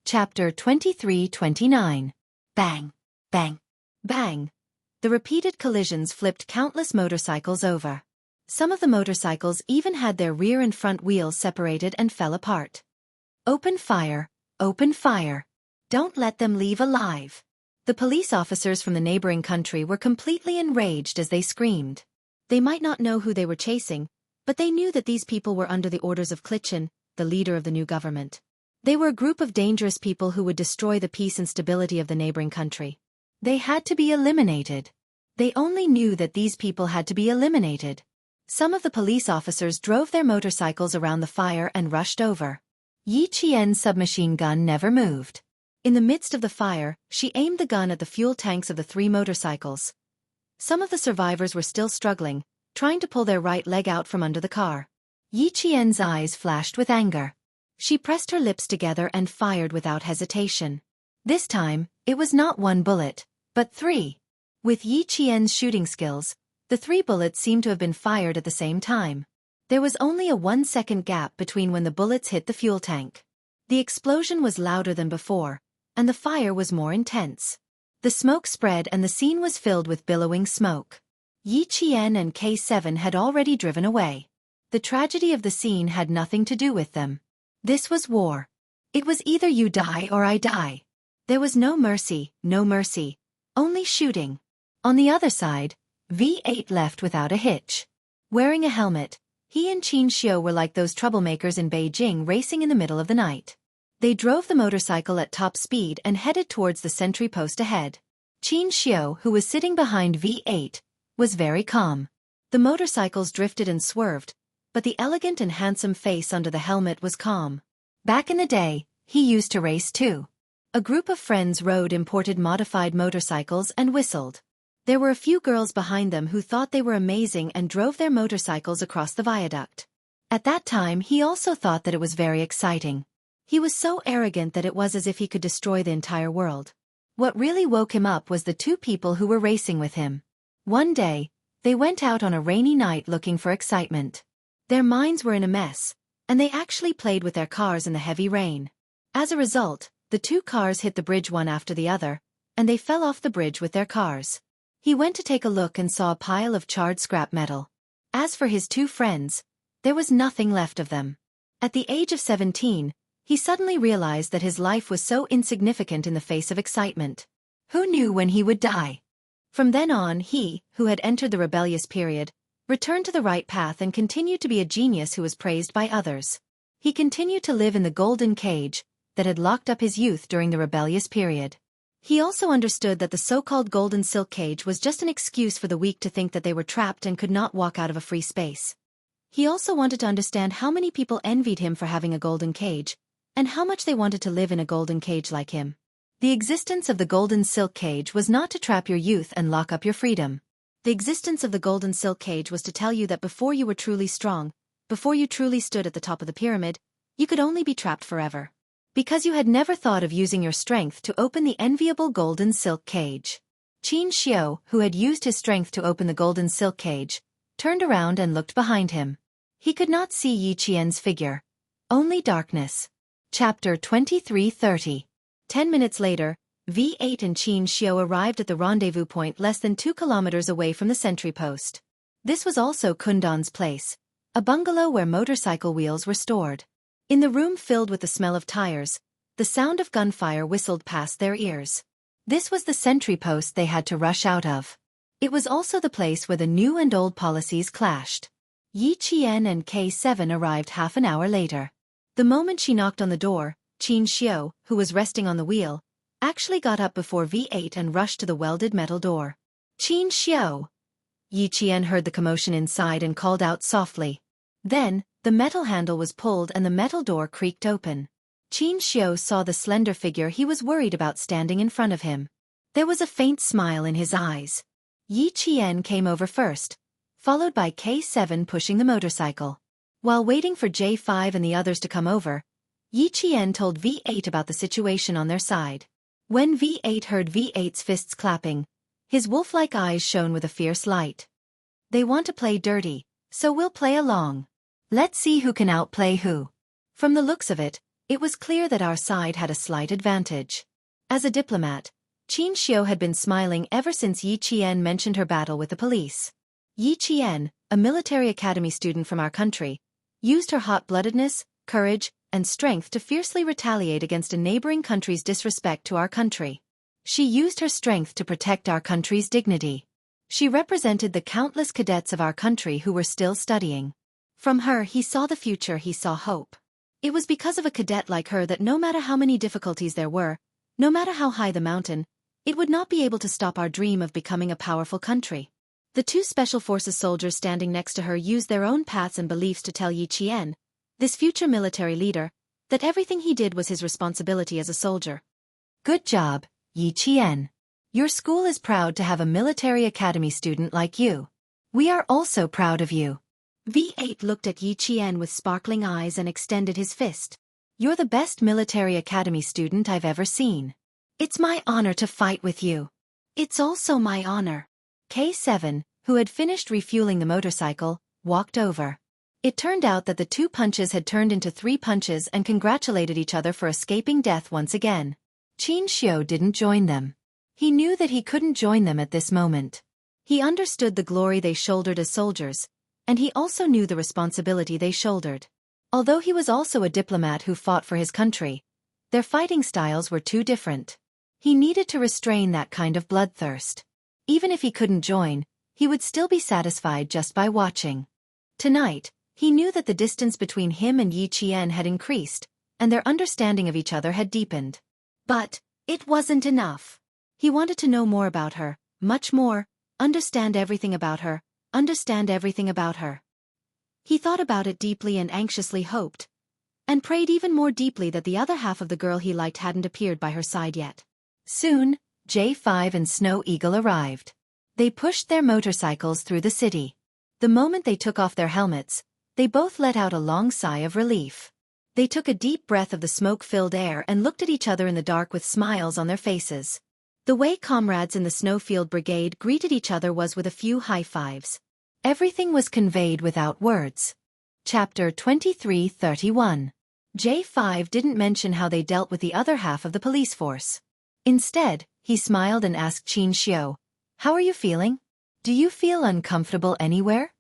Chapter 23-29. Bang, bang, bang. The repeated collisions flipped countless motorcycles over. Some of the motorcycles even had their rear and front wheels separated and fell apart. Open fire, open fire. Don't let them leave alive. The police officers from the neighboring country were completely enraged as they screamed. They might not know who they were chasing, but they knew that these people were under the orders of Cultivation, the leader of the new government. They were a group of dangerous people who would destroy the peace and stability of the neighboring country. They had to be eliminated. They only knew that these people had to be eliminated. Some of the police officers drove their motorcycles around the fire and rushed over. Yi Qian's submachine gun never moved. In the midst of the fire, she aimed the gun at the fuel tanks of the 3 motorcycles. Some of the survivors were still struggling, trying to pull their right leg out from under the car. Yi Qian's eyes flashed with anger. She pressed her lips together and fired without hesitation. This time, it was not 1 bullet, but 3. With Yi Qian's shooting skills, the 3 bullets seemed to have been fired at the same time. There was only a 1-second gap between when the bullets hit the fuel tank. The explosion was louder than before, and the fire was more intense. The smoke spread and the scene was filled with billowing smoke. Yi Qian and K7 had already driven away. The tragedy of the scene had nothing to do with them. This was war. It was either you die or I die. There was no mercy, only shooting. On the other side, V8 left without a hitch. Wearing a helmet, he and Xianxia were like those troublemakers in Beijing racing in the middle of the night. They drove the motorcycle at top speed and headed towards the sentry post ahead. Xianxia, who was sitting behind V8, was very calm. The motorcycles drifted and swerved, but the elegant and handsome face under the helmet was calm. Back in the day, he used to race too. A group of friends rode imported modified motorcycles and whistled. There were a few girls behind them who thought they were amazing and drove their motorcycles across the viaduct. At that time he also thought that it was very exciting. He was so arrogant that it was as if he could destroy the entire world. What really woke him up was the 2 people who were racing with him. One day, they went out on a rainy night looking for excitement. Their minds were in a mess, and they actually played with their cars in the heavy rain. As a result, the 2 cars hit the bridge one after the other, and they fell off the bridge with their cars. He went to take a look and saw a pile of charred scrap metal. As for his 2 friends, there was nothing left of them. At the age of 17, he suddenly realized that his life was so insignificant in the face of excitement. Who knew when he would die? From then on he, who had entered the rebellious period, returned to the right path and continued to be a genius who was praised by others. He continued to live in the golden cage that had locked up his youth during the rebellious period. He also understood that the so-called golden silk cage was just an excuse for the weak to think that they were trapped and could not walk out of a free space. He also wanted to understand how many people envied him for having a golden cage, and how much they wanted to live in a golden cage like him. The existence of the golden silk cage was not to trap your youth and lock up your freedom. The existence of the golden silk cage was to tell you that before you were truly strong, before you truly stood at the top of the pyramid, you could only be trapped forever. Because you had never thought of using your strength to open the enviable golden silk cage. Xianxia, who had used his strength to open the golden silk cage, turned around and looked behind him. He could not see Yi Qian's figure. Only darkness. Chapter 23-30. 10 minutes later, V8 and Xianxia arrived at the rendezvous point less than 2 kilometers away from the sentry post. This was also Kundan's place, a bungalow where motorcycle wheels were stored. In the room filled with the smell of tires, the sound of gunfire whistled past their ears. This was the sentry post they had to rush out of. It was also the place where the new and old policies clashed. Yi Qian and K7 arrived half an hour later. The moment she knocked on the door, Xianxia, who was resting on the wheel, actually got up before V8 and rushed to the welded metal door. Xianxia! Yi Qian heard the commotion inside and called out softly. Then, the metal handle was pulled and the metal door creaked open. Xianxia saw the slender figure he was worried about standing in front of him. There was a faint smile in his eyes. Yi Qian came over first, followed by K7 pushing the motorcycle. While waiting for J5 and the others to come over, Yi Qian told V8 about the situation on their side. When V8 heard V8's fists clapping, his wolf-like eyes shone with a fierce light. They want to play dirty, so we'll play along. Let's see who can outplay who. From the looks of it, It was clear that our side had a slight advantage. As a diplomat, Xianxia had been smiling ever since Yi Qian mentioned her battle with the police. Yi Qian, a military academy student from our country, used her hot-bloodedness, courage, and strength to fiercely retaliate against a neighboring country's disrespect to our country. She used her strength to protect our country's dignity. She represented the countless cadets of our country who were still studying. From her he saw the future, he saw hope. It was because of a cadet like her that no matter how many difficulties there were, no matter how high the mountain, it would not be able to stop our dream of becoming a powerful country. The two Special Forces soldiers standing next to her used their own paths and beliefs to tell Yi Qian, this future military leader, that everything he did was his responsibility as a soldier. Good job, Yi Qian. Your school is proud to have a military academy student like you. We are also proud of you. V8 looked at Yi Qian with sparkling eyes and extended his fist. You're the best military academy student I've ever seen. It's my honor to fight with you. It's also my honor. K7, who had finished refueling the motorcycle, walked over. It turned out that the 2 punches had turned into 3 punches and congratulated each other for escaping death once again. Xianxia didn't join them. He knew that he couldn't join them at this moment. He understood the glory they shouldered as soldiers, and he also knew the responsibility they shouldered. Although he was also a diplomat who fought for his country, their fighting styles were too different. He needed to restrain that kind of bloodthirst. Even if he couldn't join, he would still be satisfied just by watching. Tonight, he knew that the distance between him and Yi Qian had increased, and their understanding of each other had deepened. But it wasn't enough. He wanted to know more about her, much more, understand everything about her, understand everything about her. He thought about it deeply and anxiously hoped, and prayed even more deeply that the other half of the girl he liked hadn't appeared by her side yet. Soon, J5 and Snow Eagle arrived. They pushed their motorcycles through the city. The moment they took off their helmets, they both let out a long sigh of relief. They took a deep breath of the smoke-filled air and looked at each other in the dark with smiles on their faces. The way comrades in the Snowfield Brigade greeted each other was with a few high-fives. Everything was conveyed without words. Chapter 23:31. J5 didn't mention how they dealt with the other half of the police force. Instead, he smiled and asked Xianxia, "How are you feeling? Do you feel uncomfortable anywhere?"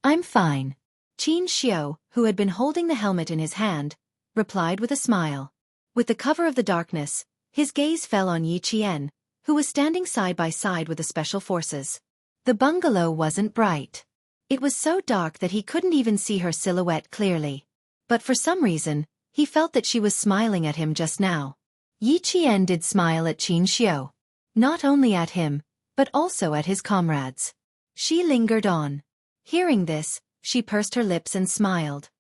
"I'm fine." Xianxia, who had been holding the helmet in his hand, replied with a smile. With the cover of the darkness, his gaze fell on Yi Qian, who was standing side by side with the Special Forces. The bungalow wasn't bright. It was so dark that he couldn't even see her silhouette clearly. But for some reason, he felt that she was smiling at him just now. Yi Qian did smile at Xianxia. Not only at him, but also at his comrades. She lingered on. Hearing this, she pursed her lips and smiled.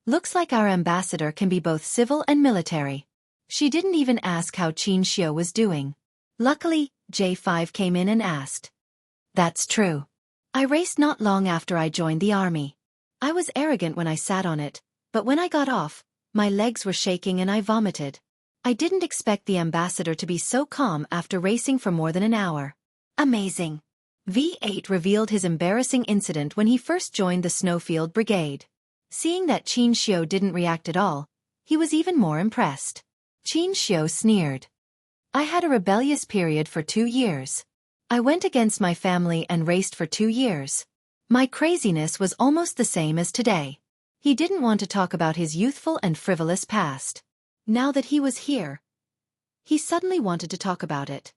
Looks like our ambassador can be both civil and military. She didn't even ask how Xianxia was doing. Luckily, J5 came in and asked. "That's true. I raced not long after I joined the army. I was arrogant when I sat on it, but when I got off, my legs were shaking and I vomited. I didn't expect the ambassador to be so calm after racing for more than an hour." Amazing. V8 revealed his embarrassing incident when he first joined the Snowfield Brigade. Seeing that Xianxia didn't react at all, he was even more impressed. Xianxia sneered. "I had a rebellious period for 2 years. I went against my family and raced for 2 years. My craziness was almost the same as today." He didn't want to talk about his youthful and frivolous past. Now that he was here, he suddenly wanted to talk about it.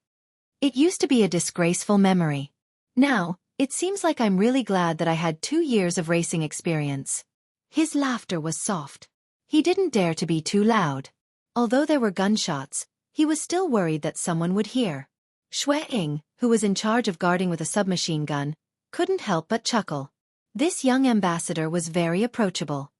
It used to be a disgraceful memory. Now, it seems like I'm really glad that I had 2 years of racing experience. His laughter was soft. He didn't dare to be too loud. Although there were gunshots, he was still worried that someone would hear. Shui-Ing, who was in charge of guarding with a submachine gun, couldn't help but chuckle. This young ambassador was very approachable.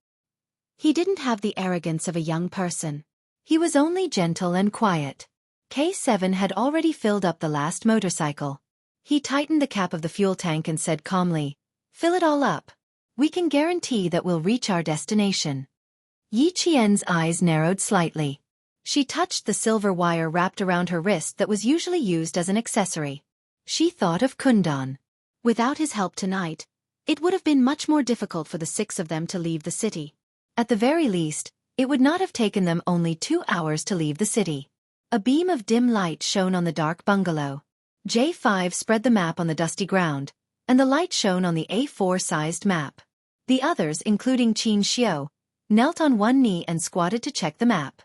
He didn't have the arrogance of a young person. He was only gentle and quiet. K7 had already filled up the last motorcycle. He tightened the cap of the fuel tank and said calmly, "Fill it all up. We can guarantee that we'll reach our destination." Yi Qian's eyes narrowed slightly. She touched the silver wire wrapped around her wrist that was usually used as an accessory. She thought of Kundan. Without his help tonight, it would have been much more difficult for the 6 of them to leave the city. At the very least, It would not have taken them only 2 hours to leave the city. A beam of dim light shone on the dark bungalow. J5 spread the map on the dusty ground, and the light shone on the A4-sized map. The others, including Xianxia, knelt on one knee and squatted to check the map.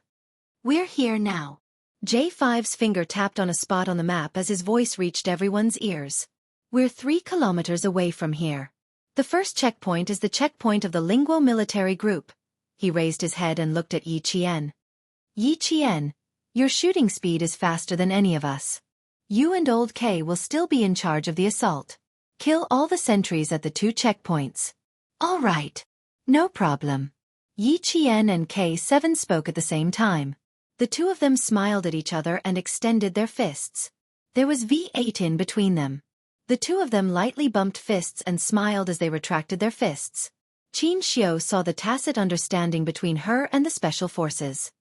"We're here now." J5's finger tapped on a spot on the map as his voice reached everyone's ears. "We're 3 kilometers away from here. The first checkpoint is the checkpoint of the Linguo military group." He raised his head and looked at Yi Qian. "Yi Qian, your shooting speed is faster than any of us. You and Old K will still be in charge of the assault. Kill all the sentries at the 2 checkpoints." "All right. No problem." Yi Qian and K7 spoke at the same time. The two of them smiled at each other and extended their fists. There was V8 in between them. The two of them lightly bumped fists and smiled as they retracted their fists. Xianxia saw the tacit understanding between her and the special forces.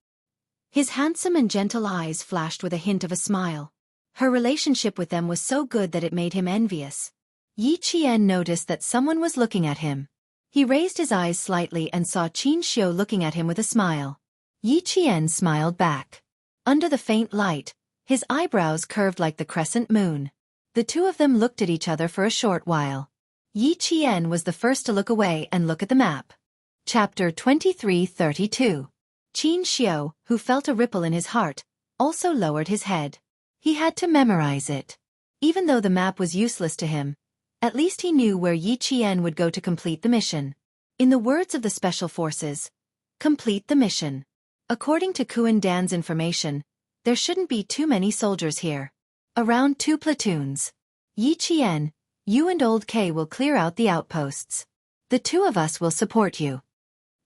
His handsome and gentle eyes flashed with a hint of a smile. Her relationship with them was so good that it made him envious. Yi Qian noticed that someone was looking at him. He raised his eyes slightly and saw Xianxia looking at him with a smile. Yi Qian smiled back. Under the faint light, his eyebrows curved like the crescent moon. The two of them looked at each other for a short while. Yi Qian was the first to look away and look at the map. Chapter 23:32. Xianxia, who felt a ripple in his heart, also lowered his head. He had to memorize it. Even though the map was useless to him, at least he knew where Yi Qian would go to complete the mission. In the words of the special forces, complete the mission. According to Kuan Dan's information, there shouldn't be too many soldiers here. Around 2 platoons. Yi Qian, you and Old K will clear out the outposts. The 2 of us will support you.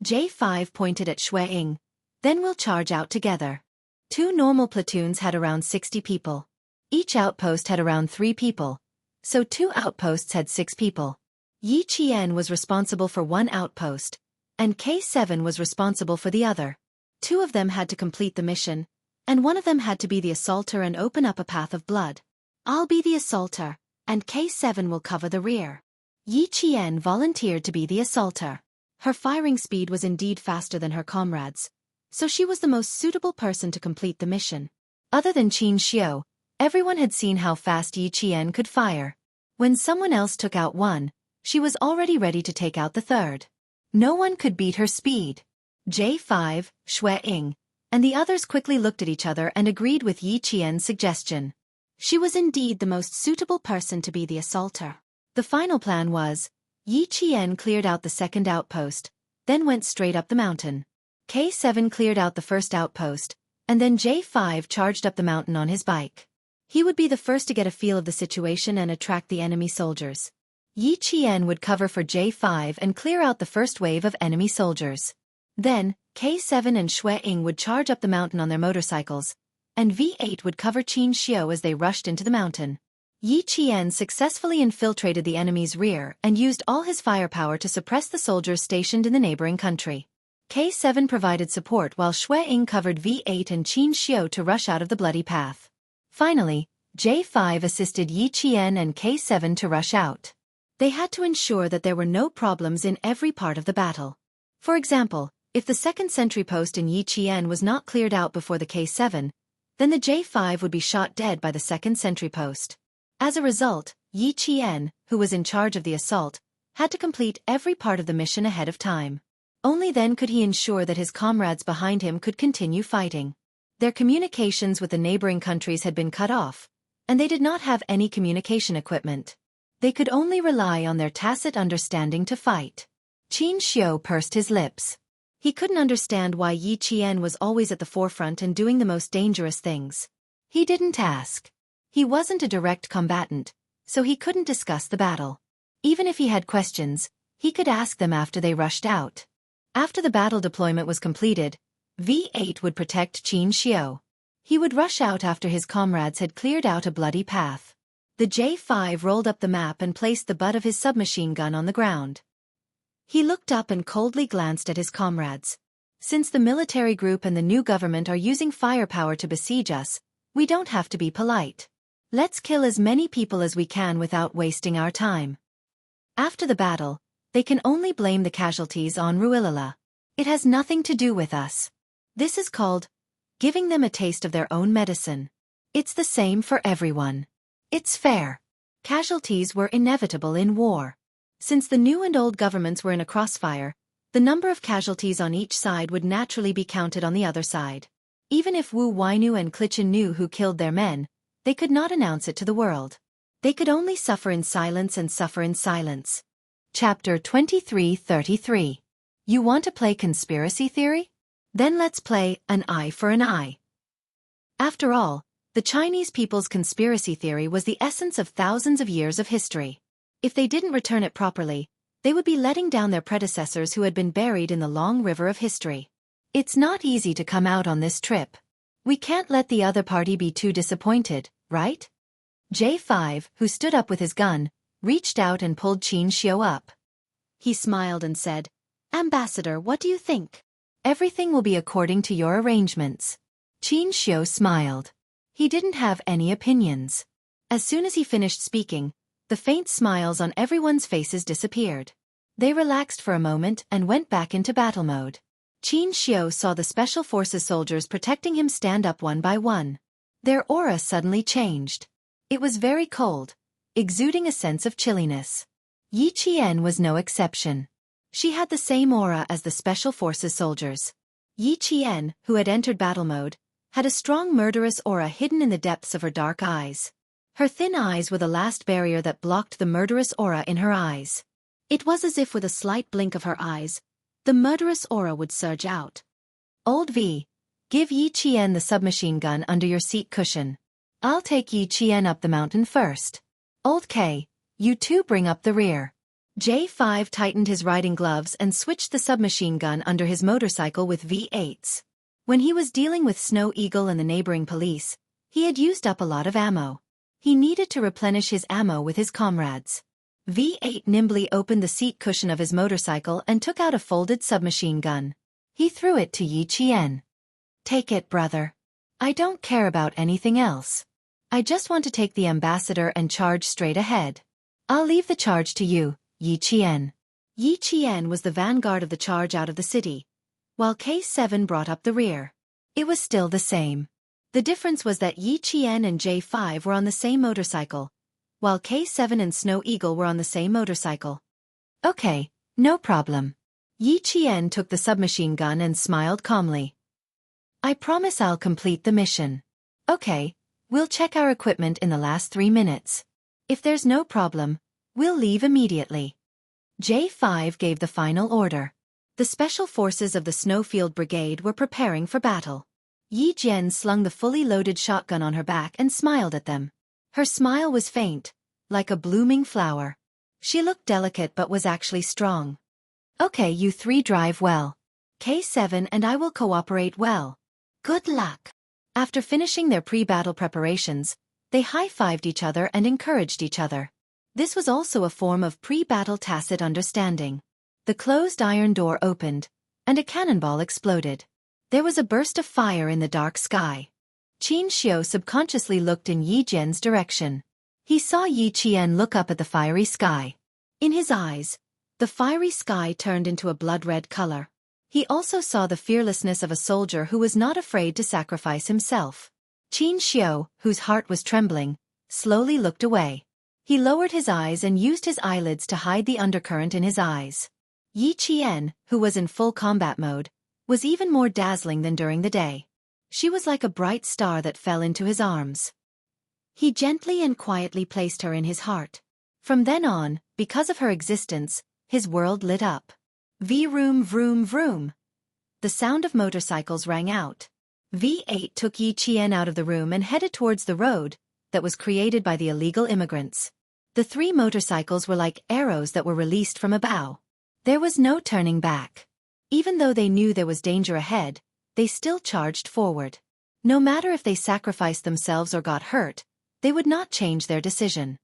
J5 pointed at Shui. Then we'll charge out together. 2 normal platoons had around 60 people. Each outpost had around 3 people. So 2 outposts had 6 people. Yi Qian was responsible for 1 outpost, and K7 was responsible for the other. 2 of them had to complete the mission, and 1 of them had to be the assaulter and open up a path of blood. I'll be the assaulter, and K7 will cover the rear. Yi Qian volunteered to be the assaulter. Her firing speed was indeed faster than her comrades, so she was the most suitable person to complete the mission. Other than Xianxia, everyone had seen how fast Yi Qian could fire. When someone else took out one, she was already ready to take out the third. No one could beat her speed. J5, Shui, and the others quickly looked at each other and agreed with Yi Qian's suggestion. She was indeed the most suitable person to be the assaulter. The final plan was, Yi Qian cleared out the second outpost, then went straight up the mountain. K7 cleared out the first outpost, and then J5 charged up the mountain on his bike. He would be the first to get a feel of the situation and attract the enemy soldiers. Yi Qian would cover for J5 and clear out the first wave of enemy soldiers. Then, K7 and Shui would charge up the mountain on their motorcycles, and V8 would cover Xianxia as they rushed into the mountain. Yi Qian successfully infiltrated the enemy's rear and used all his firepower to suppress the soldiers stationed in the neighboring country. K7 provided support while Shui covered V8 and Xianxia to rush out of the bloody path. Finally, J5 assisted Yi Qian and K7 to rush out. They had to ensure that there were no problems in every part of the battle. For example, if the second sentry post in Yi Qian was not cleared out before the K7, then the J5 would be shot dead by the second sentry post. As a result, Yi Qian, who was in charge of the assault, had to complete every part of the mission ahead of time. Only then could he ensure that his comrades behind him could continue fighting. Their communications with the neighboring countries had been cut off, and they did not have any communication equipment. They could only rely on their tacit understanding to fight. Xianxia pursed his lips. He couldn't understand why Yi Qian was always at the forefront and doing the most dangerous things. He didn't ask. He wasn't a direct combatant, so he couldn't discuss the battle. Even if he had questions, he could ask them after they rushed out. After the battle deployment was completed, V8 would protect Xianxia. He would rush out after his comrades had cleared out a bloody path. The J5 rolled up the map and placed the butt of his submachine gun on the ground. He looked up and coldly glanced at his comrades. Since the military group and the new government are using firepower to besiege us, we don't have to be polite. Let's kill as many people as we can without wasting our time. After the battle, they can only blame the casualties on Ruilala. It has nothing to do with us. This is called giving them a taste of their own medicine. It's the same for everyone. It's fair. Casualties were inevitable in war. Since the new and old governments were in a crossfire, the number of casualties on each side would naturally be counted on the other side. Even if Wu Wainu and Clichin knew who killed their men, they could not announce it to the world. They could only suffer in silence and suffer in silence. Chapter 23:33. You want to play conspiracy theory? Then let's play an eye for an eye. After all, the Chinese people's conspiracy theory was the essence of thousands of years of history. If they didn't return it properly, they would be letting down their predecessors who had been buried in the long river of history. It's not easy to come out on this trip. We can't let the other party be too disappointed, right? J5, who stood up with his gun, reached out and pulled Xianxia up. He smiled and said, "Ambassador, what do you think? Everything will be according to your arrangements." Xianxia smiled. He didn't have any opinions. As soon as he finished speaking, the faint smiles on everyone's faces disappeared. They relaxed for a moment and went back into battle mode. Xianxia saw the Special Forces soldiers protecting him stand up one by one. Their aura suddenly changed. It was very cold, exuding a sense of chilliness. Yi Qian was no exception. She had the same aura as the Special Forces soldiers. Yi Qian, who had entered battle mode, had a strong murderous aura hidden in the depths of her dark eyes. Her thin eyes were the last barrier that blocked the murderous aura in her eyes. It was as if with a slight blink of her eyes, the murderous aura would surge out. Old V, give Yi Qian the submachine gun under your seat cushion. I'll take Yi Qian up the mountain first. Old K, you two bring up the rear. J5 tightened his riding gloves and switched the submachine gun under his motorcycle with V8s. When he was dealing with Snow Eagle and the neighboring police, he had used up a lot of ammo. He needed to replenish his ammo with his comrades. V8 nimbly opened the seat cushion of his motorcycle and took out a folded submachine gun. He threw it to Yi Qian. Take it, brother. I don't care about anything else. I just want to take the ambassador and charge straight ahead. I'll leave the charge to you, Yi Qian. Yi Qian was the vanguard of the charge out of the city, while K7 brought up the rear. It was still the same. The difference was that Yi Qian and J5 were on the same motorcycle, while K7 and Snow Eagle were on the same motorcycle. Okay, no problem. Yi Qian took the submachine gun and smiled calmly. I promise I'll complete the mission. Okay, we'll check our equipment in the last 3 minutes. If there's no problem, we'll leave immediately. J5 gave the final order. The special forces of the Snowfield Brigade were preparing for battle. Yi Jian slung the fully loaded shotgun on her back and smiled at them. Her smile was faint, like a blooming flower. She looked delicate but was actually strong. Okay, you three drive well. K7 and I will cooperate well. Good luck. After finishing their pre-battle preparations, they high-fived each other and encouraged each other. This was also a form of pre-battle tacit understanding. The closed iron door opened, and a cannonball exploded. There was a burst of fire in the dark sky. Xianxia subconsciously looked in Yi Jian's direction. He saw Yi Qian look up at the fiery sky. In his eyes, the fiery sky turned into a blood-red color. He also saw the fearlessness of a soldier who was not afraid to sacrifice himself. Xianxia, whose heart was trembling, slowly looked away. He lowered his eyes and used his eyelids to hide the undercurrent in his eyes. Yi Qian, who was in full combat mode, was even more dazzling than during the day. She was like a bright star that fell into his arms. He gently and quietly placed her in his heart. From then on, because of her existence, his world lit up. Vroom vroom vroom. The sound of motorcycles rang out. V8 took Yi Qian out of the room and headed towards the road that was created by the illegal immigrants. The 3 motorcycles were like arrows that were released from a bow. There was no turning back. Even though they knew there was danger ahead, they still charged forward. No matter if they sacrificed themselves or got hurt, they would not change their decision.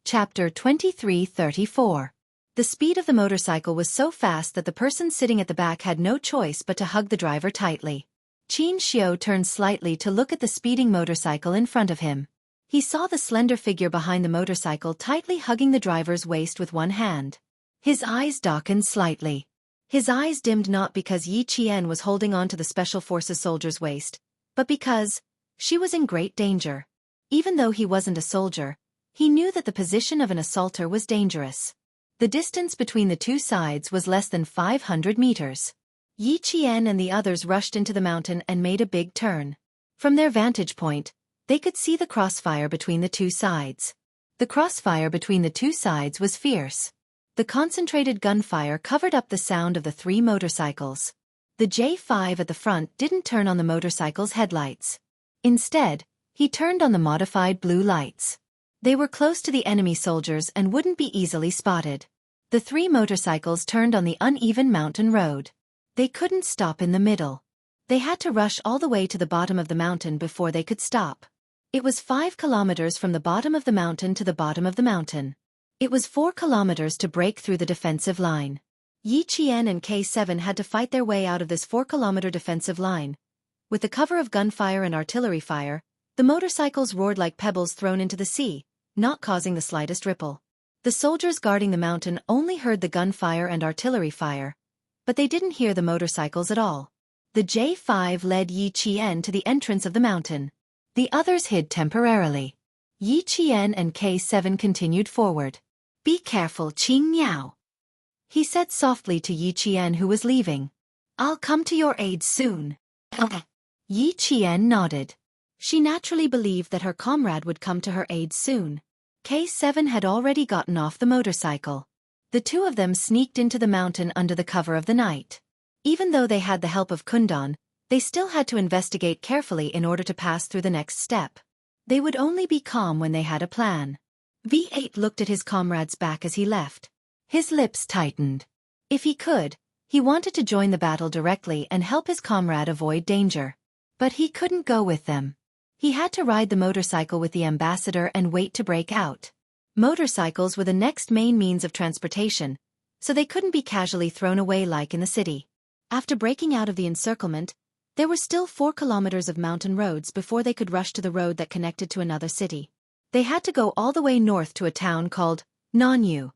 Chapter 23:34. The speed of the motorcycle was so fast that the person sitting at the back had no choice but to hug the driver tightly. Xianxia turned slightly to look at the speeding motorcycle in front of him. He saw the slender figure behind the motorcycle tightly hugging the driver's waist with one hand. His eyes darkened slightly. His eyes dimmed not because Yi Qian was holding on to the Special Forces soldier's waist, but because she was in great danger. Even though he wasn't a soldier, he knew that the position of an assaulter was dangerous. The distance between the two sides was less than 500 meters. Yi Qian and the others rushed into the mountain and made a big turn. From their vantage point, they could see the crossfire between the two sides. The crossfire between the two sides was fierce. The concentrated gunfire covered up the sound of the three motorcycles. The J5 at the front didn't turn on the motorcycle's headlights. Instead, he turned on the modified blue lights. They were close to the enemy soldiers and wouldn't be easily spotted. The three motorcycles turned on the uneven mountain road. They couldn't stop in the middle. They had to rush all the way to the bottom of the mountain before they could stop. It was 5 kilometers from the bottom of the mountain to the bottom of the mountain. It was 4 kilometers to break through the defensive line. Yi Qian and K7 had to fight their way out of this 4-kilometer defensive line. With the cover of gunfire and artillery fire, the motorcycles roared like pebbles thrown into the sea, not causing the slightest ripple. The soldiers guarding the mountain only heard the gunfire and artillery fire, but they didn't hear the motorcycles at all. The J5 led Yi Qian to the entrance of the mountain. The others hid temporarily. Yi Qian and K7 continued forward. "Be careful, Qing Miao," he said softly to Yi Qian, who was leaving. "I'll come to your aid soon." Yi Qian nodded. She naturally believed that her comrade would come to her aid soon. K7 had already gotten off the motorcycle. The two of them sneaked into the mountain under the cover of the night. Even though they had the help of Kundan, they still had to investigate carefully in order to pass through the next step. They would only be calm when they had a plan. V8 looked at his comrade's back as he left. His lips tightened. If he could, he wanted to join the battle directly and help his comrade avoid danger. But he couldn't go with them. He had to ride the motorcycle with the ambassador and wait to break out. Motorcycles were the next main means of transportation, so they couldn't be casually thrown away like in the city. After breaking out of the encirclement, there were still 4 kilometers of mountain roads before they could rush to the road that connected to another city. They had to go all the way north to a town called Nanyu.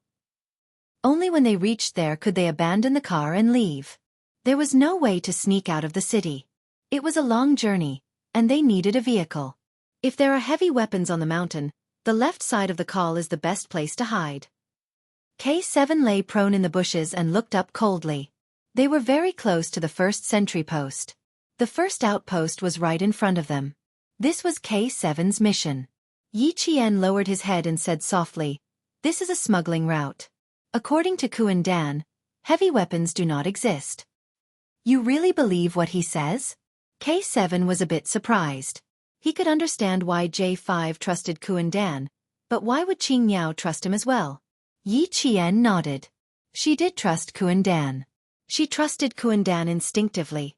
Only when they reached there could they abandon the car and leave. There was no way to sneak out of the city. It was a long journey, and they needed a vehicle. If there are heavy weapons on the mountain, the left side of the col is the best place to hide. K7 lay prone in the bushes and looked up coldly. They were very close to the first sentry post. The first outpost was right in front of them. This was K7's mission. Yi Qian lowered his head and said softly, "This is a smuggling route. According to Kundan, heavy weapons do not exist." "You really believe what he says?" K7 was a bit surprised. He could understand why J5 trusted Kundan, but why would Qing Miao trust him as well? Yi Qian nodded. She did trust Kundan. She trusted Kundan instinctively.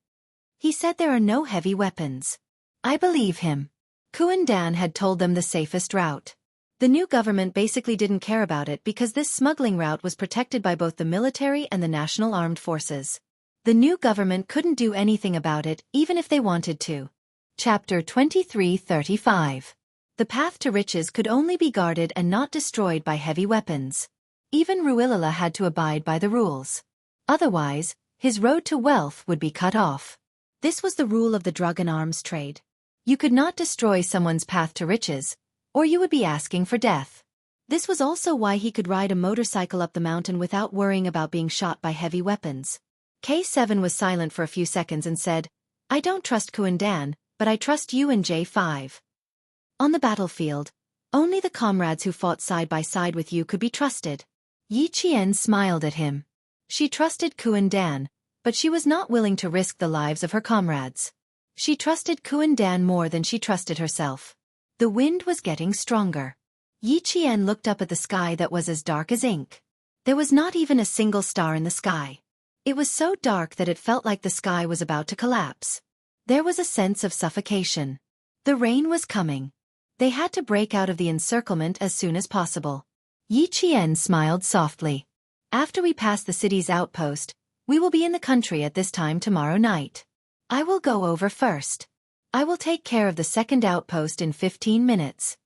He said there are no heavy weapons. I believe him. Kundan had told them the safest route. The new government basically didn't care about it because this smuggling route was protected by both the military and the national armed forces. The new government couldn't do anything about it even if they wanted to. Chapter 23:35. The path to riches could only be guarded and not destroyed by heavy weapons. Even Ruilala had to abide by the rules. Otherwise, his road to wealth would be cut off. This was the rule of the drug and arms trade. You could not destroy someone's path to riches, or you would be asking for death. This was also why he could ride a motorcycle up the mountain without worrying about being shot by heavy weapons. K7 was silent for a few seconds and said, "I don't trust Kundan, but I trust you and J5. On the battlefield, only the comrades who fought side by side with you could be trusted." Yi Qian smiled at him. She trusted Kundan, but she was not willing to risk the lives of her comrades. She trusted Kundan more than she trusted herself. The wind was getting stronger. Yi Qian looked up at the sky that was as dark as ink. There was not even a single star in the sky. It was so dark that it felt like the sky was about to collapse. There was a sense of suffocation. The rain was coming. They had to break out of the encirclement as soon as possible. Yi Qian smiled softly. "After we pass the city's outpost, we will be in the country at this time tomorrow night. I will go over first. I will take care of the second outpost in 15 minutes.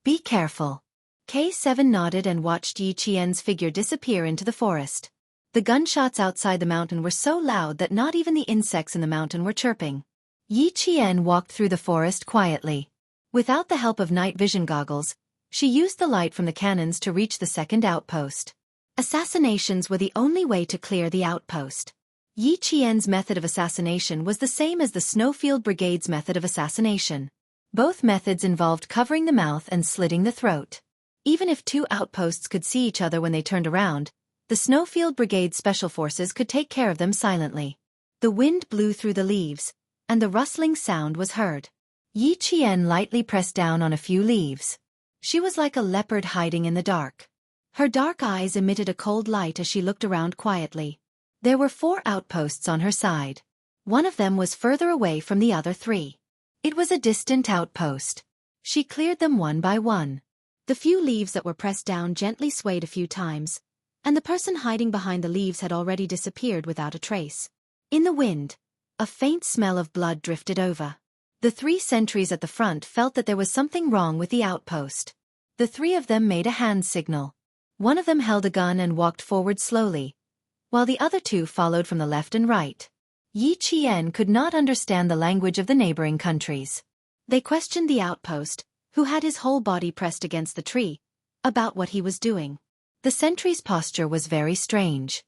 Be careful." K7 nodded and watched Yi Qian's figure disappear into the forest. The gunshots outside the mountain were so loud that not even the insects in the mountain were chirping. Yi Qian walked through the forest quietly. Without the help of night vision goggles, she used the light from the cannons to reach the second outpost. Assassinations were the only way to clear the outpost. Yi Qian's method of assassination was the same as the Snowfield Brigade's method of assassination. Both methods involved covering the mouth and slitting the throat. Even if two outposts could see each other when they turned around, the Snowfield Brigade Special Forces could take care of them silently. The wind blew through the leaves, and the rustling sound was heard. Yi Qian lightly pressed down on a few leaves. She was like a leopard hiding in the dark. Her dark eyes emitted a cold light as she looked around quietly. There were 4 outposts on her side. One of them was further away from the other 3. It was a distant outpost. She cleared them one by one. The few leaves that were pressed down gently swayed a few times, and the person hiding behind the leaves had already disappeared without a trace. In the wind, a faint smell of blood drifted over. The 3 sentries at the front felt that there was something wrong with the outpost. The 3 of them made a hand signal. One of them held a gun and walked forward slowly, while the other 2 followed from the left and right. Yi Qian could not understand the language of the neighboring countries. They questioned the outpost, who had his whole body pressed against the tree, about what he was doing. The sentry's posture was very strange.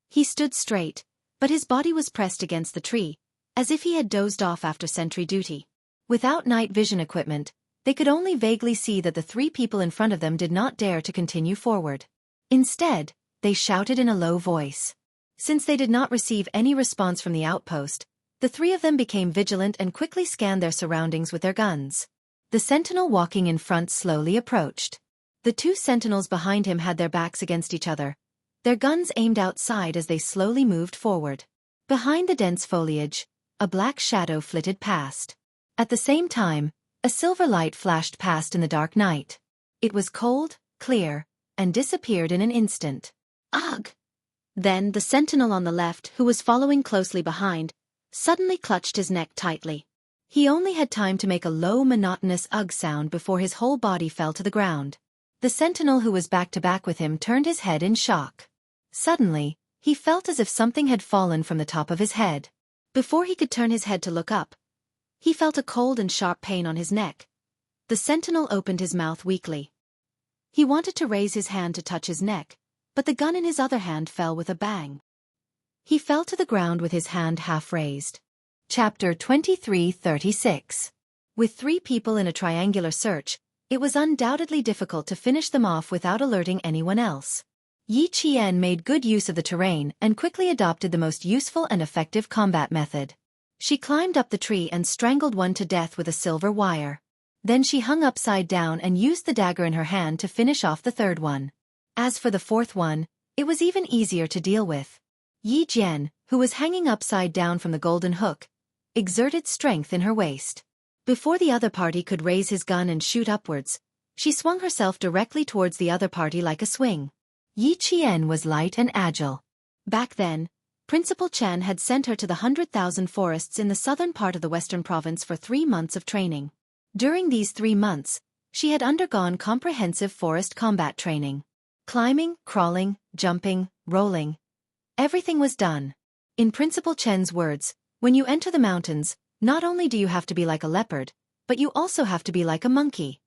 He stood straight, but his body was pressed against the tree, as if he had dozed off after sentry duty. Without night vision equipment, they could only vaguely see that the 3 people in front of them did not dare to continue forward. Instead, they shouted in a low voice. Since they did not receive any response from the outpost, the 3 of them became vigilant and quickly scanned their surroundings with their guns. The sentinel walking in front slowly approached. The 2 sentinels behind him had their backs against each other, their guns aimed outside as they slowly moved forward. Behind the dense foliage, a black shadow flitted past. At the same time, a silver light flashed past in the dark night. It was cold, clear, and disappeared in an instant. Ugh! Then the sentinel on the left, who was following closely behind, suddenly clutched his neck tightly. He only had time to make a low, monotonous ugh sound before his whole body fell to the ground. The sentinel who was back to back with him turned his head in shock. Suddenly, he felt as if something had fallen from the top of his head. Before he could turn his head to look up, he felt a cold and sharp pain on his neck. The sentinel opened his mouth weakly. He wanted to raise his hand to touch his neck, but the gun in his other hand fell with a bang. He fell to the ground with his hand half raised. Chapter 23:36. With 3 people in a triangular search, it was undoubtedly difficult to finish them off without alerting anyone else. Yi Qian made good use of the terrain and quickly adopted the most useful and effective combat method. She climbed up the tree and strangled one to death with a silver wire. Then she hung upside down and used the dagger in her hand to finish off the 3rd one. As for the 4th one, it was even easier to deal with. Yi Jian, who was hanging upside down from the golden hook, exerted strength in her waist. Before the other party could raise his gun and shoot upwards, she swung herself directly towards the other party like a swing. Yi Qian was light and agile. Back then, Principal Chen had sent her to the 100,000 forests in the southern part of the western province for 3 months of training. During these 3 months, she had undergone comprehensive forest combat training. Climbing, crawling, jumping, rolling. Everything was done. In Principal Chen's words, when you enter the mountains, not only do you have to be like a leopard, but you also have to be like a monkey.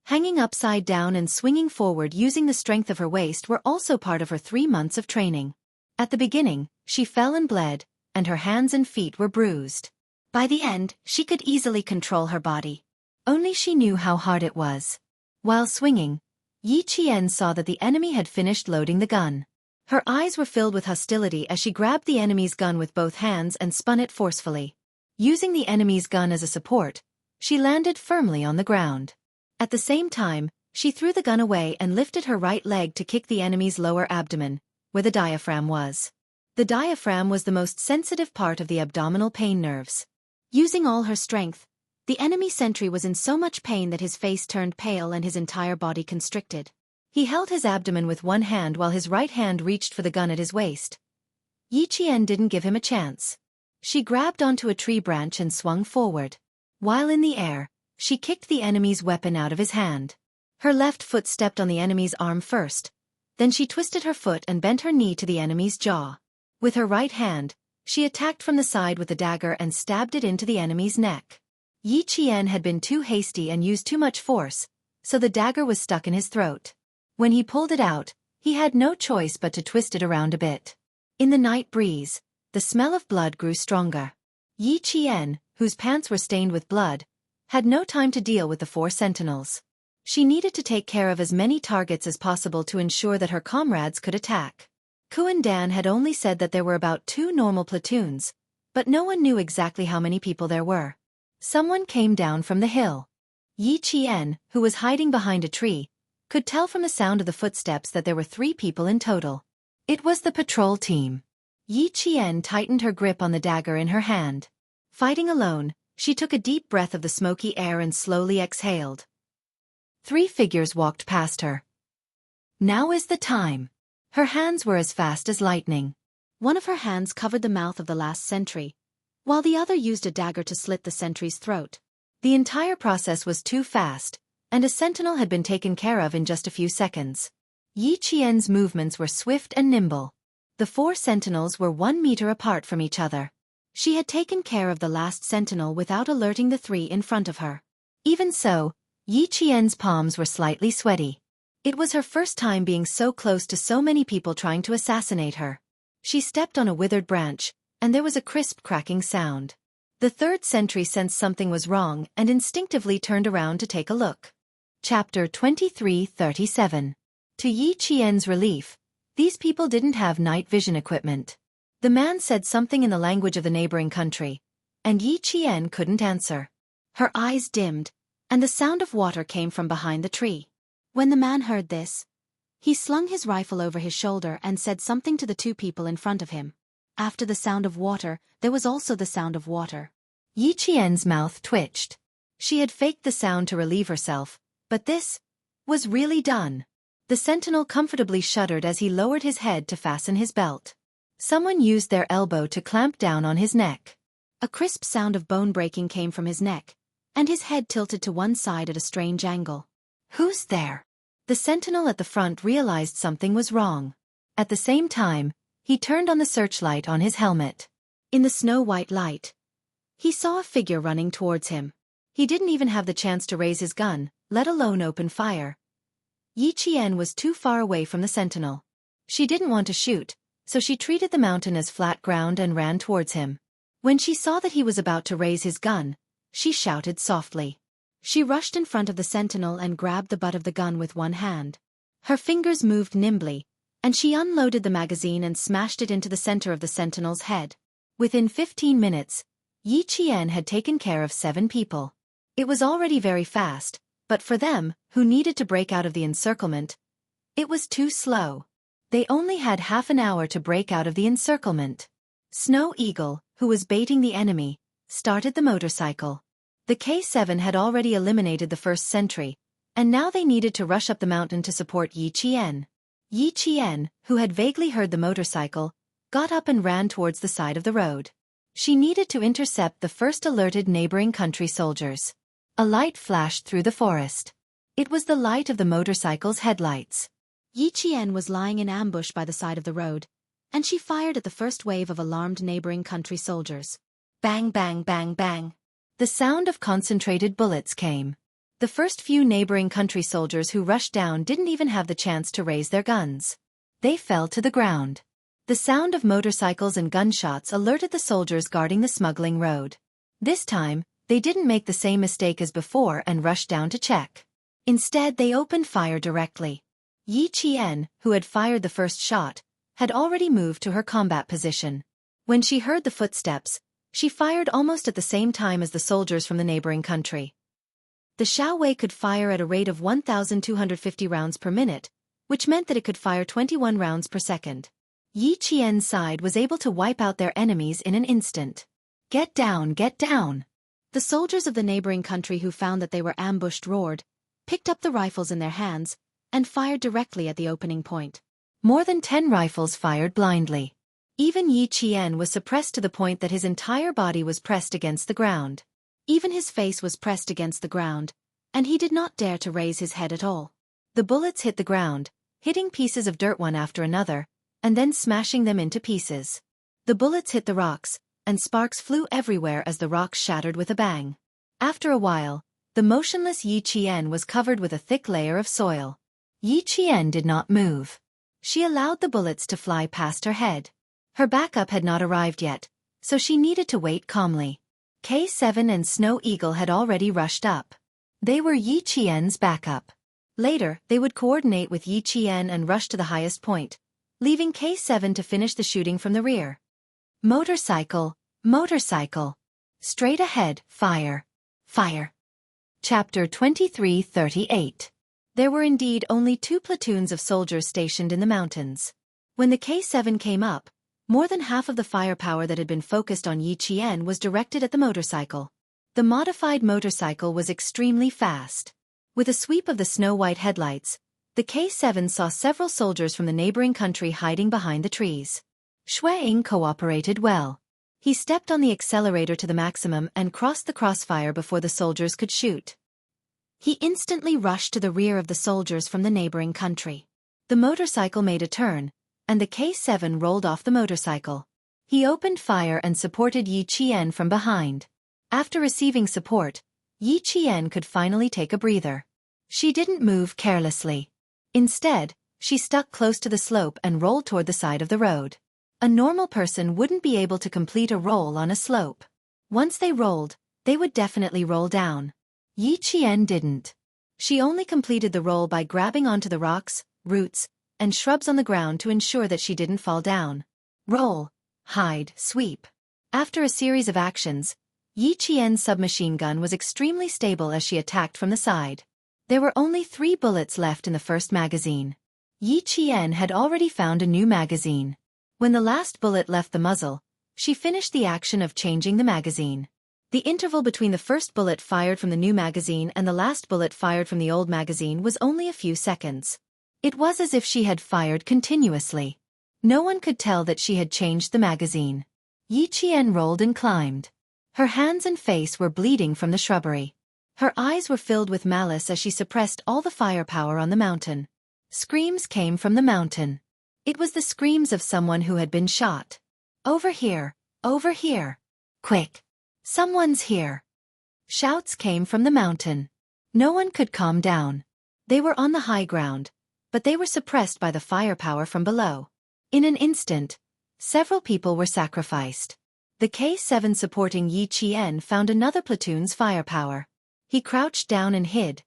Hanging upside down and swinging forward using the strength of her waist were also part of her 3 months of training. At the beginning, she fell and bled, and her hands and feet were bruised. By the end, she could easily control her body. Only she knew how hard it was. While swinging, Yi Qian saw that the enemy had finished loading the gun. Her eyes were filled with hostility as she grabbed the enemy's gun with both hands and spun it forcefully. Using the enemy's gun as a support, she landed firmly on the ground. At the same time, she threw the gun away and lifted her right leg to kick the enemy's lower abdomen, where the diaphragm was. The diaphragm was the most sensitive part of the abdominal pain nerves. Using all her strength, the enemy sentry was in so much pain that his face turned pale and his entire body constricted. He held his abdomen with one hand while his right hand reached for the gun at his waist. Yi Qian didn't give him a chance. She grabbed onto a tree branch and swung forward. While in the air, she kicked the enemy's weapon out of his hand. Her left foot stepped on the enemy's arm first, Then she twisted her foot and bent her knee to the enemy's jaw. With her right hand, she attacked from the side with the dagger and stabbed it into the enemy's neck. Yi Qian had been too hasty and used too much force, so the dagger was stuck in his throat. When he pulled it out, he had no choice but to twist it around a bit. In the night breeze, the smell of blood grew stronger. Yi Qian, whose pants were stained with blood, had no time to deal with the 4 sentinels. She needed to take care of as many targets as possible to ensure that her comrades could attack. Kuan Dan had only said that there were about 2 normal platoons, but no one knew exactly how many people there were. Someone came down from the hill. Yi Qian, who was hiding behind a tree, could tell from the sound of the footsteps that there were 3 people in total. It was the patrol team. Yi Qian tightened her grip on the dagger in her hand. Fighting alone, she took a deep breath of the smoky air and slowly exhaled. 3 figures walked past her. Now is the time. Her hands were as fast as lightning. One of her hands covered the mouth of the last sentry, while the other used a dagger to slit the sentry's throat. The entire process was too fast, and a sentinel had been taken care of in just a few seconds. Yi Qian's movements were swift and nimble. The 4 sentinels were 1 meter apart from each other. She had taken care of the last sentinel without alerting the 3 in front of her. Even so, Yi Qian's palms were slightly sweaty. It was her first time being so close to so many people trying to assassinate her. She stepped on a withered branch, and there was a crisp cracking sound. The 3rd sentry sensed something was wrong and instinctively turned around to take a look. Chapter 23:37. To Yi Qian's relief, these people didn't have night vision equipment. The man said something in the language of the neighboring country, and Yi Qian couldn't answer. Her eyes dimmed, and the sound of water came from behind the tree. When the man heard this, he slung his rifle over his shoulder and said something to the 2 people in front of him. After the sound of water, there was also the sound of water. Yi Qian's mouth twitched. She had faked the sound to relieve herself, but this was really done. The sentinel comfortably shuddered as he lowered his head to fasten his belt. Someone used their elbow to clamp down on his neck. A crisp sound of bone breaking came from his neck, and his head tilted to one side at a strange angle. Who's there? The sentinel at the front realized something was wrong. At the same time, he turned on the searchlight on his helmet. In the snow-white light, he saw a figure running towards him. He didn't even have the chance to raise his gun, let alone open fire. Yi Qian was too far away from the sentinel. She didn't want to shoot, so she treated the mountain as flat ground and ran towards him. When she saw that he was about to raise his gun, she shouted softly. She rushed in front of the sentinel and grabbed the butt of the gun with one hand. Her fingers moved nimbly, and she unloaded the magazine and smashed it into the center of the sentinel's head. Within 15 minutes, Yi Qian had taken care of 7 people. It was already very fast, but for them, who needed to break out of the encirclement, it was too slow. They only had half an hour to break out of the encirclement. Snow Eagle, who was baiting the enemy, started the motorcycle. The K7 had already eliminated the first sentry, and now they needed to rush up the mountain to support Yi Qian. Yi Qian, who had vaguely heard the motorcycle, got up and ran towards the side of the road. She needed to intercept the first alerted neighboring country soldiers. A light flashed through the forest. It was the light of the motorcycle's headlights. Yi Qian was lying in ambush by the side of the road, and she fired at the first wave of alarmed neighboring country soldiers. Bang, bang, bang, bang. The sound of concentrated bullets came. The first few neighboring country soldiers who rushed down didn't even have the chance to raise their guns. They fell to the ground. The sound of motorcycles and gunshots alerted the soldiers guarding the smuggling road. This time, they didn't make the same mistake as before and rushed down to check. Instead, they opened fire directly. Yi Qian, who had fired the first shot, had already moved to her combat position. When she heard the footsteps, she fired almost at the same time as the soldiers from the neighboring country. The Xiaowei could fire at a rate of 1,250 rounds per minute, which meant that it could fire 21 rounds per second. Yi Qian's side was able to wipe out their enemies in an instant. Get down, get down! The soldiers of the neighboring country who found that they were ambushed roared, picked up the rifles in their hands, and fired directly at the opening point. More than 10 rifles fired blindly. Even Yi Qian was suppressed to the point that his entire body was pressed against the ground. Even his face was pressed against the ground, and he did not dare to raise his head at all. The bullets hit the ground, hitting pieces of dirt one after another, and then smashing them into pieces. The bullets hit the rocks, and sparks flew everywhere as the rocks shattered with a bang. After a while, the motionless Yi Qian was covered with a thick layer of soil. Yi Qian did not move. She allowed the bullets to fly past her head. Her backup had not arrived yet, so she needed to wait calmly. K7 and Snow Eagle had already rushed up. They were Yi Qian's backup. Later, they would coordinate with Yi Qian and rush to the highest point, leaving K7 to finish the shooting from the rear. Motorcycle, motorcycle. Straight ahead, fire, fire. Chapter 23:38. There were indeed only 2 platoons of soldiers stationed in the mountains. When the K7 came up, more than half of the firepower that had been focused on Yi Qian was directed at the motorcycle. The modified motorcycle was extremely fast. With a sweep of the snow-white headlights, the K7 saw several soldiers from the neighboring country hiding behind the trees. Shuang cooperated well. He stepped on the accelerator to the maximum and crossed the crossfire before the soldiers could shoot. He instantly rushed to the rear of the soldiers from the neighboring country. The motorcycle made a turn, and the K7 rolled off the motorcycle. He opened fire and supported Yi Qian from behind. After receiving support, Yi Qian could finally take a breather. She didn't move carelessly. Instead, she stuck close to the slope and rolled toward the side of the road. A normal person wouldn't be able to complete a roll on a slope. Once they rolled, they would definitely roll down. Yi Qian didn't. She only completed the roll by grabbing onto the rocks, roots, and shrubs on the ground to ensure that she didn't fall down. Roll, hide, sweep. After a series of actions, Yi Qian's submachine gun was extremely stable as she attacked from the side. There were only 3 bullets left in the first magazine. Yi Qian had already found a new magazine. When the last bullet left the muzzle, she finished the action of changing the magazine. The interval between the first bullet fired from the new magazine and the last bullet fired from the old magazine was only a few seconds. It was as if she had fired continuously. No one could tell that she had changed the magazine. Yi Qian rolled and climbed. Her hands and face were bleeding from the shrubbery. Her eyes were filled with malice as she suppressed all the firepower on the mountain. Screams came from the mountain. It was the screams of someone who had been shot. Over here, over here. Quick! Someone's here. Shouts came from the mountain. No one could calm down. They were on the high ground, but they were suppressed by the firepower from below. In an instant, several people were sacrificed. The K7 supporting Yi Qian found another platoon's firepower. He crouched down and hid.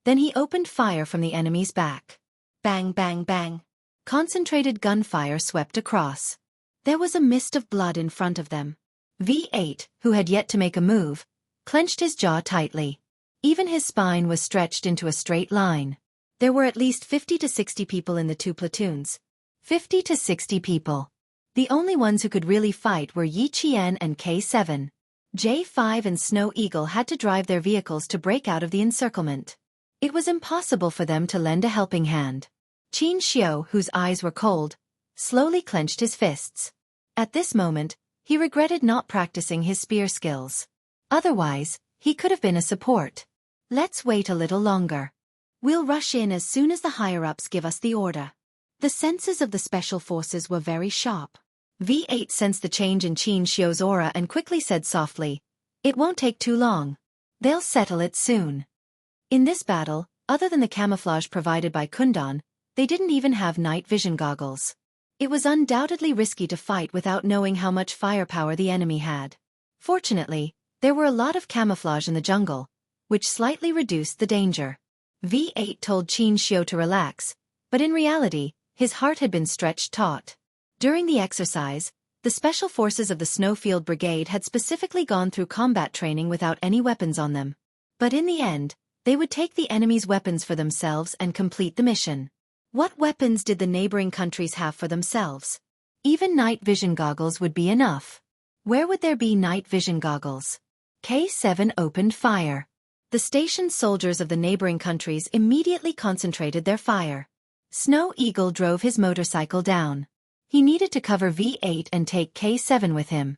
Then he opened fire from the enemy's back. Bang, bang, bang. Concentrated gunfire swept across. There was a mist of blood in front of them. V8, who had yet to make a move, clenched his jaw tightly. Even his spine was stretched into a straight line. There were at least 50 to 60 people in the 2 platoons. 50 to 60 people. The only ones who could really fight were Yi Qian and K7. J5 and Snow Eagle had to drive their vehicles to break out of the encirclement. It was impossible for them to lend a helping hand. Xianxia, whose eyes were cold, slowly clenched his fists. At this moment, he regretted not practicing his spear skills. Otherwise, he could have been a support. Let's wait a little longer. We'll rush in as soon as the higher-ups give us the order. The senses of the special forces were very sharp. V8 sensed the change in Xianxia's aura and quickly said softly, "It won't take too long. They'll settle it soon." In this battle, other than the camouflage provided by Kundan, they didn't even have night vision goggles. It was undoubtedly risky to fight without knowing how much firepower the enemy had. Fortunately, there were a lot of camouflage in the jungle, which slightly reduced the danger. V8 told Xianxia to relax, but in reality, his heart had been stretched taut. During the exercise, the special forces of the Snowfield Brigade had specifically gone through combat training without any weapons on them. But in the end, they would take the enemy's weapons for themselves and complete the mission. What weapons did the neighboring countries have for themselves? Even night vision goggles would be enough. Where would there be night vision goggles? K7 opened fire. The stationed soldiers of the neighboring countries immediately concentrated their fire. Snow Eagle drove his motorcycle down. He needed to cover V8 and take K7 with him.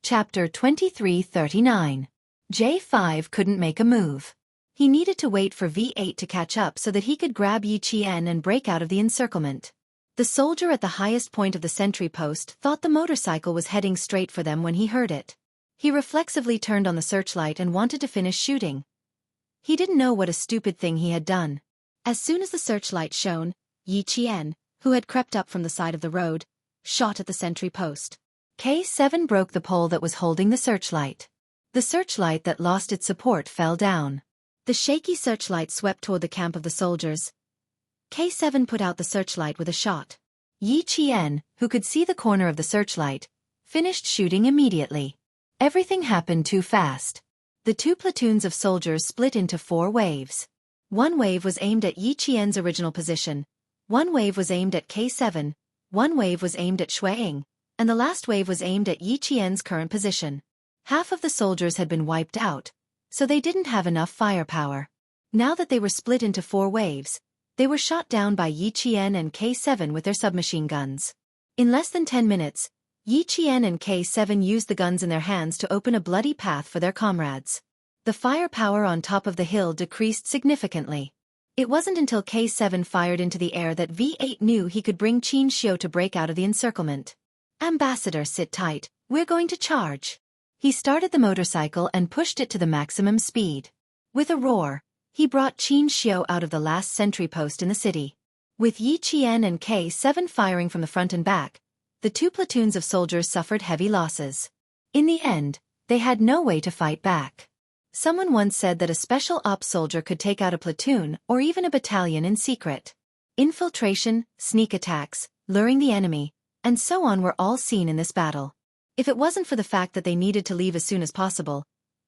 Chapter 23:39. J5 couldn't make a move. He needed to wait for V8 to catch up so that he could grab Yi Qian and break out of the encirclement. The soldier at the highest point of the sentry post thought the motorcycle was heading straight for them when he heard it. He reflexively turned on the searchlight and wanted to finish shooting. He didn't know what a stupid thing he had done. As soon as the searchlight shone, Yi Qian, who had crept up from the side of the road, shot at the sentry post. K7 broke the pole that was holding the searchlight. The searchlight that lost its support fell down. The shaky searchlight swept toward the camp of the soldiers. K7 put out the searchlight with a shot. Yi Qian, who could see the corner of the searchlight, finished shooting immediately. Everything happened too fast. The two platoons of soldiers split into 4 waves. One wave was aimed at Yi Qian's original position, one wave was aimed at K7, one wave was aimed at Xueying, and the last wave was aimed at Yi Qian's current position. Half of the soldiers had been wiped out, so they didn't have enough firepower. Now that they were split into 4 waves, they were shot down by Yi Qian and K7 with their submachine guns. In less than 10 minutes, Yi Qian and K7 used the guns in their hands to open a bloody path for their comrades. The firepower on top of the hill decreased significantly. It wasn't until K7 fired into the air that V8 knew he could bring Xianxia to break out of the encirclement. "Ambassador, sit tight, we're going to charge." He started the motorcycle and pushed it to the maximum speed. With a roar, he brought Xianxia out of the last sentry post in the city. With Yi Qian and K7 firing from the front and back, the two platoons of soldiers suffered heavy losses. In the end, they had no way to fight back. Someone once said that a special ops soldier could take out a platoon or even a battalion in secret. Infiltration, sneak attacks, luring the enemy, and so on were all seen in this battle. If it wasn't for the fact that they needed to leave as soon as possible,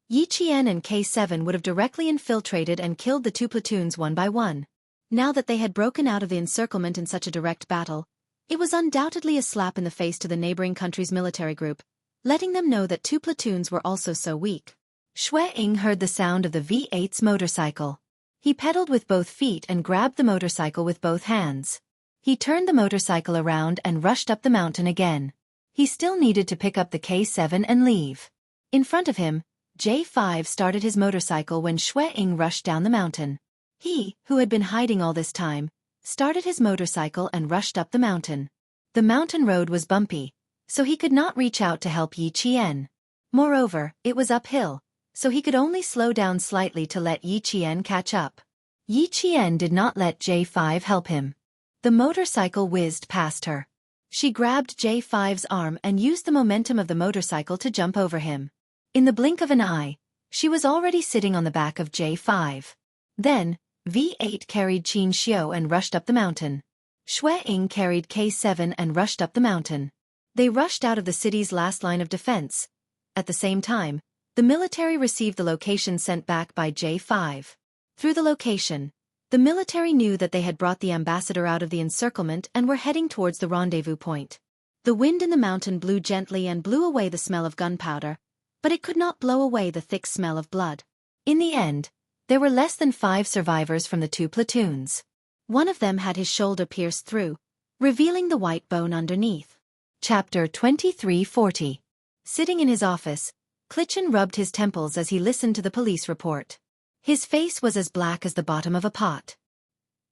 Yi Qian and K7 would have directly infiltrated and killed the two platoons one by one. Now that they had broken out of the encirclement in such a direct battle, it was undoubtedly a slap in the face to the neighboring country's military group, letting them know that 2 platoons were also so weak. Xueying heard the sound of the V8's motorcycle. He pedaled with both feet and grabbed the motorcycle with both hands. He turned the motorcycle around and rushed up the mountain again. He still needed to pick up the K7 and leave. In front of him, J5 started his motorcycle when Xueying rushed down the mountain. He, who had been hiding all this time, started his motorcycle and rushed up the mountain. The mountain road was bumpy, so he could not reach out to help Yi Qian. Moreover, it was uphill, so he could only slow down slightly to let Yi Qian catch up. Yi Qian did not let J5 help him. The motorcycle whizzed past her. She grabbed J5's arm and used the momentum of the motorcycle to jump over him. In the blink of an eye, she was already sitting on the back of J5. Then, V8 carried Xianxia and rushed up the mountain. Xueying carried K7 and rushed up the mountain. They rushed out of the city's last line of defense. At the same time, the military received the location sent back by J5. Through the location, the military knew that they had brought the ambassador out of the encirclement and were heading towards the rendezvous point. The wind in the mountain blew gently and blew away the smell of gunpowder, but it could not blow away the thick smell of blood. In the end, there were less than 5 survivors from the 2 platoons. One of them had his shoulder pierced through, revealing the white bone underneath. Chapter 2340. Sitting in his office, Klitschin rubbed his temples as he listened to the police report. His face was as black as the bottom of a pot.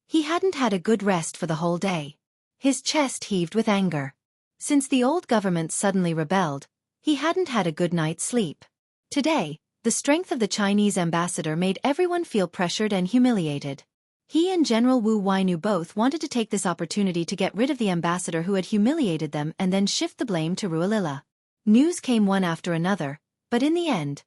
He hadn't had a good rest for the whole day. His chest heaved with anger. Since the old government suddenly rebelled, he hadn't had a good night's sleep. Today, the strength of the Chinese ambassador made everyone feel pressured and humiliated. He and General Wu Wainu both wanted to take this opportunity to get rid of the ambassador who had humiliated them and then shift the blame to Rualila. News came one after another, but in the end,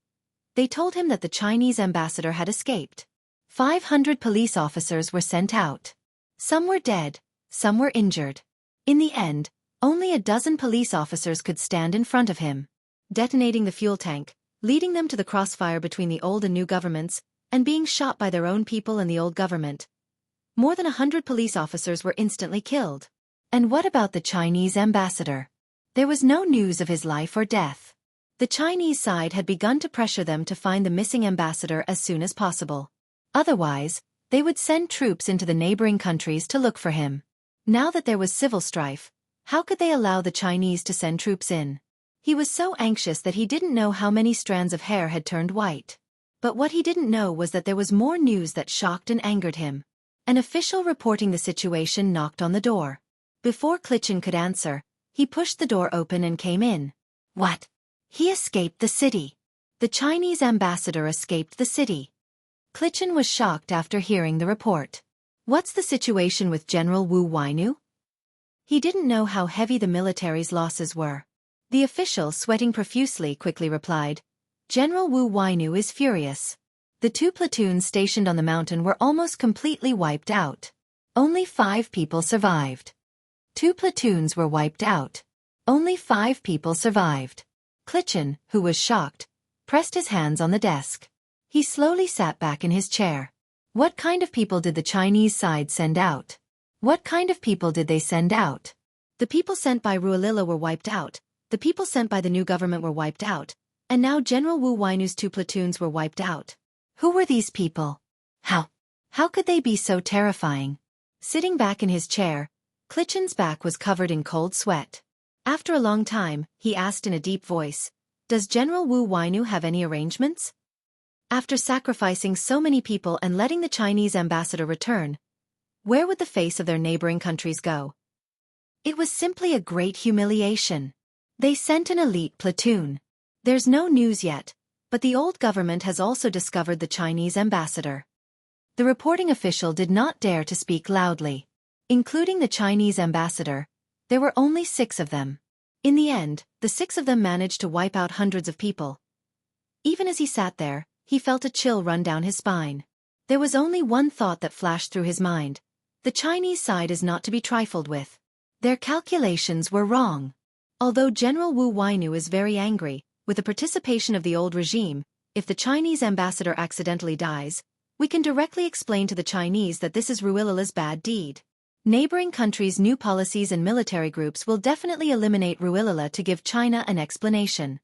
they told him that the Chinese ambassador had escaped. 500 police officers were sent out. Some were dead, some were injured. In the end, only a dozen police officers could stand in front of him. Detonating the fuel tank, leading them to the crossfire between the old and new governments, and being shot by their own people and the old government. More than 100 police officers were instantly killed. And what about the Chinese ambassador? There was no news of his life or death. The Chinese side had begun to pressure them to find the missing ambassador as soon as possible. Otherwise, they would send troops into the neighboring countries to look for him. Now that there was civil strife, how could they allow the Chinese to send troops in? He was so anxious that he didn't know how many strands of hair had turned white. But what he didn't know was that there was more news that shocked and angered him. An official reporting the situation knocked on the door. Before Clichen could answer, he pushed the door open and came in. What? He escaped the city. The Chinese ambassador escaped the city. Clichen was shocked after hearing the report. What's the situation with General Wu Wainu? He didn't know how heavy the military's losses were. The official, sweating profusely, quickly replied, General Wu Wainu is furious. The 2 platoons stationed on the mountain were almost completely wiped out. Only 5 people survived. 2 platoons were wiped out. Only 5 people survived. Clichen, who was shocked, pressed his hands on the desk. He slowly sat back in his chair. What kind of people did the Chinese side send out? What kind of people did they send out? The people sent by Ruilila were wiped out, the people sent by the new government were wiped out, and now General Wu Wainu's 2 platoons were wiped out. Who were these people? How could they be so terrifying? Sitting back in his chair, Clichen's back was covered in cold sweat. After a long time, he asked in a deep voice, Does General Wu Wainu have any arrangements? After sacrificing so many people and letting the Chinese ambassador return, where would the face of their neighboring countries go? It was simply a great humiliation. They sent an elite platoon. There's no news yet, but the old government has also discovered the Chinese ambassador. The reporting official did not dare to speak loudly. Including the Chinese ambassador, there were only 6 of them. In the end, the 6 of them managed to wipe out hundreds of people. Even as he sat there, he felt a chill run down his spine. There was only one thought that flashed through his mind. The Chinese side is not to be trifled with. Their calculations were wrong. Although General Wu Wainu is very angry, with the participation of the old regime, if the Chinese ambassador accidentally dies, we can directly explain to the Chinese that this is Ruilila's bad deed. Neighboring countries' new policies and military groups will definitely eliminate Ruilila to give China an explanation.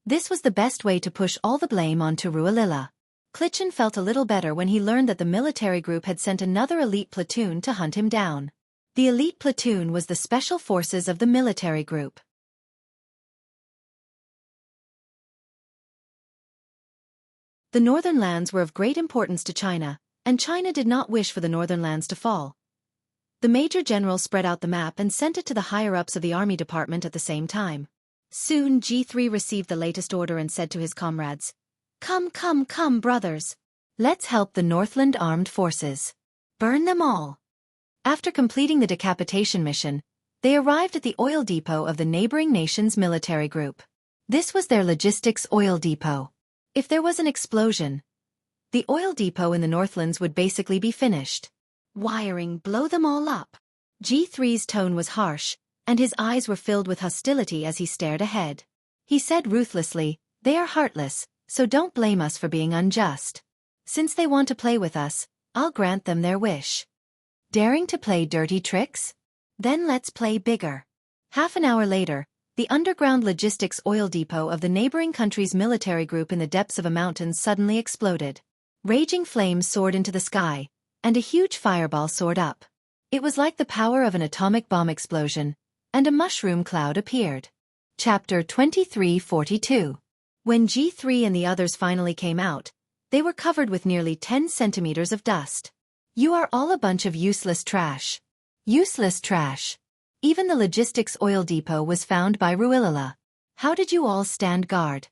This was the best way to push all the blame onto Ruilila. Clichen felt a little better when he learned that the military group had sent another elite platoon to hunt him down. The elite platoon was the special forces of the military group. The northern lands were of great importance to China, and China did not wish for the northern lands to fall. The major general spread out the map and sent it to the higher-ups of the army department at the same time. Soon G3 received the latest order and said to his comrades, Come, brothers. Let's help the Northland armed forces. Burn them all. After completing the decapitation mission, they arrived at the oil depot of the neighboring nation's military group. This was their logistics oil depot. If there was an explosion, the oil depot in the Northlands would basically be finished. Wiring blow them all up. G3's tone was harsh, and his eyes were filled with hostility as he stared ahead. He said ruthlessly, They are heartless, so don't blame us for being unjust. Since they want to play with us, I'll grant them their wish. Daring to play dirty tricks? Then let's play bigger. Half an hour later, the underground logistics oil depot of the neighboring country's military group in the depths of a mountain suddenly exploded. Raging flames soared into the sky, and a huge fireball soared up. It was like the power of an atomic bomb explosion, and a mushroom cloud appeared. Chapter 2342. When G3 and the others finally came out, they were covered with nearly 10 centimeters of dust. You are all a bunch of useless trash. Useless trash. Even the logistics oil depot was found by Ruilila. How did you all stand guard?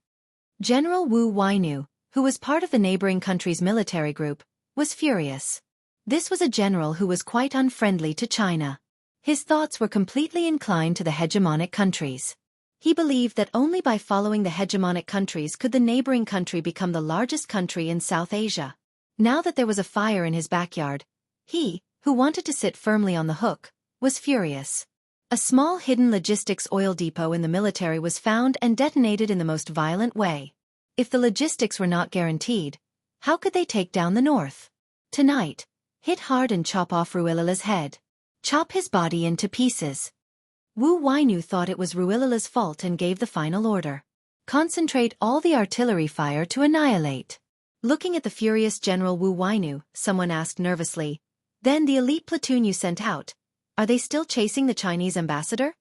General Wu Wainu, who was part of the neighboring country's military group, was furious. This was a general who was quite unfriendly to China. His thoughts were completely inclined to the hegemonic countries. He believed that only by following the hegemonic countries could the neighboring country become the largest country in South Asia. Now that there was a fire in his backyard, he, who wanted to sit firmly on the hook, was furious. A small hidden logistics oil depot in the military was found and detonated in the most violent way. If the logistics were not guaranteed, how could they take down the north? Tonight, hit hard and chop off Ruilila's head. Chop his body into pieces. Wu Wainu thought it was Ruilila's fault and gave the final order. Concentrate all the artillery fire to annihilate. Looking at the furious General Wu Wainu, someone asked nervously, Then the elite platoon you sent out, are they still chasing the Chinese ambassador?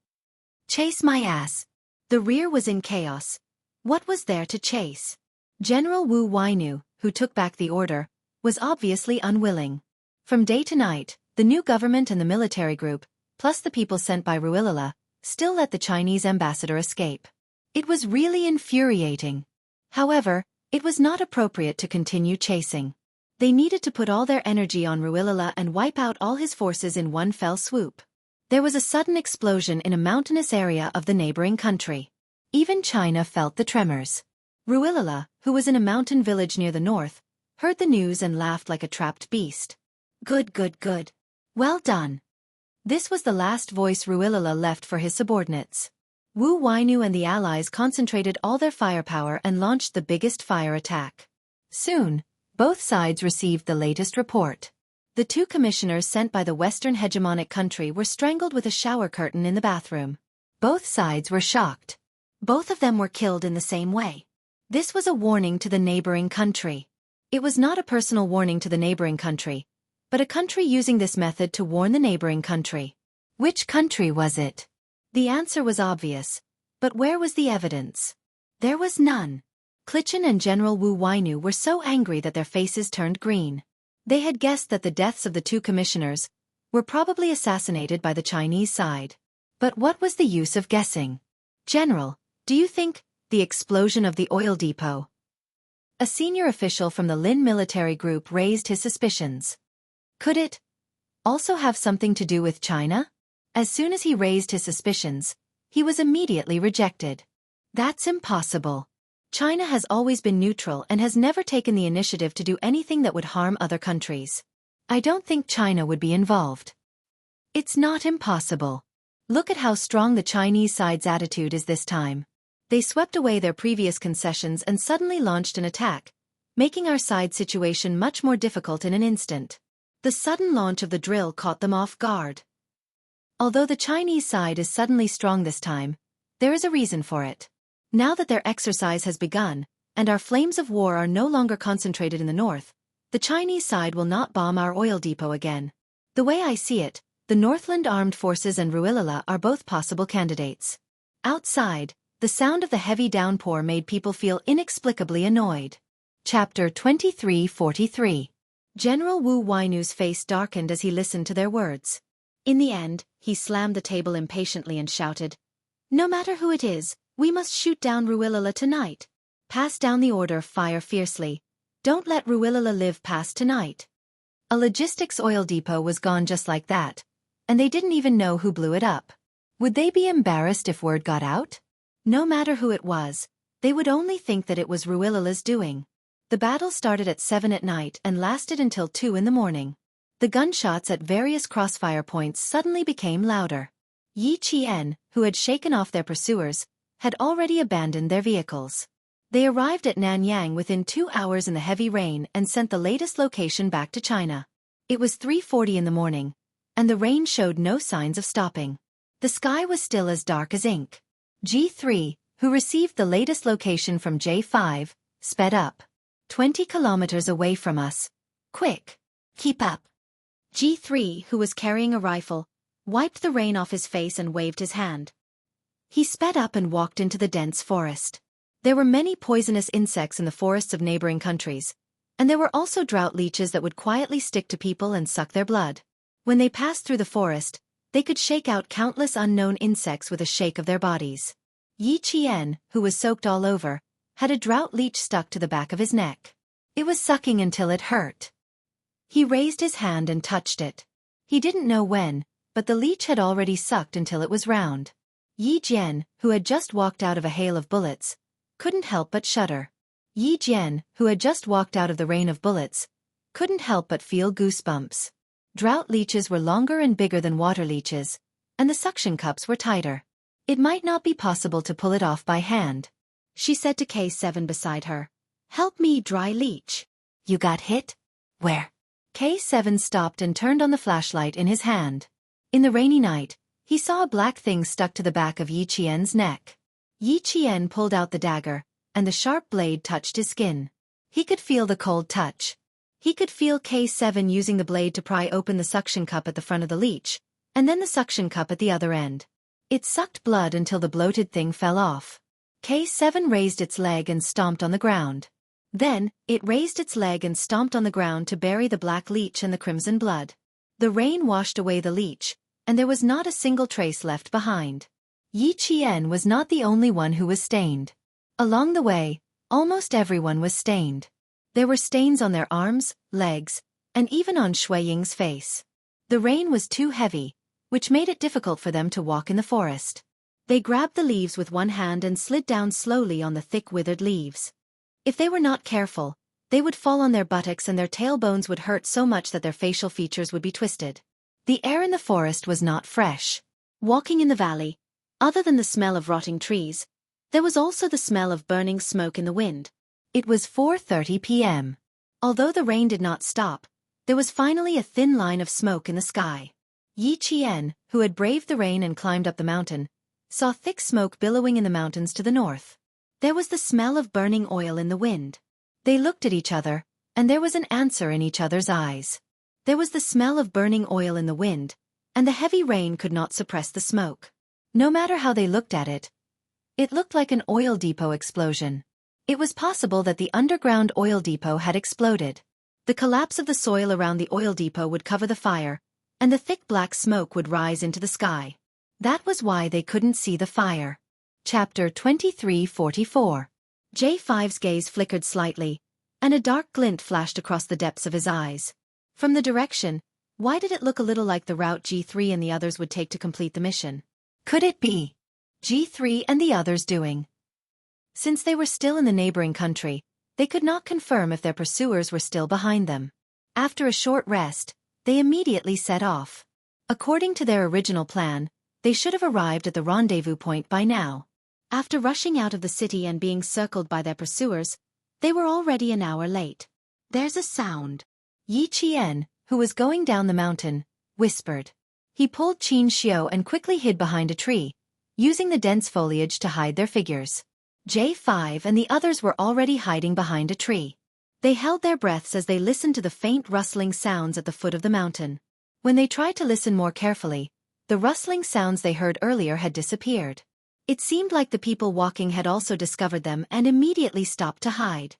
Chase my ass. The rear was in chaos. What was there to chase? General Wu Wainu, who took back the order, was obviously unwilling. From day to night, the new government and the military group, plus the people sent by Ruilala, still let the Chinese ambassador escape. It was really infuriating. However, it was not appropriate to continue chasing. They needed to put all their energy on Ruilala and wipe out all his forces in one fell swoop. There was a sudden explosion in a mountainous area of the neighboring country. Even China felt the tremors. Ruilala, who was in a mountain village near the north, heard the news and laughed like a trapped beast. Good, good, good. Well done. This was the last voice Ruilala left for his subordinates. Wu Wainu and the allies concentrated all their firepower and launched the biggest fire attack. Soon, both sides received the latest report. The two commissioners sent by the Western hegemonic country were strangled with a shower curtain in the bathroom. Both sides were shocked. Both of them were killed in the same way. This was a warning to the neighboring country. It was not a personal warning to the neighboring country, but a country using this method to warn the neighboring country. Which country was it? The answer was obvious, but where was the evidence? There was none. Clichin and General Wu Wainu were so angry that their faces turned green. They had guessed that the deaths of the two commissioners were probably assassinated by the Chinese side. But what was the use of guessing? General, do you think the explosion of the oil depot? A senior official from the Lin military group raised his suspicions. Could it also have something to do with China? As soon as he raised his suspicions, he was immediately rejected. That's impossible. China has always been neutral and has never taken the initiative to do anything that would harm other countries. I don't think China would be involved. It's not impossible. Look at how strong the Chinese side's attitude is this time. They swept away their previous concessions and suddenly launched an attack, making our side situation much more difficult in an instant. The sudden launch of the drill caught them off guard. Although the Chinese side is suddenly strong this time, there is a reason for it. Now that their exercise has begun, and our flames of war are no longer concentrated in the north, the Chinese side will not bomb our oil depot again. The way I see it, the Northland Armed Forces and Ruilala are both possible candidates. Outside, the sound of the heavy downpour made people feel inexplicably annoyed. Chapter 2343. General Wu Wainu's face darkened as he listened to their words. In the end, he slammed the table impatiently and shouted, "No matter who it is, we must shoot down Ruilala tonight. Pass down the order, fire fiercely. Don't let Ruilala live past tonight." A logistics oil depot was gone just like that, and they didn't even know who blew it up. Would they be embarrassed if word got out? No matter who it was, they would only think that it was Ruilala's doing. The battle started at 7 at night and lasted until 2 in the morning. The gunshots at various crossfire points suddenly became louder. Yi Qian, who had shaken off their pursuers, had already abandoned their vehicles. They arrived at Nanyang within 2 hours in the heavy rain and sent the latest location back to China. It was 3:40 in the morning, and the rain showed no signs of stopping. The sky was still as dark as ink. G3, who received the latest location from J5, sped up. 20 kilometers away from us. Quick. Keep up. G3, who was carrying a rifle, wiped the rain off his face and waved his hand. He sped up and walked into the dense forest. There were many poisonous insects in the forests of neighboring countries, and there were also drought leeches that would quietly stick to people and suck their blood. When they passed through the forest, they could shake out countless unknown insects with a shake of their bodies. Yi Qian, who was soaked all over, had a drought leech stuck to the back of his neck. It was sucking until it hurt. He raised his hand and touched it. He didn't know when, but the leech had already sucked until it was round. Yi Jian, who had just walked out of a hail of bullets, couldn't help but shudder. Yi Jian, who had just walked out of the rain of bullets, couldn't help but feel goosebumps. Drought leeches were longer and bigger than water leeches, and the suction cups were tighter. It might not be possible to pull it off by hand. She said to K7 beside her, "Help me, dry leech." "You got hit? Where?" K7 stopped and turned on the flashlight in his hand. In the rainy night, he saw a black thing stuck to the back of Yi Qian's neck. Yi Qian pulled out the dagger, and the sharp blade touched his skin. He could feel the cold touch. He could feel K7 using the blade to pry open the suction cup at the front of the leech, and then the suction cup at the other end. It sucked blood until the bloated thing fell off. K7 raised its leg and stomped on the ground. Then, it raised its leg and stomped on the ground to bury the black leech and the crimson blood. The rain washed away the leech, and there was not a single trace left behind. Yi Qian was not the only one who was stained. Along the way, almost everyone was stained. There were stains on their arms, legs, and even on Shui Ying's face. The rain was too heavy, which made it difficult for them to walk in the forest. They grabbed the leaves with one hand and slid down slowly on the thick withered leaves. If they were not careful, they would fall on their buttocks and their tailbones would hurt so much that their facial features would be twisted. The air in the forest was not fresh. Walking in the valley, other than the smell of rotting trees, there was also the smell of burning smoke in the wind. It was 4:30 p.m. Although the rain did not stop, there was finally a thin line of smoke in the sky. Yi Qian, who had braved the rain and climbed up the mountain, saw thick smoke billowing in the mountains to the north. There was the smell of burning oil in the wind. They looked at each other, and there was an answer in each other's eyes. There was the smell of burning oil in the wind, and the heavy rain could not suppress the smoke. No matter how they looked at it, it looked like an oil depot explosion. It was possible that the underground oil depot had exploded. The collapse of the soil around the oil depot would cover the fire, and the thick black smoke would rise into the sky. That was why they couldn't see the fire. Chapter 23:44. J5's gaze flickered slightly, and a dark glint flashed across the depths of his eyes. From the direction, why did it look a little like the route G3 and the others would take to complete the mission? Could it be G3 and the others doing? Since they were still in the neighboring country, they could not confirm if their pursuers were still behind them. After a short rest, they immediately set off. According to their original plan, they should have arrived at the rendezvous point by now. After rushing out of the city and being circled by their pursuers, they were already an hour late. There's a sound. Yi Qian, who was going down the mountain, whispered. He pulled Qin Xiu and quickly hid behind a tree, using the dense foliage to hide their figures. J5 and the others were already hiding behind a tree. They held their breaths as they listened to the faint rustling sounds at the foot of the mountain. When they tried to listen more carefully, the rustling sounds they heard earlier had disappeared. It seemed like the people walking had also discovered them and immediately stopped to hide.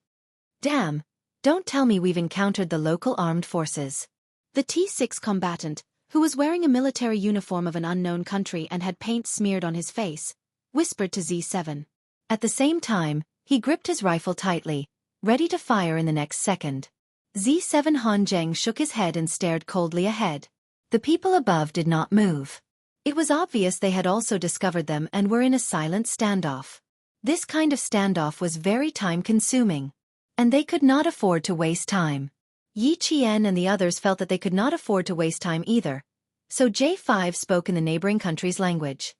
Damn, don't tell me we've encountered the local armed forces. The T6 combatant, who was wearing a military uniform of an unknown country and had paint smeared on his face, whispered to Z7. At the same time, he gripped his rifle tightly, ready to fire in the next second. Z7 Han Zheng shook his head and stared coldly ahead. The people above did not move. It was obvious they had also discovered them and were in a silent standoff. This kind of standoff was very time-consuming, and they could not afford to waste time. Yi Qian and the others felt that they could not afford to waste time either, so J5 spoke in the neighboring country's language.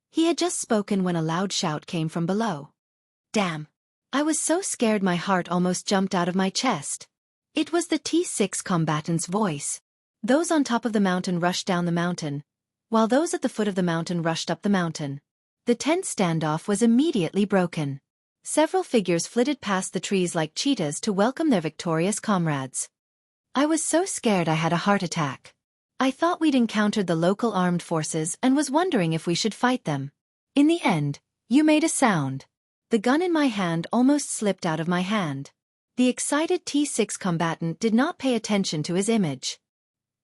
He had just spoken when a loud shout came from below. Damn! I was so scared my heart almost jumped out of my chest. It was the T6 combatant's voice. Those on top of the mountain rushed down the mountain, while those at the foot of the mountain rushed up the mountain. The tense standoff was immediately broken. Several figures flitted past the trees like cheetahs to welcome their victorious comrades. I was so scared I had a heart attack. I thought we'd encountered the local armed forces and was wondering if we should fight them. In the end, you made a sound. The gun in my hand almost slipped out of my hand. The excited T6 combatant did not pay attention to his image.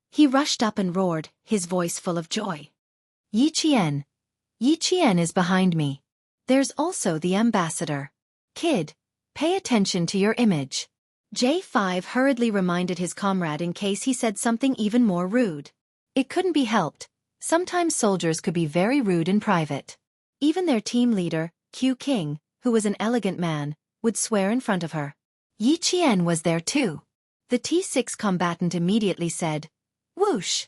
He rushed up and roared, his voice full of joy. Yi Qian is behind me. There's also the ambassador. Kid, pay attention to your image. J5 hurriedly reminded his comrade in case he said something even more rude. It couldn't be helped. Sometimes soldiers could be very rude in private. Even their team leader, Q King, who was an elegant man, would swear in front of her. Yi Qian was there too. The T6 combatant immediately said, whoosh.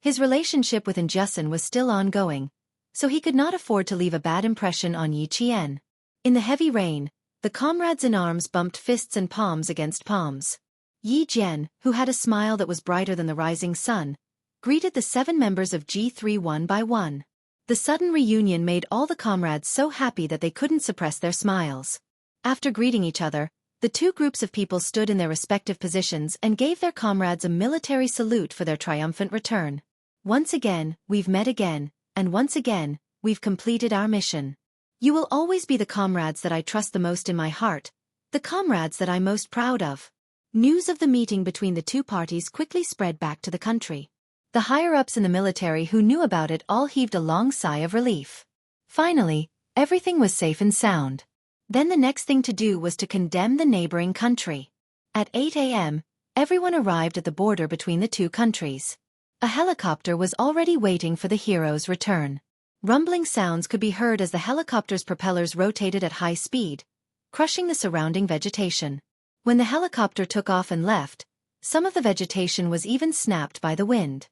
His relationship with Injusin was still ongoing, so he could not afford to leave a bad impression on Yi Qian. In the heavy rain, the comrades in arms bumped fists and palms against palms. Yi Jian, who had a smile that was brighter than the rising sun, greeted the 7 members of G3 one by one. The sudden reunion made all the comrades so happy that they couldn't suppress their smiles. After greeting each other, the two groups of people stood in their respective positions and gave their comrades a military salute for their triumphant return. Once again, we've met again, and once again, we've completed our mission. You will always be the comrades that I trust the most in my heart, The comrades that I'm most proud of. News of the meeting between the two parties quickly spread back to the country. The higher-ups in the military who knew about it all heaved a long sigh of relief. Finally, everything was safe and sound. Then the next thing to do was to condemn the neighboring country. At 8 a.m., everyone arrived at the border between the two countries. A helicopter was already waiting for the hero's return. Rumbling sounds could be heard as the helicopter's propellers rotated at high speed, crushing the surrounding vegetation. When the helicopter took off and left, some of the vegetation was even snapped by the wind.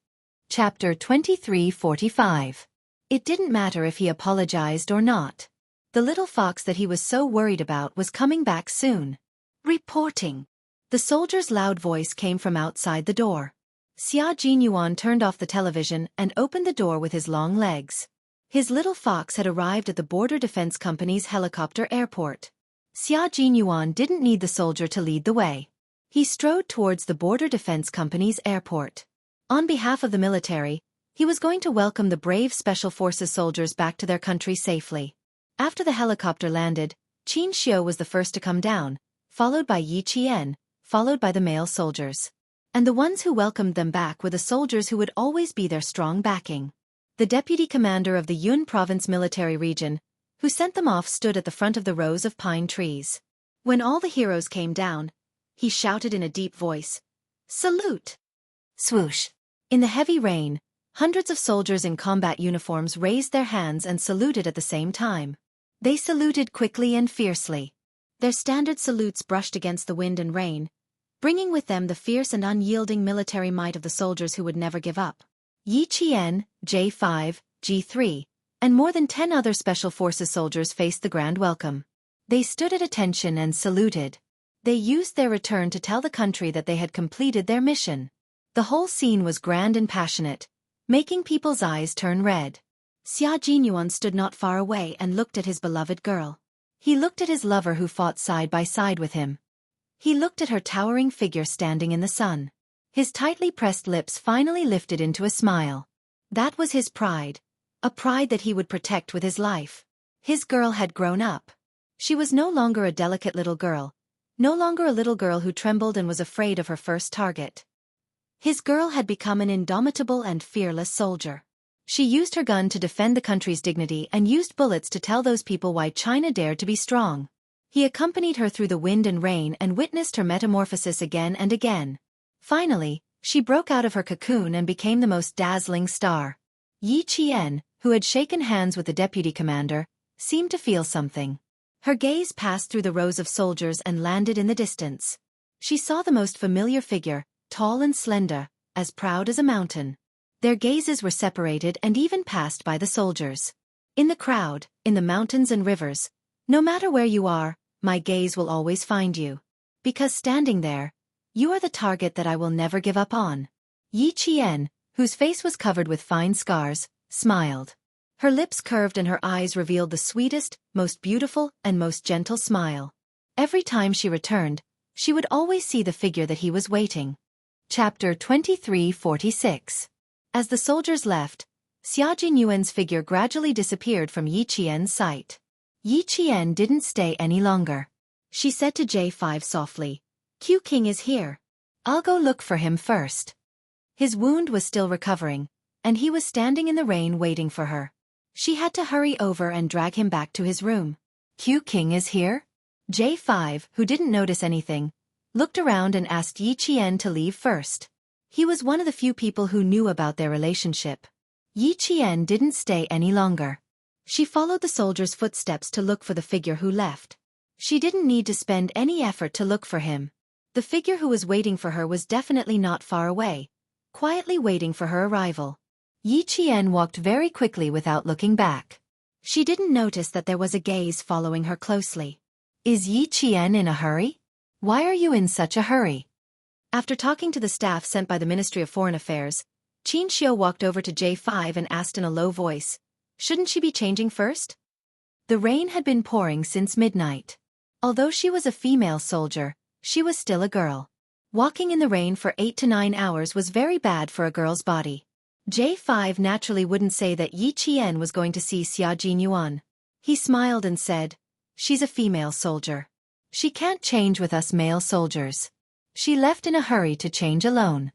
Chapter 23:45. It didn't matter if he apologized or not. The little fox that he was so worried about was coming back soon. Reporting. The soldier's loud voice came from outside the door. Jianghu turned off the television and opened the door with his long legs. His little fox had arrived at the Border Defense Company's helicopter airport. Jianghu didn't need the soldier to lead the way. He strode towards the Border Defense Company's airport. On behalf of the military, he was going to welcome the brave Special Forces soldiers back to their country safely. After the helicopter landed, Xianxia was the first to come down, followed by Yi Qian, followed by the male soldiers. And the ones who welcomed them back were the soldiers who would always be their strong backing. The deputy commander of the Yun Province military region, who sent them off, stood at the front of the rows of pine trees. When all the heroes came down, he shouted in a deep voice, "Salute!" Swoosh! In the heavy rain, hundreds of soldiers in combat uniforms raised their hands and saluted at the same time. They saluted quickly and fiercely. Their standard salutes brushed against the wind and rain, bringing with them the fierce and unyielding military might of the soldiers who would never give up. Yi Qian, J5, G3, and more than 10 other Special Forces soldiers faced the grand welcome. They stood at attention and saluted. They used their return to tell the country that they had completed their mission. The whole scene was grand and passionate, making people's eyes turn red. Jianghu stood not far away and looked at his beloved girl. He looked at his lover who fought side by side with him. He looked at her towering figure standing in the sun. His tightly pressed lips finally lifted into a smile. That was his pride, a pride that he would protect with his life. His girl had grown up. She was no longer a delicate little girl, no longer a little girl who trembled and was afraid of her first target. His girl had become an indomitable and fearless soldier. She used her gun to defend the country's dignity and used bullets to tell those people why China dared to be strong. He accompanied her through the wind and rain and witnessed her metamorphosis again and again. Finally, she broke out of her cocoon and became the most dazzling star. Yi Qian, who had shaken hands with the deputy commander, seemed to feel something. Her gaze passed through the rows of soldiers and landed in the distance. She saw the most familiar figure, tall and slender, as proud as a mountain. Their gazes were separated and even passed by the soldiers. In the crowd, in the mountains and rivers, no matter where you are, my gaze will always find you. Because standing there, you are the target that I will never give up on. Yi Qian, whose face was covered with fine scars, smiled. Her lips curved and her eyes revealed the sweetest, most beautiful, and most gentle smile. Every time she returned, she would always see the figure that he was waiting. Chapter 23:46. As the soldiers left, Xia Jinyuan's figure gradually disappeared from Yi Qian's sight. Yi Qian didn't stay any longer. She said to J5 softly, "Q King is here. I'll go look for him first." His wound was still recovering, and he was standing in the rain waiting for her. She had to hurry over and drag him back to his room. "Q King is here?" J5, who didn't notice anything, looked around and asked Yi Qian to leave first. He was one of the few people who knew about their relationship. Yi Qian didn't stay any longer. She followed the soldier's footsteps to look for the figure who left. She didn't need to spend any effort to look for him. The figure who was waiting for her was definitely not far away, quietly waiting for her arrival. Yi Qian walked very quickly without looking back. She didn't notice that there was a gaze following her closely. "Is Yi Qian in a hurry? Why are you in such a hurry?" After talking to the staff sent by the Ministry of Foreign Affairs, Xianxia walked over to J5 and asked in a low voice, "Shouldn't she be changing first?" The rain had been pouring since midnight. Although she was a female soldier, she was still a girl. Walking in the rain for 8 to 9 hours was very bad for a girl's body. J5 naturally wouldn't say that Yi Qian was going to see Xia Jinyuan. He smiled and said, "She's a female soldier. She can't change with us male soldiers. She left in a hurry to change alone.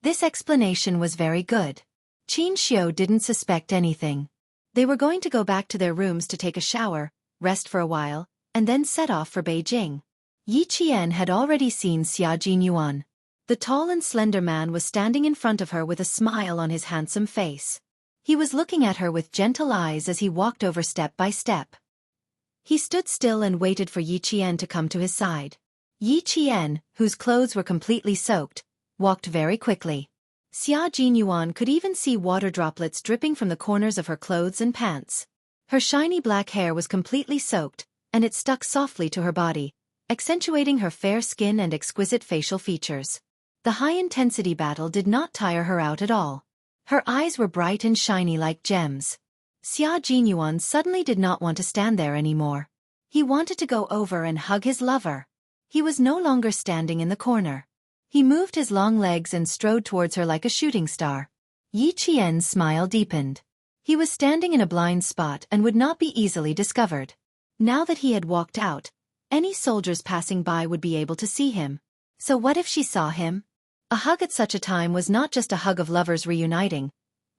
This explanation was very good. Xianxia didn't suspect anything. They were going to go back to their rooms to take a shower, rest for a while, and then set off for Beijing. Yi Qian had already seen Xia Jinyuan. The tall and slender man was standing in front of her with a smile on his handsome face. He was looking at her with gentle eyes as he walked over step by step. He stood still and waited for Yi Qian to come to his side. Yi Qian, whose clothes were completely soaked, walked very quickly. Xia Jinyuan could even see water droplets dripping from the corners of her clothes and pants. Her shiny black hair was completely soaked, and it stuck softly to her body, accentuating her fair skin and exquisite facial features. The high-intensity battle did not tire her out at all. Her eyes were bright and shiny like gems. Xia Jinyuan suddenly did not want to stand there anymore. He wanted to go over and hug his lover. He was no longer standing in the corner. He moved his long legs and strode towards her like a shooting star. Yi Qian's smile deepened. He was standing in a blind spot and would not be easily discovered. Now that he had walked out, any soldiers passing by would be able to see him. So what if she saw him? A hug at such a time was not just a hug of lovers reuniting,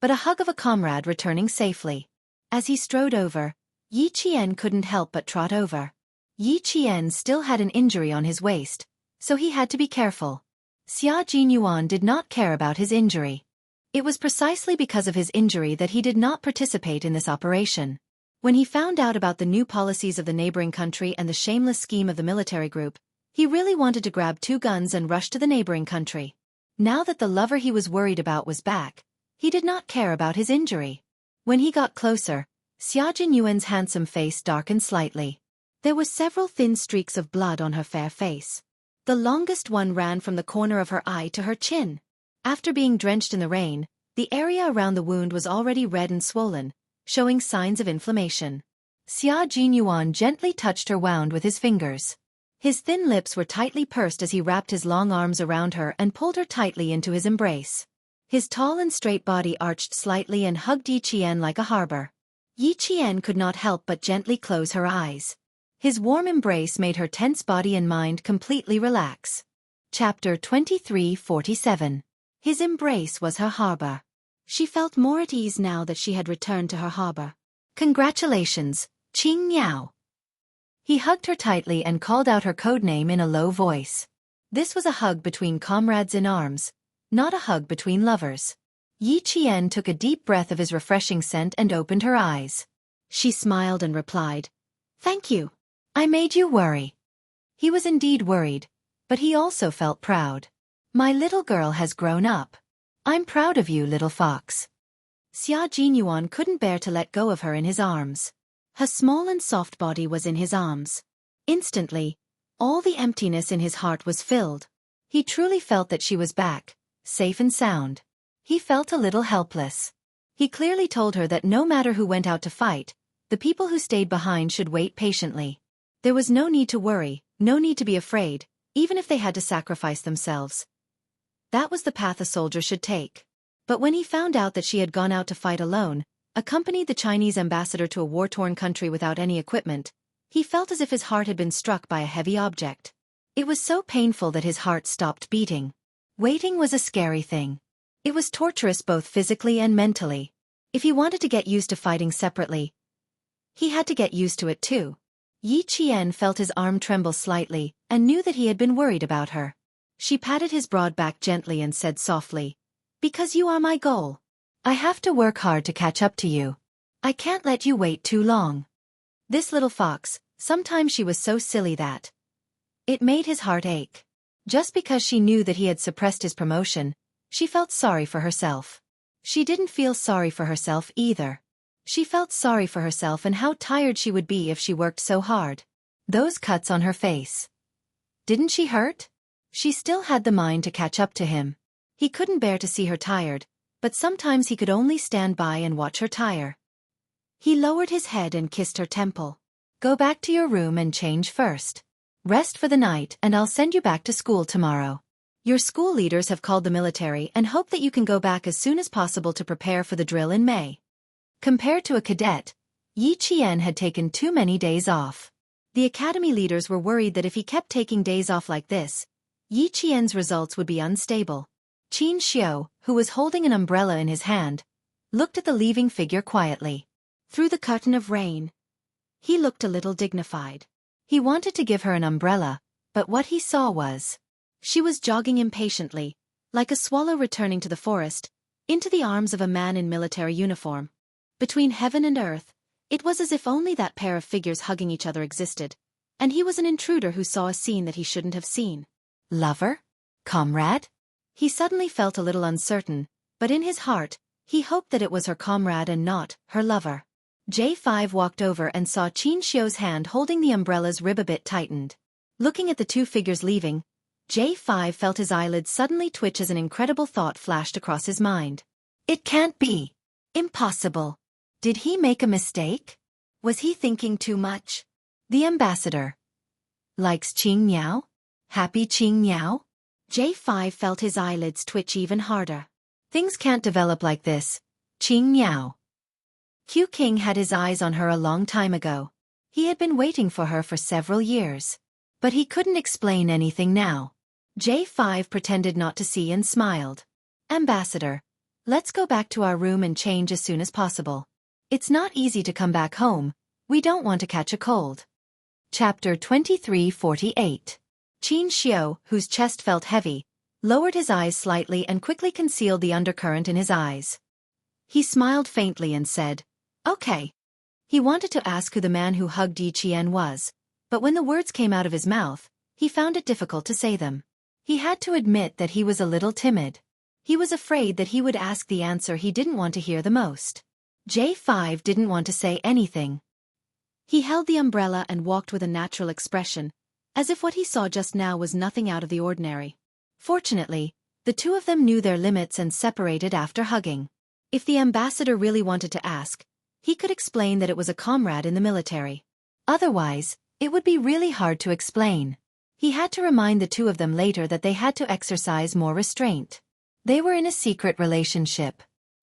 but a hug of a comrade returning safely. As he strode over, Yi Qian couldn't help but trot over. Yi Qian still had an injury on his waist, so he had to be careful. Xia Jinyuan did not care about his injury. It was precisely because of his injury that he did not participate in this operation. When he found out about the new policies of the neighboring country and the shameless scheme of the military group, he really wanted to grab 2 guns and rush to the neighboring country. Now that the lover he was worried about was back, he did not care about his injury. When he got closer, Xia Jinyuan's handsome face darkened slightly. There were several thin streaks of blood on her fair face. The longest one ran from the corner of her eye to her chin. After being drenched in the rain, the area around the wound was already red and swollen, showing signs of inflammation. Xia Jinyuan gently touched her wound with his fingers. His thin lips were tightly pursed as he wrapped his long arms around her and pulled her tightly into his embrace. His tall and straight body arched slightly and hugged Yi Qian like a harbor. Yi Qian could not help but gently close her eyes. His warm embrace made her tense body and mind completely relax. Chapter 23:47. His embrace was her harbor. She felt more at ease now that she had returned to her harbor. Congratulations, Qing Miao. He hugged her tightly and called out her code name in a low voice. This was a hug between comrades in arms, not a hug between lovers. Yi Qian took a deep breath of his refreshing scent and opened her eyes. She smiled and replied, "Thank you. I made you worry." He was indeed worried, but he also felt proud. "My little girl has grown up. I'm proud of you, little fox." Xia Jinyuan couldn't bear to let go of her in his arms. Her small and soft body was in his arms. Instantly, all the emptiness in his heart was filled. He truly felt that she was back, safe and sound. He felt a little helpless. He clearly told her that no matter who went out to fight, the people who stayed behind should wait patiently. There was no need to worry, no need to be afraid, even if they had to sacrifice themselves. That was the path a soldier should take. But when he found out that she had gone out to fight alone, accompanied the Chinese ambassador to a war-torn country without any equipment, he felt as if his heart had been struck by a heavy object. It was so painful that his heart stopped beating. Waiting was a scary thing. It was torturous both physically and mentally. If he wanted to get used to fighting separately, he had to get used to it too. Yi Qian felt his arm tremble slightly, and knew that he had been worried about her. She patted his broad back gently and said softly, "Because you are my goal. I have to work hard to catch up to you. I can't let you wait too long." This little fox, sometimes she was so silly that it made his heart ache. Just because she knew that he had suppressed his promotion, she felt sorry for herself. She didn't feel sorry for herself either. She felt sorry for herself and how tired she would be if she worked so hard. Those cuts on her face. Didn't she hurt? She still had the mind to catch up to him. He couldn't bear to see her tired, but sometimes he could only stand by and watch her tire. He lowered his head and kissed her temple. "Go back to your room and change first. Rest for the night and I'll send you back to school tomorrow. Your school leaders have called the military and hope that you can go back as soon as possible to prepare for the drill in May." Compared to a cadet, Yi Qian had taken too many days off. The academy leaders were worried that if he kept taking days off like this, Yi Qian's results would be unstable. Xianxia, who was holding an umbrella in his hand, looked at the leaving figure quietly. Through the curtain of rain, he looked a little dignified. He wanted to give her an umbrella, but what he saw was, she was jogging impatiently, like a swallow returning to the forest, into the arms of a man in military uniform. Between heaven and earth, it was as if only that pair of figures hugging each other existed, and he was an intruder who saw a scene that he shouldn't have seen. Lover? Comrade? He suddenly felt a little uncertain, but in his heart, he hoped that it was her comrade and not her lover. J5 walked over and saw Xianxia's hand holding the umbrella's rib a bit tightened. Looking at the two figures leaving, J5 felt his eyelids suddenly twitch as an incredible thought flashed across his mind. It can't be. Impossible. Did he make a mistake? Was he thinking too much? The ambassador likes Qing Niao? Happy Qing Niao? J5 felt his eyelids twitch even harder. Things can't develop like this. Qing Niao. Q King had his eyes on her a long time ago. He had been waiting for her for several years. But he couldn't explain anything now. J5 pretended not to see and smiled. Ambassador, let's go back to our room and change as soon as possible. It's not easy to come back home. We don't want to catch a cold. Chapter 2348. Qin Xiu, whose chest felt heavy, lowered his eyes slightly and quickly concealed the undercurrent in his eyes. He smiled faintly and said, "Okay." He wanted to ask who the man who hugged Yi Qian was, but when the words came out of his mouth, he found it difficult to say them. He had to admit that he was a little timid. He was afraid that he would ask the answer he didn't want to hear the most. J5 didn't want to say anything. He held the umbrella and walked with a natural expression, as if what he saw just now was nothing out of the ordinary. Fortunately, the two of them knew their limits and separated after hugging. If the ambassador really wanted to ask, he could explain that it was a comrade in the military. Otherwise, it would be really hard to explain. He had to remind the two of them later that they had to exercise more restraint. They were in a secret relationship.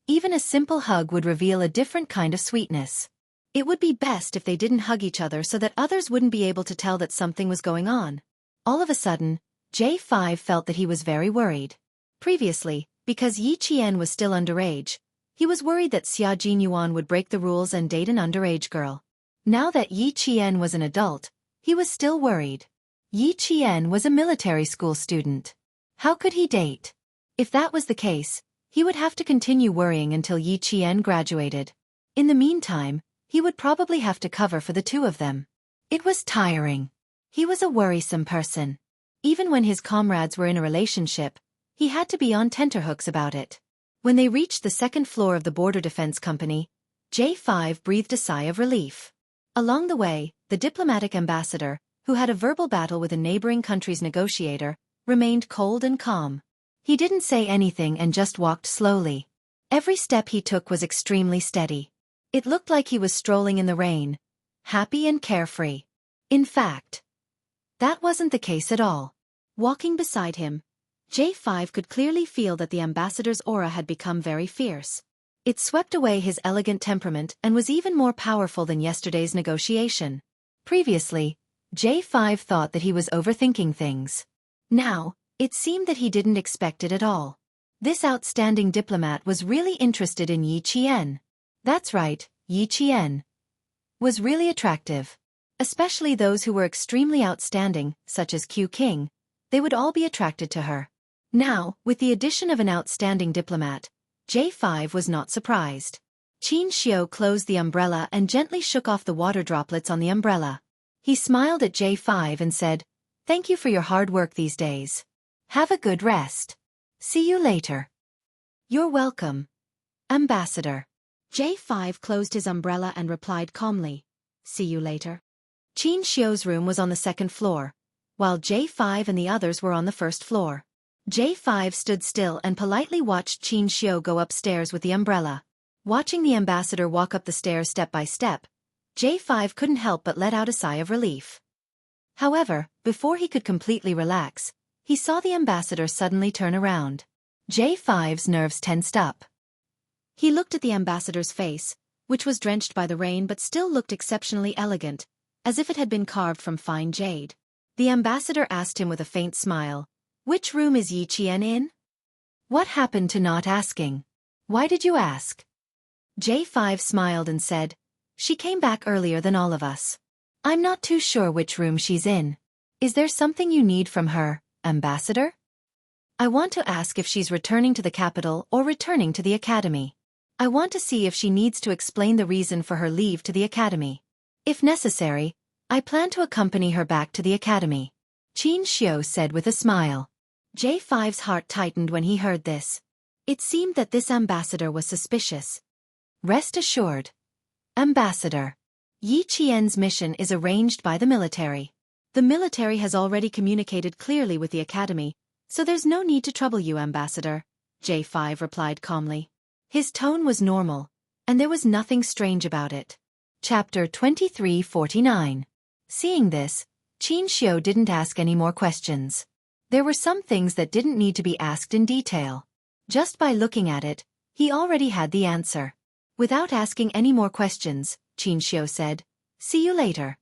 Even a simple hug would reveal a different kind of sweetness. It would be best if they didn't hug each other so that others wouldn't be able to tell that something was going on. All of a sudden, J5 felt that he was very worried. Previously, because Yi Qian was still underage, he was worried that Xia Jinyuan would break the rules and date an underage girl. Now that Yi Qian was an adult, he was still worried. Yi Qian was a military school student. How could he date? If that was the case, he would have to continue worrying until Yi Qian graduated. In the meantime, he would probably have to cover for the two of them. It was tiring. He was a worrisome person. Even when his comrades were in a relationship, he had to be on tenterhooks about it. When they reached the second floor of the Border Defense Company, J5 breathed a sigh of relief. Along the way, the diplomatic ambassador, who had a verbal battle with a neighboring country's negotiator, remained cold and calm. He didn't say anything and just walked slowly. Every step he took was extremely steady. It looked like he was strolling in the rain, happy and carefree. In fact, that wasn't the case at all. Walking beside him, J5 could clearly feel that the ambassador's aura had become very fierce. It swept away his elegant temperament and was even more powerful than yesterday's negotiation. Previously, J5 thought that he was overthinking things. Now, it seemed that he didn't expect it at all. This outstanding diplomat was really interested in Yi Qian. That's right, Yi Qian was really attractive. Especially those who were extremely outstanding, such as Q King, they would all be attracted to her. Now, with the addition of an outstanding diplomat, J5 was not surprised. Qin Xiu closed the umbrella and gently shook off the water droplets on the umbrella. He smiled at J5 and said, "Thank you for your hard work these days. Have a good rest. See you later." "You're welcome, Ambassador." J5 closed his umbrella and replied calmly, "See you later." Qin Xiu's room was on the second floor, while J5 and the others were on the first floor. J5 stood still and politely watched Qin Xiu go upstairs with the umbrella. Watching the ambassador walk up the stairs step by step, J5 couldn't help but let out a sigh of relief. However, before he could completely relax, he saw the ambassador suddenly turn around. J5's nerves tensed up. He looked at the ambassador's face, which was drenched by the rain but still looked exceptionally elegant, as if it had been carved from fine jade. The ambassador asked him with a faint smile, "Which room is Yi Qian in?" "What happened to not asking? Why did you ask?" J5 smiled and said, "She came back earlier than all of us. I'm not too sure which room she's in. Is there something you need from her, ambassador?" "I want to ask if she's returning to the capital or returning to the academy. I want to see if she needs to explain the reason for her leave to the academy. If necessary, I plan to accompany her back to the academy," Xianxia said with a smile. J5's heart tightened when he heard this. It seemed that this ambassador was suspicious. "Rest assured, ambassador. Yi Qian's mission is arranged by the military. The military has already communicated clearly with the academy, so there's no need to trouble you, ambassador," J5 replied calmly. His tone was normal, and there was nothing strange about it. Chapter 2349. Seeing this, Xianxia didn't ask any more questions. There were some things that didn't need to be asked in detail. Just by looking at it, he already had the answer. Without asking any more questions, Xianxia said, "See you later."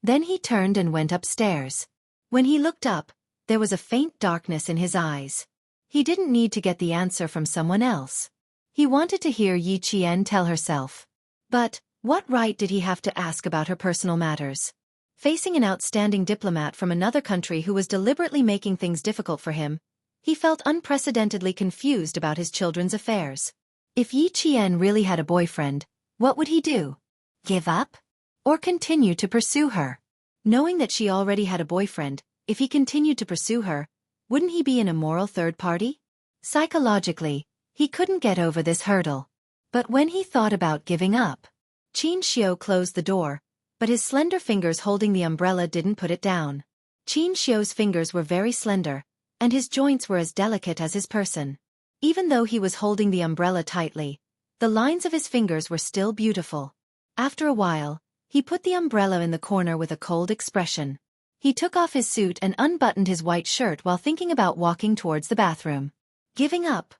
Then he turned and went upstairs. When he looked up, there was a faint darkness in his eyes. He didn't need to get the answer from someone else. He wanted to hear Yi Qian tell herself. But what right did he have to ask about her personal matters? Facing an outstanding diplomat from another country who was deliberately making things difficult for him, he felt unprecedentedly confused about his children's affairs. If Yi Qian really had a boyfriend, what would he do? Give up? Or continue to pursue her? Knowing that she already had a boyfriend, if he continued to pursue her, wouldn't he be an immoral third party? Psychologically, he couldn't get over this hurdle. But when he thought about giving up, Xianxia closed the door, but his slender fingers holding the umbrella didn't put it down. Xianxia's fingers were very slender, and his joints were as delicate as his person. Even though he was holding the umbrella tightly, the lines of his fingers were still beautiful. After a while, he put the umbrella in the corner with a cold expression. He took off his suit and unbuttoned his white shirt while thinking about walking towards the bathroom. Giving up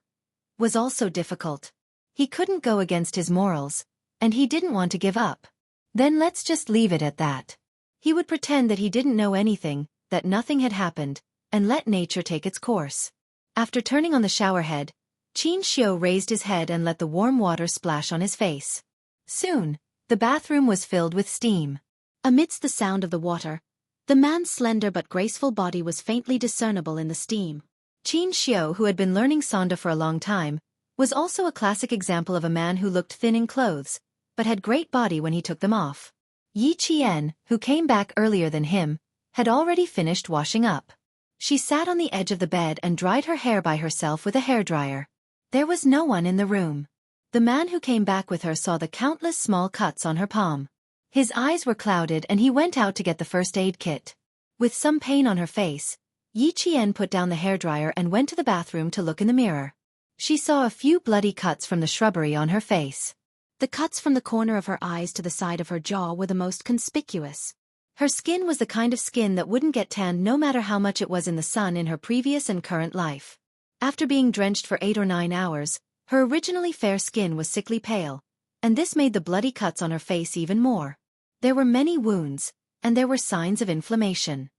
was also difficult. He couldn't go against his morals, and he didn't want to give up. Then let's just leave it at that. He would pretend that he didn't know anything, that nothing had happened, and let nature take its course. After turning on the shower head, Xianxia raised his head and let the warm water splash on his face. Soon, the bathroom was filled with steam. Amidst the sound of the water, the man's slender but graceful body was faintly discernible in the steam. Xianxia, who had been learning Sonda for a long time, was also a classic example of a man who looked thin in clothes, but had great body when he took them off. Yi Qian, who came back earlier than him, had already finished washing up. She sat on the edge of the bed and dried her hair by herself with a hairdryer. There was no one in the room. The man who came back with her saw the countless small cuts on her palm. His eyes were clouded and he went out to get the first aid kit. With some pain on her face, Yi Qian put down the hairdryer and went to the bathroom to look in the mirror. She saw a few bloody cuts from the shrubbery on her face. The cuts from the corner of her eyes to the side of her jaw were the most conspicuous. Her skin was the kind of skin that wouldn't get tanned no matter how much it was in the sun in her previous and current life. After being drenched for 8 or 9 hours, her originally fair skin was sickly pale, and this made the bloody cuts on her face even more. There were many wounds, and there were signs of inflammation.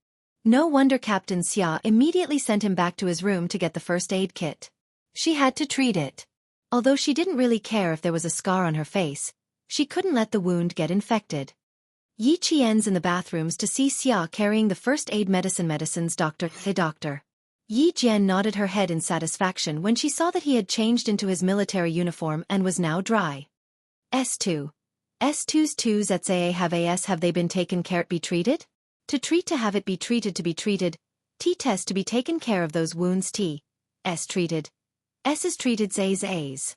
No wonder Captain Xia immediately sent him back to his room to get the first aid kit. She had to treat it. Although she didn't really care if there was a scar on her face, she couldn't let the wound get infected. Yi Qian's in the bathrooms to see Xia carrying the first aid medicines. "Doctor, hey doctor." Yi Jian nodded her head in satisfaction when she saw that he had changed into his military uniform and was now dry. S2. S2's 2's at ZA have they been taken care be treated? To treat to have it be treated to be treated. T test to be taken care of those wounds T. S treated. S is treated Z's A's.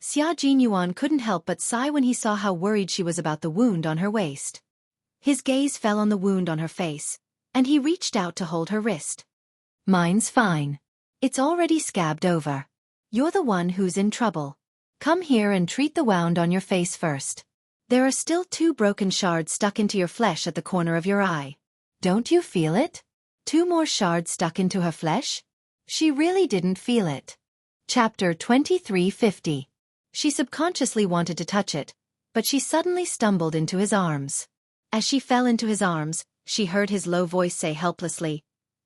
Xia Jinyuan couldn't help but sigh when he saw how worried she was about the wound on her waist. His gaze fell on the wound on her face, and he reached out to hold her wrist. "Mine's fine. It's already scabbed over. You're the one who's in trouble. Come here and treat the wound on your face first. There are still 2 broken shards stuck into your flesh at the corner of your eye. Don't you feel it? 2 more shards stuck into her flesh?" She really didn't feel it. Chapter 2350. She subconsciously wanted to touch it, but she suddenly stumbled into his arms. As she fell into his arms, she heard his low voice say helplessly,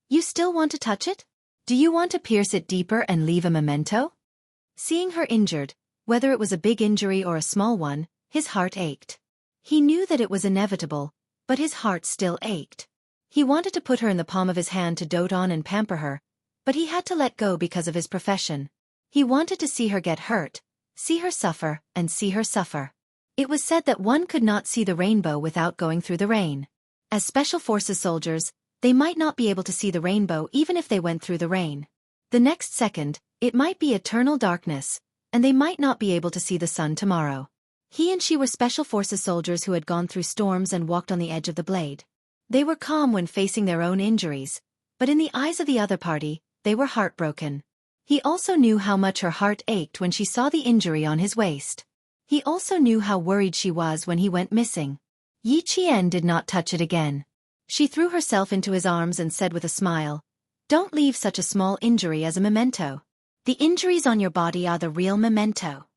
"You still want to touch it? Do you want to pierce it deeper and leave a memento?" Seeing her injured, whether it was a big injury or a small one, his heart ached. He knew that it was inevitable, but his heart still ached. He wanted to put her in the palm of his hand to dote on and pamper her, but he had to let go because of his profession. He wanted to see her get hurt, see her suffer, and see her suffer. It was said that one could not see the rainbow without going through the rain. As Special Forces soldiers, they might not be able to see the rainbow even if they went through the rain. The next second, it might be eternal darkness, and they might not be able to see the sun tomorrow. He and she were Special Forces soldiers who had gone through storms and walked on the edge of the blade. They were calm when facing their own injuries, but in the eyes of the other party, they were heartbroken. He also knew how much her heart ached when she saw the injury on his waist. He also knew how worried she was when he went missing. Yi Qian did not touch it again. She threw herself into his arms and said with a smile, "Don't leave such a small injury as a memento. The injuries on your body are the real memento."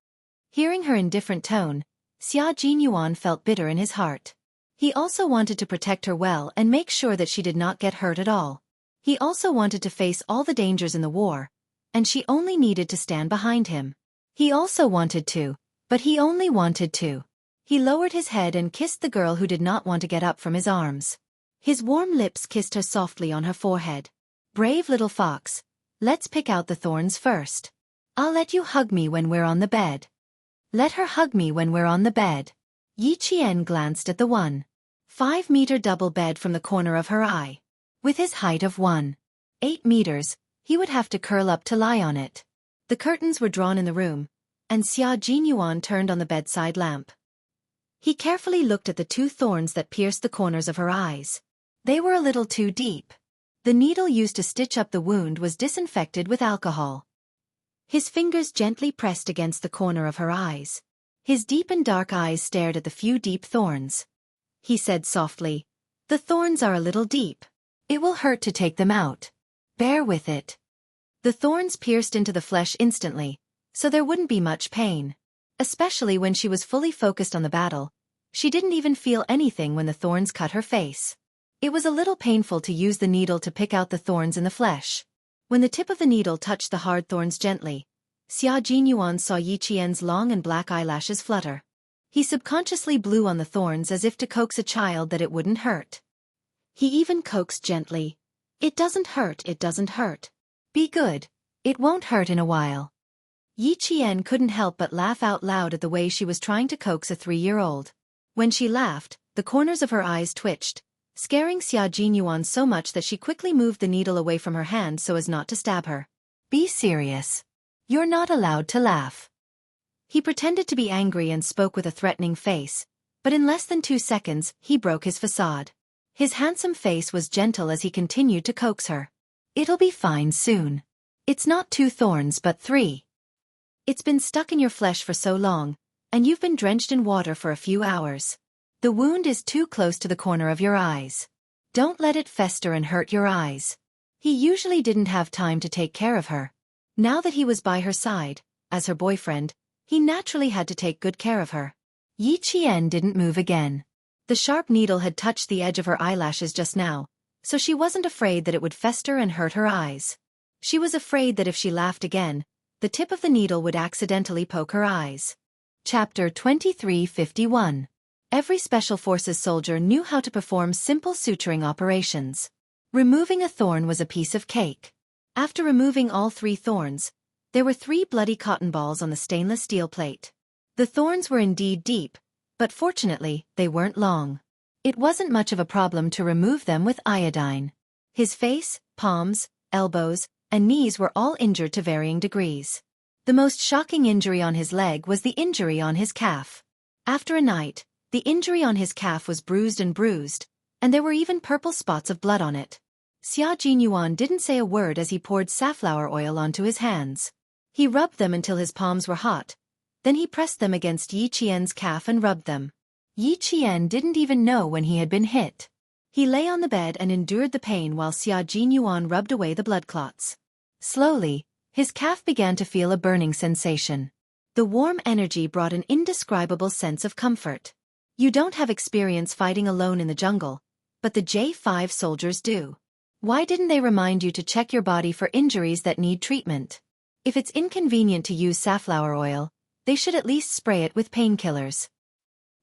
Hearing her indifferent tone, Xia Jinyuan felt bitter in his heart. He also wanted to protect her well and make sure that she did not get hurt at all. He also wanted to face all the dangers in the war, and she only needed to stand behind him. He also wanted to, but he only wanted to. He lowered his head and kissed the girl who did not want to get up from his arms. His warm lips kissed her softly on her forehead. "Brave little fox, let's pick out the thorns first. I'll let you hug me when we're on the bed." Let her hug me when we're on the bed. Yi Qian glanced at the 1.5-meter double bed from the corner of her eye. With his height of 1.8 meters, he would have to curl up to lie on it. The curtains were drawn in the room, and Xia Jinyuan turned on the bedside lamp. He carefully looked at the 2 thorns that pierced the corners of her eyes. They were a little too deep. The needle used to stitch up the wound was disinfected with alcohol. His fingers gently pressed against the corner of her eyes. His deep and dark eyes stared at the few deep thorns. He said softly, "The thorns are a little deep. It will hurt to take them out. Bear with it." The thorns pierced into the flesh instantly, so there wouldn't be much pain. Especially when she was fully focused on the battle, she didn't even feel anything when the thorns cut her face. It was a little painful to use the needle to pick out the thorns in the flesh. When the tip of the needle touched the hard thorns gently, Xia Jinyuan saw Yi Qian's long and black eyelashes flutter. He subconsciously blew on the thorns as if to coax a child that it wouldn't hurt. He even coaxed gently, "It doesn't hurt, it doesn't hurt. Be good, it won't hurt in a while." Yi Qian couldn't help but laugh out loud at the way she was trying to coax a 3-year-old. When she laughed, the corners of her eyes twitched, scaring Xia Jinyuan so much that she quickly moved the needle away from her hand so as not to stab her. "Be serious. You're not allowed to laugh." He pretended to be angry and spoke with a threatening face, but in less than 2 seconds, he broke his facade. His handsome face was gentle as he continued to coax her. "It'll be fine soon. It's not 2 thorns but 3. It's been stuck in your flesh for so long, and you've been drenched in water for a few hours. The wound is too close to the corner of your eyes. Don't let it fester and hurt your eyes." He usually didn't have time to take care of her. Now that he was by her side, as her boyfriend, he naturally had to take good care of her. Yi Qian didn't move again. The sharp needle had touched the edge of her eyelashes just now, so she wasn't afraid that it would fester and hurt her eyes. She was afraid that if she laughed again, the tip of the needle would accidentally poke her eyes. Chapter 2351. Every Special Forces soldier knew how to perform simple suturing operations. Removing a thorn was a piece of cake. After removing all 3 thorns, there were 3 bloody cotton balls on the stainless steel plate. The thorns were indeed deep, but fortunately, they weren't long. It wasn't much of a problem to remove them with iodine. His face, palms, elbows, and knees were all injured to varying degrees. The most shocking injury on his leg was the injury on his calf. After a night, the injury on his calf was bruised, and there were even purple spots of blood on it. Xia Jinyuan didn't say a word as he poured safflower oil onto his hands. He rubbed them until his palms were hot. Then he pressed them against Yi Qian's calf and rubbed them. Yi Qian didn't even know when he had been hit. He lay on the bed and endured the pain while Xia Jinyuan rubbed away the blood clots. Slowly, his calf began to feel a burning sensation. The warm energy brought an indescribable sense of comfort. You don't have experience fighting alone in the jungle, but the J5 soldiers do. Why didn't they remind you to check your body for injuries that need treatment? If it's inconvenient to use safflower oil, they should at least spray it with painkillers.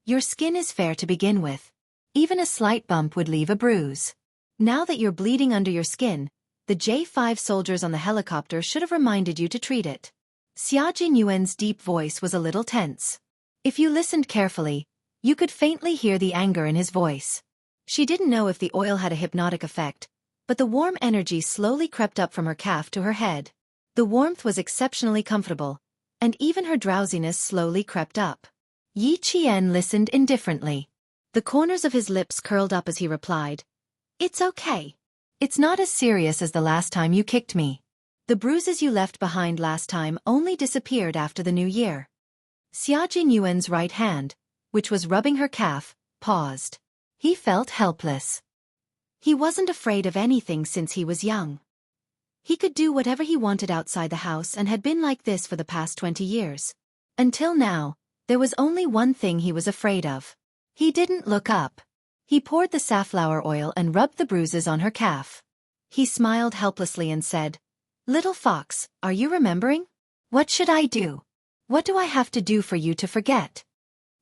Your skin is fair to begin with. Even a slight bump would leave a bruise. Now that you're bleeding under your skin, the J5 soldiers on the helicopter should have reminded you to treat it. Xia Jinyuan's deep voice was a little tense. If you listened carefully, you could faintly hear the anger in his voice. She didn't know if the oil had a hypnotic effect, but the warm energy slowly crept up from her calf to her head. The warmth was exceptionally comfortable, and even her drowsiness slowly crept up. Yi Qian listened indifferently. The corners of his lips curled up as he replied, "It's okay. It's not as serious as the last time you kicked me. The bruises you left behind last time only disappeared after the new year." Xia Jinyuan's right hand, which was rubbing her calf, paused. He felt helpless. He wasn't afraid of anything since he was young. He could do whatever he wanted outside the house and had been like this for the past 20 years. Until now, there was only one thing he was afraid of. He didn't look up. He poured the safflower oil and rubbed the bruises on her calf. He smiled helplessly and said, "Little fox, are you remembering? What should I do? What do I have to do for you to forget?"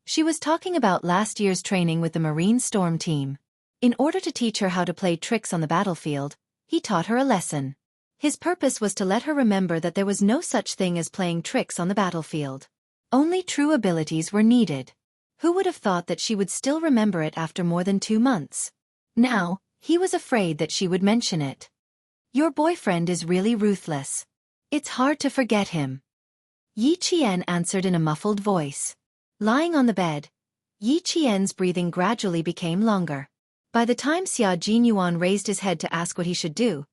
She was talking about last year's training with the Marine Storm team. In order to teach her how to play tricks on the battlefield, he taught her a lesson. His purpose was to let her remember that there was no such thing as playing tricks on the battlefield. Only true abilities were needed. Who would have thought that she would still remember it after more than 2 months? Now, he was afraid that she would mention it. Your boyfriend is really ruthless. It's hard to forget him. Yi Qian answered in a muffled voice. Lying on the bed, Yi Qian's breathing gradually became longer. By the time Xia Jinyuan raised his head to ask what he should do,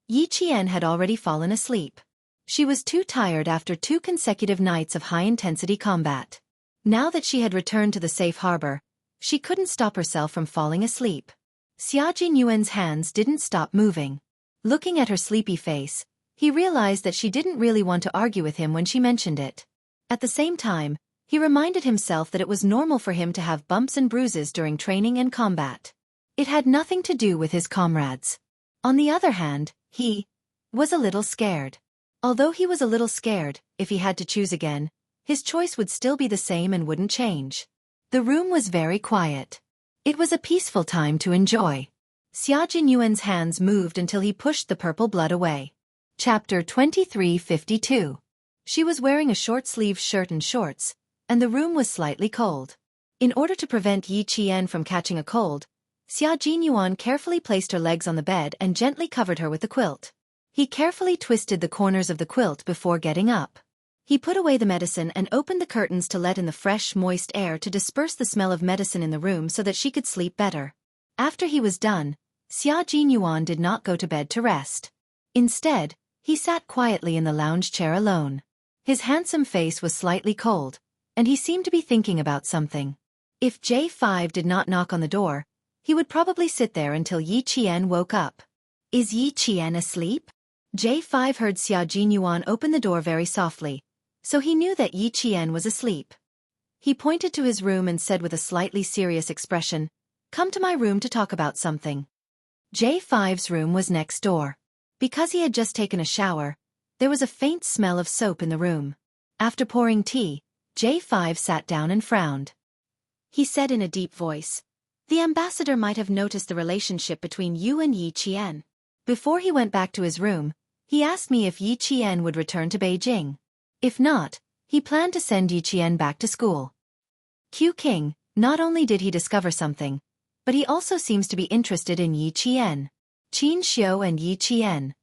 Yi Qian had already fallen asleep. She was too tired after 2 consecutive nights of high-intensity combat. Now that she had returned to the safe harbor, she couldn't stop herself from falling asleep. Xia Jinyuan's hands didn't stop moving. Looking at her sleepy face, he realized that she didn't really want to argue with him when she mentioned it. At the same time, he reminded himself that it was normal for him to have bumps and bruises during training and combat. It had nothing to do with his comrades. On the other hand, he was a little scared. Although he was a little scared, if he had to choose again, his choice would still be the same and wouldn't change. The room was very quiet. It was a peaceful time to enjoy. Xia Jinyuan's hands moved until he pushed the purple blood away. Chapter 2352. She was wearing a short-sleeved shirt and shorts, and the room was slightly cold. In order to prevent Yi Qian from catching a cold, Xia Jinyuan carefully placed her legs on the bed and gently covered her with the quilt. He carefully twisted the corners of the quilt before getting up. He put away the medicine and opened the curtains to let in the fresh, moist air to disperse the smell of medicine in the room so that she could sleep better. After he was done, Xia Jinyuan did not go to bed to rest. Instead, he sat quietly in the lounge chair alone. His handsome face was slightly cold, and he seemed to be thinking about something. If J5 did not knock on the door, he would probably sit there until Yi Qian woke up. Is Yi Qian asleep? J5 heard Xia Jinyuan open the door very softly, so he knew that Yi Qian was asleep. He pointed to his room and said with a slightly serious expression, "Come to my room to talk about something." J5's room was next door. Because he had just taken a shower, there was a faint smell of soap in the room. After pouring tea, J5 sat down and frowned. He said in a deep voice, "The ambassador might have noticed the relationship between you and Yi Qian. Before he went back to his room, he asked me if Yi Qian would return to Beijing. If not, he planned to send Yi Qian back to school." Q King, not only did he discover something, but he also seems to be interested in Yi Qian. Qin Xiu and Yi Qian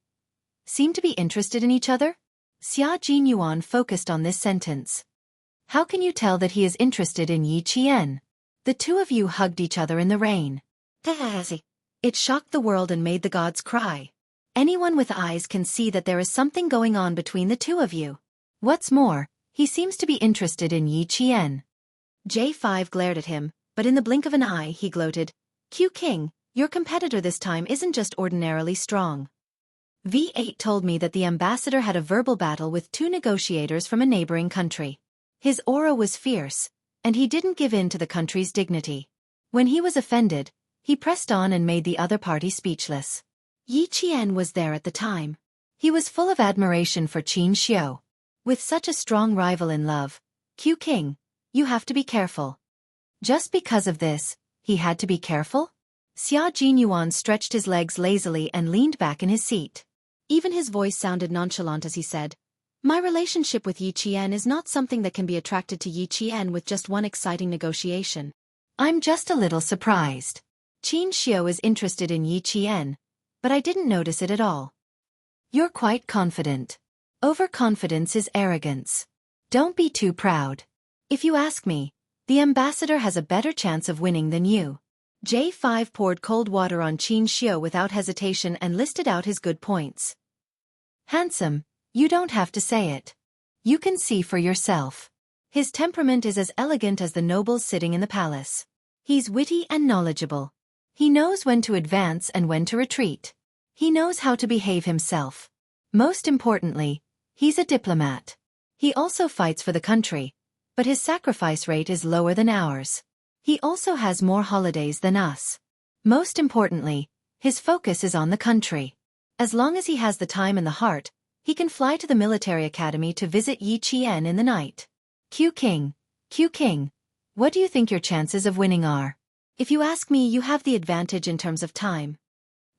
seem to be interested in each other? Xia Jinyuan focused on this sentence. How can you tell that he is interested in Yi Qian? The two of you hugged each other in the rain. It shocked the world and made the gods cry. Anyone with eyes can see that there is something going on between the two of you. What's more, he seems to be interested in Yi Qian. J5 glared at him, but in the blink of an eye he gloated, "Q King, your competitor this time isn't just ordinarily strong. V8 told me that the ambassador had a verbal battle with 2 negotiators from a neighboring country. His aura was fierce, and he didn't give in to the country's dignity. When he was offended, he pressed on and made the other party speechless. Yi Qian was there at the time. He was full of admiration for Qin Xiu. With such a strong rival in love, Q King, you have to be careful. Just because of this, he had to be careful? Xia Jinyuan stretched his legs lazily and leaned back in his seat. Even his voice sounded nonchalant as he said, "My relationship with Yi Qian is not something that can be attracted to Yi Qian with just one exciting negotiation. I'm just a little surprised. Qin Xiu is interested in Yi Qian, but I didn't notice it at all." You're quite confident. Overconfidence is arrogance. Don't be too proud. If you ask me, the ambassador has a better chance of winning than you. J5 poured cold water on Qin Xiu without hesitation and listed out his good points. Handsome, you don't have to say it. You can see for yourself. His temperament is as elegant as the nobles sitting in the palace. He's witty and knowledgeable. He knows when to advance and when to retreat. He knows how to behave himself. Most importantly, he's a diplomat. He also fights for the country, but his sacrifice rate is lower than ours. He also has more holidays than us. Most importantly, his focus is on the country. As long as he has the time and the heart, he can fly to the military academy to visit Yi Qian in the night. Q King, what do you think your chances of winning are? If you ask me, you have the advantage in terms of time.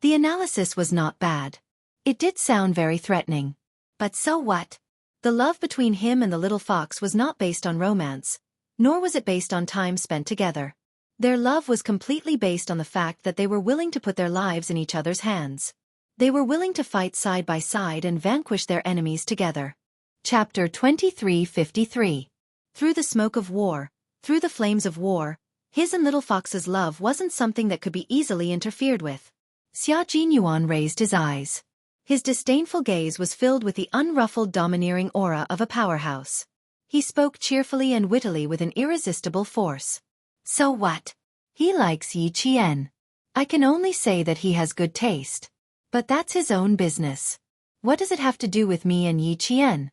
The analysis was not bad. It did sound very threatening. But so what? The love between him and the little fox was not based on romance, nor was it based on time spent together. Their love was completely based on the fact that they were willing to put their lives in each other's hands. They were willing to fight side by side and vanquish their enemies together. Chapter 2353. Through the smoke of war, through the flames of war, his and Little Fox's love wasn't something that could be easily interfered with. Xia Jinyuan raised his eyes. His disdainful gaze was filled with the unruffled domineering aura of a powerhouse. He spoke cheerfully and wittily with an irresistible force. So what? He likes Yi Qian. I can only say that he has good taste. But that's his own business. What does it have to do with me and Yi Qian?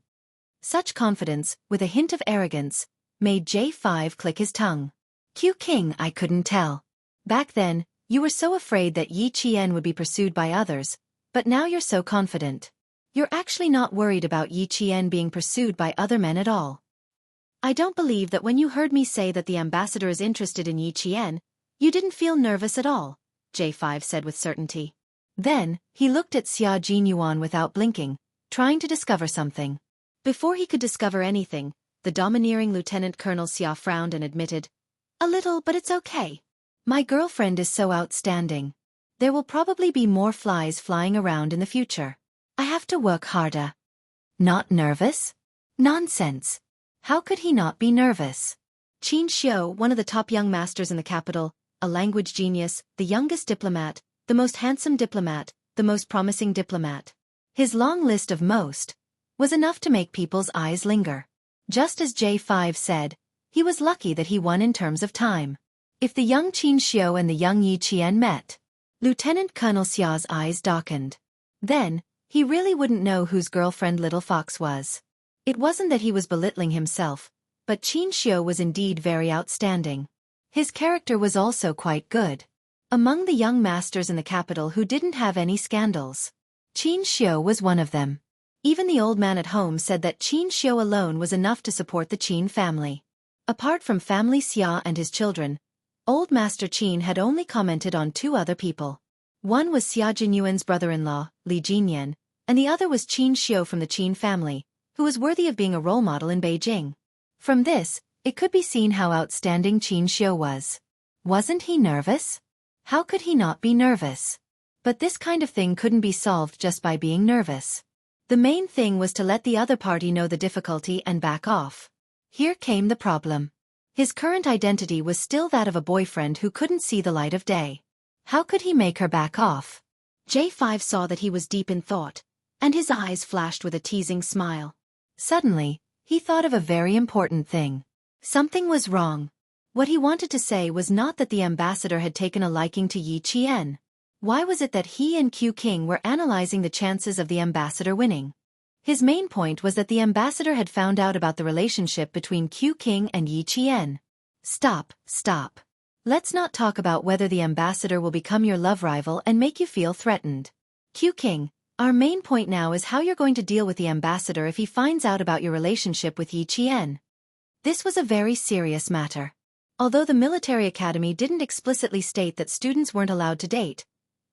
Such confidence, with a hint of arrogance, made J5 click his tongue. Q King, I couldn't tell. Back then, you were so afraid that Yi Qian would be pursued by others, but now you're so confident. You're actually not worried about Yi Qian being pursued by other men at all. I don't believe that when you heard me say that the ambassador is interested in Yi Qian, you didn't feel nervous at all, J5 said with certainty. Then, he looked at Xia Jinyuan without blinking, trying to discover something. Before he could discover anything, the domineering Lieutenant Colonel Xia frowned and admitted, "A little, but it's okay. My girlfriend is so outstanding. There will probably be more flies flying around in the future. I have to work harder." Not nervous? Nonsense. How could he not be nervous? Qin Xiu, one of the top young masters in the capital, a language genius, the youngest diplomat, the most handsome diplomat, the most promising diplomat. His long list of most was enough to make people's eyes linger. Just as J5 said, he was lucky that he won in terms of time. If the young Qin Xiu and the young Yi Qian met, Lieutenant Colonel Xia's eyes darkened. Then, he really wouldn't know whose girlfriend Little Fox was. It wasn't that he was belittling himself, but Qin Xiu was indeed very outstanding. His character was also quite good. Among the young masters in the capital who didn't have any scandals, Qin Xiu was one of them. Even the old man at home said that Qin Xiu alone was enough to support the Qin family. Apart from family Xia and his children, Old Master Qin had only commented on two other people. One was Xia Jinyuan's brother-in-law, Li Jinyan, and the other was Qin Xiu from the Qin family, who was worthy of being a role model in Beijing. From this, it could be seen how outstanding Qin Xiu was. Wasn't he nervous? How could he not be nervous? But this kind of thing couldn't be solved just by being nervous. The main thing was to let the other party know the difficulty and back off. Here came the problem. His current identity was still that of a boyfriend who couldn't see the light of day. How could he make her back off? J5 saw that he was deep in thought, and his eyes flashed with a teasing smile. Suddenly, he thought of a very important thing. Something was wrong. What he wanted to say was not that the ambassador had taken a liking to Yi Qian. Why was it that he and Q King were analyzing the chances of the ambassador winning? His main point was that the ambassador had found out about the relationship between Q King and Yi Qian. Stop. Let's not talk about whether the ambassador will become your love rival and make you feel threatened. Q King, our main point now is how you're going to deal with the ambassador if he finds out about your relationship with Yi Qian. This was a very serious matter. Although the military academy didn't explicitly state that students weren't allowed to date,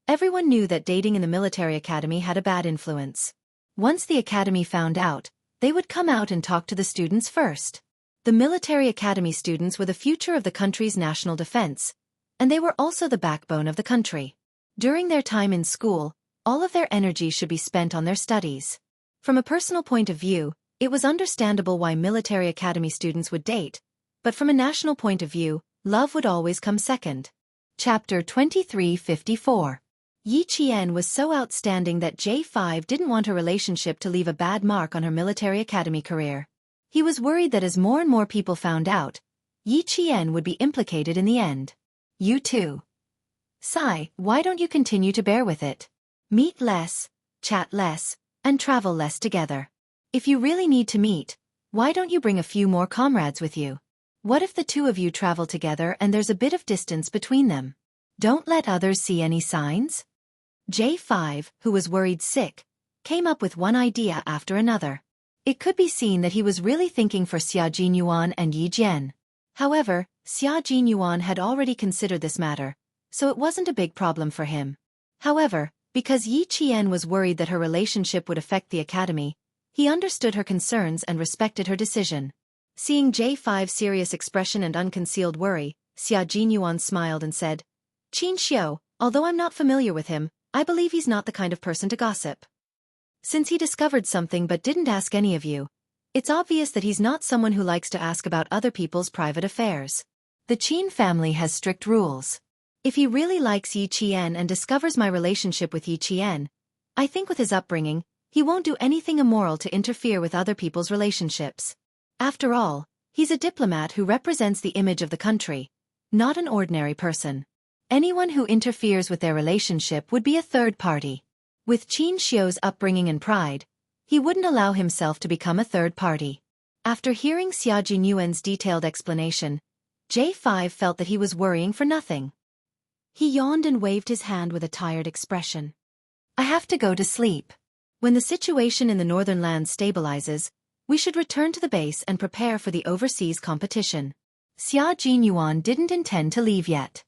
everyone knew that dating in the military academy had a bad influence. Once the academy found out, they would come out and talk to the students first. The military academy students were the future of the country's national defense, and they were also the backbone of the country. During their time in school, all of their energy should be spent on their studies. From a personal point of view, it was understandable why military academy students would date, but from a national point of view, love would always come second. Chapter 2354. Yi Qian was so outstanding that J5 didn't want her relationship to leave a bad mark on her military academy career. He was worried that as more and more people found out, Yi Qian would be implicated in the end. You too. Sai, why don't you continue to bear with it? Meet less, chat less, and travel less together. If you really need to meet, why don't you bring a few more comrades with you? What if the two of you travel together and there's a bit of distance between them? Don't let others see any signs? J5, who was worried sick, came up with one idea after another. It could be seen that he was really thinking for Xia Jinyuan and Yi Jian. However, Xia Jinyuan had already considered this matter, so it wasn't a big problem for him. However, because Yi Qian was worried that her relationship would affect the academy, he understood her concerns and respected her decision. Seeing J5's serious expression and unconcealed worry, Xia Jinyuan smiled and said, Xianxia, although I'm not familiar with him, I believe he's not the kind of person to gossip. Since he discovered something but didn't ask any of you, it's obvious that he's not someone who likes to ask about other people's private affairs. The Qin family has strict rules. If he really likes Yi Qian and discovers my relationship with Yi Qian, I think with his upbringing, he won't do anything immoral to interfere with other people's relationships. After all, he's a diplomat who represents the image of the country, not an ordinary person. Anyone who interferes with their relationship would be a third party. With Qin Xiu's upbringing and pride, he wouldn't allow himself to become a third party. After hearing Xia Jinyuan's detailed explanation, J5 felt that he was worrying for nothing. He yawned and waved his hand with a tired expression. I have to go to sleep. When the situation in the northern lands stabilizes, we should return to the base and prepare for the overseas competition. Xia Jinyuan didn't intend to leave yet.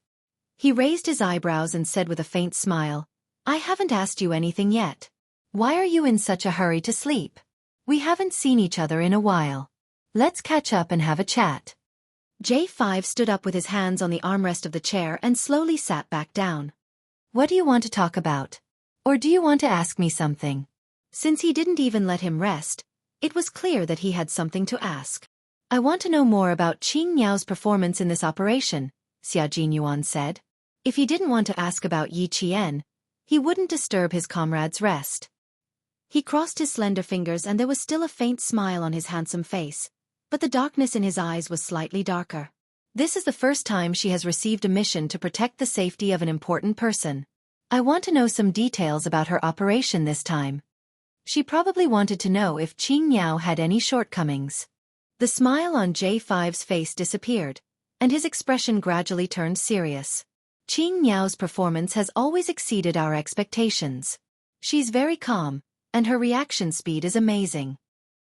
He raised his eyebrows and said with a faint smile, I haven't asked you anything yet. Why are you in such a hurry to sleep? We haven't seen each other in a while. Let's catch up and have a chat. J5 stood up with his hands on the armrest of the chair and slowly sat back down. What do you want to talk about? Or do you want to ask me something? Since he didn't even let him rest, it was clear that he had something to ask. I want to know more about Qing Niao's performance in this operation, Xia Jinyuan said. If he didn't want to ask about Yi Qian, he wouldn't disturb his comrade's rest. He crossed his slender fingers and there was still a faint smile on his handsome face, but the darkness in his eyes was slightly darker. This is the first time she has received a mission to protect the safety of an important person. I want to know some details about her operation this time. She probably wanted to know if Qing Niao had any shortcomings. The smile on J5's face disappeared, and his expression gradually turned serious. Qing Niao's performance has always exceeded our expectations. She's very calm, and her reaction speed is amazing.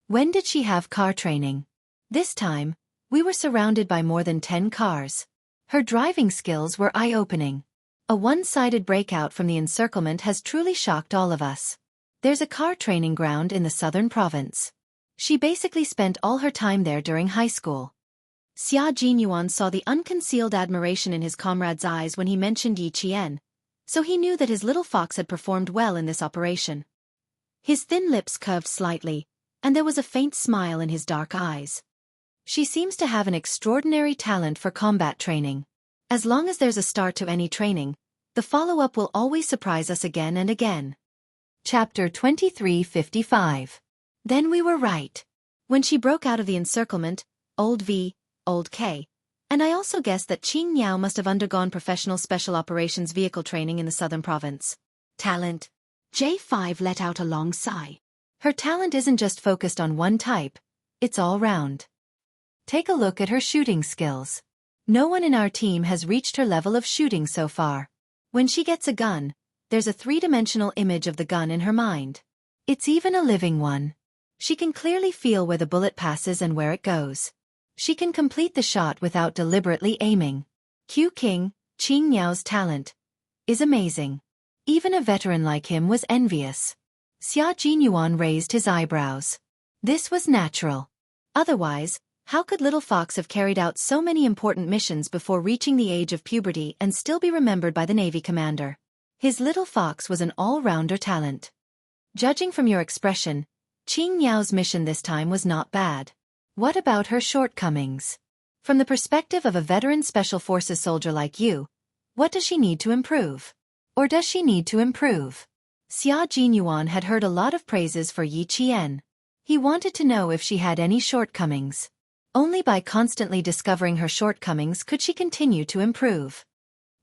When did she have car training? This time, we were surrounded by more than 10 cars. Her driving skills were eye-opening. A one-sided breakout from the encirclement has truly shocked all of us. There's a car training ground in the southern province. She basically spent all her time there during high school. Xia Jinyuan saw the unconcealed admiration in his comrade's eyes when he mentioned Yi Qian, so he knew that his little fox had performed well in this operation. His thin lips curved slightly, and there was a faint smile in his dark eyes. She seems to have an extraordinary talent for combat training. As long as there's a start to any training, the follow-up will always surprise us again and again. Chapter 2355. Then we were right. When she broke out of the encirclement, old V, old K, and I also guessed that Qing Niao must have undergone professional special operations vehicle training in the southern province. Talent. J5 let out a long sigh. Her talent isn't just focused on one type, it's all round. Take a look at her shooting skills. No one in our team has reached her level of shooting so far. When she gets a gun, there's a three-dimensional image of the gun in her mind. It's even a living one. She can clearly feel where the bullet passes and where it goes. She can complete the shot without deliberately aiming. Q King, Qing Niao's talent is amazing. Even a veteran like him was envious. Xia Jinyuan raised his eyebrows. This was natural. Otherwise, how could Little Fox have carried out so many important missions before reaching the age of puberty and still be remembered by the Navy commander? His Little Fox was an all-rounder talent. Judging from your expression, Qing Niao's mission this time was not bad. What about her shortcomings? From the perspective of a veteran Special Forces soldier like you, what does she need to improve? Or does she need to improve? Xia Jinyuan had heard a lot of praises for Yi Qian. He wanted to know if she had any shortcomings. Only by constantly discovering her shortcomings could she continue to improve.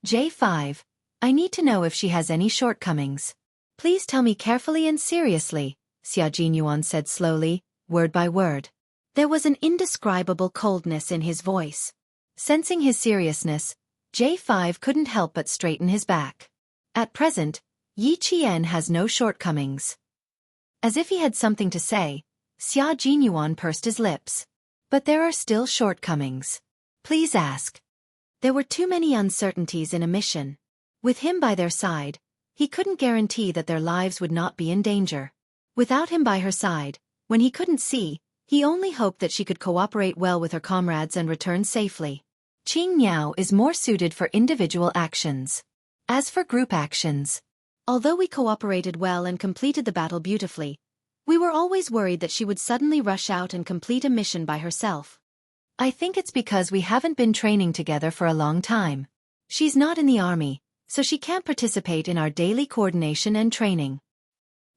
J5. I need to know if she has any shortcomings. Please tell me carefully and seriously, Xia Jinyuan said slowly, word by word. There was an indescribable coldness in his voice. Sensing his seriousness, J5 couldn't help but straighten his back. At present, Yi Qian has no shortcomings. As if he had something to say, Xia Jinyuan pursed his lips. But there are still shortcomings. Please ask. There were too many uncertainties in a mission. With him by their side, he couldn't guarantee that their lives would not be in danger. Without him by her side, when he couldn't see, he only hoped that she could cooperate well with her comrades and return safely. Qing Niao is more suited for individual actions. As for group actions, although we cooperated well and completed the battle beautifully, we were always worried that she would suddenly rush out and complete a mission by herself. I think it's because we haven't been training together for a long time. She's not in the army, so she can't participate in our daily coordination and training.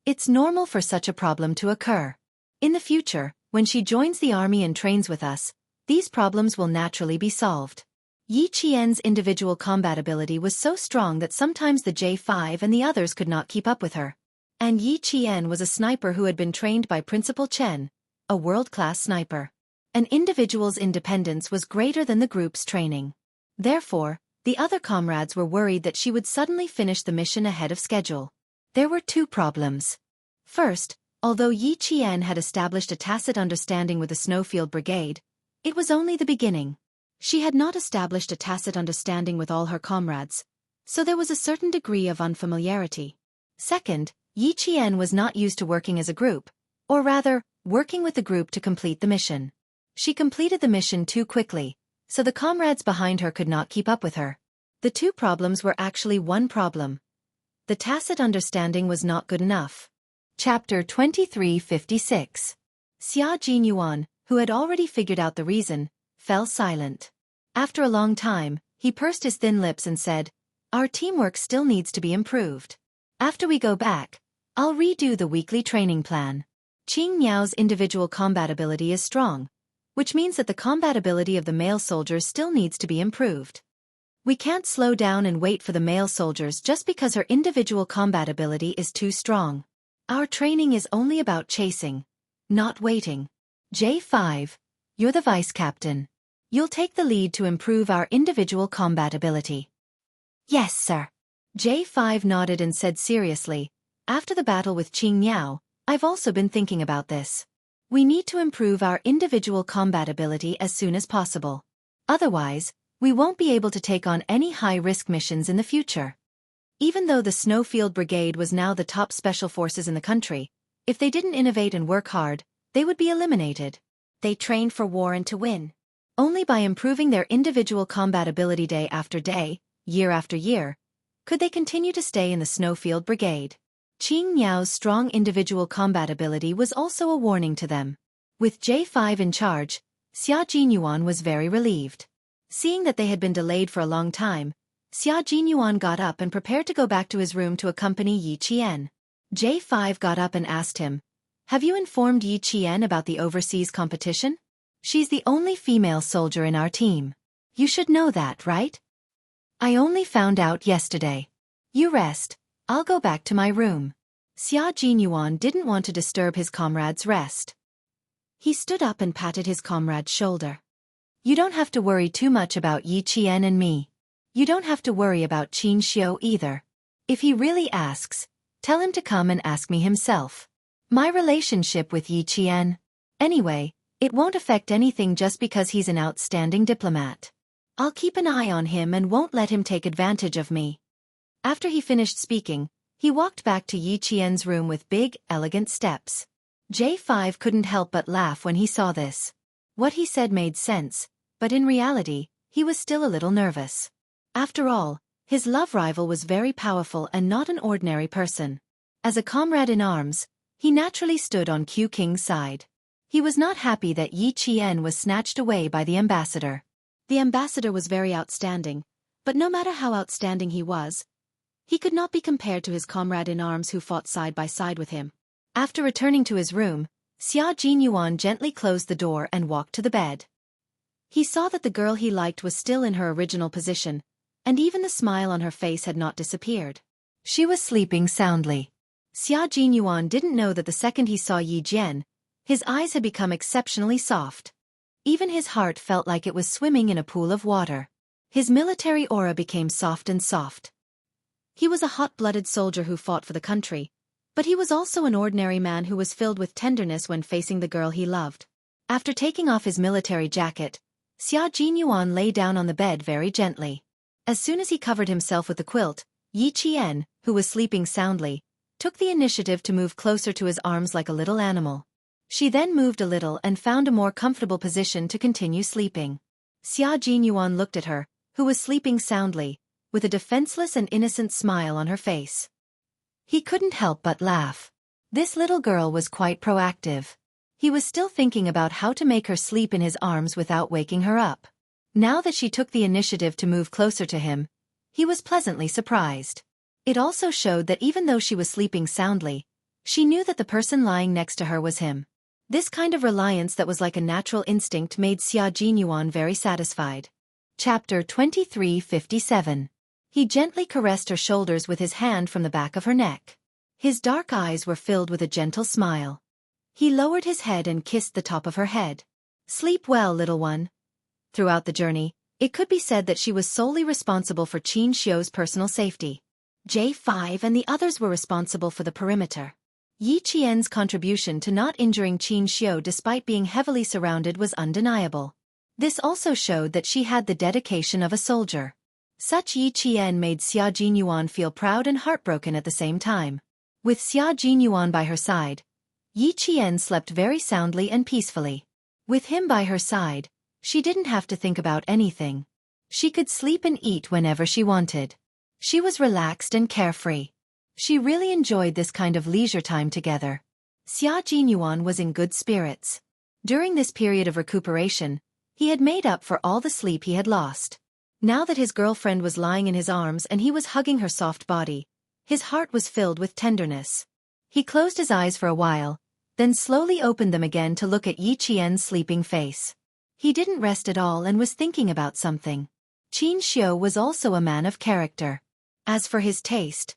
It's normal for such a problem to occur. In the future, when she joins the army and trains with us, these problems will naturally be solved. Yi Qian's individual combat ability was so strong that sometimes the J5 and the others could not keep up with her. And Yi Qian was a sniper who had been trained by Principal Chen, a world-class sniper. An individual's independence was greater than the group's training. Therefore, the other comrades were worried that she would suddenly finish the mission ahead of schedule. There were two problems. First, although Yi Qian had established a tacit understanding with the Snowfield Brigade, it was only the beginning. She had not established a tacit understanding with all her comrades, so there was a certain degree of unfamiliarity. Second, Yi Qian was not used to working as a group, or rather, working with the group to complete the mission. She completed the mission too quickly, so the comrades behind her could not keep up with her. The two problems were actually one problem. The tacit understanding was not good enough. Chapter 2356. Xia Jinyuan, who had already figured out the reason, fell silent. After a long time, he pursed his thin lips and said, "Our teamwork still needs to be improved. After we go back, I'll redo the weekly training plan." Qing Niao's individual combat ability is strong, which means that the combat ability of the male soldiers still needs to be improved. We can't slow down and wait for the male soldiers just because her individual combat ability is too strong. Our training is only about chasing, not waiting. J5, you're the vice captain. You'll take the lead to improve our individual combat ability. Yes, sir. J5 nodded and said seriously, after the battle with Qing Niao, I've also been thinking about this. We need to improve our individual combat ability as soon as possible. Otherwise, we won't be able to take on any high-risk missions in the future. Even though the Snowfield Brigade was now the top special forces in the country, if they didn't innovate and work hard, they would be eliminated. They trained for war and to win. Only by improving their individual combat ability day after day, year after year, could they continue to stay in the Snowfield Brigade. Qing Niao's strong individual combat ability was also a warning to them. With J5 in charge, Xia Jinyuan was very relieved. Seeing that they had been delayed for a long time, Xia Jinyuan got up and prepared to go back to his room to accompany Yi Qian. J5 got up and asked him, "Have you informed Yi Qian about the overseas competition? She's the only female soldier in our team. You should know that, right?" "I only found out yesterday. You rest. I'll go back to my room." Xia Jinyuan didn't want to disturb his comrade's rest. He stood up and patted his comrade's shoulder. You don't have to worry too much about Yi Qian and me. You don't have to worry about Qin Xiu either. If he really asks, tell him to come and ask me himself. My relationship with Yi Qian. Anyway, it won't affect anything just because he's an outstanding diplomat. I'll keep an eye on him and won't let him take advantage of me. After he finished speaking, he walked back to Yi Qian's room with big, elegant steps. J5 couldn't help but laugh when he saw this. What he said made sense, but in reality, he was still a little nervous. After all, his love rival was very powerful and not an ordinary person. As a comrade in arms, he naturally stood on Q King's side. He was not happy that Yi Qian was snatched away by the ambassador. The ambassador was very outstanding, but no matter how outstanding he was, he could not be compared to his comrade in arms who fought side by side with him. After returning to his room, Xia Jinyuan gently closed the door and walked to the bed. He saw that the girl he liked was still in her original position, and even the smile on her face had not disappeared. She was sleeping soundly. Xia Jinyuan didn't know that the second he saw Yi Jian, his eyes had become exceptionally soft. Even his heart felt like it was swimming in a pool of water. His military aura became soft and soft. He was a hot-blooded soldier who fought for the country, but he was also an ordinary man who was filled with tenderness when facing the girl he loved. After taking off his military jacket, Xia Jinyuan lay down on the bed very gently. As soon as he covered himself with the quilt, Yi Qian, who was sleeping soundly, took the initiative to move closer to his arms like a little animal. She then moved a little and found a more comfortable position to continue sleeping. Xia Jinyuan looked at her, who was sleeping soundly, with a defenseless and innocent smile on her face. He couldn't help but laugh. This little girl was quite proactive. He was still thinking about how to make her sleep in his arms without waking her up. Now that she took the initiative to move closer to him, he was pleasantly surprised. It also showed that even though she was sleeping soundly, she knew that the person lying next to her was him. This kind of reliance that was like a natural instinct made Xia Jinyuan very satisfied. Chapter 2357. He gently caressed her shoulders with his hand from the back of her neck. His dark eyes were filled with a gentle smile. He lowered his head and kissed the top of her head. Sleep well, little one. Throughout the journey, it could be said that she was solely responsible for Qin Xiu's personal safety. J5 and the others were responsible for the perimeter. Yi Qian's contribution to not injuring Qin Xiu despite being heavily surrounded was undeniable. This also showed that she had the dedication of a soldier. Such Yi Qian made Xia Jinyuan feel proud and heartbroken at the same time. With Xia Jinyuan by her side, Yi Qian slept very soundly and peacefully. With him by her side, she didn't have to think about anything. She could sleep and eat whenever she wanted. She was relaxed and carefree. She really enjoyed this kind of leisure time together. Xia Jinyuan was in good spirits. During this period of recuperation, he had made up for all the sleep he had lost. Now that his girlfriend was lying in his arms and he was hugging her soft body, his heart was filled with tenderness. He closed his eyes for a while, then slowly opened them again to look at Yi Qian's sleeping face. He didn't rest at all and was thinking about something. Qin Xiu was also a man of character. As for his taste,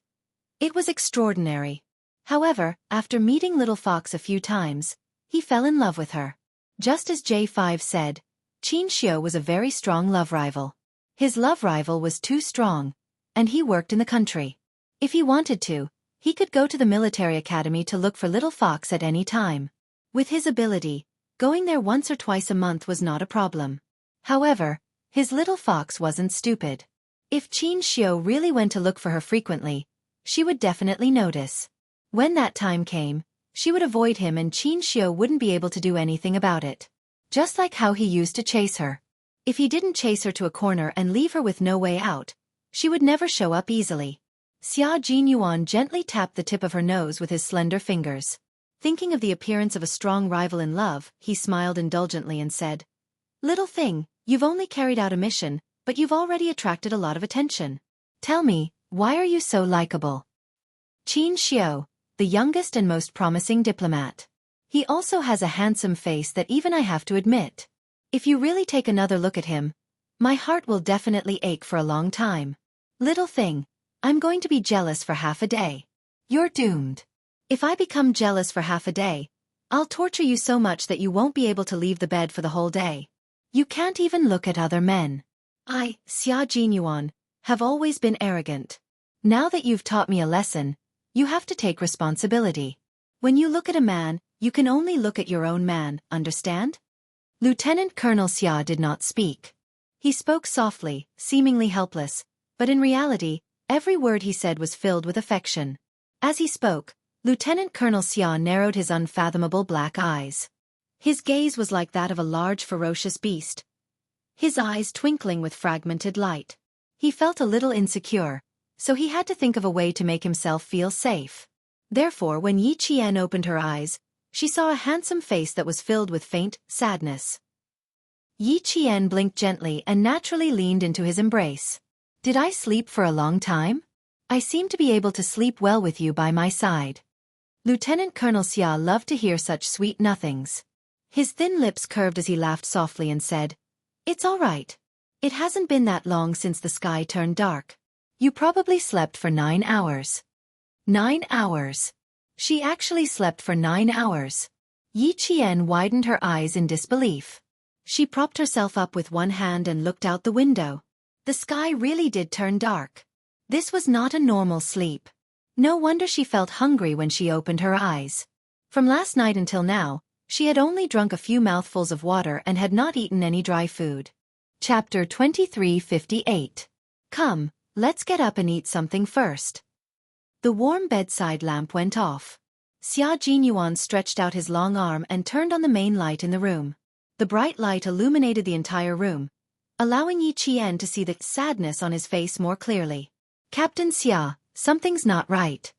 it was extraordinary. However, after meeting Little Fox a few times, he fell in love with her. Just as J5 said, Qin Xiu was a very strong love rival. His love rival was too strong, and he worked in the country. If he wanted to, he could go to the military academy to look for Little Fox at any time. With his ability, going there once or twice a month was not a problem. However, his Little Fox wasn't stupid. If Qin Xiu really went to look for her frequently, she would definitely notice. When that time came, she would avoid him and Qin Xiu wouldn't be able to do anything about it. Just like how he used to chase her. If he didn't chase her to a corner and leave her with no way out, she would never show up easily. Xia Jinyuan gently tapped the tip of her nose with his slender fingers. Thinking of the appearance of a strong rival in love, he smiled indulgently and said, "Little thing, you've only carried out a mission, but you've already attracted a lot of attention. Tell me, why are you so likable?" Qin Xiu, the youngest and most promising diplomat. He also has a handsome face that even I have to admit. If you really take another look at him, my heart will definitely ache for a long time. Little thing, I'm going to be jealous for half a day. You're doomed. If I become jealous for half a day, I'll torture you so much that you won't be able to leave the bed for the whole day. You can't even look at other men. I, Xia Jinyuan, have always been arrogant. Now that you've taught me a lesson, you have to take responsibility. When you look at a man, you can only look at your own man, understand? Lieutenant Colonel Xia did not speak. He spoke softly, seemingly helpless, but in reality, every word he said was filled with affection. As he spoke, Lieutenant Colonel Xia narrowed his unfathomable black eyes. His gaze was like that of a large ferocious beast, his eyes twinkling with fragmented light. He felt a little insecure, so he had to think of a way to make himself feel safe. Therefore, when Yi Qian opened her eyes, she saw a handsome face that was filled with faint sadness. Yi Qian blinked gently and naturally leaned into his embrace. Did I sleep for a long time? I seem to be able to sleep well with you by my side. Lieutenant Colonel Xia loved to hear such sweet nothings. His thin lips curved as he laughed softly and said, "It's all right. It hasn't been that long since the sky turned dark. You probably slept for 9 hours. 9 hours. She actually slept for 9 hours. Yi Qian widened her eyes in disbelief. She propped herself up with one hand and looked out the window. The sky really did turn dark. This was not a normal sleep. No wonder she felt hungry when she opened her eyes. From last night until now, she had only drunk a few mouthfuls of water and had not eaten any dry food. Chapter 2358. Come, let's get up and eat something first. The warm bedside lamp went off. Xia Jinyuan stretched out his long arm and turned on the main light in the room. The bright light illuminated the entire room, allowing Yi Qian to see the sadness on his face more clearly. Captain Xia, something's not right.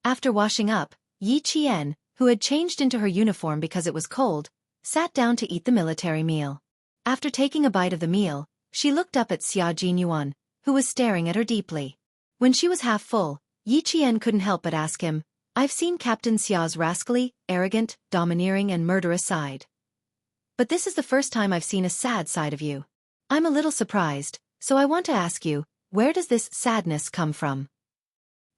After washing up, Yi Qian, who had changed into her uniform because it was cold, sat down to eat the military meal. After taking a bite of the meal, she looked up at Xia Jinyuan, who was staring at her deeply. When she was half full, Yi Qian couldn't help but ask him, "I've seen Captain Xia's rascally, arrogant, domineering and murderous side. But this is the first time I've seen a sad side of you. I'm a little surprised, so I want to ask you, where does this sadness come from?"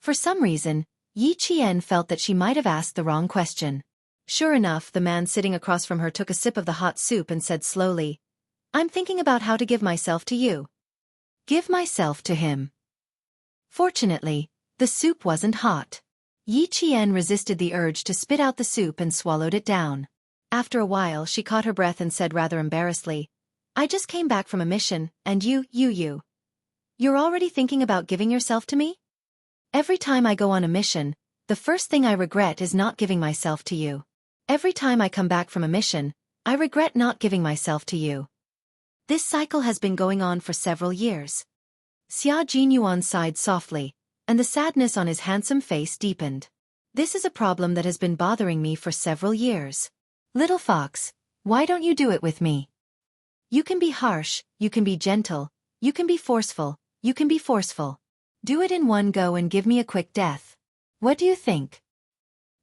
For some reason, Yi Qian felt that she might have asked the wrong question. Sure enough, the man sitting across from her took a sip of the hot soup and said slowly, "I'm thinking about how to give myself to you." Give myself to him. Fortunately, the soup wasn't hot. Yi Qian resisted the urge to spit out the soup and swallowed it down. After a while, she caught her breath and said rather embarrassedly, "I just came back from a mission, and you're already thinking about giving yourself to me? Every time I go on a mission, the first thing I regret is not giving myself to you. Every time I come back from a mission, I regret not giving myself to you. This cycle has been going on for several years." Xia Jinyuan sighed softly, and the sadness on his handsome face deepened. "This is a problem that has been bothering me for several years. Little fox, why don't you do it with me? You can be harsh, you can be gentle, you can be forceful, you can be forceful. Do it in one go and give me a quick death. What do you think?"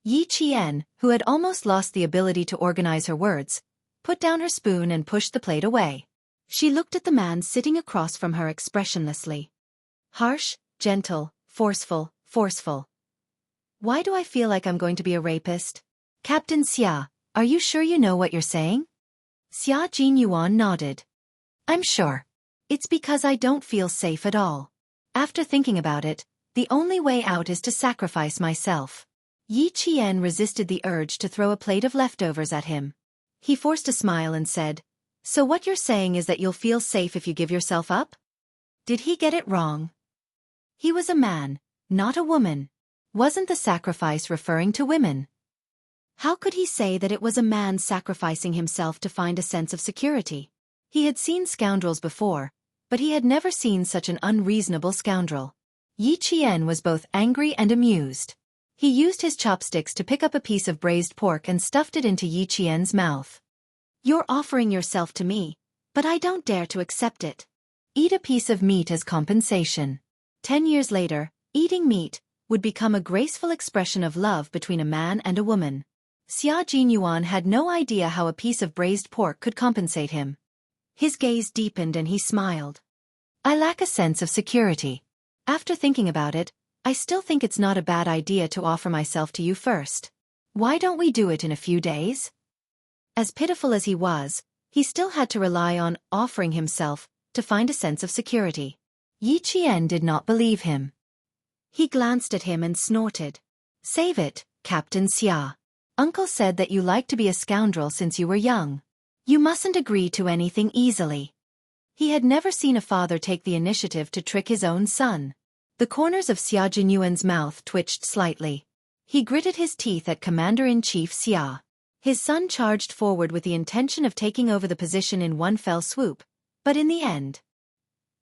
Yi Qian, who had almost lost the ability to organize her words, put down her spoon and pushed the plate away. She looked at the man sitting across from her expressionlessly. Harsh, gentle, forceful, forceful. Why do I feel like I'm going to be a rapist? Captain Xia, are you sure you know what you're saying? Xia Jinyuan nodded. I'm sure. It's because I don't feel safe at all. After thinking about it, the only way out is to sacrifice myself. Yi Qian resisted the urge to throw a plate of leftovers at him. He forced a smile and said, "So what you're saying is that you'll feel safe if you give yourself up?" Did he get it wrong? He was a man, not a woman. Wasn't the sacrifice referring to women? How could he say that it was a man sacrificing himself to find a sense of security? He had seen scoundrels before, but he had never seen such an unreasonable scoundrel. Yi Qian was both angry and amused. He used his chopsticks to pick up a piece of braised pork and stuffed it into Yi Qian's mouth. You're offering yourself to me, but I don't dare to accept it. Eat a piece of meat as compensation. 10 years later, eating meat would become a graceful expression of love between a man and a woman. Xia Jinyuan had no idea how a piece of braised pork could compensate him. His gaze deepened and he smiled. I lack a sense of security. After thinking about it, I still think it's not a bad idea to offer myself to you first. Why don't we do it in a few days? As pitiful as he was, He still had to rely on offering himself to find a sense of security. Yi Qian did not believe him. He glanced at him and snorted. "Save it, Captain Xia. Uncle said that you like to be a scoundrel since you were young. You mustn't agree to anything easily." He had never seen a father take the initiative to trick his own son. The corners of Xia Jinyuan's mouth twitched slightly. He gritted his teeth at Commander-in-Chief Xia. His son charged forward with the intention of taking over the position in one fell swoop, but in the end,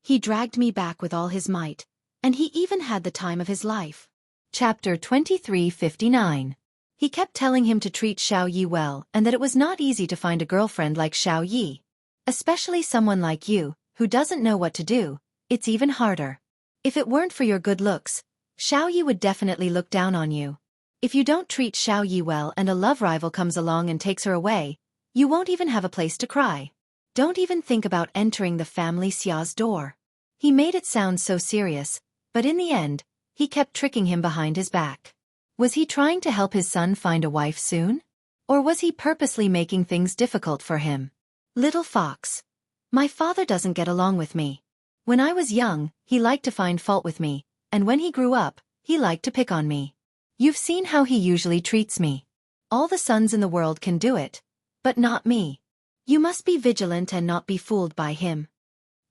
he dragged me back with all his might, and he even had the time of his life. Chapter 2359. He kept telling him to treat Xiao Yi well and that it was not easy to find a girlfriend like Xiao Yi. Especially someone like you, who doesn't know what to do, it's even harder. If it weren't for your good looks, Xiao Yi would definitely look down on you. If you don't treat Xiao Yi well and a love rival comes along and takes her away, you won't even have a place to cry. Don't even think about entering the family Xia's door. He made it sound so serious, but in the end, he kept tricking him behind his back. Was he trying to help his son find a wife soon? Or was he purposely making things difficult for him? Little fox. My father doesn't get along with me. When I was young, he liked to find fault with me, and when he grew up, he liked to pick on me. You've seen how he usually treats me. All the sons in the world can do it, but not me. You must be vigilant and not be fooled by him.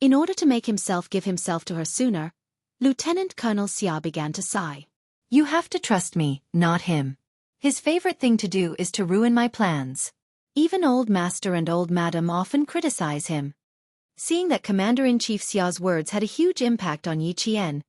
In order to make himself give himself to her sooner, Lieutenant Colonel Xia began to sigh. You have to trust me, not him. His favorite thing to do is to ruin my plans. Even Old Master and Old Madam often criticize him. Seeing that Commander-in-Chief Xia's words had a huge impact on Yi Qian,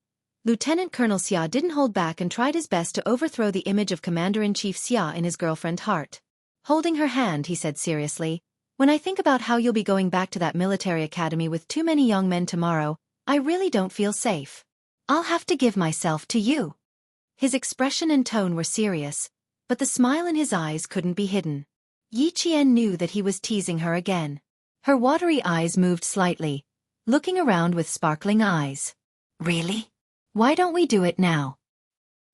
Lieutenant Colonel Xia didn't hold back and tried his best to overthrow the image of Commander-in-Chief Xia in his girlfriend's heart. Holding her hand, he said seriously, "When I think about how you'll be going back to that military academy with too many young men tomorrow, I really don't feel safe. I'll have to give myself to you." His expression and tone were serious, but the smile in his eyes couldn't be hidden. Yi Qian knew that he was teasing her again. Her watery eyes moved slightly, looking around with sparkling eyes. "Really? Why don't we do it now?"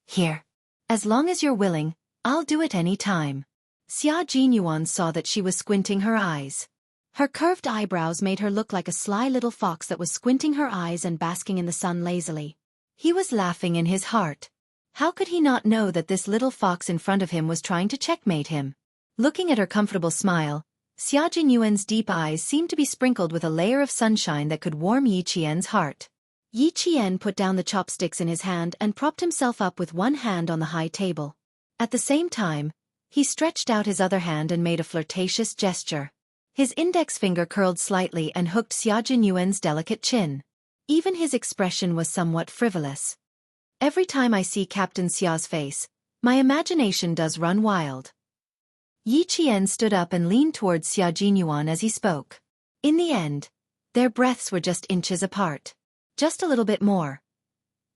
"Here. As long as you're willing, I'll do it any time." Xia Jinyuan saw that she was squinting her eyes. Her curved eyebrows made her look like a sly little fox that was squinting her eyes and basking in the sun lazily. He was laughing in his heart. How could he not know that this little fox in front of him was trying to checkmate him? Looking at her comfortable smile, Xia Jinyuan's deep eyes seemed to be sprinkled with a layer of sunshine that could warm Yi Qian's heart. Yi Qian put down the chopsticks in his hand and propped himself up with one hand on the high table. At the same time, he stretched out his other hand and made a flirtatious gesture. His index finger curled slightly and hooked Xia Jinyuan's delicate chin. Even his expression was somewhat frivolous. Every time I see Captain Xia's face, my imagination does run wild. Yi Qian stood up and leaned towards Xia Jinyuan as he spoke. In the end, their breaths were just inches apart. Just a little bit more.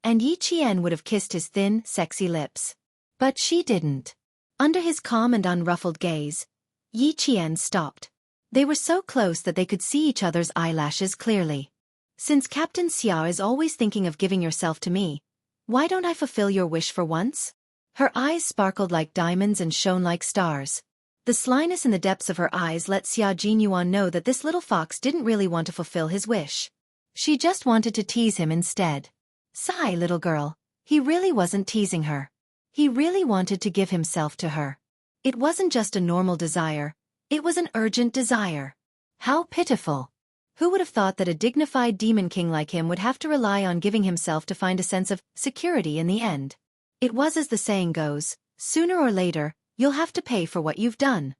And Yi Qian would have kissed his thin, sexy lips. But she didn't. Under his calm and unruffled gaze, Yi Qian stopped. They were so close that they could see each other's eyelashes clearly. "Since Captain Xia is always thinking of giving yourself to me, why don't I fulfill your wish for once?" Her eyes sparkled like diamonds and shone like stars. The slyness in the depths of her eyes let Xia Jinyuan know that this little fox didn't really want to fulfill his wish. She just wanted to tease him instead. Sigh, little girl. He really wasn't teasing her. He really wanted to give himself to her. It wasn't just a normal desire, it was an urgent desire. How pitiful. Who would have thought that a dignified demon king like him would have to rely on giving himself to find a sense of security in the end? It was as the saying goes, sooner or later, you'll have to pay for what you've done.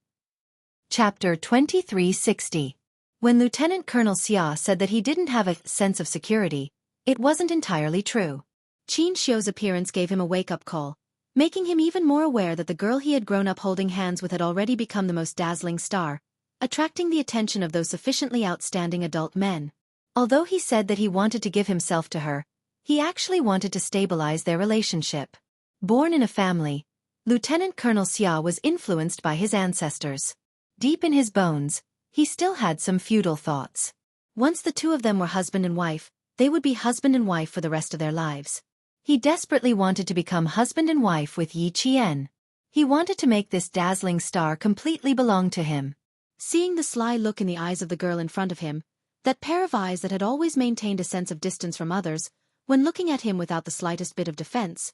Chapter 2360. When Lieutenant Colonel Xia said that he didn't have a sense of security, it wasn't entirely true. Qin Xiu's appearance gave him a wake-up call, making him even more aware that the girl he had grown up holding hands with had already become the most dazzling star, attracting the attention of those sufficiently outstanding adult men. Although he said that he wanted to give himself to her, he actually wanted to stabilize their relationship. Born in a family, Lieutenant Colonel Xia was influenced by his ancestors. Deep in his bones, he still had some feudal thoughts. Once the two of them were husband and wife, they would be husband and wife for the rest of their lives. He desperately wanted to become husband and wife with Yi Qian. He wanted to make this dazzling star completely belong to him. Seeing the sly look in the eyes of the girl in front of him, that pair of eyes that had always maintained a sense of distance from others, when looking at him without the slightest bit of defense,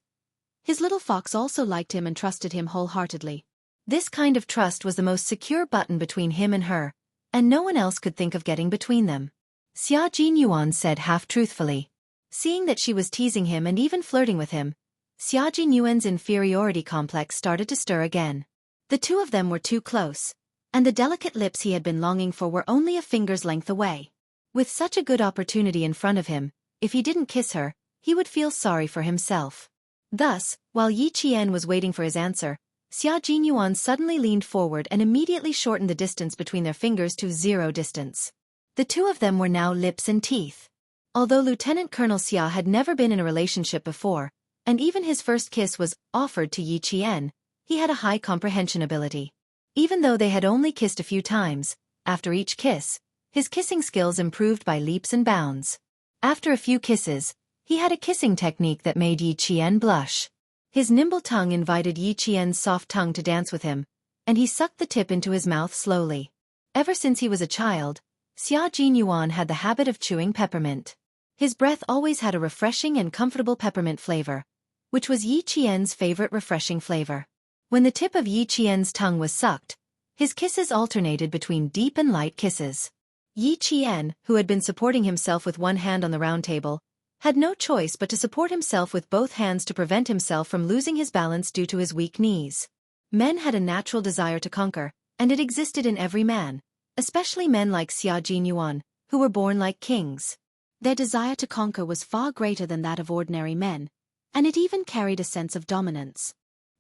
his little fox also liked him and trusted him wholeheartedly. This kind of trust was the most secure button between him and her, and no one else could think of getting between them. Xia Jinyuan said half-truthfully. Seeing that she was teasing him and even flirting with him, Xia Jinyuan's inferiority complex started to stir again. The two of them were too close, and the delicate lips he had been longing for were only a finger's length away. With such a good opportunity in front of him, if he didn't kiss her, he would feel sorry for himself. Thus, while Yi Qian was waiting for his answer, Xia Jinyuan suddenly leaned forward and immediately shortened the distance between their fingers to 0 distance. The two of them were now lips and teeth. Although Lieutenant Colonel Xia had never been in a relationship before, and even his first kiss was offered to Yi Qian, he had a high comprehension ability. Even though they had only kissed a few times, after each kiss, his kissing skills improved by leaps and bounds. After a few kisses, he had a kissing technique that made Yi Qian blush. His nimble tongue invited Yi Qian's soft tongue to dance with him, and he sucked the tip into his mouth slowly. Ever since he was a child, Xia Jinyuan had the habit of chewing peppermint. His breath always had a refreshing and comfortable peppermint flavor, which was Yi Qian's favorite refreshing flavor. When the tip of Yi Qian's tongue was sucked, his kisses alternated between deep and light kisses. Yi Qian, who had been supporting himself with one hand on the round table, had no choice but to support himself with both hands to prevent himself from losing his balance due to his weak knees. Men had a natural desire to conquer, and it existed in every man, especially men like Xia Jinyuan, who were born like kings. Their desire to conquer was far greater than that of ordinary men, and it even carried a sense of dominance.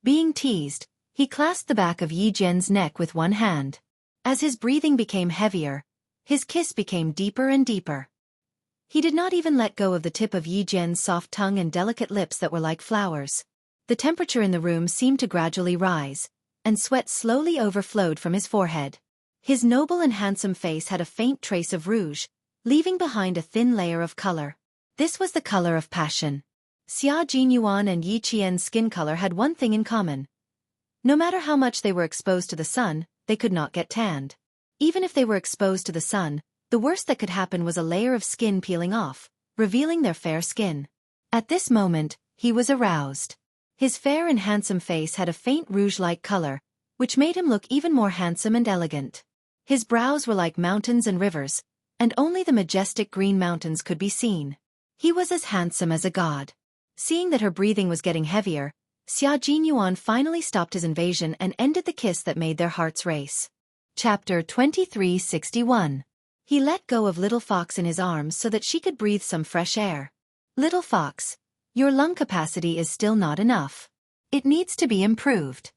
Being teased, he clasped the back of Yi Jian's neck with one hand. As his breathing became heavier, his kiss became deeper and deeper. He did not even let go of the tip of Yi Jian's soft tongue and delicate lips that were like flowers. The temperature in the room seemed to gradually rise, and sweat slowly overflowed from his forehead. His noble and handsome face had a faint trace of rouge, leaving behind a thin layer of color. This was the color of passion. Xia Jinyuan and Yi Qian's skin color had one thing in common. No matter how much they were exposed to the sun, they could not get tanned. Even if they were exposed to the sun, the worst that could happen was a layer of skin peeling off, revealing their fair skin. At this moment, he was aroused. His fair and handsome face had a faint rouge-like color, which made him look even more handsome and elegant. His brows were like mountains and rivers, and only the majestic green mountains could be seen. He was as handsome as a god. Seeing that her breathing was getting heavier, Xia Jinyuan finally stopped his invasion and ended the kiss that made their hearts race. Chapter 2361. He let go of Little Fox in his arms so that she could breathe some fresh air. Little Fox, your lung capacity is still not enough. It needs to be improved.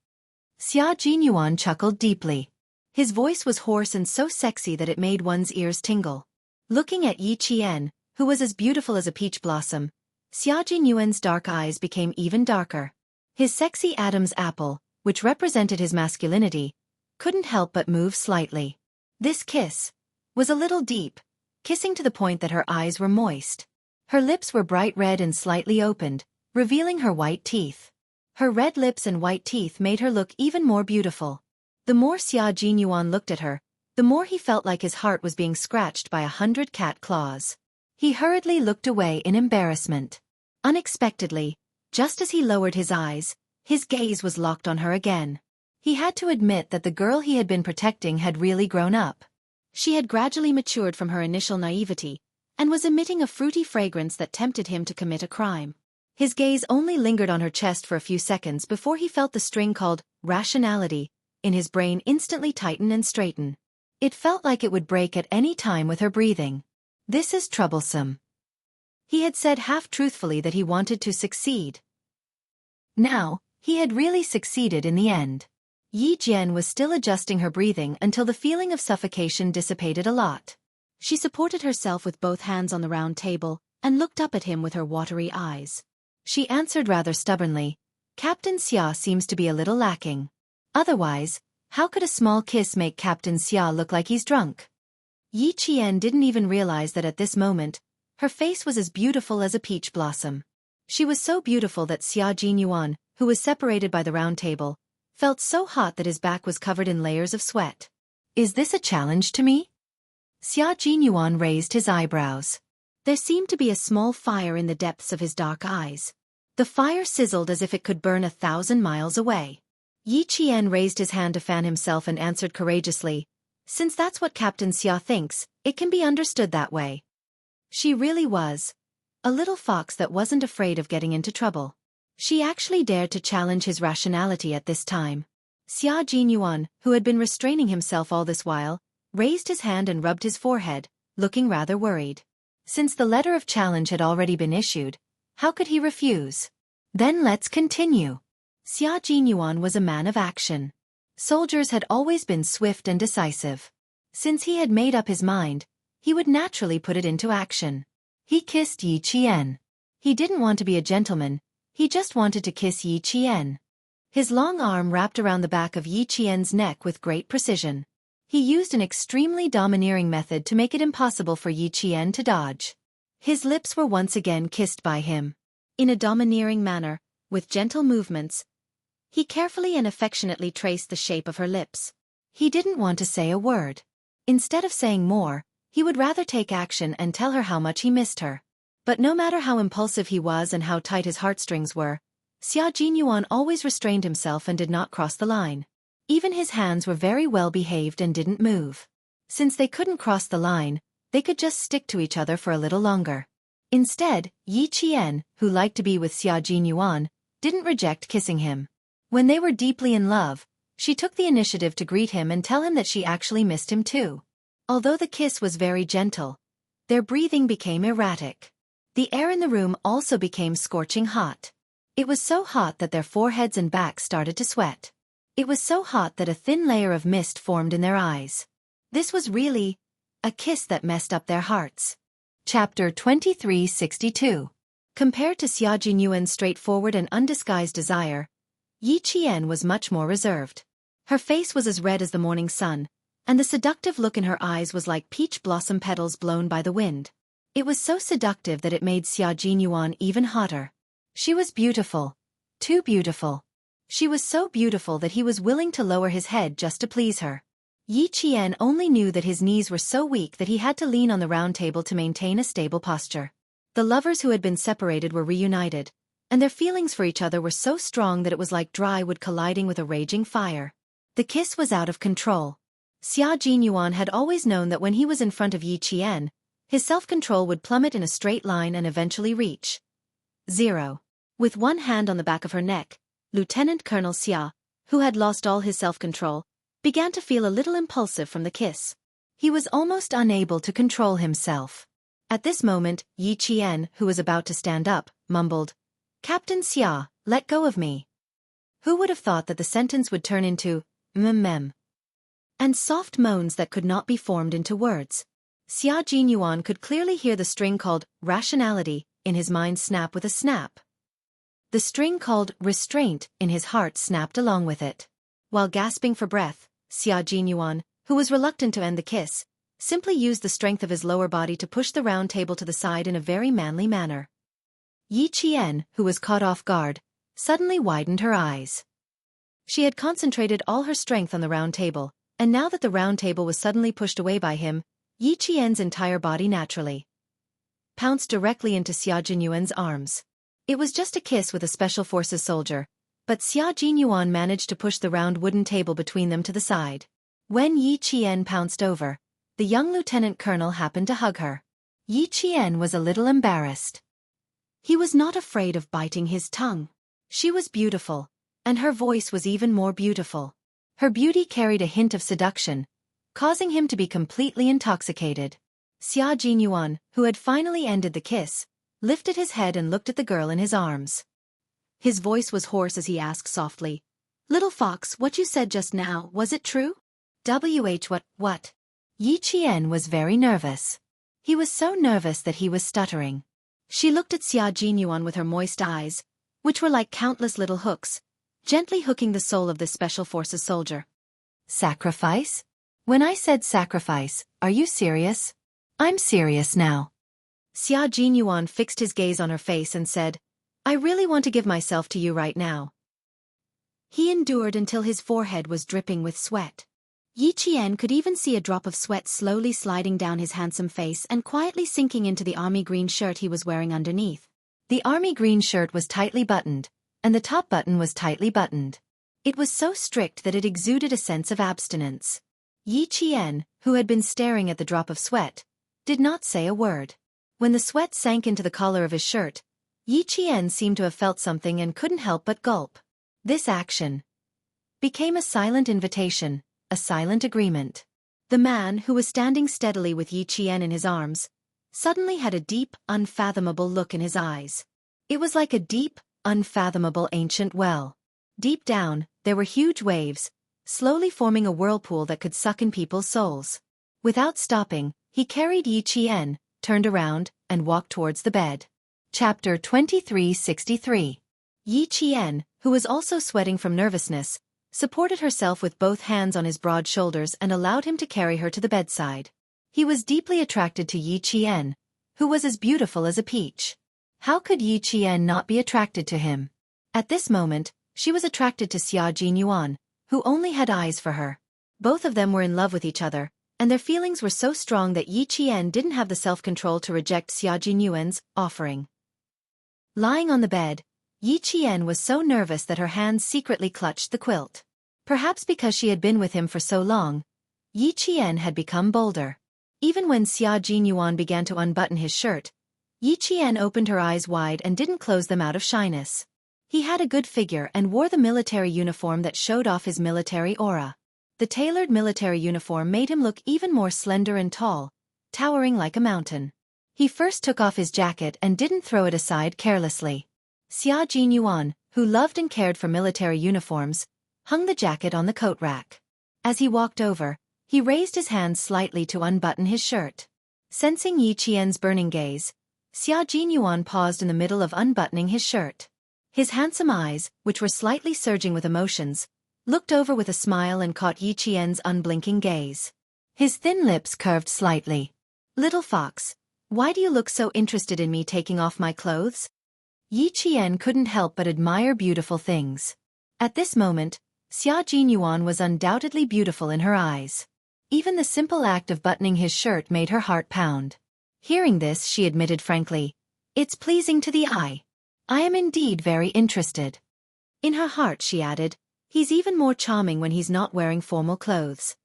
Xia Jinyuan chuckled deeply. His voice was hoarse and so sexy that it made one's ears tingle. Looking at Yi Qian, who was as beautiful as a peach blossom, Xia Jinyuan's dark eyes became even darker. His sexy Adam's apple, which represented his masculinity, couldn't help but move slightly. This kiss was a little deep, kissing to the point that her eyes were moist. Her lips were bright red and slightly opened, revealing her white teeth. Her red lips and white teeth made her look even more beautiful. The more Xia Jinyuan looked at her, the more he felt like his heart was being scratched by 100 cat claws. He hurriedly looked away in embarrassment. Unexpectedly, just as he lowered his eyes, his gaze was locked on her again. He had to admit that the girl he had been protecting had really grown up. She had gradually matured from her initial naivety, and was emitting a fruity fragrance that tempted him to commit a crime. His gaze only lingered on her chest for a few seconds before he felt the string called rationality in his brain instantly tighten and straighten. It felt like it would break at any time with her breathing. This is troublesome. He had said half-truthfully that he wanted to succeed. Now, he had really succeeded in the end. Yi Jian was still adjusting her breathing until the feeling of suffocation dissipated a lot. She supported herself with both hands on the round table and looked up at him with her watery eyes. She answered rather stubbornly, "Captain Xia seems to be a little lacking. Otherwise, how could a small kiss make Captain Xia look like he's drunk?" Yi Qian didn't even realize that at this moment, her face was as beautiful as a peach blossom. She was so beautiful that Xia Jinyuan, who was separated by the round table, felt so hot that his back was covered in layers of sweat. Is this a challenge to me? Xia Jinyuan raised his eyebrows. There seemed to be a small fire in the depths of his dark eyes. The fire sizzled as if it could burn 1,000 miles away. Yi Qian raised his hand to fan himself and answered courageously, "Since that's what Captain Xia thinks, it can be understood that way." She really was a little fox that wasn't afraid of getting into trouble. She actually dared to challenge his rationality at this time. Xia Jinyuan, who had been restraining himself all this while, raised his hand and rubbed his forehead, looking rather worried. Since the letter of challenge had already been issued, how could he refuse? Then let's continue. Xia Jinyuan was a man of action. Soldiers had always been swift and decisive. Since he had made up his mind, he would naturally put it into action. He kissed Yi Qian. He didn't want to be a gentleman, he just wanted to kiss Yi Qian. His long arm wrapped around the back of Yi Qian's neck with great precision. He used an extremely domineering method to make it impossible for Yi Qian to dodge. His lips were once again kissed by him. In a domineering manner, with gentle movements, he carefully and affectionately traced the shape of her lips. He didn't want to say a word. Instead of saying more, he would rather take action and tell her how much he missed her. But no matter how impulsive he was and how tight his heartstrings were, Xia Jinyuan always restrained himself and did not cross the line. Even his hands were very well behaved and didn't move. Since they couldn't cross the line, they could just stick to each other for a little longer. Instead, Yi Qian, who liked to be with Xia Jinyuan, didn't reject kissing him. When they were deeply in love, she took the initiative to greet him and tell him that she actually missed him too. Although the kiss was very gentle, their breathing became erratic. The air in the room also became scorching hot. It was so hot that their foreheads and backs started to sweat. It was so hot that a thin layer of mist formed in their eyes. This was really a kiss that messed up their hearts. Chapter 2362. Compared to Xia Jinyuan's straightforward and undisguised desire, Yi Qian was much more reserved. Her face was as red as the morning sun, and the seductive look in her eyes was like peach blossom petals blown by the wind. It was so seductive that it made Xia Jinyuan even hotter. She was beautiful. Too beautiful. She was so beautiful that he was willing to lower his head just to please her. Yi Qian only knew that his knees were so weak that he had to lean on the round table to maintain a stable posture. The lovers who had been separated were reunited, and their feelings for each other were so strong that it was like dry wood colliding with a raging fire. The kiss was out of control. Xia Jinyuan had always known that when he was in front of Yi Qian, his self-control would plummet in a straight line and eventually reach 0. With one hand on the back of her neck, Lieutenant Colonel Xia, who had lost all his self-control, began to feel a little impulsive from the kiss. He was almost unable to control himself. At this moment, Yi Qian, who was about to stand up, mumbled, "Captain Xia, let go of me." Who would have thought that the sentence would turn into mem and soft moans that could not be formed into words. Xia Jinyuan could clearly hear the string called rationality in his mind snap with a snap. The string called restraint in his heart snapped along with it. While gasping for breath, Xia Jinyuan, who was reluctant to end the kiss, simply used the strength of his lower body to push the round table to the side in a very manly manner. Yi Qian, who was caught off guard, suddenly widened her eyes. She had concentrated all her strength on the round table, and now that the round table was suddenly pushed away by him, Yi Qian's entire body naturally pounced directly into Xia Jinyuan's arms. It was just a kiss with a special forces soldier, but Xia Jinyuan managed to push the round wooden table between them to the side. When Yi Qian pounced over, the young lieutenant colonel happened to hug her. Yi Qian was a little embarrassed. He was not afraid of biting his tongue. She was beautiful, and her voice was even more beautiful. Her beauty carried a hint of seduction, causing him to be completely intoxicated. Xia Jinyuan, who had finally ended the kiss, lifted his head and looked at the girl in his arms. His voice was hoarse as he asked softly, "Little fox, what you said just now, was it true?" What? Yi Qian was very nervous. He was so nervous that he was stuttering. She looked at Xia Jinyuan with her moist eyes, which were like countless little hooks, gently hooking the soul of this special forces soldier. "Sacrifice? When I said sacrifice, are you serious?" "I'm serious now." Xia Jinyuan fixed his gaze on her face and said, "I really want to give myself to you right now." He endured until his forehead was dripping with sweat. Yi Qian could even see a drop of sweat slowly sliding down his handsome face and quietly sinking into the army green shirt he was wearing underneath. The army green shirt was tightly buttoned, and the top button was tightly buttoned. It was so strict that it exuded a sense of abstinence. Yi Qian, who had been staring at the drop of sweat, did not say a word. When the sweat sank into the collar of his shirt, Yi Qian seemed to have felt something and couldn't help but gulp. This action became a silent invitation, a silent agreement. The man, who was standing steadily with Yi Qian in his arms, suddenly had a deep, unfathomable look in his eyes. It was like a deep, unfathomable ancient well. Deep down, there were huge waves, slowly forming a whirlpool that could suck in people's souls. Without stopping, he carried Yi Qian, turned around, and walked towards the bed. Chapter 2363. Yi Qian, who was also sweating from nervousness, supported herself with both hands on his broad shoulders and allowed him to carry her to the bedside. He was deeply attracted to Yi Qian, who was as beautiful as a peach. How could Yi Qian not be attracted to him? At this moment, she was attracted to Xia Jinyuan, who only had eyes for her. Both of them were in love with each other, and their feelings were so strong that Yi Qian didn't have the self-control to reject Xia Jinyuan's offering. Lying on the bed, Yi Qian was so nervous that her hands secretly clutched the quilt. Perhaps because she had been with him for so long, Yi Qian had become bolder. Even when Xia Jinyuan began to unbutton his shirt, Yi Qian opened her eyes wide and didn't close them out of shyness. He had a good figure and wore the military uniform that showed off his military aura. The tailored military uniform made him look even more slender and tall, towering like a mountain. He first took off his jacket and didn't throw it aside carelessly. Xia Jinyuan, who loved and cared for military uniforms, hung the jacket on the coat rack. As he walked over, he raised his hands slightly to unbutton his shirt. Sensing Yi Qian's burning gaze, Xia Jinyuan paused in the middle of unbuttoning his shirt. His handsome eyes, which were slightly surging with emotions, looked over with a smile and caught Yi Qian's unblinking gaze. His thin lips curved slightly. "Little fox, why do you look so interested in me taking off my clothes?" Yi Qian couldn't help but admire beautiful things. At this moment, Xia Jinyuan was undoubtedly beautiful in her eyes. Even the simple act of buttoning his shirt made her heart pound. Hearing this, she admitted frankly, "It's pleasing to the eye. I am indeed very interested." In her heart she added, "He's even more charming when he's not wearing formal clothes."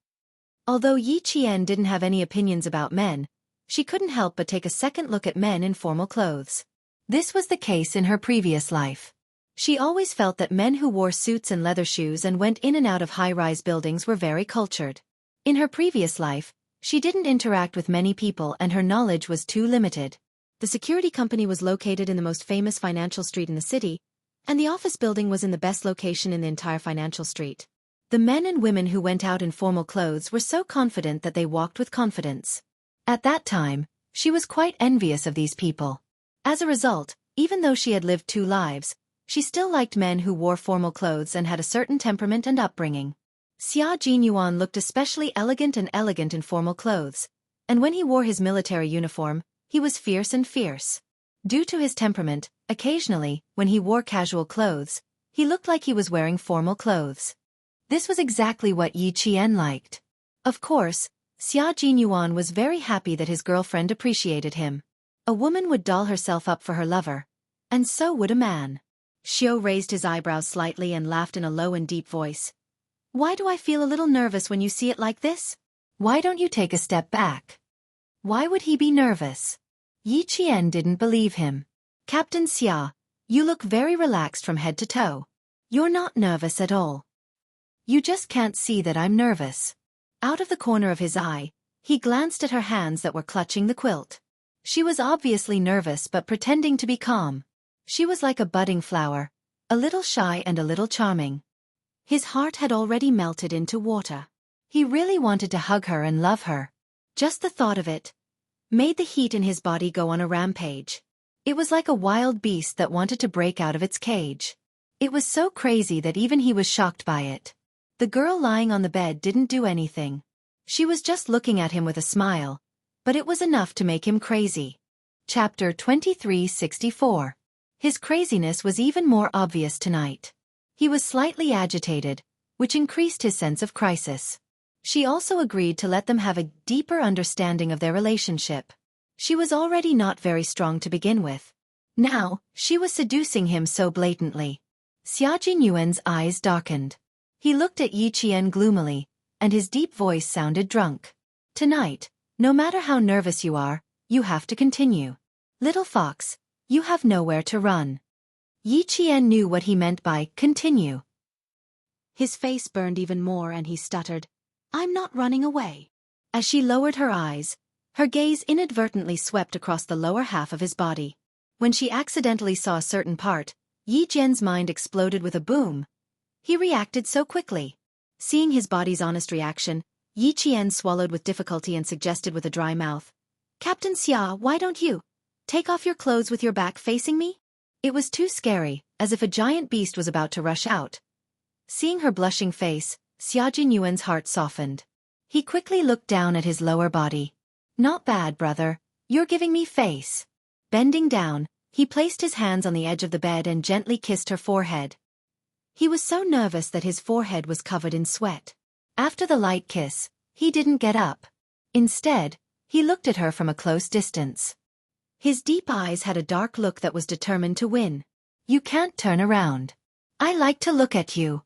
Although Yi Qian didn't have any opinions about men, she couldn't help but take a second look at men in formal clothes. This was the case in her previous life. She always felt that men who wore suits and leather shoes and went in and out of high-rise buildings were very cultured. In her previous life, she didn't interact with many people and her knowledge was too limited. The security company was located in the most famous financial street in the city, and the office building was in the best location in the entire financial street. The men and women who went out in formal clothes were so confident that they walked with confidence. At that time, she was quite envious of these people. As a result, even though she had lived two lives, she still liked men who wore formal clothes and had a certain temperament and upbringing. Xia Jinyuan looked especially elegant in formal clothes, and when he wore his military uniform, he was fierce and fierce. Due to his temperament, occasionally, when he wore casual clothes, he looked like he was wearing formal clothes. This was exactly what Yi Qian liked. Of course, Xia Jinyuan was very happy that his girlfriend appreciated him. A woman would doll herself up for her lover, and so would a man. Xiao raised his eyebrows slightly and laughed in a low and deep voice. "Why do I feel a little nervous when you see it like this? Why don't you take a step back?" Why would he be nervous? Yi Qian didn't believe him. "Captain Xia, you look very relaxed from head to toe. You're not nervous at all. You just can't see that I'm nervous." Out of the corner of his eye, he glanced at her hands that were clutching the quilt. She was obviously nervous but pretending to be calm. She was like a budding flower, a little shy and a little charming. His heart had already melted into water. He really wanted to hug her and love her. Just the thought of it made the heat in his body go on a rampage. It was like a wild beast that wanted to break out of its cage. It was so crazy that even he was shocked by it. The girl lying on the bed didn't do anything. She was just looking at him with a smile, but it was enough to make him crazy. Chapter 2364. His craziness was even more obvious tonight. He was slightly agitated, which increased his sense of crisis. She also agreed to let them have a deeper understanding of their relationship. She was already not very strong to begin with. Now, she was seducing him so blatantly. Xia Jinyuan's eyes darkened. He looked at Yi Qian gloomily, and his deep voice sounded drunk. Tonight, no matter how nervous you are, you have to continue. Little fox, you have nowhere to run. Yi Qian knew what he meant by continue. His face burned even more and he stuttered, I'm not running away. As she lowered her eyes, her gaze inadvertently swept across the lower half of his body. When she accidentally saw a certain part, Yi Jian's mind exploded with a boom. He reacted so quickly. Seeing his body's honest reaction, Yi Qian swallowed with difficulty and suggested with a dry mouth, Captain Xia, why don't you take off your clothes with your back facing me? It was too scary, as if a giant beast was about to rush out. Seeing her blushing face, Xia Jinyuan's heart softened. He quickly looked down at his lower body. Not bad, brother. You're giving me face. Bending down, he placed his hands on the edge of the bed and gently kissed her forehead. He was so nervous that his forehead was covered in sweat. After the light kiss, he didn't get up. Instead, he looked at her from a close distance. His deep eyes had a dark look that was determined to win. You can't turn around. I like to look at you,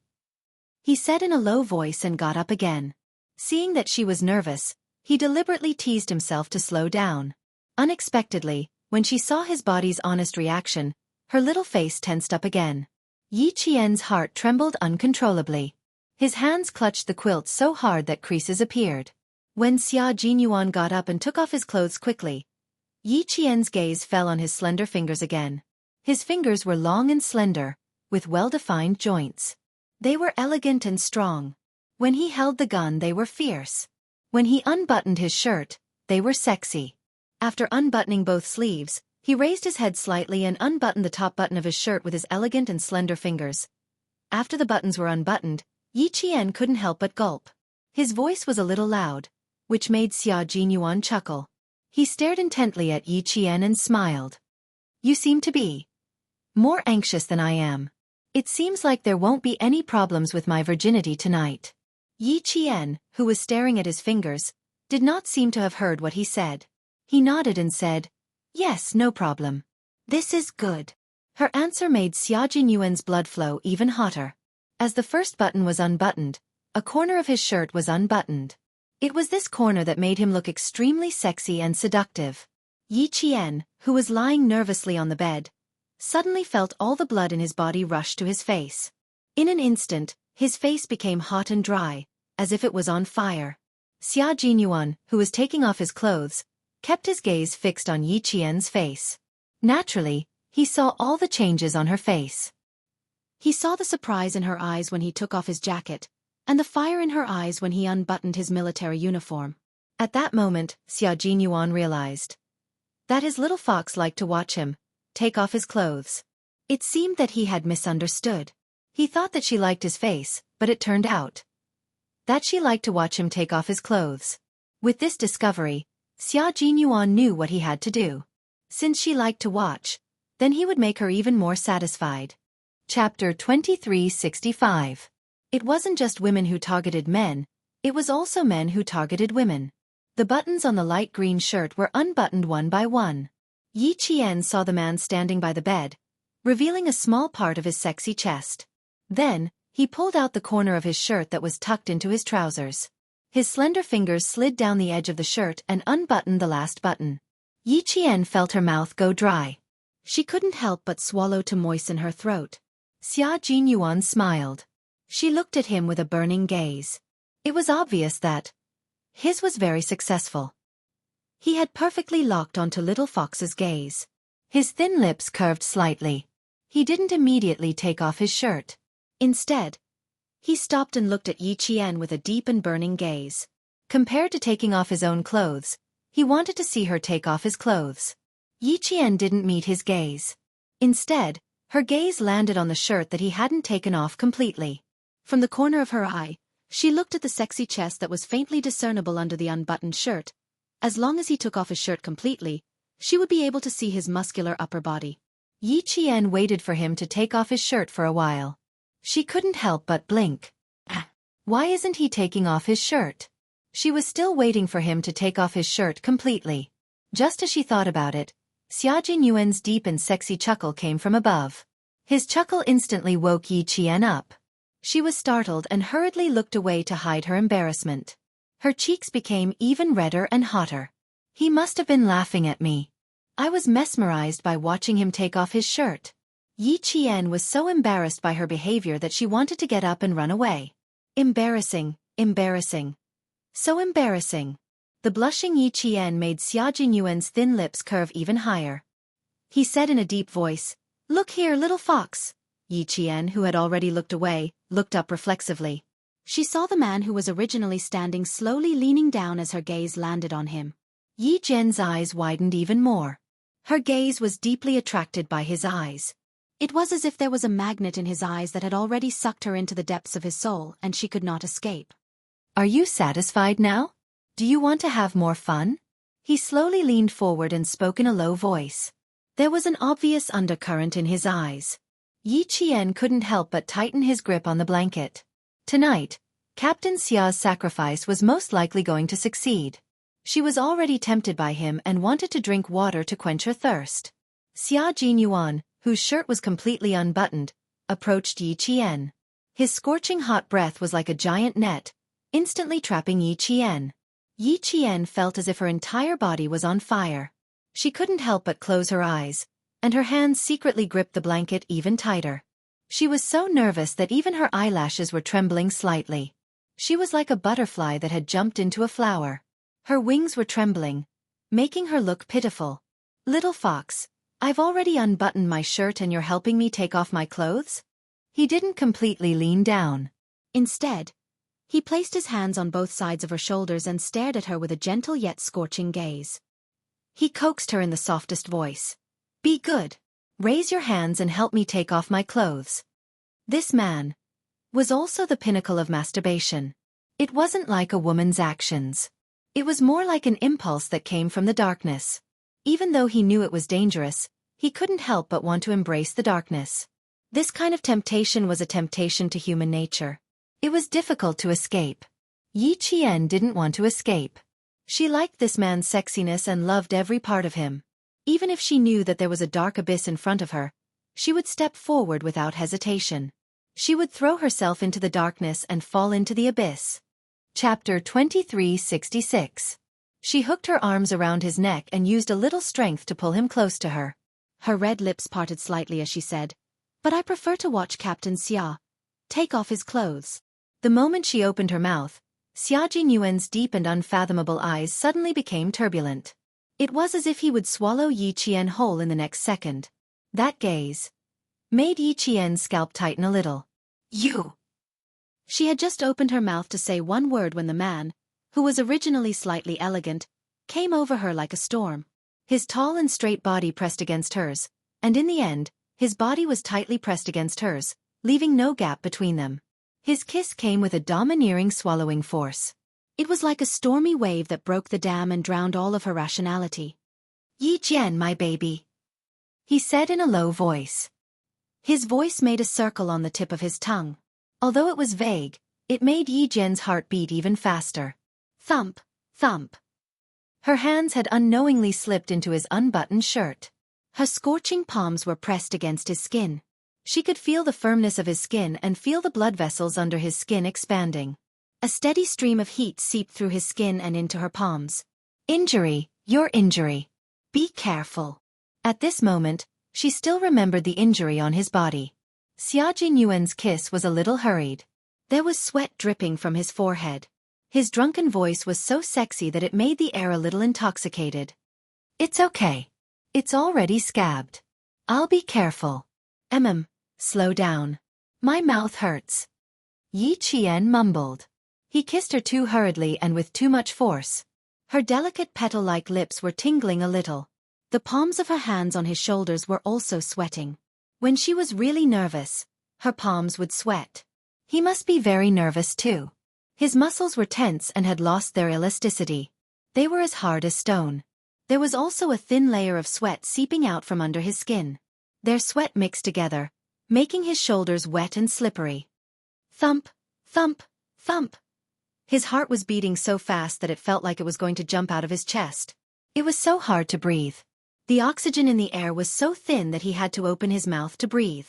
he said in a low voice and got up again. Seeing that she was nervous, he deliberately teased himself to slow down. Unexpectedly, when she saw his body's honest reaction, her little face tensed up again. Yi Qian's heart trembled uncontrollably. His hands clutched the quilt so hard that creases appeared. When Xia Jinyuan got up and took off his clothes quickly, Yi Qian's gaze fell on his slender fingers again. His fingers were long and slender, with well-defined joints. They were elegant and strong. When he held the gun, they were fierce. When he unbuttoned his shirt, they were sexy. After unbuttoning both sleeves, he raised his head slightly and unbuttoned the top button of his shirt with his elegant and slender fingers. After the buttons were unbuttoned, Yi Qian couldn't help but gulp. His voice was a little loud, which made Xia Jinyuan chuckle. He stared intently at Yi Qian and smiled. You seem to be more anxious than I am. It seems like there won't be any problems with my virginity tonight. Yi Qian, who was staring at his fingers, did not seem to have heard what he said. He nodded and said, Yes, no problem. This is good. Her answer made Xia Jinyuan's blood flow even hotter. As the first button was unbuttoned, a corner of his shirt was unbuttoned. It was this corner that made him look extremely sexy and seductive. Yi Qian, who was lying nervously on the bed, suddenly felt all the blood in his body rush to his face. In an instant, his face became hot and dry, as if it was on fire. Xia Jinyuan, who was taking off his clothes, kept his gaze fixed on Yi Qian's face. Naturally, he saw all the changes on her face. He saw the surprise in her eyes when he took off his jacket, and the fire in her eyes when he unbuttoned his military uniform. At that moment, Xia Jinyuan realized that his little fox liked to watch him take off his clothes. It seemed that he had misunderstood. He thought that she liked his face, but it turned out that she liked to watch him take off his clothes. With this discovery, Xia Jinyuan knew what he had to do. Since she liked to watch, then he would make her even more satisfied. Chapter 2365. It wasn't just women who targeted men, it was also men who targeted women. The buttons on the light green shirt were unbuttoned one by one. Yi Qian saw the man standing by the bed, revealing a small part of his sexy chest. Then, he pulled out the corner of his shirt that was tucked into his trousers. His slender fingers slid down the edge of the shirt and unbuttoned the last button. Yi Qian felt her mouth go dry. She couldn't help but swallow to moisten her throat. Xia Jinyuan smiled. She looked at him with a burning gaze. It was obvious that his was very successful. He had perfectly locked onto Little Fox's gaze. His thin lips curved slightly. He didn't immediately take off his shirt. Instead, he stopped and looked at Yi Qian with a deep and burning gaze. Compared to taking off his own clothes, he wanted to see her take off his clothes. Yi Qian didn't meet his gaze. Instead, her gaze landed on the shirt that he hadn't taken off completely. From the corner of her eye, she looked at the sexy chest that was faintly discernible under the unbuttoned shirt. As long as he took off his shirt completely, she would be able to see his muscular upper body. Yi Qian waited for him to take off his shirt for a while. She couldn't help but blink. Why isn't he taking off his shirt? She was still waiting for him to take off his shirt completely. Just as she thought about it, Xia Jinyuan's deep and sexy chuckle came from above. His chuckle instantly woke Yi Qian up. She was startled and hurriedly looked away to hide her embarrassment. Her cheeks became even redder and hotter. He must have been laughing at me. I was mesmerized by watching him take off his shirt. Yi Qian was so embarrassed by her behavior that she wanted to get up and run away. Embarrassing, embarrassing. So embarrassing. The blushing Yi Qian made Xia Jinyuan's thin lips curve even higher. He said in a deep voice, "Look here, little fox." Yi Qian, who had already looked away, looked up reflexively. She saw the man who was originally standing slowly leaning down as her gaze landed on him. Yi Jian's eyes widened even more. Her gaze was deeply attracted by his eyes. It was as if there was a magnet in his eyes that had already sucked her into the depths of his soul and she could not escape. "Are you satisfied now? Do you want to have more fun?" He slowly leaned forward and spoke in a low voice. There was an obvious undercurrent in his eyes. Yi Qian couldn't help but tighten his grip on the blanket. Tonight, Captain Xia's sacrifice was most likely going to succeed. She was already tempted by him and wanted to drink water to quench her thirst. Xia Jinyuan, whose shirt was completely unbuttoned, approached Yi Qian. His scorching hot breath was like a giant net, instantly trapping Yi Qian. Yi Qian felt as if her entire body was on fire. She couldn't help but close her eyes, and her hands secretly gripped the blanket even tighter. She was so nervous that even her eyelashes were trembling slightly. She was like a butterfly that had jumped into a flower. Her wings were trembling, making her look pitiful. "Little fox, I've already unbuttoned my shirt and you're helping me take off my clothes?" He didn't completely lean down. Instead, he placed his hands on both sides of her shoulders and stared at her with a gentle yet scorching gaze. He coaxed her in the softest voice. "Be good. Raise your hands and help me take off my clothes." This man was also the pinnacle of masturbation. It wasn't like a woman's actions. It was more like an impulse that came from the darkness. Even though he knew it was dangerous, he couldn't help but want to embrace the darkness. This kind of temptation was a temptation to human nature. It was difficult to escape. Yi Qian didn't want to escape. She liked this man's sexiness and loved every part of him. Even if she knew that there was a dark abyss in front of her, she would step forward without hesitation. She would throw herself into the darkness and fall into the abyss. Chapter 2366. She hooked her arms around his neck and used a little strength to pull him close to her. Her red lips parted slightly as she said, "But I prefer to watch Captain Xia take off his clothes." The moment she opened her mouth, Xia Jinyuan's deep and unfathomable eyes suddenly became turbulent. It was as if he would swallow Yi Qian whole in the next second. That gaze made Yi Qian's scalp tighten a little. "You." She had just opened her mouth to say one word when the man, who was originally slightly elegant, came over her like a storm. His tall and straight body pressed against hers, and in the end, his body was tightly pressed against hers, leaving no gap between them. His kiss came with a domineering swallowing force. It was like a stormy wave that broke the dam and drowned all of her rationality. "Yi Jian, my baby," he said in a low voice. His voice made a circle on the tip of his tongue. Although it was vague, it made Yi Jian's heart beat even faster. Thump, thump. Her hands had unknowingly slipped into his unbuttoned shirt. Her scorching palms were pressed against his skin. She could feel the firmness of his skin and feel the blood vessels under his skin expanding. A steady stream of heat seeped through his skin and into her palms. "Injury, your injury. Be careful." At this moment, she still remembered the injury on his body. Xia Jinyuan's kiss was a little hurried. There was sweat dripping from his forehead. His drunken voice was so sexy that it made the air a little intoxicated. "It's okay. It's already scabbed. I'll be careful." Slow down. My mouth hurts." Yi Qian mumbled. He kissed her too hurriedly and with too much force. Her delicate petal-like lips were tingling a little. The palms of her hands on his shoulders were also sweating. When she was really nervous, her palms would sweat. He must be very nervous too. His muscles were tense and had lost their elasticity. They were as hard as stone. There was also a thin layer of sweat seeping out from under his skin. Their sweat mixed together, making his shoulders wet and slippery. Thump, thump, Thump! His heart was beating so fast that it felt like it was going to jump out of his chest. It was so hard to breathe. The oxygen in the air was so thin that he had to open his mouth to breathe.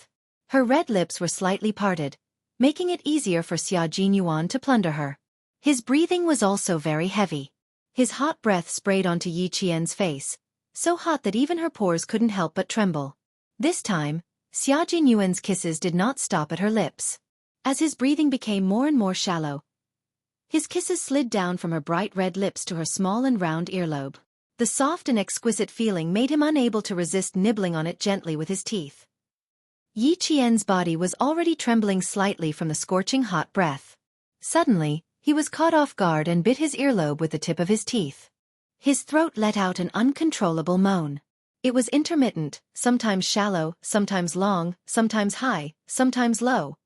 Her red lips were slightly parted, making it easier for Xia Jinyuan to plunder her. His breathing was also very heavy. His hot breath sprayed onto Yi Qian's face, so hot that even her pores couldn't help but tremble. This time, Xia Jinyuan's kisses did not stop at her lips. As his breathing became more and more shallow, his kisses slid down from her bright red lips to her small and round earlobe. The soft and exquisite feeling made him unable to resist nibbling on it gently with his teeth. Yi Qian's body was already trembling slightly from the scorching hot breath. Suddenly, he was caught off guard and bit his earlobe with the tip of his teeth. His throat let out an uncontrollable moan. It was intermittent, sometimes shallow, sometimes long, sometimes high, sometimes low.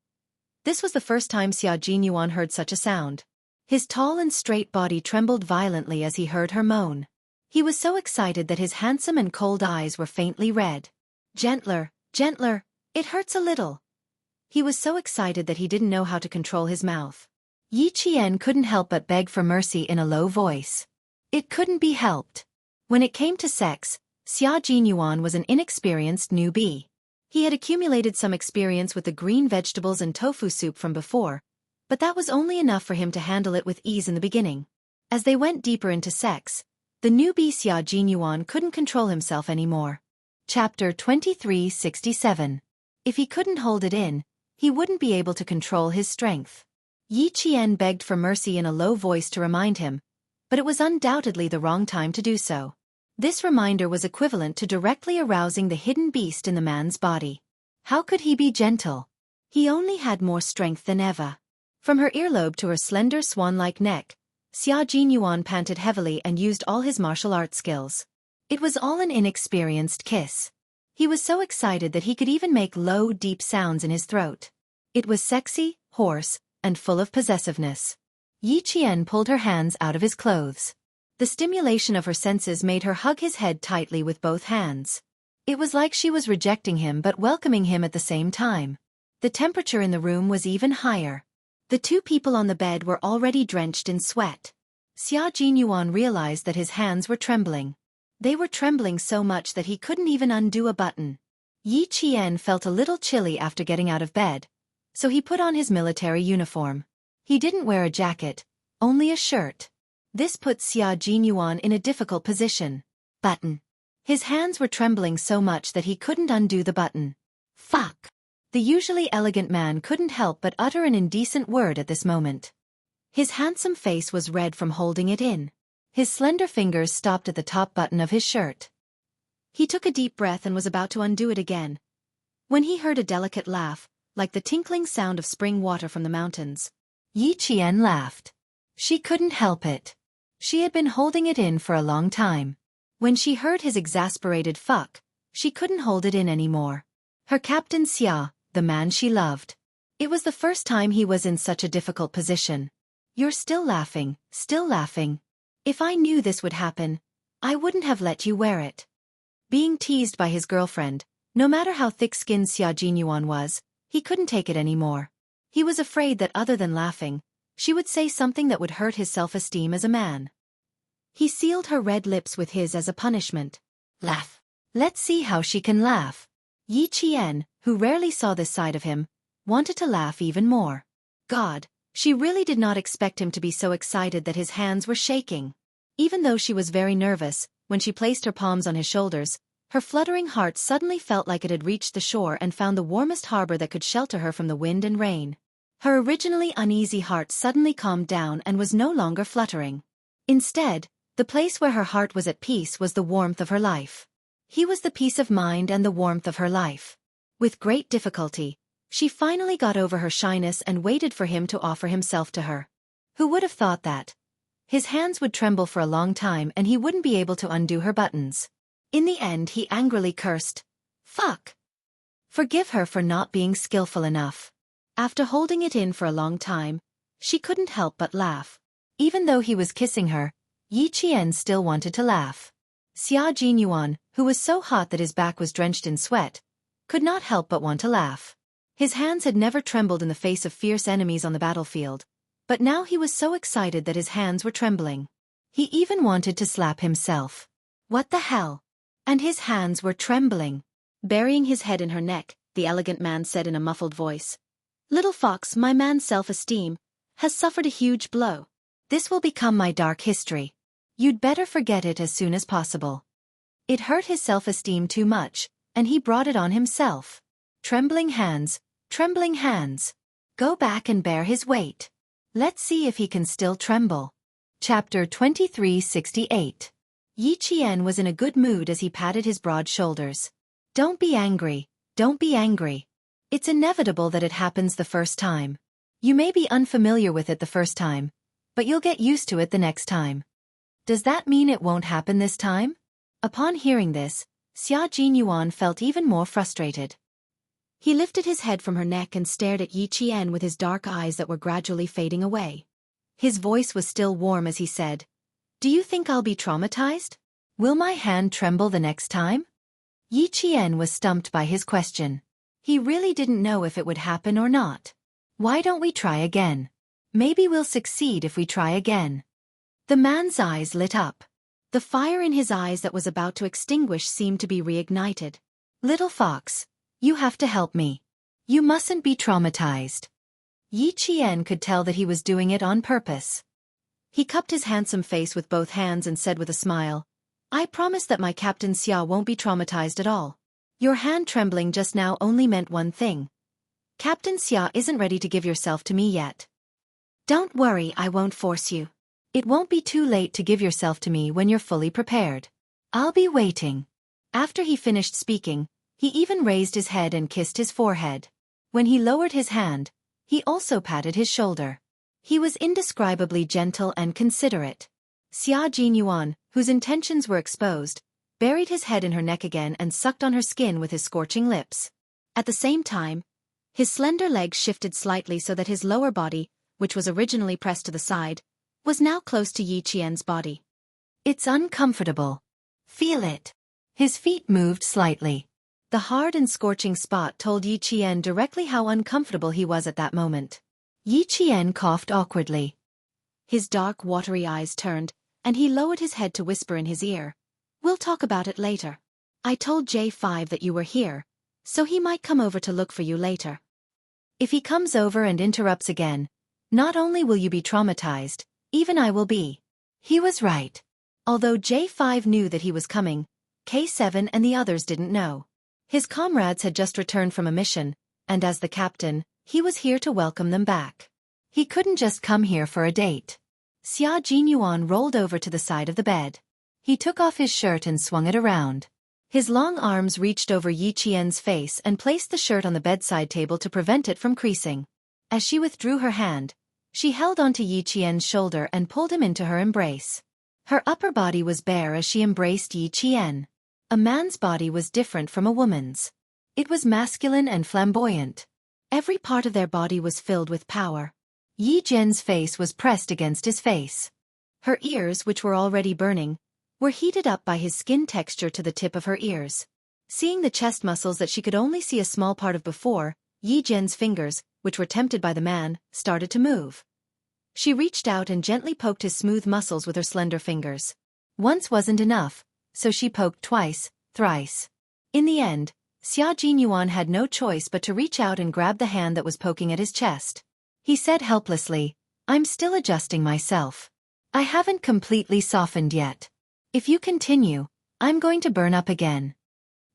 This was the first time Xia Jinyuan heard such a sound. His tall and straight body trembled violently as he heard her moan. He was so excited that his handsome and cold eyes were faintly red. Gentler, gentler, it hurts a little. He was so excited that he didn't know how to control his mouth. Yi Qian couldn't help but beg for mercy in a low voice. It couldn't be helped. When it came to sex, Xia Jinyuan was an inexperienced newbie. He had accumulated some experience with the green vegetables and tofu soup from before, but that was only enough for him to handle it with ease in the beginning. As they went deeper into sex, the newbie Xia Jinyuan couldn't control himself anymore. Chapter 2367. If he couldn't hold it in, he wouldn't be able to control his strength. Yi Qian begged for mercy in a low voice to remind him, but it was undoubtedly the wrong time to do so. This reminder was equivalent to directly arousing the hidden beast in the man's body. How could he be gentle? He only had more strength than ever. From her earlobe to her slender swan-like neck, Xia Jinyuan panted heavily and used all his martial arts skills. It was all an inexperienced kiss. He was so excited that he could even make low, deep sounds in his throat. It was sexy, hoarse, and full of possessiveness. Yi Qian pulled her hands out of his clothes. The stimulation of her senses made her hug his head tightly with both hands. It was like she was rejecting him but welcoming him at the same time. The temperature in the room was even higher. The two people on the bed were already drenched in sweat. Xia Jinyuan realized that his hands were trembling. They were trembling so much that he couldn't even undo a button. Yi Qian felt a little chilly after getting out of bed, so he put on his military uniform. He didn't wear a jacket, only a shirt. This put Xia Jinyuan in a difficult position. Button. His hands were trembling so much that he couldn't undo the button. Fuck. The usually elegant man couldn't help but utter an indecent word at this moment. His handsome face was red from holding it in. His slender fingers stopped at the top button of his shirt. He took a deep breath and was about to undo it again, when he heard a delicate laugh, like the tinkling sound of spring water from the mountains. Yi Qian laughed. She couldn't help it. She had been holding it in for a long time. When she heard his exasperated fuck, she couldn't hold it in anymore. Her captain Xia, the man she loved. It was the first time he was in such a difficult position. You're still laughing, still laughing. If I knew this would happen, I wouldn't have let you wear it. Being teased by his girlfriend, no matter how thick-skinned Xia Jinyuan was, he couldn't take it anymore. He was afraid that other than laughing, she would say something that would hurt his self-esteem as a man. He sealed her red lips with his as a punishment. Laugh. Let's see how she can laugh. Yi Qian, who rarely saw this side of him, wanted to laugh even more. God, she really did not expect him to be so excited that his hands were shaking. Even though she was very nervous, when she placed her palms on his shoulders, her fluttering heart suddenly felt like it had reached the shore and found the warmest harbor that could shelter her from the wind and rain. Her originally uneasy heart suddenly calmed down and was no longer fluttering. Instead, the place where her heart was at peace was the warmth of her life. He was the peace of mind and the warmth of her life. With great difficulty, she finally got over her shyness and waited for him to offer himself to her. Who would have thought that? His hands would tremble for a long time and he wouldn't be able to undo her buttons. In the end he angrily cursed. Fuck! Forgive her for not being skillful enough. After holding it in for a long time, she couldn't help but laugh. Even though he was kissing her, Yi Qian still wanted to laugh. Xia Jinyuan, who was so hot that his back was drenched in sweat, could not help but want to laugh. His hands had never trembled in the face of fierce enemies on the battlefield, But now he was so excited that his hands were trembling. He even wanted to slap himself. What the hell? And his hands were trembling. Burying his head in her neck, the elegant man said in a muffled voice, "Little fox, my man's self-esteem has suffered a huge blow. This will become my dark history. You'd better forget it as soon as possible." It hurt his self-esteem too much, and he brought it on himself. Trembling hands, trembling hands. Go back and bear his weight. Let's see if he can still tremble. Chapter 2368. Yi Qian was in a good mood as he patted his broad shoulders. Don't be angry, don't be angry. It's inevitable that it happens the first time. You may be unfamiliar with it the first time, but you'll get used to it the next time. Does that mean it won't happen this time? Upon hearing this, Xia Jinyuan felt even more frustrated. He lifted his head from her neck and stared at Yi Qian with his dark eyes that were gradually fading away. His voice was still warm as he said, "Do you think I'll be traumatized? Will my hand tremble the next time?" Yi Qian was stumped by his question. He really didn't know if it would happen or not. Why don't we try again? Maybe we'll succeed if we try again. The man's eyes lit up. The fire in his eyes that was about to extinguish seemed to be reignited. Little fox, you have to help me. You mustn't be traumatized. Yi Qian could tell that he was doing it on purpose. He cupped his handsome face with both hands and said with a smile, "I promise that my Captain Xia won't be traumatized at all. Your hand trembling just now only meant one thing. Captain Xia isn't ready to give yourself to me yet. Don't worry, I won't force you. It won't be too late to give yourself to me when you're fully prepared. I'll be waiting." After he finished speaking, he even raised his head and kissed his forehead. When he lowered his hand, he also patted his shoulder. He was indescribably gentle and considerate. Xia Jinyuan, whose intentions were exposed, buried his head in her neck again and sucked on her skin with his scorching lips. At the same time, his slender legs shifted slightly so that his lower body, which was originally pressed to the side, was now close to Yi Qian's body. "It's uncomfortable. Feel it." His feet moved slightly. The hard and scorching spot told Yi Qian directly how uncomfortable he was at that moment. Yi Qian coughed awkwardly. His dark, watery eyes turned, and he lowered his head to whisper in his ear, "We'll talk about it later. I told J5 that you were here, so he might come over to look for you later. If he comes over and interrupts again, not only will you be traumatized, even I will be." He was right. Although J5 knew that he was coming, K7 and the others didn't know. His comrades had just returned from a mission, and as the captain, he was here to welcome them back. He couldn't just come here for a date. Xia Jinyuan rolled over to the side of the bed. He took off his shirt and swung it around. His long arms reached over Yi Qian's face and placed the shirt on the bedside table to prevent it from creasing. As she withdrew her hand, she held onto Yi Qian's shoulder and pulled him into her embrace. Her upper body was bare as she embraced Yi Qian. A man's body was different from a woman's. It was masculine and flamboyant. Every part of their body was filled with power. Yi Jian's face was pressed against his face. Her ears, which were already burning, were heated up by his skin texture to the tip of her ears. Seeing the chest muscles that she could only see a small part of before, Yi Jian's fingers, which were tempted by the man, started to move. She reached out and gently poked his smooth muscles with her slender fingers. Once wasn't enough, so she poked twice, thrice. In the end, Xia Jinyuan had no choice but to reach out and grab the hand that was poking at his chest. He said helplessly, "I'm still adjusting myself. I haven't completely softened yet. If you continue, I'm going to burn up again."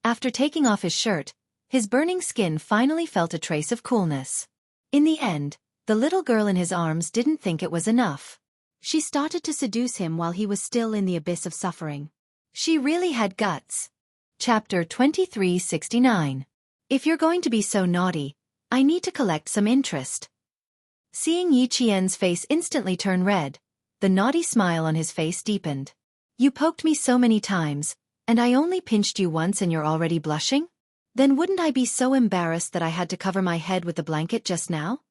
After taking off his shirt, his burning skin finally felt a trace of coolness. In the end, the little girl in his arms didn't think it was enough. She started to seduce him while he was still in the abyss of suffering. She really had guts. Chapter 2369. If you're going to be so naughty, I need to collect some interest. Seeing Yi Qian's face instantly turn red, the naughty smile on his face deepened. "You poked me so many times, and I only pinched you once and you're already blushing? Then wouldn't I be so embarrassed that I had to cover my head with the blanket just now?"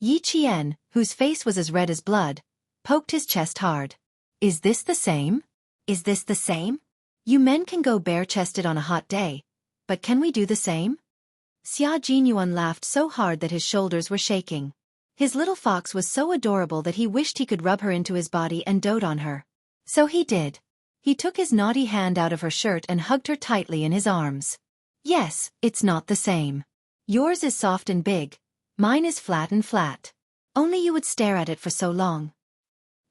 Yi Qian, whose face was as red as blood, poked his chest hard. "Is this the same? Is this the same? You men can go bare-chested on a hot day, but can we do the same?" Xia Jinyuan laughed so hard that his shoulders were shaking. His little fox was so adorable that he wished he could rub her into his body and dote on her. So he did. He took his naughty hand out of her shirt and hugged her tightly in his arms. Yes, it's not the same. Yours is soft and big. Mine is flat and flat. Only you would stare at it for so long.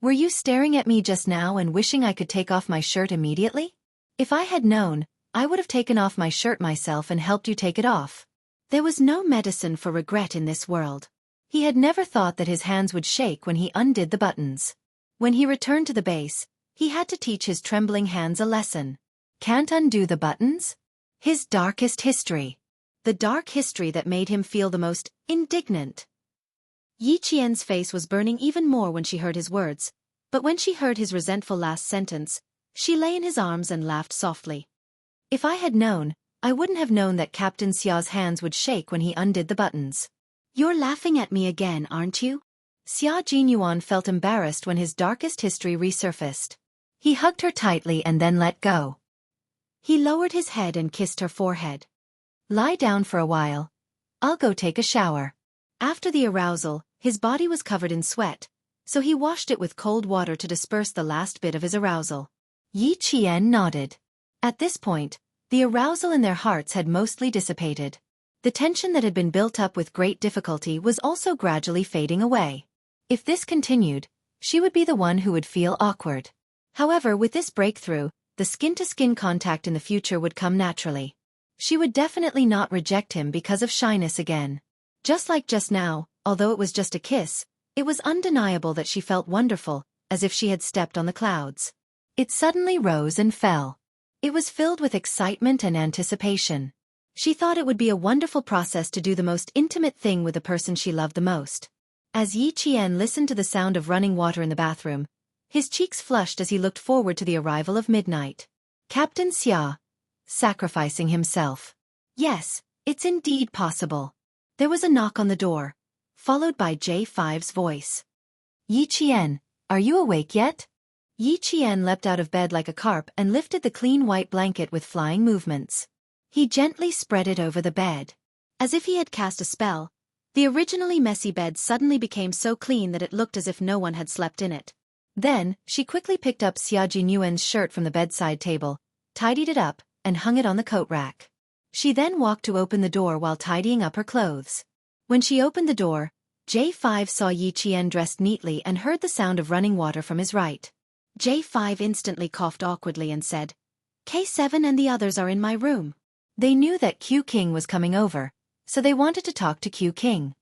Were you staring at me just now and wishing I could take off my shirt immediately? If I had known, I would have taken off my shirt myself and helped you take it off. There was no medicine for regret in this world. He had never thought that his hands would shake when he undid the buttons. When he returned to the base, he had to teach his trembling hands a lesson. Can't undo the buttons? His darkest history. The dark history that made him feel the most indignant. Yi Qian's face was burning even more when she heard his words, but when she heard his resentful last sentence, she lay in his arms and laughed softly. If I had known, I wouldn't have known that Captain Xia's hands would shake when he undid the buttons. You're laughing at me again, aren't you? Xia Jinyuan felt embarrassed when his darkest history resurfaced. He hugged her tightly and then let go. He lowered his head and kissed her forehead. Lie down for a while. I'll go take a shower. After the arousal, his body was covered in sweat, so he washed it with cold water to disperse the last bit of his arousal. Yi Qian nodded. At this point, the arousal in their hearts had mostly dissipated. The tension that had been built up with great difficulty was also gradually fading away. If this continued, she would be the one who would feel awkward. However, with this breakthrough, the skin-to-skin contact in the future would come naturally. She would definitely not reject him because of shyness again. Just like just now, although it was just a kiss, it was undeniable that she felt wonderful, as if she had stepped on the clouds. It suddenly rose and fell. It was filled with excitement and anticipation. She thought it would be a wonderful process to do the most intimate thing with the person she loved the most. As Yi Qian listened to the sound of running water in the bathroom, his cheeks flushed as he looked forward to the arrival of midnight. Captain Xia. Sacrificing himself. Yes, it's indeed possible. There was a knock on the door, followed by J5's voice. Yi Qian, are you awake yet? Yi Qian leapt out of bed like a carp and lifted the clean white blanket with flying movements. He gently spread it over the bed. As if he had cast a spell, the originally messy bed suddenly became so clean that it looked as if no one had slept in it. Then, she quickly picked up Xia Jinyuan's shirt from the bedside table, tidied it up, and hung it on the coat rack. She then walked to open the door while tidying up her clothes. When she opened the door, J5 saw Yi Qian dressed neatly and heard the sound of running water from his right. J5 instantly coughed awkwardly and said, K7 and the others are in my room. They knew that Q King was coming over, so they wanted to talk to Q King.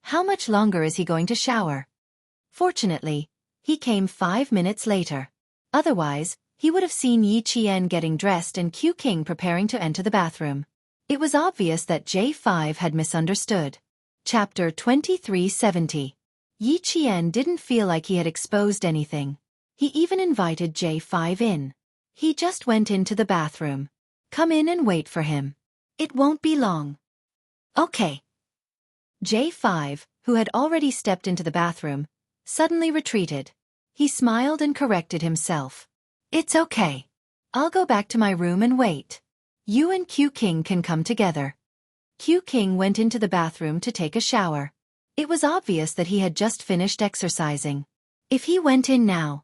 How much longer is he going to shower? Fortunately, he came 5 minutes later. Otherwise, he would have seen Yi Qian getting dressed and Q King preparing to enter the bathroom. It was obvious that J5 had misunderstood. Chapter 2370. Yi Qian didn't feel like he had exposed anything. He even invited J5 in. He just went into the bathroom. Come in and wait for him. It won't be long. Okay. J5, who had already stepped into the bathroom, suddenly retreated. He smiled and corrected himself. It's okay. I'll go back to my room and wait. You and Q King can come together. Q King went into the bathroom to take a shower. It was obvious that he had just finished exercising. If he went in now,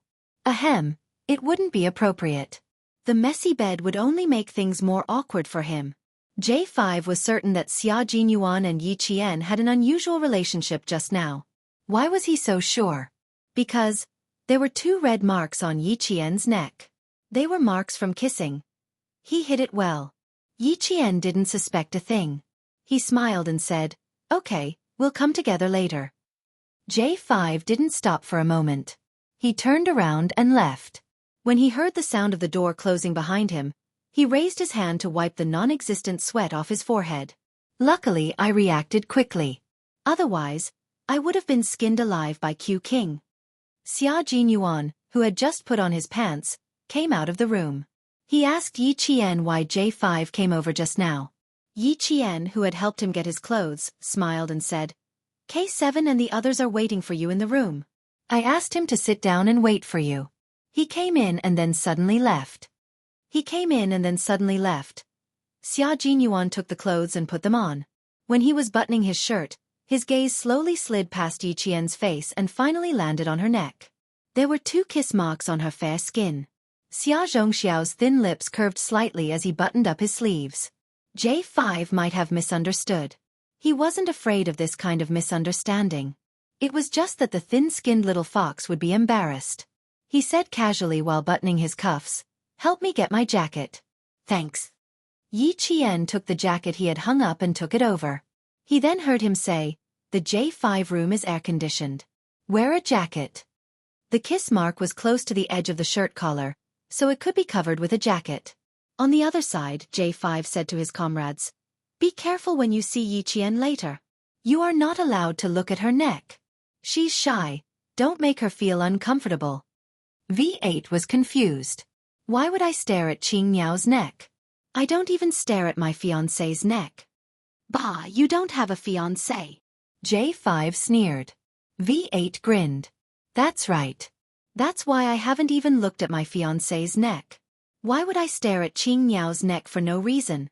it wouldn't be appropriate. The messy bed would only make things more awkward for him. J5 was certain that Xia Jinyuan and Yi Qian had an unusual relationship just now. Why was he so sure? Because there were 2 red marks on Yi Qian's neck. They were marks from kissing. He hid it well. Yi Qian didn't suspect a thing. He smiled and said, Okay, we'll come together later. J5 didn't stop for a moment. He turned around and left. When he heard the sound of the door closing behind him, he raised his hand to wipe the non-existent sweat off his forehead. Luckily, I reacted quickly. Otherwise, I would have been skinned alive by Q King. Xia Jinyuan, who had just put on his pants, came out of the room. He asked Yi Qian why J5 came over just now. Yi Qian, who had helped him get his clothes, smiled and said, K7 and the others are waiting for you in the room. I asked him to sit down and wait for you. He came in and then suddenly left. Xia Jinyuan took the clothes and put them on. When he was buttoning his shirt, His gaze slowly slid past Yi Qian's face and finally landed on her neck. There were 2 kiss marks on her fair skin. Xiaoxiao's thin lips curved slightly as he buttoned up his sleeves. J5 might have misunderstood. He wasn't afraid of this kind of misunderstanding. It was just that the thin-skinned little fox would be embarrassed. He said casually while buttoning his cuffs, "Help me get my jacket." "Thanks." Yi Qian took the jacket he had hung up and took it over. He then heard him say, "The J5 room is air-conditioned. Wear a jacket." The kiss mark was close to the edge of the shirt collar, so it could be covered with a jacket. On the other side, J5 said to his comrades, "Be careful when you see Yi Qian later. You are not allowed to look at her neck. She's shy, don't make her feel uncomfortable." V8 was confused. Why would I stare at Qing Niao's neck? I don't even stare at my fiancé's neck. Bah, you don't have a fiancé. J5 sneered. V8 grinned. That's right. That's why I haven't even looked at my fiancé's neck. Why would I stare at Qing Niao's neck for no reason?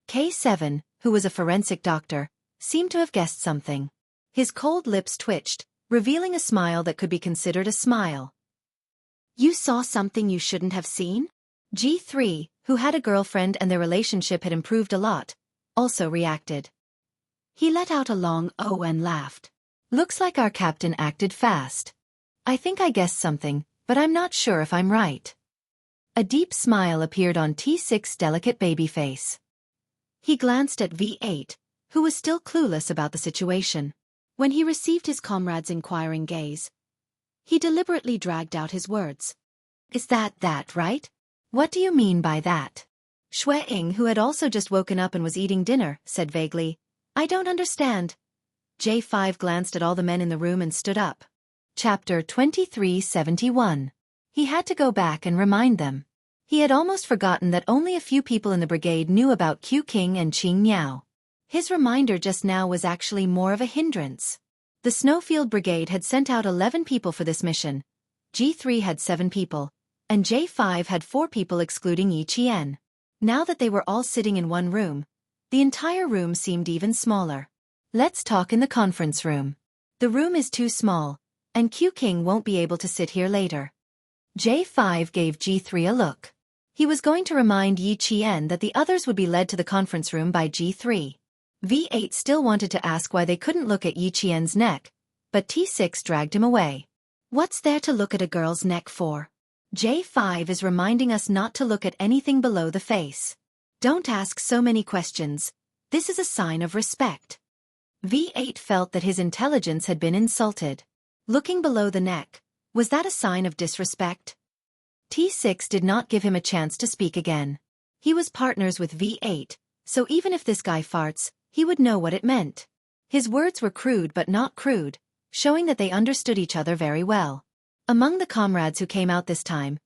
K7, who was a forensic doctor, seemed to have guessed something. His cold lips twitched, revealing a smile that could be considered a smile. You saw something you shouldn't have seen? G3, who had a girlfriend and their relationship had improved a lot, also reacted. He let out a long "oh" and laughed. Looks like our captain acted fast. I think I guessed something, but I'm not sure if I'm right. A deep smile appeared on T6's delicate baby face. He glanced at V8, who was still clueless about the situation. When he received his comrade's inquiring gaze, he deliberately dragged out his words. Is that right? What do you mean by that? Shui-Ying, who had also just woken up and was eating dinner, said vaguely, I don't understand. J5 glanced at all the men in the room and stood up. Chapter 2371. He had to go back and remind them. He had almost forgotten that only a few people in the brigade knew about Q King and Qing Niao. His reminder just now was actually more of a hindrance. The Snowfield Brigade had sent out 11 people for this mission. G3 had 7 people, and J5 had 4 people excluding Yi Qian. Now that they were all sitting in one room, the entire room seemed even smaller. Let's talk in the conference room. The room is too small, and Q King won't be able to sit here later. J5 gave G3 a look. He was going to remind Yi Qian that the others would be led to the conference room by G3. V8 still wanted to ask why they couldn't look at Yi Qian's neck, but T6 dragged him away. What's there to look at a girl's neck for? J5 is reminding us not to look at anything below the face. Don't ask so many questions. This is a sign of respect. V8 felt that his intelligence had been insulted. Looking below the neck, was that a sign of disrespect? T6 did not give him a chance to speak again. He was partners with V8, so even if this guy farts, he would know what it meant. His words were crude but not crude, showing that they understood each other very well. Among the comrades who came out this time,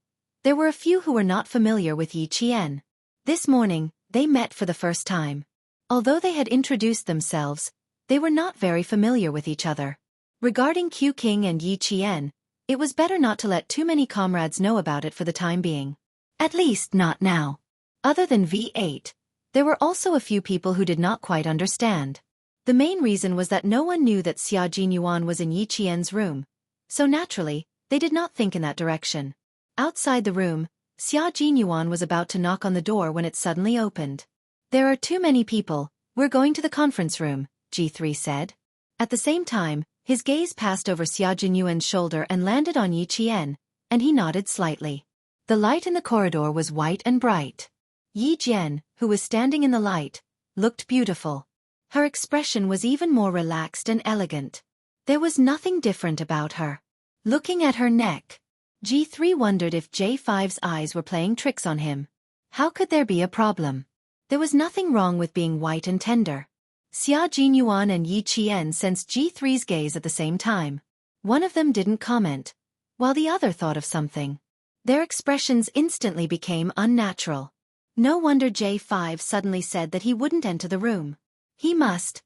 there were a few who were not familiar with Yi Qian. This morning, they met for the first time. Although they had introduced themselves, they were not very familiar with each other. Regarding Q King and Yi Qian, it was better not to let too many comrades know about it for the time being. At least not now. Other than V8, there were also a few people who did not quite understand. The main reason was that no one knew that Xia Jinyuan was in Yi Qian's room, so naturally, they did not think in that direction. Outside the room, Xia Jinyuan was about to knock on the door when it suddenly opened. There are too many people, we're going to the conference room, G3 said. At the same time, his gaze passed over Xia Jinyuan's shoulder and landed on Yi Qian, and he nodded slightly. The light in the corridor was white and bright. Yi Jian, who was standing in the light, looked beautiful. Her expression was even more relaxed and elegant. There was nothing different about her. Looking at her neck, G3 wondered if J5's eyes were playing tricks on him. How could there be a problem? There was nothing wrong with being white and tender. Xia Jinyuan and Yi Qian sensed G3's gaze at the same time. One of them didn't comment, while the other thought of something. Their expressions instantly became unnatural. No wonder J5 suddenly said that he wouldn't enter the room. He must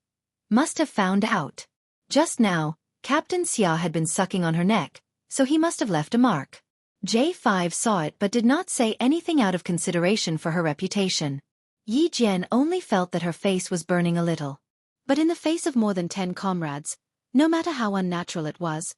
have found out. Just now, Captain Xia had been sucking on her neck, so he must have left a mark. J5 saw it but did not say anything out of consideration for her reputation. Yi Jian only felt that her face was burning a little. But in the face of more than 10 comrades, no matter how unnatural it was,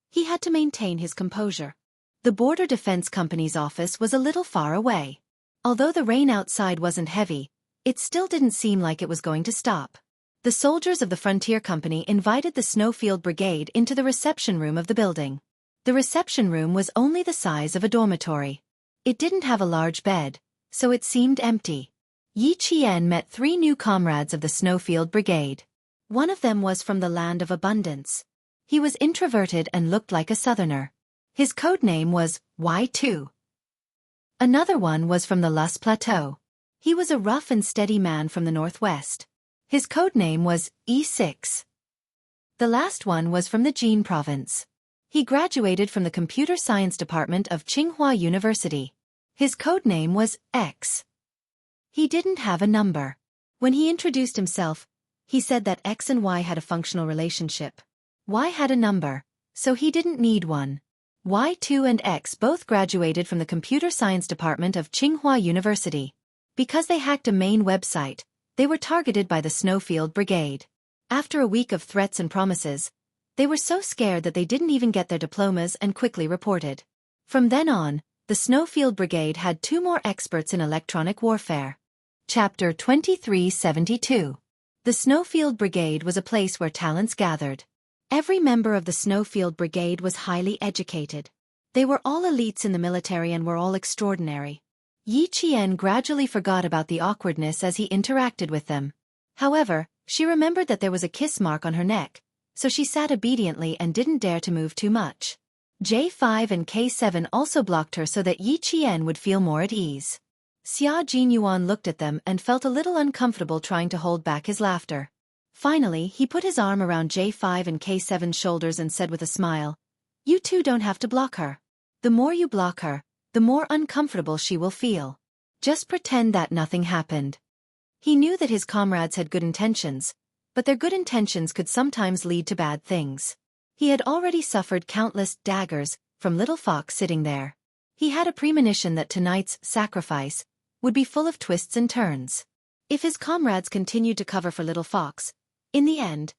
he had to maintain his composure. The Border Defense Company's office was a little far away. Although the rain outside wasn't heavy, it still didn't seem like it was going to stop. The soldiers of the Frontier Company invited the Snowfield Brigade into the reception room of the building. The reception room was only the size of a dormitory. It didn't have a large bed, so it seemed empty. Yi Qian met 3 new comrades of the Snowfield Brigade. One of them was from the land of abundance. He was introverted and looked like a southerner. His code name was Y2. Another one was from the Lus Plateau. He was a rough and steady man from the northwest. His code name was E6. The last one was from the Jin province. He graduated from the Computer Science Department of Tsinghua University. His code name was X. He didn't have a number. When he introduced himself, he said that X and Y had a functional relationship. Y had a number, so he didn't need one. Y2 and X both graduated from the Computer Science Department of Tsinghua University. Because they hacked a main website, they were targeted by the Snowfield Brigade. After a week of threats and promises, they were so scared that they didn't even get their diplomas and quickly reported. From then on, the Snowfield Brigade had 2 more experts in electronic warfare. Chapter 2372. The Snowfield Brigade was a place where talents gathered. Every member of the Snowfield Brigade was highly educated. They were all elites in the military and were all extraordinary. Yi Qian gradually forgot about the awkwardness as he interacted with them. However, she remembered that there was a kiss mark on her neck, so she sat obediently and didn't dare to move too much. J5 and K7 also blocked her so that Yi Qian would feel more at ease. Xia Jinyuan looked at them and felt a little uncomfortable trying to hold back his laughter. Finally, he put his arm around J5 and K7's shoulders and said with a smile, "You two don't have to block her. The more you block her, the more uncomfortable she will feel. Just pretend that nothing happened." He knew that his comrades had good intentions, but their good intentions could sometimes lead to bad things. He had already suffered countless daggers from Little Fox sitting there. He had a premonition that tonight's sacrifice would be full of twists and turns. If his comrades continued to cover for Little Fox, in the end,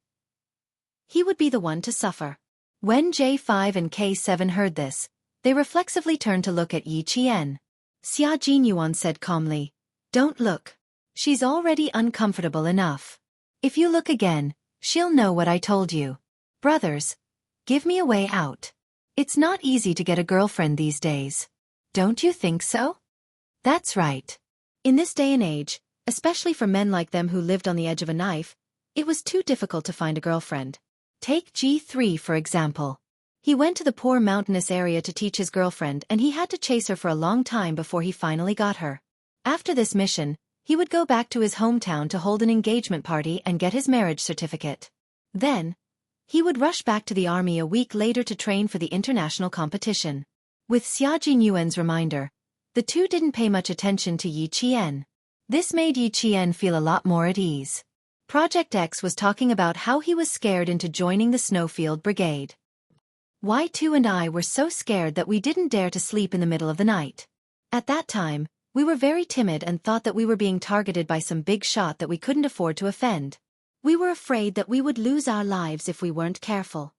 he would be the one to suffer. When J5 and K7 heard this, they reflexively turned to look at Yi Qian. Xia Jinyuan said calmly, "Don't look. She's already uncomfortable enough. If you look again, she'll know what I told you. Brothers, give me a way out. It's not easy to get a girlfriend these days. Don't you think so?" That's right. In this day and age, especially for men like them who lived on the edge of a knife, it was too difficult to find a girlfriend. Take G3 for example. He went to the poor mountainous area to teach his girlfriend and he had to chase her for a long time before he finally got her. After this mission, he would go back to his hometown to hold an engagement party and get his marriage certificate. Then, he would rush back to the army a week later to train for the international competition. With Xia Jinyuan's reminder, the two didn't pay much attention to Yi Qian. This made Yi Qian feel a lot more at ease. Project X was talking about how he was scared into joining the Snowfield Brigade. Y2 and I were so scared that we didn't dare to sleep in the middle of the night. At that time, we were very timid and thought that we were being targeted by some big shot that we couldn't afford to offend. We were afraid that we would lose our lives if we weren't careful.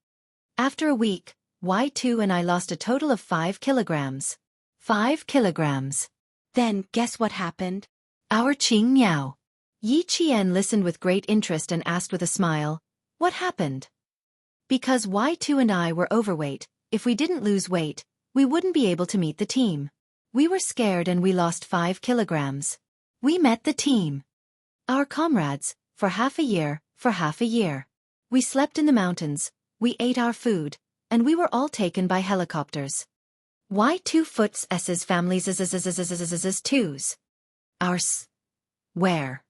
After a week, Y2 and I lost a total of 5 kilograms. 5 kilograms. Then, guess what happened? Our Qing Miao. Yi Qian listened with great interest and asked with a smile, "What happened?" Because Y2 and I were overweight, if we didn't lose weight, we wouldn't be able to meet the team. We were scared and we lost 5 kilograms. We met the team. Our comrades, for half a year. We slept in the mountains, we ate our food, and we were all taken by helicopters. Y2 Foot's S's families twos. Ours. Where?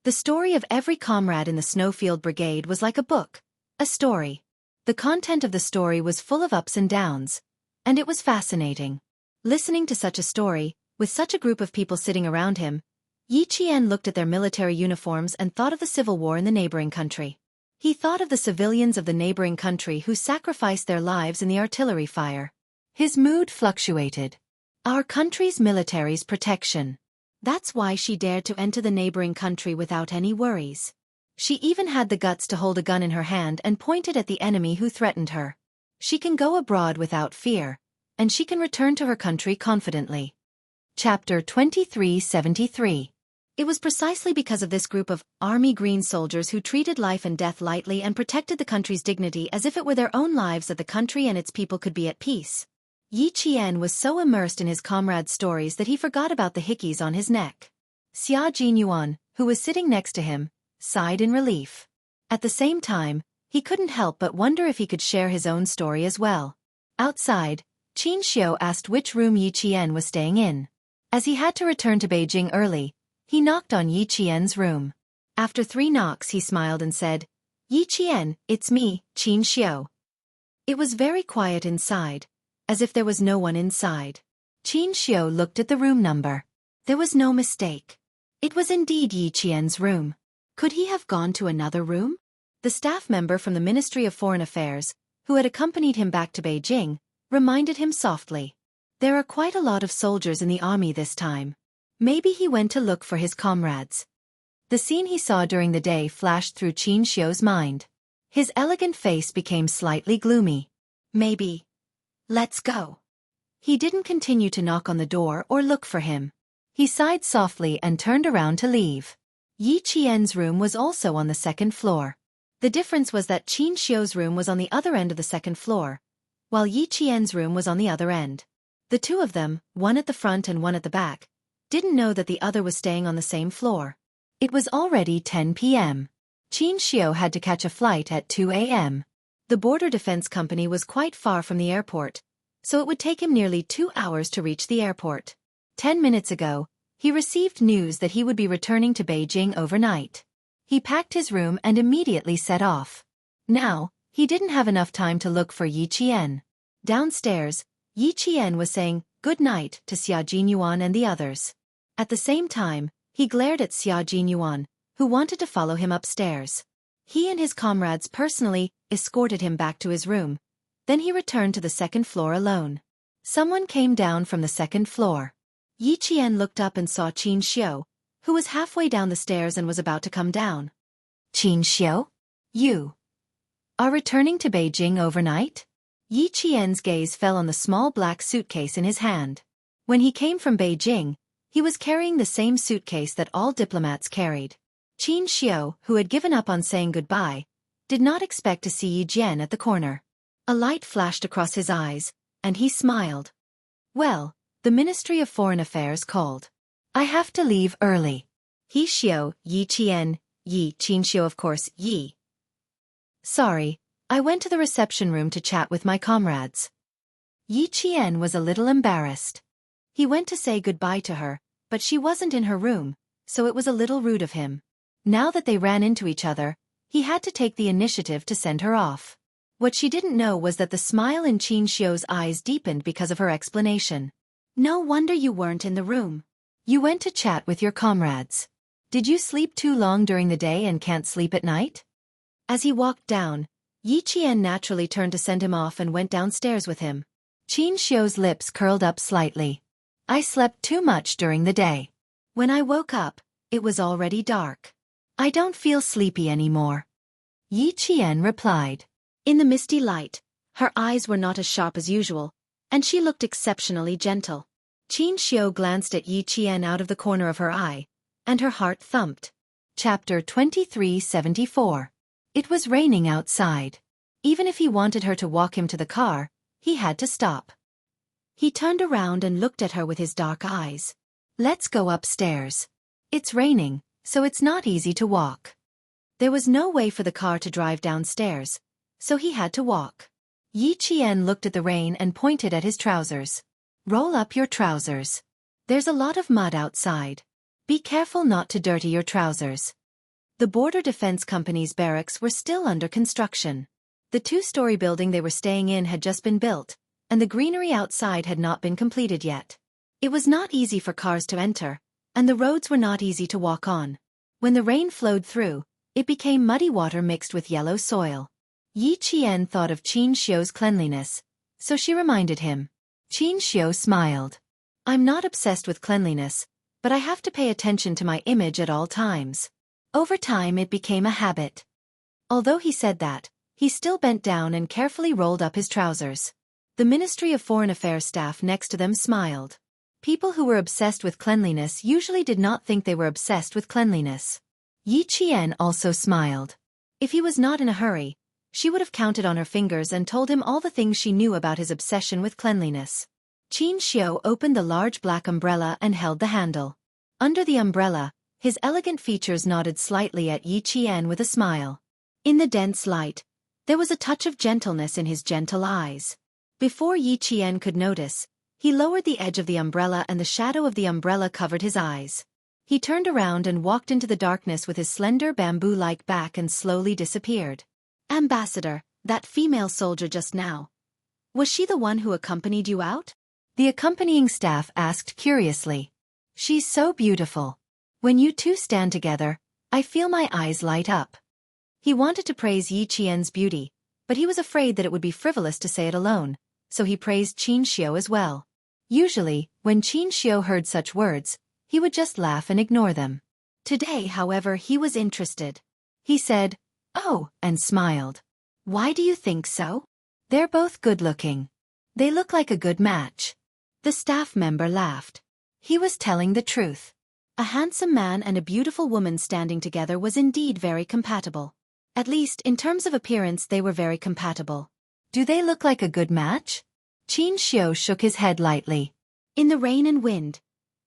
The story of every comrade in the Snowfield Brigade was like a book, a story. The content of the story was full of ups and downs, and it was fascinating. Listening to such a story, with such a group of people sitting around him, Yi Qian looked at their military uniforms and thought of the civil war in the neighboring country. He thought of the civilians of the neighboring country who sacrificed their lives in the artillery fire. His mood fluctuated. Our country's military's protection. That's why she dared to enter the neighboring country without any worries. She even had the guts to hold a gun in her hand and point it at the enemy who threatened her. She can go abroad without fear, and she can return to her country confidently. Chapter 2373. It was precisely because of this group of Army Green soldiers who treated life and death lightly and protected the country's dignity as if it were their own lives that the country and its people could be at peace. Yi Qian was so immersed in his comrades' stories that he forgot about the hickeys on his neck. Xia Jinyuan, who was sitting next to him, sighed in relief. At the same time, he couldn't help but wonder if he could share his own story as well. Outside, Qin Xiu asked which room Yi Qian was staying in. As he had to return to Beijing early, he knocked on Yi Qian's room. After 3 knocks he smiled and said, "Yi Qian, it's me, Qin Xiu." It was very quiet inside, as if there was no one inside. Qin Xiu looked at the room number. There was no mistake. It was indeed Yi Qian's room. Could he have gone to another room? The staff member from the Ministry of Foreign Affairs, who had accompanied him back to Beijing, reminded him softly. There are quite a lot of soldiers in the army this time. Maybe he went to look for his comrades. The scene he saw during the day flashed through Qin Xiu's mind. His elegant face became slightly gloomy. Maybe. Let's go. He didn't continue to knock on the door or look for him. He sighed softly and turned around to leave. Yi Qian's room was also on the 2nd floor. The difference was that Qin Xiu's room was on the other end of the 2nd floor, while Yi Qian's room was on the other end. The two of them, one at the front and one at the back, didn't know that the other was staying on the same floor. It was already 10 p.m. Qin Xiu had to catch a flight at 2 a.m. The Border Defense Company was quite far from the airport, so it would take him nearly 2 hours to reach the airport. 10 minutes ago, he received news that he would be returning to Beijing overnight. He packed his room and immediately set off. Now, he didn't have enough time to look for Yi Qian. Downstairs, Yi Qian was saying good night to Xia Jinyuan and the others. At the same time, he glared at Xia Jinyuan, who wanted to follow him upstairs. He and his comrades personally escorted him back to his room. Then he returned to the 2nd floor alone. Someone came down from the 2nd floor. Yi Qian looked up and saw Qin Xiu, who was halfway down the stairs and was about to come down. Qin Xiu? You are returning to Beijing overnight? Yi Qian's gaze fell on the small black suitcase in his hand. When he came from Beijing, he was carrying the same suitcase that all diplomats carried. Qin Xiu, who had given up on saying goodbye, did not expect to see Yi Jian at the corner. A light flashed across his eyes, and he smiled. Well, the Ministry of Foreign Affairs called. I have to leave early. He Xiu, Yi Qian, Yi, Qin Xiu of course, Yi. Sorry, I went to the reception room to chat with my comrades. Yi Qian was a little embarrassed. He went to say goodbye to her, but she wasn't in her room, so it was a little rude of him. Now that they ran into each other, he had to take the initiative to send her off. What she didn't know was that the smile in Qin Xiu's eyes deepened because of her explanation. No wonder you weren't in the room. You went to chat with your comrades. Did you sleep too long during the day and can't sleep at night? As he walked down, Yi Qian naturally turned to send him off and went downstairs with him. Qin Xiu's lips curled up slightly. I slept too much during the day. When I woke up, it was already dark. I don't feel sleepy anymore. Yi Qian replied. In the misty light, her eyes were not as sharp as usual, and she looked exceptionally gentle. Qin Xiu glanced at Yi Qian out of the corner of her eye, and her heart thumped. Chapter 2374. It was raining outside. Even if he wanted her to walk him to the car, he had to stop. He turned around and looked at her with his dark eyes. Let's go upstairs. It's raining, so it's not easy to walk. There was no way for the car to drive downstairs, so he had to walk. Yi Qian looked at the rain and pointed at his trousers. Roll up your trousers. There's a lot of mud outside. Be careful not to dirty your trousers. The Border Defense Company's barracks were still under construction. The 2-story building they were staying in had just been built, and the greenery outside had not been completed yet. It was not easy for cars to enter, and the roads were not easy to walk on. When the rain flowed through, it became muddy water mixed with yellow soil. Yi Qian thought of Qin Xiu's cleanliness, so she reminded him. Qin Xiu smiled. I'm not obsessed with cleanliness, but I have to pay attention to my image at all times. Over time it became a habit. Although he said that, he still bent down and carefully rolled up his trousers. The Ministry of Foreign Affairs staff next to them smiled. People who were obsessed with cleanliness usually did not think they were obsessed with cleanliness. Yi Qian also smiled. If he was not in a hurry, she would have counted on her fingers and told him all the things she knew about his obsession with cleanliness. Xianxia opened the large black umbrella and held the handle. Under the umbrella, his elegant features nodded slightly at Yi Qian with a smile. In the dense light, there was a touch of gentleness in his gentle eyes. Before Yi Qian could notice, he lowered the edge of the umbrella and the shadow of the umbrella covered his eyes. He turned around and walked into the darkness with his slender bamboo-like back and slowly disappeared. Ambassador, that female soldier just now. Was she the one who accompanied you out? The accompanying staff asked curiously. She's so beautiful. When you two stand together, I feel my eyes light up. He wanted to praise Yi Qian's beauty, but he was afraid that it would be frivolous to say it alone, so he praised Xianxia as well. Usually, when Xianxia heard such words, he would just laugh and ignore them. Today, however, he was interested. He said, "Oh," and smiled. "Why do you think so?" "They're both good-looking. They look like a good match." The staff member laughed. He was telling the truth. A handsome man and a beautiful woman standing together was indeed very compatible. At least, in terms of appearance they were very compatible. "Do they look like a good match?" Xianxia shook his head lightly. In the rain and wind,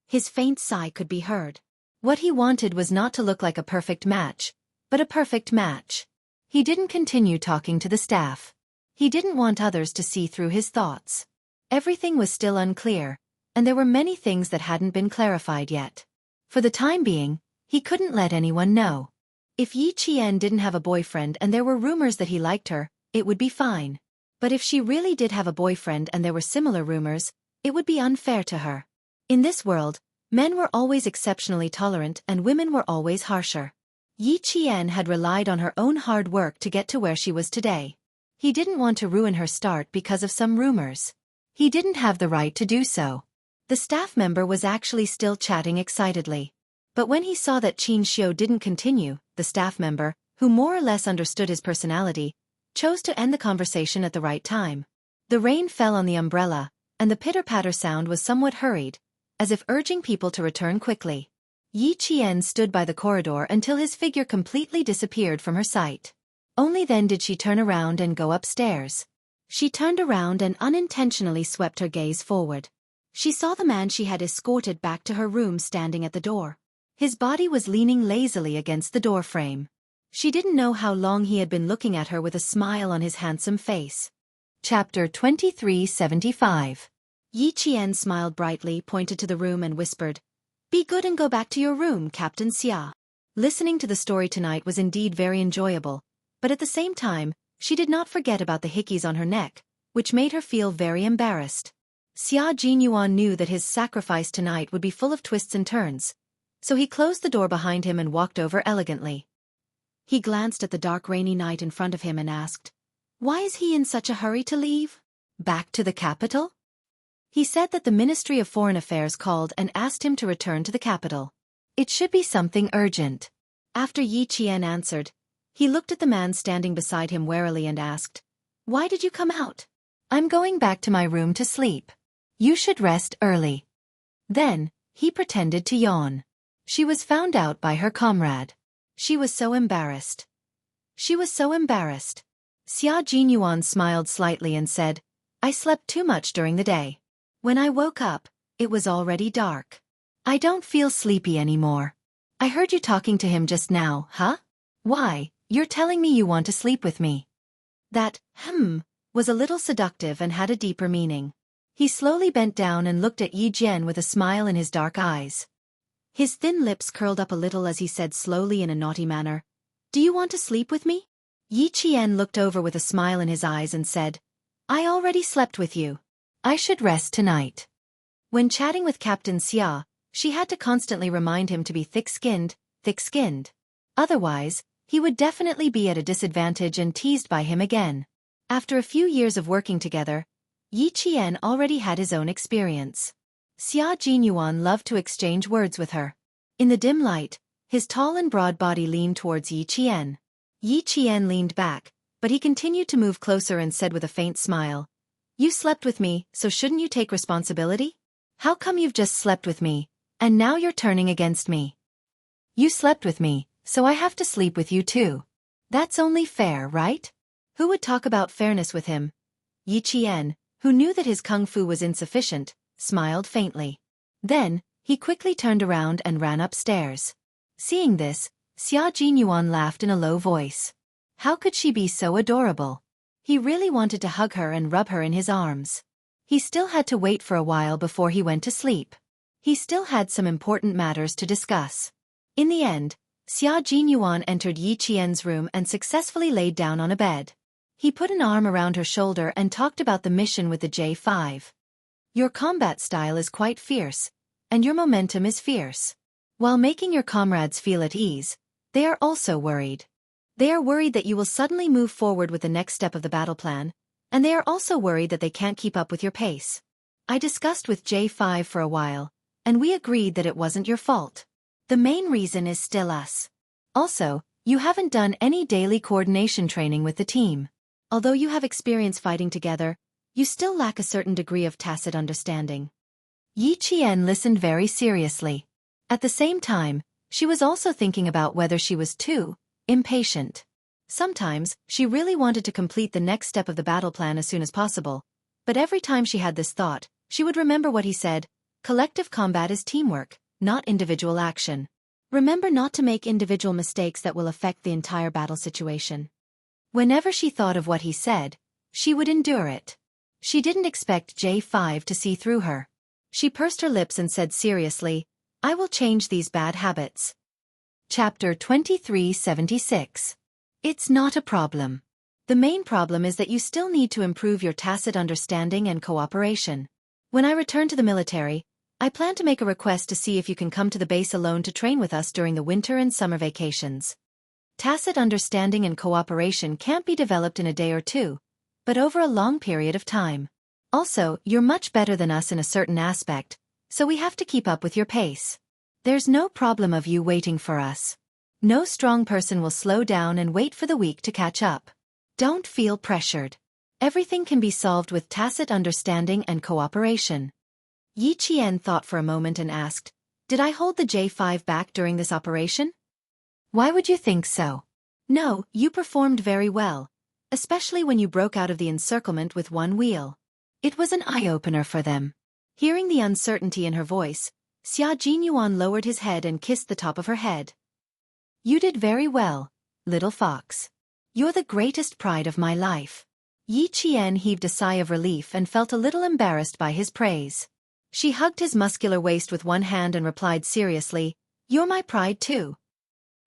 his faint sigh could be heard. What he wanted was not to look like a perfect match, but a perfect match. He didn't continue talking to the staff. He didn't want others to see through his thoughts. Everything was still unclear, and there were many things that hadn't been clarified yet. For the time being, he couldn't let anyone know. If Yi Qian didn't have a boyfriend and there were rumors that he liked her, it would be fine. But if she really did have a boyfriend and there were similar rumors, it would be unfair to her. In this world, men were always exceptionally tolerant and women were always harsher. Yi Qian had relied on her own hard work to get to where she was today. He didn't want to ruin her start because of some rumors. He didn't have the right to do so. The staff member was actually still chatting excitedly. But when he saw that Xianxia didn't continue, the staff member, who more or less understood his personality, chose to end the conversation at the right time. The rain fell on the umbrella, and the pitter-patter sound was somewhat hurried, as if urging people to return quickly. Yi Qian stood by the corridor until his figure completely disappeared from her sight. Only then did she turn around and go upstairs. She turned around and unintentionally swept her gaze forward. She saw the man she had escorted back to her room standing at the door. His body was leaning lazily against the doorframe. She didn't know how long he had been looking at her with a smile on his handsome face. Chapter 2375. Yi Qian smiled brightly, pointed to the room and whispered, "Be good and go back to your room, Captain Xia." Listening to the story tonight was indeed very enjoyable, but at the same time, she did not forget about the hickeys on her neck, which made her feel very embarrassed. Xia Jinyuan knew that his sacrifice tonight would be full of twists and turns, so he closed the door behind him and walked over elegantly. He glanced at the dark rainy night in front of him and asked, "Why is he in such a hurry to leave? Back to the capital?" He said that the Ministry of Foreign Affairs called and asked him to return to the capital. It should be something urgent. After Yi Qian answered, he looked at the man standing beside him warily and asked, "Why did you come out?" "I'm going back to my room to sleep. You should rest early." Then, he pretended to yawn. She was found out by her comrade. She was so embarrassed. She was so embarrassed. Xia Jinyuan smiled slightly and said, "I slept too much during the day. When I woke up, it was already dark. I don't feel sleepy anymore. I heard you talking to him just now, huh? Why, you're telling me you want to sleep with me?" That, was a little seductive and had a deeper meaning. He slowly bent down and looked at Yi Jian with a smile in his dark eyes. His thin lips curled up a little as he said slowly in a naughty manner, "Do you want to sleep with me?" Yi Qian looked over with a smile in his eyes and said, "I already slept with you. I should rest tonight." When chatting with Captain Xia, she had to constantly remind him to be thick-skinned, thick-skinned. Otherwise, he would definitely be at a disadvantage and teased by him again. After a few years of working together, Yi Qian already had his own experience. Xia Jinyuan loved to exchange words with her. In the dim light, His tall and broad body leaned towards Yi Qian. Yi Qian leaned back, but he continued to move closer and said with a faint smile, "You slept with me, so shouldn't you take responsibility? How come you've just slept with me, and now you're turning against me? You slept with me, so I have to sleep with you too. That's only fair, right?" Who would talk about fairness with him? Yi Qian, who knew that his kung fu was insufficient, smiled faintly. Then, he quickly turned around and ran upstairs. Seeing this, Xia Jinyuan laughed in a low voice. How could she be so adorable? He really wanted to hug her and rub her in his arms. He still had to wait for a while before he went to sleep. He still had some important matters to discuss. In the end, Xia Jinyuan entered Yi Qian's room and successfully laid down on a bed. He put an arm around her shoulder and talked about the mission with the J5. Your combat style is quite fierce, and your momentum is fierce. While making your comrades feel at ease, they are also worried. They are worried that you will suddenly move forward with the next step of the battle plan, and they are also worried that they can't keep up with your pace. I discussed with J5 for a while, and we agreed that it wasn't your fault. The main reason is still us. Also, you haven't done any daily coordination training with the team. Although you have experience fighting together, you still lack a certain degree of tacit understanding. Yi Qian listened very seriously. At the same time, she was also thinking about whether she was too impatient. Sometimes, she really wanted to complete the next step of the battle plan as soon as possible, but every time she had this thought, she would remember what he said, collective combat is teamwork, not individual action. Remember not to make individual mistakes that will affect the entire battle situation. Whenever she thought of what he said, she would endure it. She didn't expect J5 to see through her. She pursed her lips and said seriously, I will change these bad habits. Chapter 2376. It's not a problem. The main problem is that you still need to improve your tacit understanding and cooperation. When I return to the military, I plan to make a request to see if you can come to the base alone to train with us during the winter and summer vacations. Tacit understanding and cooperation can't be developed in a day or two, but over a long period of time. Also, you're much better than us in a certain aspect, so we have to keep up with your pace. There's no problem of you waiting for us. No strong person will slow down and wait for the weak to catch up. Don't feel pressured. Everything can be solved with tacit understanding and cooperation. Yi Qian thought for a moment and asked, Did I hold the J5 back during this operation? Why would you think so? No, you performed very well, especially when you broke out of the encirclement with one wheel. It was an eye-opener for them. Hearing the uncertainty in her voice, Xia Jinyuan lowered his head and kissed the top of her head. You did very well, little fox. You're the greatest pride of my life. Yi Qian heaved a sigh of relief and felt a little embarrassed by his praise. She hugged his muscular waist with one hand and replied seriously, You're my pride too.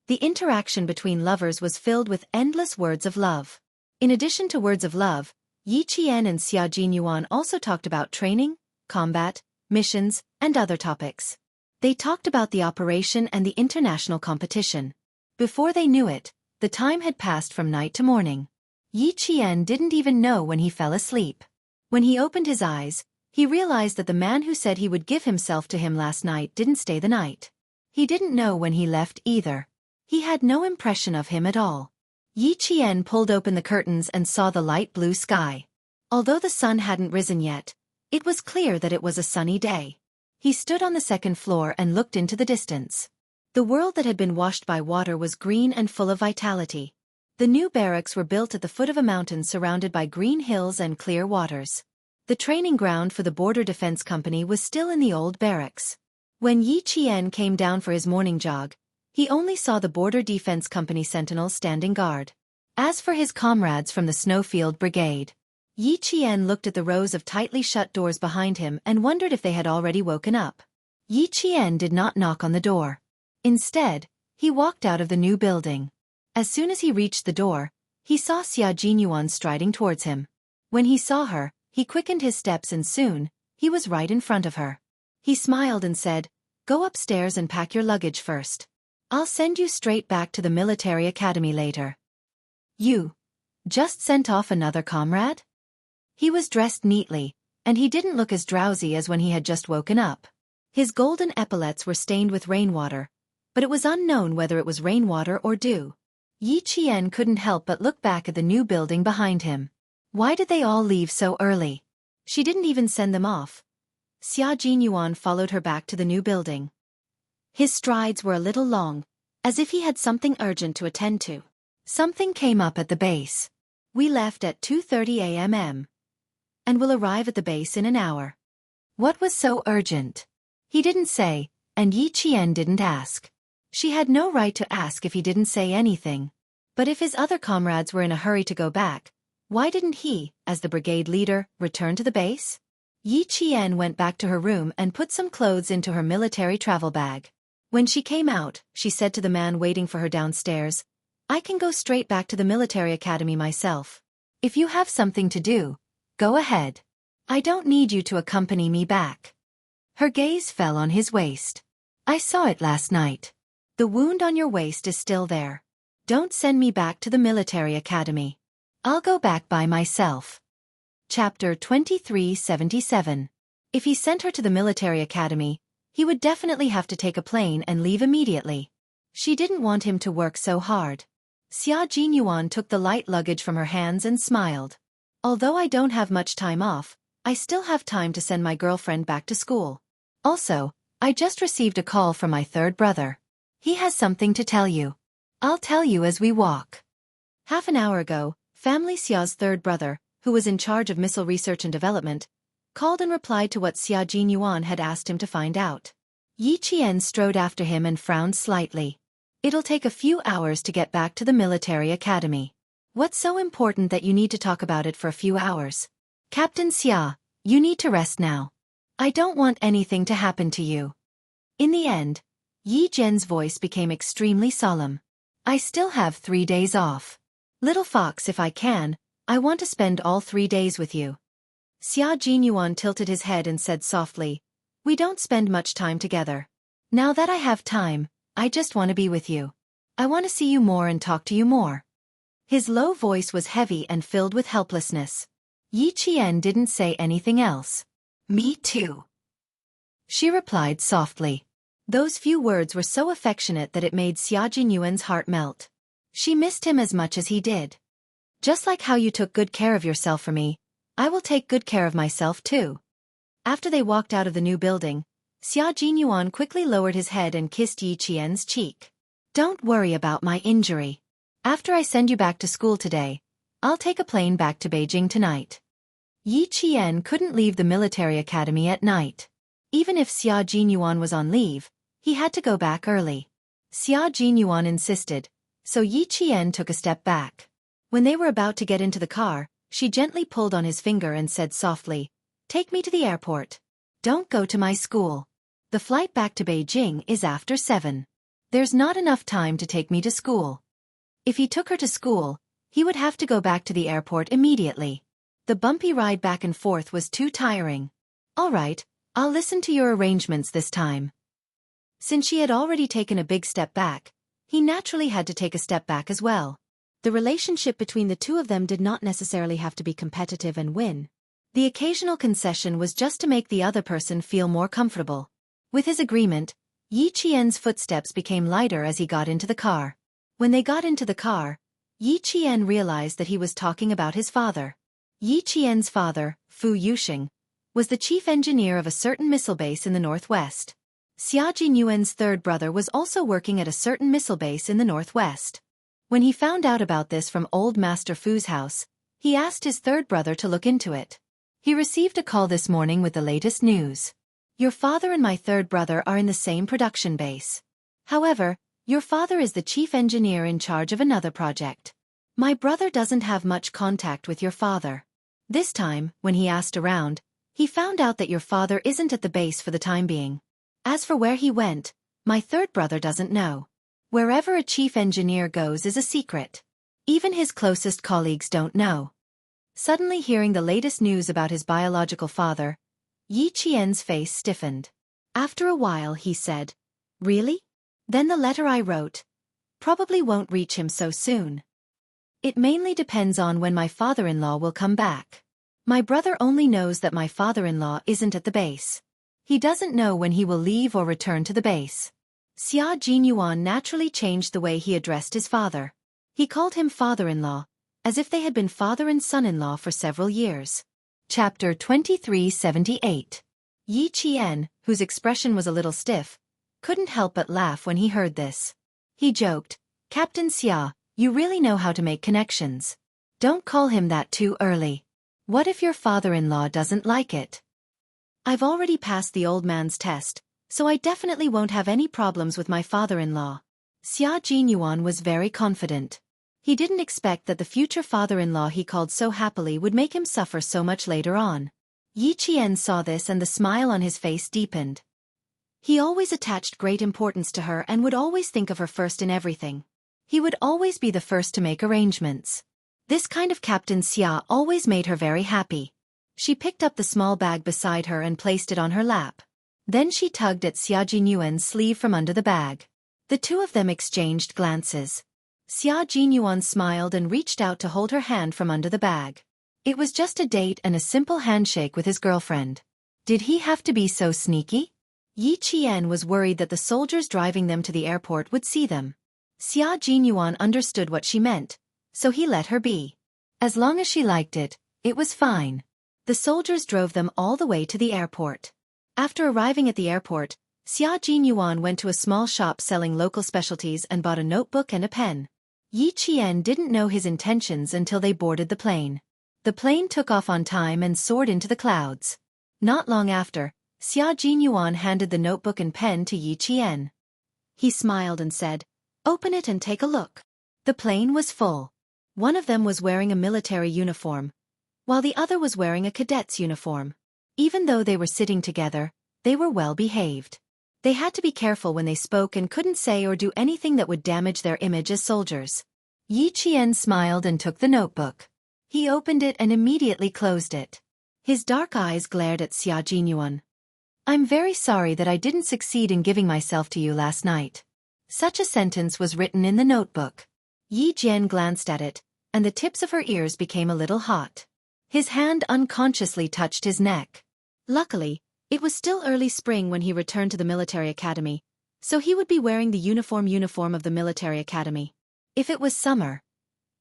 The interaction between lovers was filled with endless words of love. In addition to words of love, Yi Qian and Xia Jinyuan also talked about training, combat, missions, and other topics. They talked about the operation and the international competition. Before they knew it, the time had passed from night to morning. Yi Qian didn't even know when he fell asleep. When he opened his eyes, he realized that the man who said he would give himself to him last night didn't stay the night. He didn't know when he left either. He had no impression of him at all. Yi Qian pulled open the curtains and saw the light blue sky. Although the sun hadn't risen yet, it was clear that it was a sunny day. He stood on the second floor and looked into the distance. The world that had been washed by water was green and full of vitality. The new barracks were built at the foot of a mountain surrounded by green hills and clear waters. The training ground for the Border Defense Company was still in the old barracks. When Yi Qian came down for his morning jog, he only saw the Border Defense Company sentinels standing guard. As for his comrades from the Snowfield Brigade, Yi Qian looked at the rows of tightly shut doors behind him and wondered if they had already woken up. Yi Qian did not knock on the door. Instead, he walked out of the new building. As soon as he reached the door, he saw Xia Jinyuan striding towards him. When he saw her, he quickened his steps and soon, he was right in front of her. He smiled and said, Go upstairs and pack your luggage first. I'll send you straight back to the military academy later. You just sent off another comrade? He was dressed neatly, and he didn't look as drowsy as when he had just woken up. His golden epaulets were stained with rainwater, but it was unknown whether it was rainwater or dew. Yi Qian couldn't help but look back at the new building behind him. Why did they all leave so early? She didn't even send them off. Xia Jinyuan followed her back to the new building. His strides were a little long, as if he had something urgent to attend to. Something came up at the base. We left at 2:30 a.m. and will arrive at the base in an hour. What was so urgent? He didn't say, and Yi Qian didn't ask. She had no right to ask if he didn't say anything. But if his other comrades were in a hurry to go back, why didn't he, as the brigade leader, return to the base? Yi Qian went back to her room and put some clothes into her military travel bag. When she came out, she said to the man waiting for her downstairs, "I can go straight back to the military academy myself. If you have something to do, go ahead. I don't need you to accompany me back." Her gaze fell on his waist. "I saw it last night. The wound on your waist is still there. Don't send me back to the military academy. I'll go back by myself." Chapter 2377. If he sent her to the military academy, he would definitely have to take a plane and leave immediately. She didn't want him to work so hard. Xia Jinyuan took the light luggage from her hands and smiled. "Although I don't have much time off, I still have time to send my girlfriend back to school. Also, I just received a call from my third brother. He has something to tell you. I'll tell you as we walk." Half an hour ago, Family Xia's third brother, who was in charge of missile research and development, called and replied to what Xia Jinyuan had asked him to find out. Yi Qian strode after him and frowned slightly. "It'll take a few hours to get back to the military academy. What's so important that you need to talk about it for a few hours? Captain Xia, you need to rest now. I don't want anything to happen to you." In the end, Yi Zhen's voice became extremely solemn. "I still have 3 days off. Little fox, if I can, I want to spend all 3 days with you." Xia Jinyuan tilted his head and said softly, "We don't spend much time together. Now that I have time, I just want to be with you. I want to see you more and talk to you more." His low voice was heavy and filled with helplessness. Yi Qian didn't say anything else. "Me too," she replied softly. Those few words were so affectionate that it made Xia Jinyuan's heart melt. She missed him as much as he did. "Just like how you took good care of yourself for me, I will take good care of myself too." After they walked out of the new building, Xia Jinyuan quickly lowered his head and kissed Yi Qian's cheek. "Don't worry about my injury. After I send you back to school today, I'll take a plane back to Beijing tonight." Yi Qian couldn't leave the military academy at night. Even if Xia Jinyuan was on leave, he had to go back early. Xia Jinyuan insisted, so Yi Qian took a step back. When they were about to get into the car, she gently pulled on his finger and said softly, "Take me to the airport. Don't go to my school. The flight back to Beijing is after 7. There's not enough time to take me to school." If he took her to school, he would have to go back to the airport immediately. The bumpy ride back and forth was too tiring. "All right, I'll listen to your arrangements this time." Since she had already taken a big step back, he naturally had to take a step back as well. The relationship between the two of them did not necessarily have to be competitive and win. The occasional concession was just to make the other person feel more comfortable. With his agreement, Yi Qian's footsteps became lighter as he got into the car. When they got into the car, Yi Qian realized that he was talking about his father. Yi Qian's father, Fu Yuxing, was the chief engineer of a certain missile base in the northwest. Xia Jinyuan's third brother was also working at a certain missile base in the northwest. When he found out about this from old Master Fu's house, he asked his third brother to look into it. He received a call this morning with the latest news. "Your father and my third brother are in the same production base. However, your father is the chief engineer in charge of another project. My brother doesn't have much contact with your father. This time, when he asked around, he found out that your father isn't at the base for the time being. As for where he went, my third brother doesn't know. Wherever a chief engineer goes is a secret. Even his closest colleagues don't know." Suddenly hearing the latest news about his biological father, Yi Qian's face stiffened. After a while he said, "Really? Then the letter I wrote probably won't reach him so soon. It mainly depends on when my father-in-law will come back. My brother only knows that my father-in-law isn't at the base. He doesn't know when he will leave or return to the base. Xia Jinyuan naturally changed the way he addressed his father. He called him father-in-law, as if they had been father and son-in-law for several years. Chapter 2378. Yi Qian, whose expression was a little stiff, couldn't help but laugh when he heard this. He joked, "Captain Xia, you really know how to make connections. Don't call him that too early. What if your father-in-law doesn't like it?" "I've already passed the old man's test, so I definitely won't have any problems with my father-in-law." Xia Jinyuan was very confident. He didn't expect that the future father-in-law he called so happily would make him suffer so much later on. Yi Qian saw this and the smile on his face deepened. He always attached great importance to her and would always think of her first in everything. He would always be the first to make arrangements. This kind of Captain Xia always made her very happy. She picked up the small bag beside her and placed it on her lap. Then she tugged at Xia Jinyuan's sleeve from under the bag. The two of them exchanged glances. Xia Jinyuan smiled and reached out to hold her hand from under the bag. It was just a date and a simple handshake with his girlfriend. Did he have to be so sneaky? Yi Qian was worried that the soldiers driving them to the airport would see them. Xia Jinyuan understood what she meant, so he let her be. As long as she liked it, it was fine. The soldiers drove them all the way to the airport. After arriving at the airport, Xia Jinyuan went to a small shop selling local specialties and bought a notebook and a pen. Yi Qian didn't know his intentions until they boarded the plane. The plane took off on time and soared into the clouds. Not long after, Xia Jinyuan handed the notebook and pen to Yi Qian. He smiled and said, "Open it and take a look." The plane was full. One of them was wearing a military uniform, while the other was wearing a cadet's uniform. Even though they were sitting together, they were well behaved. They had to be careful when they spoke and couldn't say or do anything that would damage their image as soldiers. Yi Qian smiled and took the notebook. He opened it and immediately closed it. His dark eyes glared at Xia Jinyuan. "I'm very sorry that I didn't succeed in giving myself to you last night." Such a sentence was written in the notebook. Yi Jian glanced at it, and the tips of her ears became a little hot. His hand unconsciously touched his neck. Luckily, it was still early spring when he returned to the military academy, so he would be wearing the uniform of the military academy. If it was summer,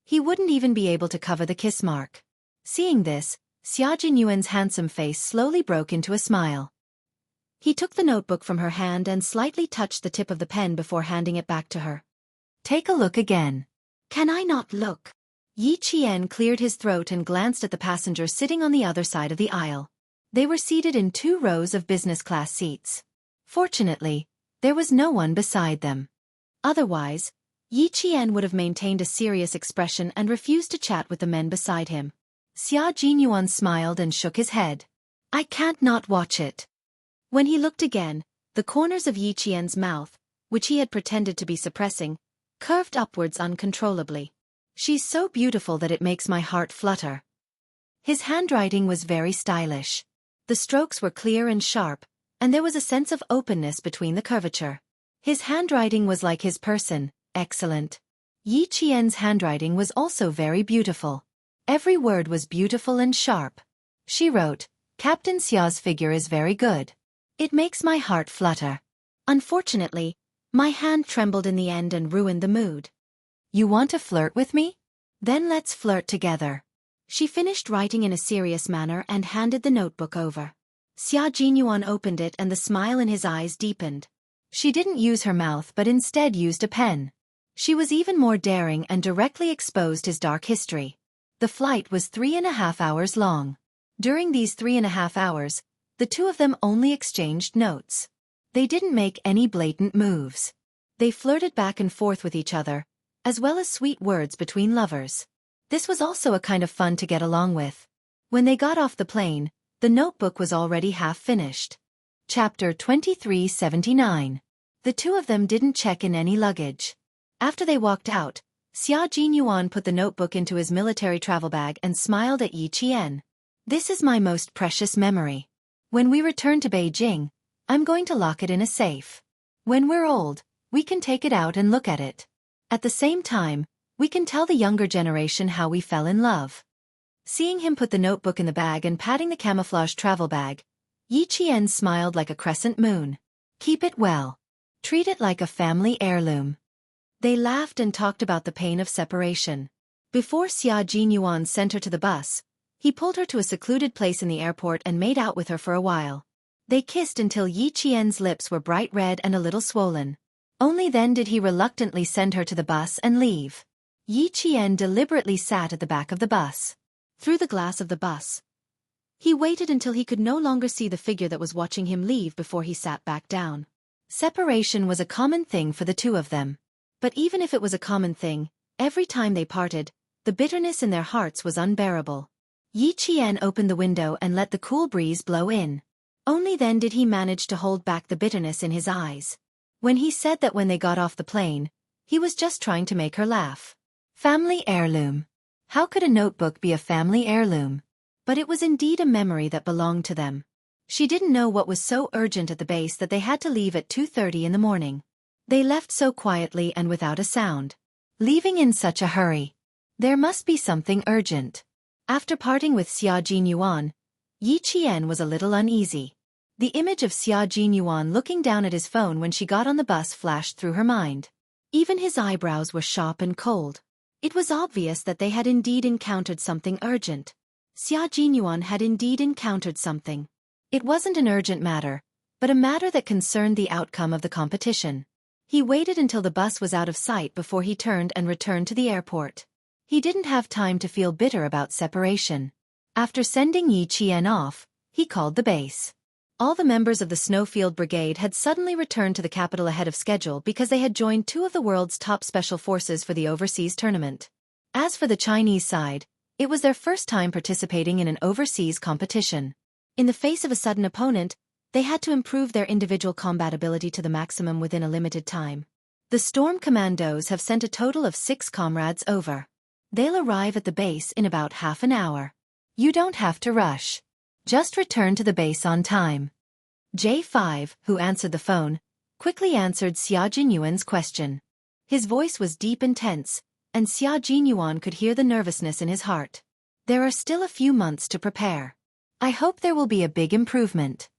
he wouldn't even be able to cover the kiss mark. Seeing this, Xia Jinyuan's handsome face slowly broke into a smile. He took the notebook from her hand and slightly touched the tip of the pen before handing it back to her. "Take a look again." "Can I not look?" Yi Qian cleared his throat and glanced at the passenger sitting on the other side of the aisle. They were seated in 2 rows of business-class seats. Fortunately, there was no one beside them. Otherwise, Yi Qian would have maintained a serious expression and refused to chat with the men beside him. Xia Jinyuan smiled and shook his head. "I can't not watch it." When he looked again, the corners of Yi Qian's mouth, which he had pretended to be suppressing, curved upwards uncontrollably. "She's so beautiful that it makes my heart flutter." His handwriting was very stylish. The strokes were clear and sharp, and there was a sense of openness between the curvature. His handwriting was like his person, excellent. Yi Qian's handwriting was also very beautiful. Every word was beautiful and sharp. She wrote, "Captain Xia's figure is very good. It makes my heart flutter. Unfortunately, my hand trembled in the end and ruined the mood. You want to flirt with me? Then let's flirt together." She finished writing in a serious manner and handed the notebook over. Xia Jinyuan opened it and the smile in his eyes deepened. She didn't use her mouth but instead used a pen. She was even more daring and directly exposed his dark history. The flight was 3.5 hours long. During these 3.5 hours, the two of them only exchanged notes. They didn't make any blatant moves. They flirted back and forth with each other, as well as sweet words between lovers. This was also a kind of fun to get along with. When they got off the plane, the notebook was already half finished. Chapter 2379. The two of them didn't check in any luggage. After they walked out, Xia Jinyuan put the notebook into his military travel bag and smiled at Yi Qian. "This is my most precious memory. When we return to Beijing, I'm going to lock it in a safe. When we're old, we can take it out and look at it. At the same time, we can tell the younger generation how we fell in love." Seeing him put the notebook in the bag and patting the camouflage travel bag, Yi Qian smiled like a crescent moon. "Keep it well. Treat it like a family heirloom. They laughed and talked about the pain of separation. Before Xia Jinyuan sent her to the bus, he pulled her to a secluded place in the airport and made out with her for a while. They kissed until Yi Qian's lips were bright red and a little swollen. Only then did he reluctantly send her to the bus and leave. Yi Qian deliberately sat at the back of the bus. Through the glass of the bus, he waited until he could no longer see the figure that was watching him leave before he sat back down. Separation was a common thing for the two of them. But even if it was a common thing, every time they parted, the bitterness in their hearts was unbearable. Yi Qian opened the window and let the cool breeze blow in. Only then did he manage to hold back the bitterness in his eyes. When he said that when they got off the plane, he was just trying to make her laugh. Family heirloom. How could a notebook be a family heirloom? But it was indeed a memory that belonged to them. She didn't know what was so urgent at the base that they had to leave at 2:30 in the morning. They left so quietly and without a sound. Leaving in such a hurry. There must be something urgent. After parting with Xia Jinyuan, Yi Qian was a little uneasy. The image of Xia Jinyuan looking down at his phone when she got on the bus flashed through her mind. Even his eyebrows were sharp and cold. It was obvious that they had indeed encountered something urgent. Xia Jinyuan had indeed encountered something. It wasn't an urgent matter, but a matter that concerned the outcome of the competition. He waited until the bus was out of sight before he turned and returned to the airport. He didn't have time to feel bitter about separation. After sending Yi Qian off, he called the base. All the members of the Snowfield Brigade had suddenly returned to the capital ahead of schedule because they had joined two of the world's top special forces for the overseas tournament. As for the Chinese side, it was their first time participating in an overseas competition. In the face of a sudden opponent, they had to improve their individual combat ability to the maximum within a limited time. The Storm Commandos have sent a total of 6 comrades over. They'll arrive at the base in about half an hour. You don't have to rush. Just return to the base on time. J5, who answered the phone, quickly answered Xia Jinyuan's question. His voice was deep and tense, and Xia Jinyuan could hear the nervousness in his heart. There are still a few months to prepare. I hope there will be a big improvement.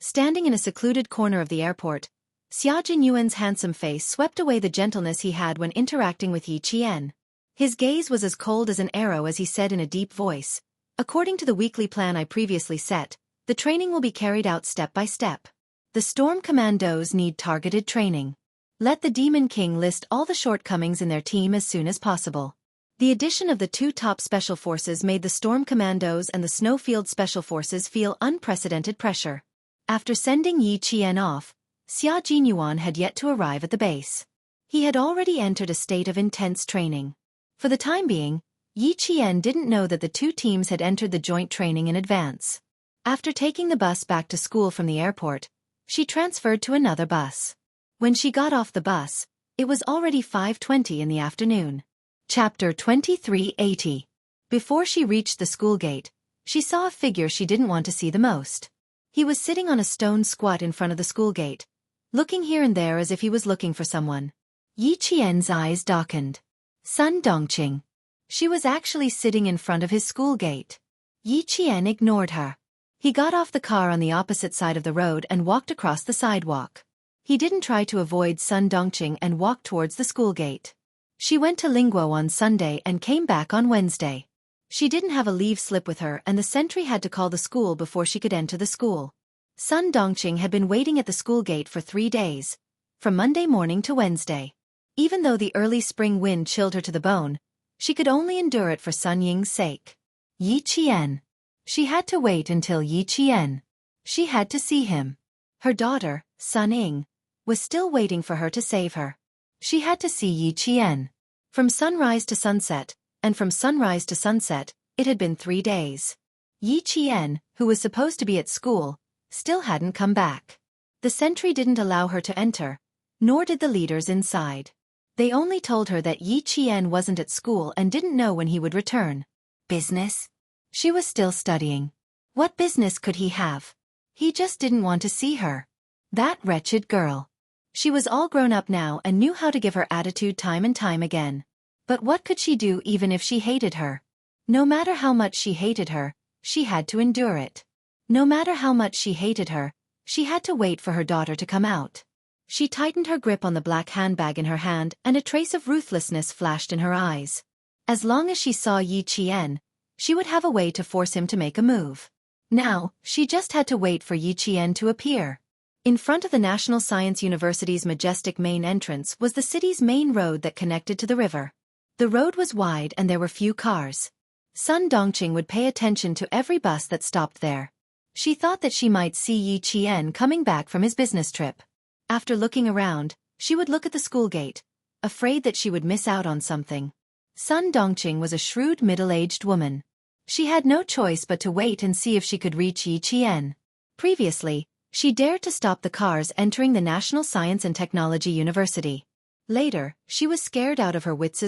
Standing in a secluded corner of the airport, Xia Jinyuan's handsome face swept away the gentleness he had when interacting with Yi Qian. His gaze was as cold as an arrow as he said in a deep voice, "According to the weekly plan I previously set, the training will be carried out step by step. The Storm Commandos need targeted training. Let the Demon King list all the shortcomings in their team as soon as possible." The addition of the 2 top special forces made the Storm Commandos and the Snowfield Special Forces feel unprecedented pressure. After sending Yi Qian off, Xia Jinyuan had yet to arrive at the base. He had already entered a state of intense training. For the time being, Yi Qian didn't know that the 2 teams had entered the joint training in advance. After taking the bus back to school from the airport, she transferred to another bus. When she got off the bus, it was already 5:20 in the afternoon. Chapter 2380. Before she reached the school gate, she saw a figure she didn't want to see the most. He was sitting on a stone squat in front of the school gate, looking here and there as if he was looking for someone. Yi Qian's eyes darkened. Sun Dongqing. She was actually sitting in front of his school gate. Yi Qian ignored her. He got off the car on the opposite side of the road and walked across the sidewalk. He didn't try to avoid Sun Dongqing and walked towards the school gate. She went to Lingguo on Sunday and came back on Wednesday. She didn't have a leave slip with her and the sentry had to call the school before she could enter the school. Sun Dongqing had been waiting at the school gate for 3 days, from Monday morning to Wednesday. Even though the early spring wind chilled her to the bone, she could only endure it for Sun Ying's sake. Yi Qian. She had to wait until Yi Qian. She had to see him. Her daughter, Sun Ying, was still waiting for her to save her. She had to see Yi Qian. From sunrise to sunset, and from sunrise to sunset, it had been 3 days. Yi Qian, who was supposed to be at school, still hadn't come back. The sentry didn't allow her to enter, nor did the leaders inside. They only told her that Yi Qian wasn't at school and didn't know when he would return. Business? She was still studying. What business could he have? He just didn't want to see her. That wretched girl. She was all grown up now and knew how to give her attitude time and time again. But what could she do even if she hated her? No matter how much she hated her, she had to endure it. No matter how much she hated her, she had to wait for her daughter to come out. She tightened her grip on the black handbag in her hand, and a trace of ruthlessness flashed in her eyes. As long as she saw Yi Qian, she would have a way to force him to make a move. Now, she just had to wait for Yi Qian to appear. In front of the National Science University's majestic main entrance was the city's main road that connected to the river. The road was wide and there were few cars. Sun Dongqing would pay attention to every bus that stopped there. She thought that she might see Yi Qian coming back from his business trip. After looking around, she would look at the school gate, afraid that she would miss out on something. Sun Dongqing was a shrewd middle-aged woman. She had no choice but to wait and see if she could reach Yi Qian. Previously, she dared to stop the cars entering the National Science and Technology University. Later, she was scared out of her wits.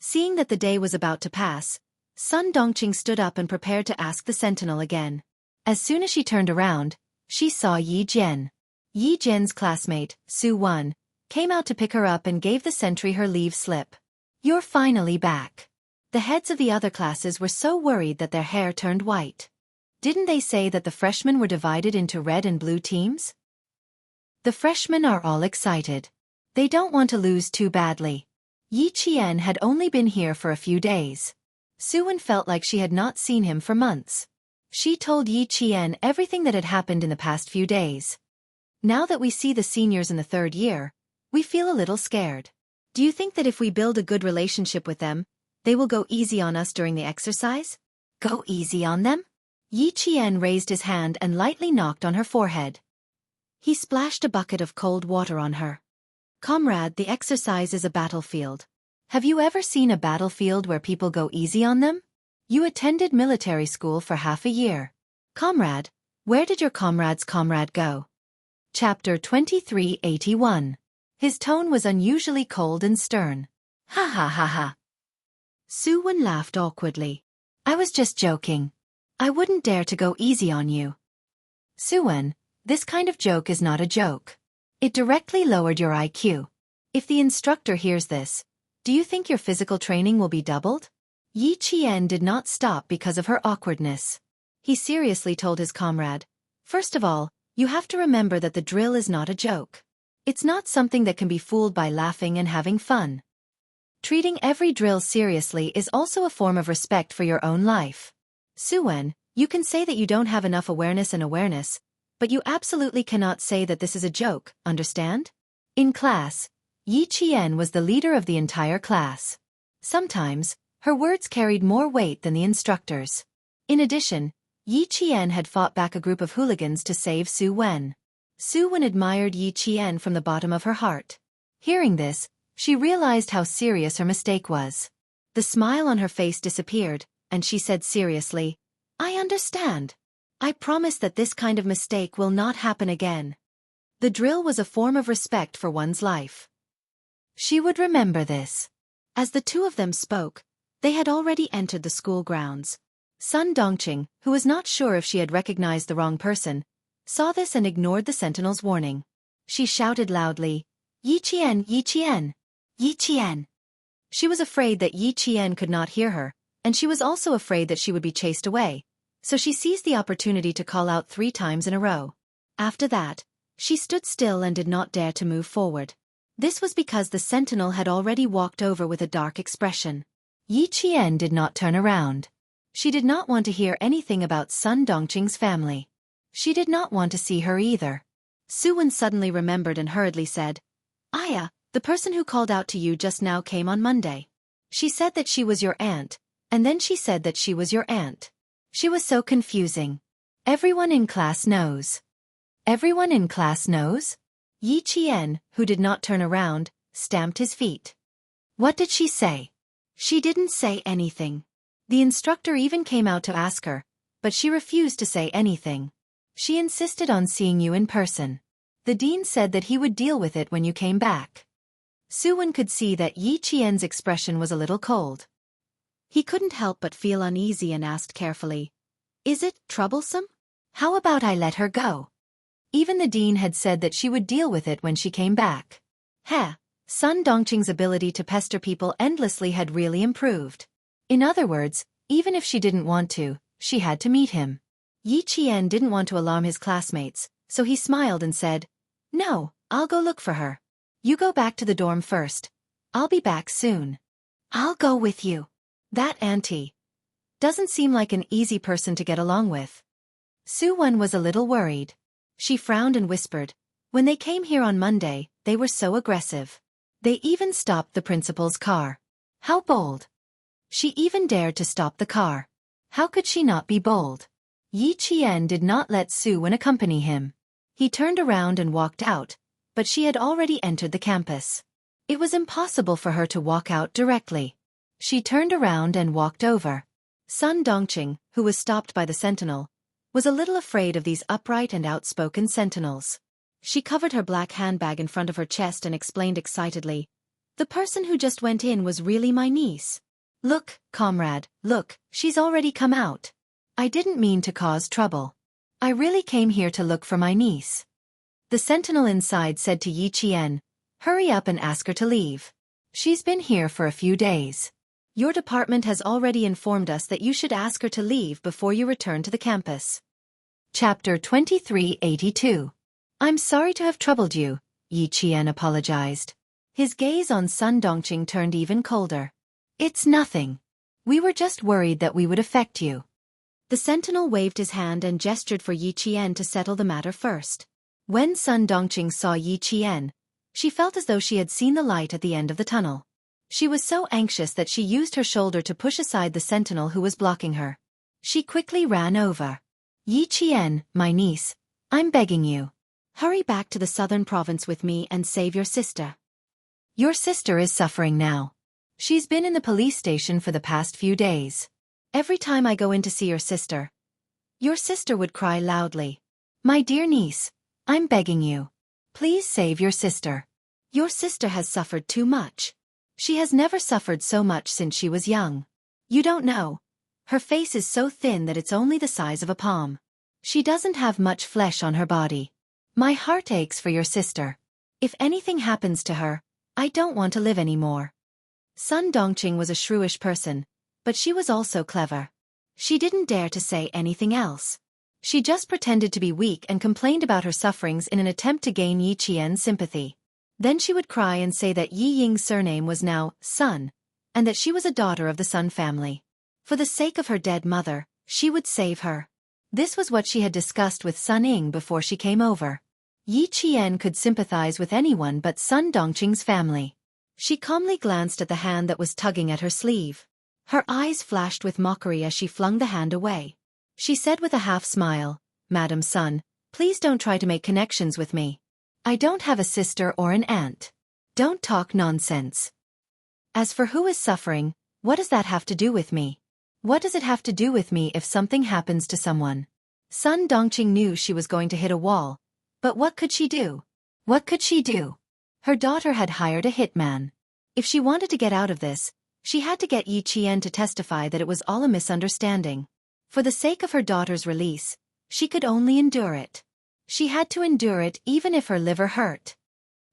Seeing that the day was about to pass, Sun Dongqing stood up and prepared to ask the sentinel again. As soon as she turned around, she saw Yi Jian. Yi Jian's classmate, Su Wen, came out to pick her up and gave the sentry her leave slip. "You're finally back." The heads of the other classes were so worried that their hair turned white. Didn't they say that the freshmen were divided into red and blue teams? The freshmen are all excited. They don't want to lose too badly. Yi Qian had only been here for a few days. Su Wen felt like she had not seen him for months. She told Yi Qian everything that had happened in the past few days. "Now that we see the seniors in the third year, we feel a little scared. Do you think that if we build a good relationship with them, they will go easy on us during the exercise?" "Go easy on them?" Yi Qian raised his hand and lightly knocked on her forehead. He splashed a bucket of cold water on her. "Comrade, the exercise is a battlefield. Have you ever seen a battlefield where people go easy on them? You attended military school for half a year. Comrade, where did your comrade's comrade go?" Chapter 2381. His tone was unusually cold and stern. "Ha ha ha ha." Su Wen laughed awkwardly. "I was just joking. I wouldn't dare to go easy on you." "Su Wen, this kind of joke is not a joke. It directly lowered your IQ. If the instructor hears this, do you think your physical training will be doubled?" Yi Qian did not stop because of her awkwardness. He seriously told his comrade, "First of all, you have to remember that the drill is not a joke. It's not something that can be fooled by laughing and having fun. Treating every drill seriously is also a form of respect for your own life. Su Wen, you can say that you don't have enough awareness, but you absolutely cannot say that this is a joke, understand?" In class, Yi Qian was the leader of the entire class. Sometimes, her words carried more weight than the instructor's. In addition, Yi Qian had fought back a group of hooligans to save Su Wen. Su Wen admired Yi Qian from the bottom of her heart. Hearing this, she realized how serious her mistake was. The smile on her face disappeared, and she said seriously, "I understand. I promise that this kind of mistake will not happen again." The drill was a form of respect for one's life. She would remember this. As the two of them spoke, they had already entered the school grounds. Sun Dongqing, who was not sure if she had recognized the wrong person, saw this and ignored the sentinel's warning. She shouted loudly, "Yi Qian, Yi Qian, Yi Qian." She was afraid that Yi Qian could not hear her, and she was also afraid that she would be chased away, so she seized the opportunity to call out 3 times in a row. After that, she stood still and did not dare to move forward. This was because the sentinel had already walked over with a dark expression. Yi Qian did not turn around. She did not want to hear anything about Sun Dongqing's family. She did not want to see her either. Su Wen suddenly remembered and hurriedly said, "Aya, the person who called out to you just now came on Monday. She said that she was your aunt, and then she said that she was your aunt. She was so confusing. Everyone in class knows." "Everyone in class knows?" Yi Qian, who did not turn around, stamped his feet. "What did she say?" "She didn't say anything. The instructor even came out to ask her, but she refused to say anything. She insisted on seeing you in person. The dean said that he would deal with it when you came back." Su Wen could see that Yi Qian's expression was a little cold. He couldn't help but feel uneasy and asked carefully, "Is it troublesome? How about I let her go?" Even the dean had said that she would deal with it when she came back. Sun Dongqing's ability to pester people endlessly had really improved. In other words, even if she didn't want to, she had to meet him. Yi Qian didn't want to alarm his classmates, so he smiled and said, No, I'll go look for her. You go back to the dorm first. I'll be back soon. I'll go with you. That auntie doesn't seem like an easy person to get along with. Su-Wen was a little worried. She frowned and whispered, when they came here on Monday, they were so aggressive. They even stopped the principal's car. How bold. She even dared to stop the car. How could she not be bold? Yi Qian did not let Su-Wen accompany him. He turned around and walked out, but she had already entered the campus. It was impossible for her to walk out directly. She turned around and walked over. Sun Dongqing, who was stopped by the sentinel, was a little afraid of these upright and outspoken sentinels. She covered her black handbag in front of her chest and explained excitedly, "The person who just went in was really my niece. Look, comrade, look, she's already come out. I didn't mean to cause trouble. I really came here to look for my niece." The sentinel inside said to Yi Qian, "Hurry up and ask her to leave. She's been here for a few days. Your department has already informed us that you should ask her to leave before you return to the campus." Chapter 2382. "I'm sorry to have troubled you," Yi Qian apologized. His gaze on Sun Dongqing turned even colder. "It's nothing. We were just worried that we would affect you." The sentinel waved his hand and gestured for Yi Qian to settle the matter first. When Sun Dongqing saw Yi Qian, she felt as though she had seen the light at the end of the tunnel. She was so anxious that she used her shoulder to push aside the sentinel who was blocking her. She quickly ran over. "Yi Qian, my niece, I'm begging you. Hurry back to the southern province with me and save your sister. Your sister is suffering now. She's been in the police station for the past few days. Every time I go in to see your sister would cry loudly. My dear niece, I'm begging you. Please save your sister. Your sister has suffered too much. She has never suffered so much since she was young. You don't know. Her face is so thin that it's only the size of a palm. She doesn't have much flesh on her body. My heart aches for your sister. If anything happens to her, I don't want to live anymore." Sun Dongqing was a shrewish person, but she was also clever. She didn't dare to say anything else. She just pretended to be weak and complained about her sufferings in an attempt to gain Yi Qian's sympathy. Then she would cry and say that Yi Ying's surname was now Sun, and that she was a daughter of the Sun family. For the sake of her dead mother, she would save her. This was what she had discussed with Sun Ying before she came over. Yi Qian could sympathize with anyone but Sun Dongqing's family. She calmly glanced at the hand that was tugging at her sleeve. Her eyes flashed with mockery as she flung the hand away. She said with a half-smile, "Madam Sun, please don't try to make connections with me. I don't have a sister or an aunt. Don't talk nonsense. As for who is suffering, what does that have to do with me? What does it have to do with me if something happens to someone?" Sun Dongqing knew she was going to hit a wall, but what could she do? What could she do? Her daughter had hired a hitman. If she wanted to get out of this, she had to get Yi Qian to testify that it was all a misunderstanding. For the sake of her daughter's release, she could only endure it. She had to endure it even if her liver hurt.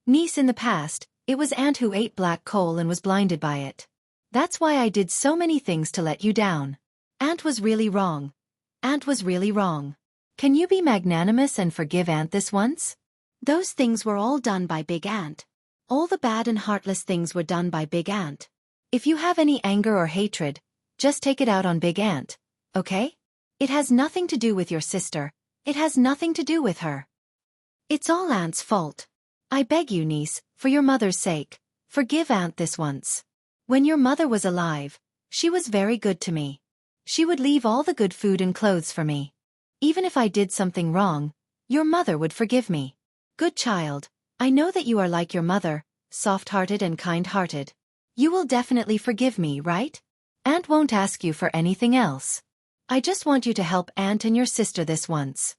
Niece, in the past, it was Aunt who ate black coal and was blinded by it. That's why I did so many things to let you down. Aunt was really wrong. Aunt was really wrong. Can you be magnanimous and forgive Aunt this once? Those things were all done by Big Aunt. All the bad and heartless things were done by Big Aunt. If you have any anger or hatred, just take it out on Big Aunt, okay? It has nothing to do with your sister. It has nothing to do with her. It's all Aunt's fault. I beg you, niece, for your mother's sake, forgive Aunt this once. When your mother was alive, she was very good to me. She would leave all the good food and clothes for me. Even if I did something wrong, your mother would forgive me. Good child, I know that you are like your mother, soft-hearted and kind-hearted. You will definitely forgive me, right? Aunt won't ask you for anything else. I just want you to help Aunt and your sister this once.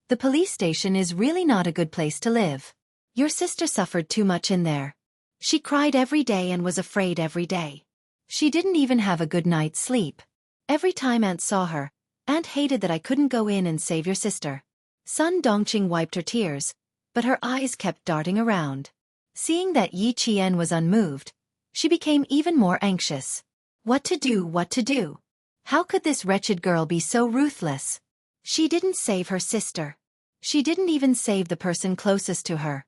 The police station is really not a good place to live. Your sister suffered too much in there. She cried every day and was afraid every day. She didn't even have a good night's sleep. Every time Aunt saw her, Aunt hated that I couldn't go in and save your sister." Sun Dongqing wiped her tears, but her eyes kept darting around. Seeing that Yi Qian was unmoved, she became even more anxious. What to do, what to do? How could this wretched girl be so ruthless? She didn't save her sister. She didn't even save the person closest to her.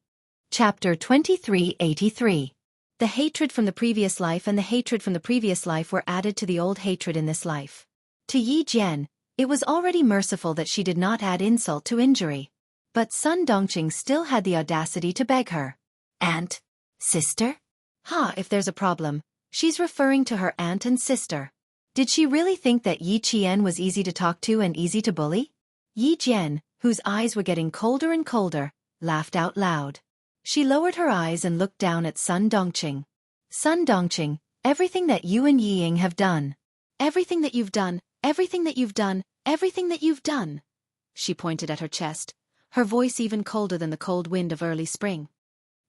Chapter 2383. The hatred from the previous life and the hatred from the previous life were added to the old hatred in this life. To Yi Jian, it was already merciful that she did not add insult to injury. But Sun Dongqing still had the audacity to beg her. Aunt? Sister? If there's a problem, she's referring to her aunt and sister. Did she really think that Yi Qian was easy to talk to and easy to bully? Yi Jian, whose eyes were getting colder and colder, laughed out loud. She lowered her eyes and looked down at Sun Dongqing. Sun Dongqing, everything that you and Yi Ying have done. Everything that you've done, everything that you've done, everything that you've done. She pointed at her chest, her voice even colder than the cold wind of early spring.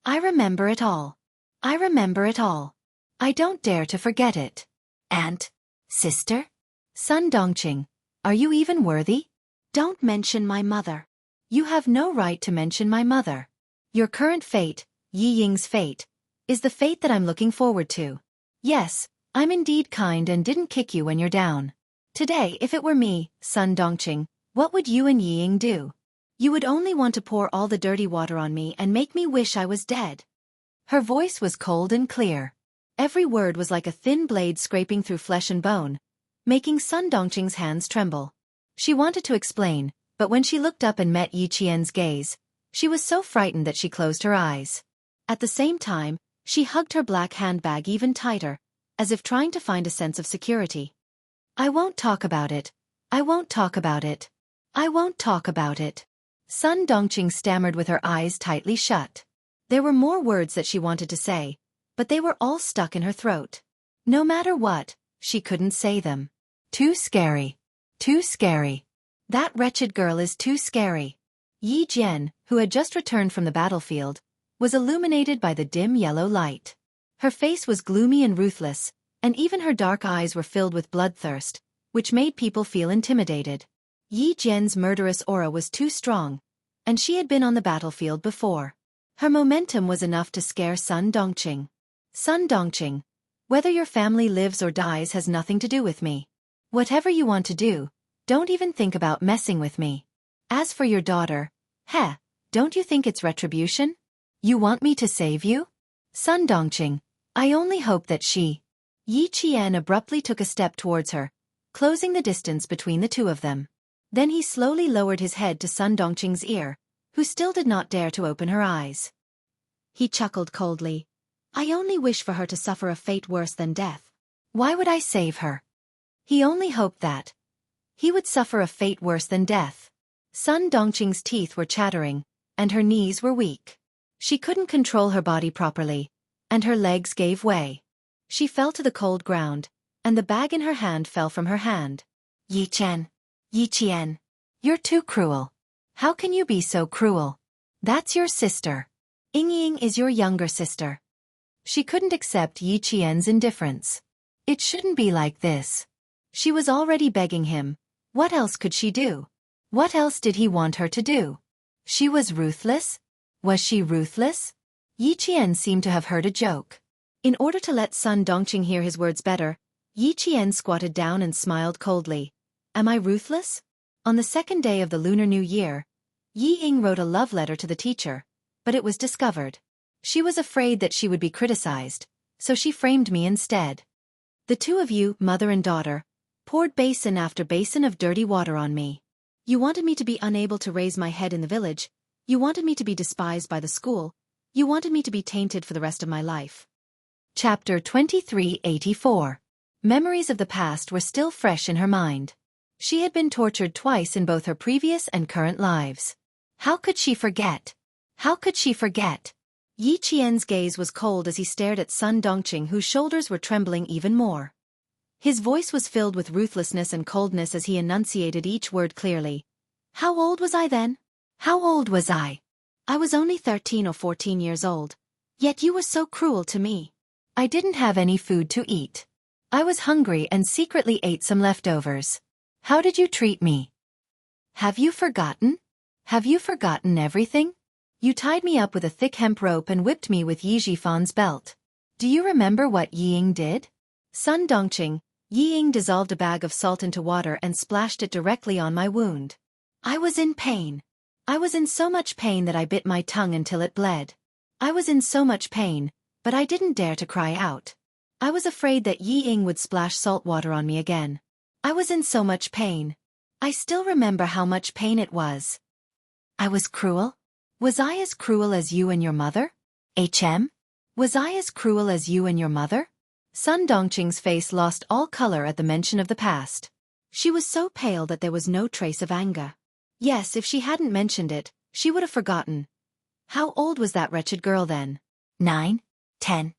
I remember it all. I remember it all. I don't dare to forget it. Aunt? Sister? Sun Dongqing, are you even worthy? Don't mention my mother. You have no right to mention my mother. Your current fate, Yi Ying's fate, is the fate that I'm looking forward to. Yes, I'm indeed kind and didn't kick you when you're down. Today, if it were me, Sun Dongqing, what would you and Yi Ying do? You would only want to pour all the dirty water on me and make me wish I was dead. Her voice was cold and clear. Every word was like a thin blade scraping through flesh and bone, making Sun Dongqing's hands tremble. She wanted to explain, but when she looked up and met Yi Qian's gaze, she was so frightened that she closed her eyes. At the same time, she hugged her black handbag even tighter, as if trying to find a sense of security. I won't talk about it. I won't talk about it. I won't talk about it. Sun Dongqing stammered with her eyes tightly shut. There were more words that she wanted to say, but they were all stuck in her throat. No matter what, she couldn't say them. Too scary. Too scary. That wretched girl is too scary. Yi Jian, who had just returned from the battlefield, was illuminated by the dim yellow light. Her face was gloomy and ruthless, and even her dark eyes were filled with bloodthirst, which made people feel intimidated. Yi Jian's murderous aura was too strong, and she had been on the battlefield before. Her momentum was enough to scare Sun Dongqing. Sun Dongqing, whether your family lives or dies has nothing to do with me. Whatever you want to do, don't even think about messing with me. As for your daughter, don't you think it's retribution? You want me to save you? Sun Dongqing, I only hope that she... Yi Qian abruptly took a step towards her, closing the distance between the two of them. Then he slowly lowered his head to Sun Dongqing's ear, who still did not dare to open her eyes. He chuckled coldly. I only wish for her to suffer a fate worse than death. Why would I save her? He only hoped that he would suffer a fate worse than death. Sun Dongqing's teeth were chattering, and her knees were weak. She couldn't control her body properly, and her legs gave way. She fell to the cold ground, and the bag in her hand fell from her hand. Yi Qian, you're too cruel. How can you be so cruel? That's your sister. Ying is your younger sister. She couldn't accept Yi Qian's indifference. It shouldn't be like this. She was already begging him. What else could she do? What else did he want her to do? She was ruthless? Was she ruthless? Yi Qian seemed to have heard a joke. In order to let Sun Dongqing hear his words better, Yi Qian squatted down and smiled coldly. Am I ruthless? On the second day of the Lunar New Year, Yi Ying wrote a love letter to the teacher, but it was discovered. She was afraid that she would be criticized, so she framed me instead. The two of you, mother and daughter, poured basin after basin of dirty water on me. You wanted me to be unable to raise my head in the village. You wanted me to be despised by the school. You wanted me to be tainted for the rest of my life. Chapter 2384. Memories of the past were still fresh in her mind. She had been tortured twice in both her previous and current lives. How could she forget? How could she forget? Yi Qian's gaze was cold as he stared at Sun Dongqing, whose shoulders were trembling even more. His voice was filled with ruthlessness and coldness as he enunciated each word clearly. How old was I then? How old was I? I was only 13 or 14 years old. Yet you were so cruel to me. I didn't have any food to eat. I was hungry and secretly ate some leftovers. How did you treat me? Have you forgotten? Have you forgotten everything? You tied me up with a thick hemp rope and whipped me with Yi Jifan's belt. Do you remember what Yi Ying did? Sun Dongqing, Yi Ying dissolved a bag of salt into water and splashed it directly on my wound. I was in pain. I was in so much pain that I bit my tongue until it bled. I was in so much pain, but I didn't dare to cry out. I was afraid that Yi Ying would splash salt water on me again. I was in so much pain. I still remember how much pain it was. I was cruel? Was I as cruel as you and your mother? Was I as cruel as you and your mother? Sun Dongqing's face lost all color at the mention of the past. She was so pale that there was no trace of anger. Yes, if she hadn't mentioned it, she would have forgotten. How old was that wretched girl then? 9? 10?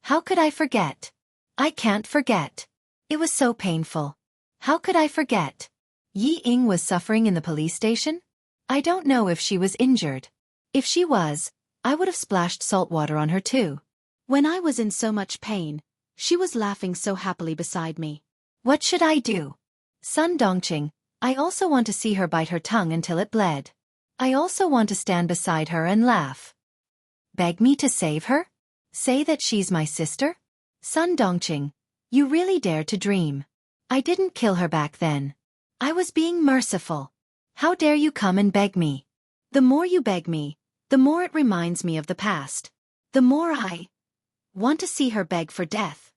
How could I forget? I can't forget. It was so painful. How could I forget? Yi Ying was suffering in the police station? I don't know if she was injured. If she was, I would have splashed salt water on her too. When I was in so much pain, she was laughing so happily beside me. What should I do? Sun Dongqing, I also want to see her bite her tongue until it bled. I also want to stand beside her and laugh. Beg me to save her? Say that she's my sister? Sun Dongqing, you really dared to dream. I didn't kill her back then. I was being merciful. How dare you come and beg me? The more you beg me, the more it reminds me of the past. The more I want to see her beg for death.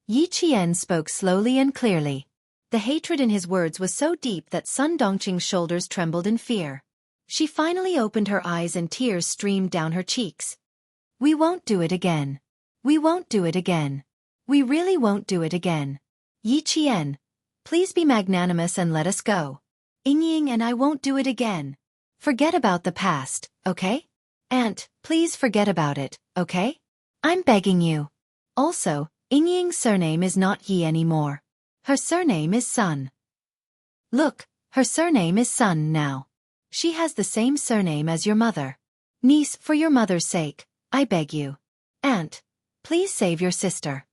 Yi Qian spoke slowly and clearly. The hatred in his words was so deep that Sun Dongqing's shoulders trembled in fear. She finally opened her eyes and tears streamed down her cheeks. We won't do it again. We won't do it again. We really won't do it again. Yi Qian, please be magnanimous and let us go. Ying and I won't do it again. Forget about the past, okay? Aunt, please forget about it, okay? I'm begging you. Also, Ying's surname is not Yi anymore. Her surname is Sun. Look, her surname is Sun now. She has the same surname as your mother. Niece, for your mother's sake, I beg you. Aunt, please save your sister.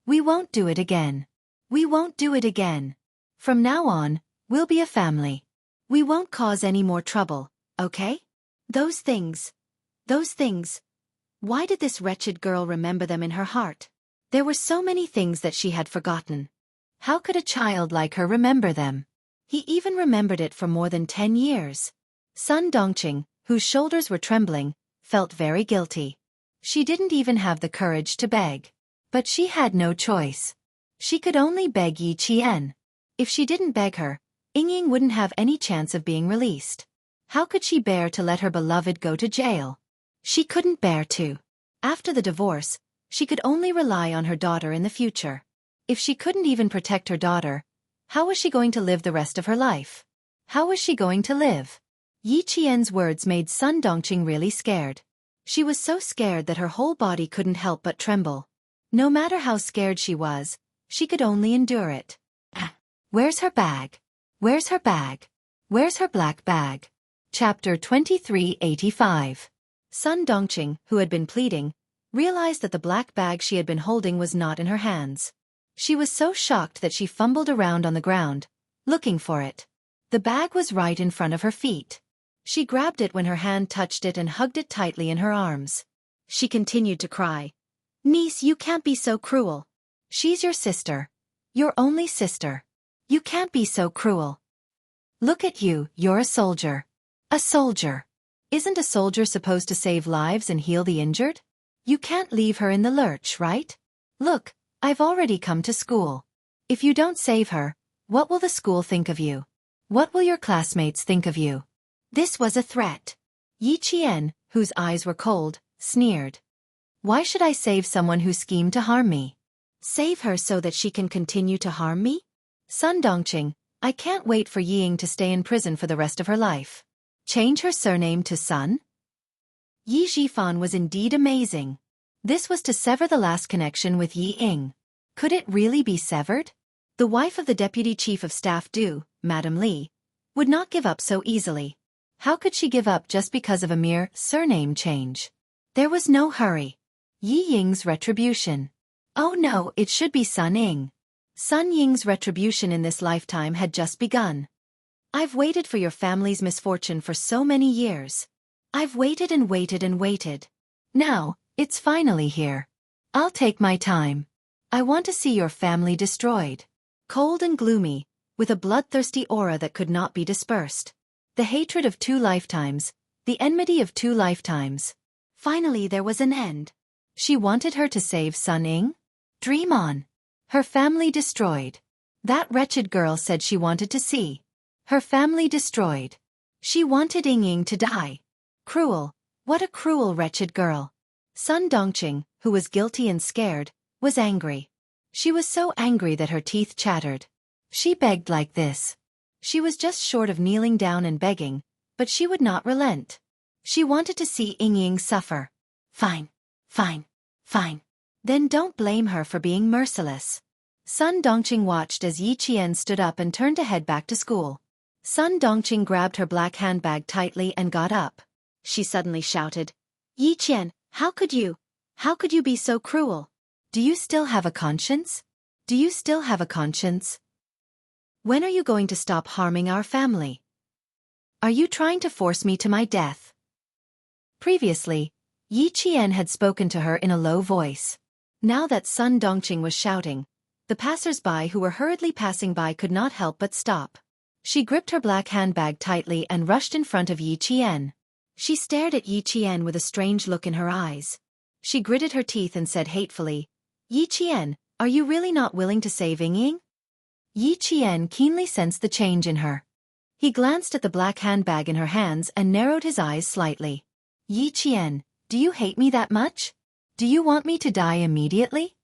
We won't do it again. We won't do it again. From now on, we'll be a family. We won't cause any more trouble, okay? Those things. Why did this wretched girl remember them in her heart? There were so many things that she had forgotten. How could a child like her remember them? He even remembered it for more than 10 years. Sun Dongqing, whose shoulders were trembling, felt very guilty. She didn't even have the courage to beg. But she had no choice. She could only beg Yi Qian. If she didn't beg her, Ying wouldn't have any chance of being released. How could she bear to let her beloved go to jail? She couldn't bear to. After the divorce, she could only rely on her daughter in the future. If she couldn't even protect her daughter, how was she going to live the rest of her life? How was she going to live? Yi Qian's words made Sun Dongqing really scared. She was so scared that her whole body couldn't help but tremble. No matter how scared she was, she could only endure it. Where's her bag? Where's her bag? Where's her black bag? Chapter 2385. Sun Dongqing, who had been pleading, realized that the black bag she had been holding was not in her hands. She was so shocked that she fumbled around on the ground, looking for it. The bag was right in front of her feet. She grabbed it when her hand touched it and hugged it tightly in her arms. She continued to cry. Niece, you can't be so cruel. She's your sister. Your only sister. You can't be so cruel. Look at you, you're a soldier. A soldier. Isn't a soldier supposed to save lives and heal the injured? You can't leave her in the lurch, right? Look, I've already come to school. If you don't save her, what will the school think of you? What will your classmates think of you? This was a threat. Yi Qian, whose eyes were cold, sneered. Why should I save someone who schemed to harm me? Save her so that she can continue to harm me? Sun Dongqing, I can't wait for Ying to stay in prison for the rest of her life. Change her surname to Sun? Yi Zhifan was indeed amazing. This was to sever the last connection with Yi Ying. Could it really be severed? The wife of the deputy chief of staff Du, Madame Li, would not give up so easily. How could she give up just because of a mere surname change? There was no hurry. Yi Ying's retribution. Oh no, it should be Sun Ying. Sun Ying's retribution in this lifetime had just begun. I've waited for your family's misfortune for so many years. I've waited and waited and waited. Now, it's finally here. I'll take my time. I want to see your family destroyed. Cold and gloomy, with a bloodthirsty aura that could not be dispersed. The hatred of 2 lifetimes, the enmity of 2 lifetimes. Finally there was an end. She wanted her to save Sun Ying? Dream on. Her family destroyed. That wretched girl said she wanted to see her family destroyed. She wanted Ying to die. Cruel. What a cruel wretched girl. Sun Dongqing, who was guilty and scared, was angry. She was so angry that her teeth chattered. She begged like this. She was just short of kneeling down and begging, but she would not relent. She wanted to see Ying suffer. Fine. Fine. Fine. Then don't blame her for being merciless. Sun Dongqing watched as Yi Qian stood up and turned to head back to school. Sun Dongqing grabbed her black handbag tightly and got up. She suddenly shouted, Yi Qian, how could you? How could you be so cruel? Do you still have a conscience? Do you still have a conscience? When are you going to stop harming our family? Are you trying to force me to my death? Previously, Yi Qian had spoken to her in a low voice. Now that Sun Dongqing was shouting, the passers-by who were hurriedly passing by could not help but stop. She gripped her black handbag tightly and rushed in front of Yi Qian. She stared at Yi Qian with a strange look in her eyes. She gritted her teeth and said hatefully, Yi Qian, are you really not willing to save Ying? Yi Qian keenly sensed the change in her. He glanced at the black handbag in her hands and narrowed his eyes slightly. Yi Qian, do you hate me that much? Do you want me to die immediately?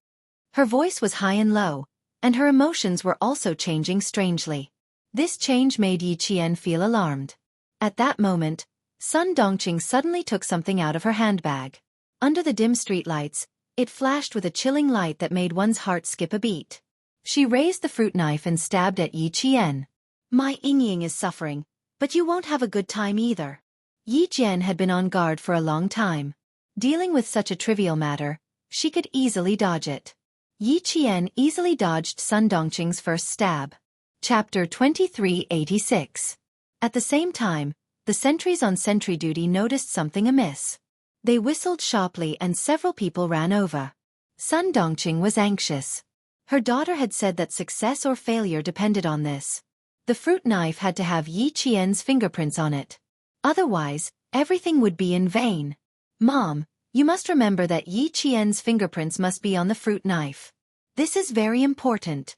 Her voice was high and low, and her emotions were also changing strangely. This change made Yi Qian feel alarmed. At that moment, Sun Dongqing suddenly took something out of her handbag. Under the dim streetlights, it flashed with a chilling light that made one's heart skip a beat. She raised the fruit knife and stabbed at Yi Qian. My Ying is suffering, but you won't have a good time either. Yi Qian had been on guard for a long time. Dealing with such a trivial matter, she could easily dodge it. Yi Qian easily dodged Sun Dongqing's first stab. Chapter 2386. At the same time, the sentries on sentry duty noticed something amiss. They whistled sharply and several people ran over. Sun Dongqing was anxious. Her daughter had said that success or failure depended on this. The fruit knife had to have Yi Qian's fingerprints on it. Otherwise, everything would be in vain. Mom, you must remember that Yi Qian's fingerprints must be on the fruit knife. This is very important.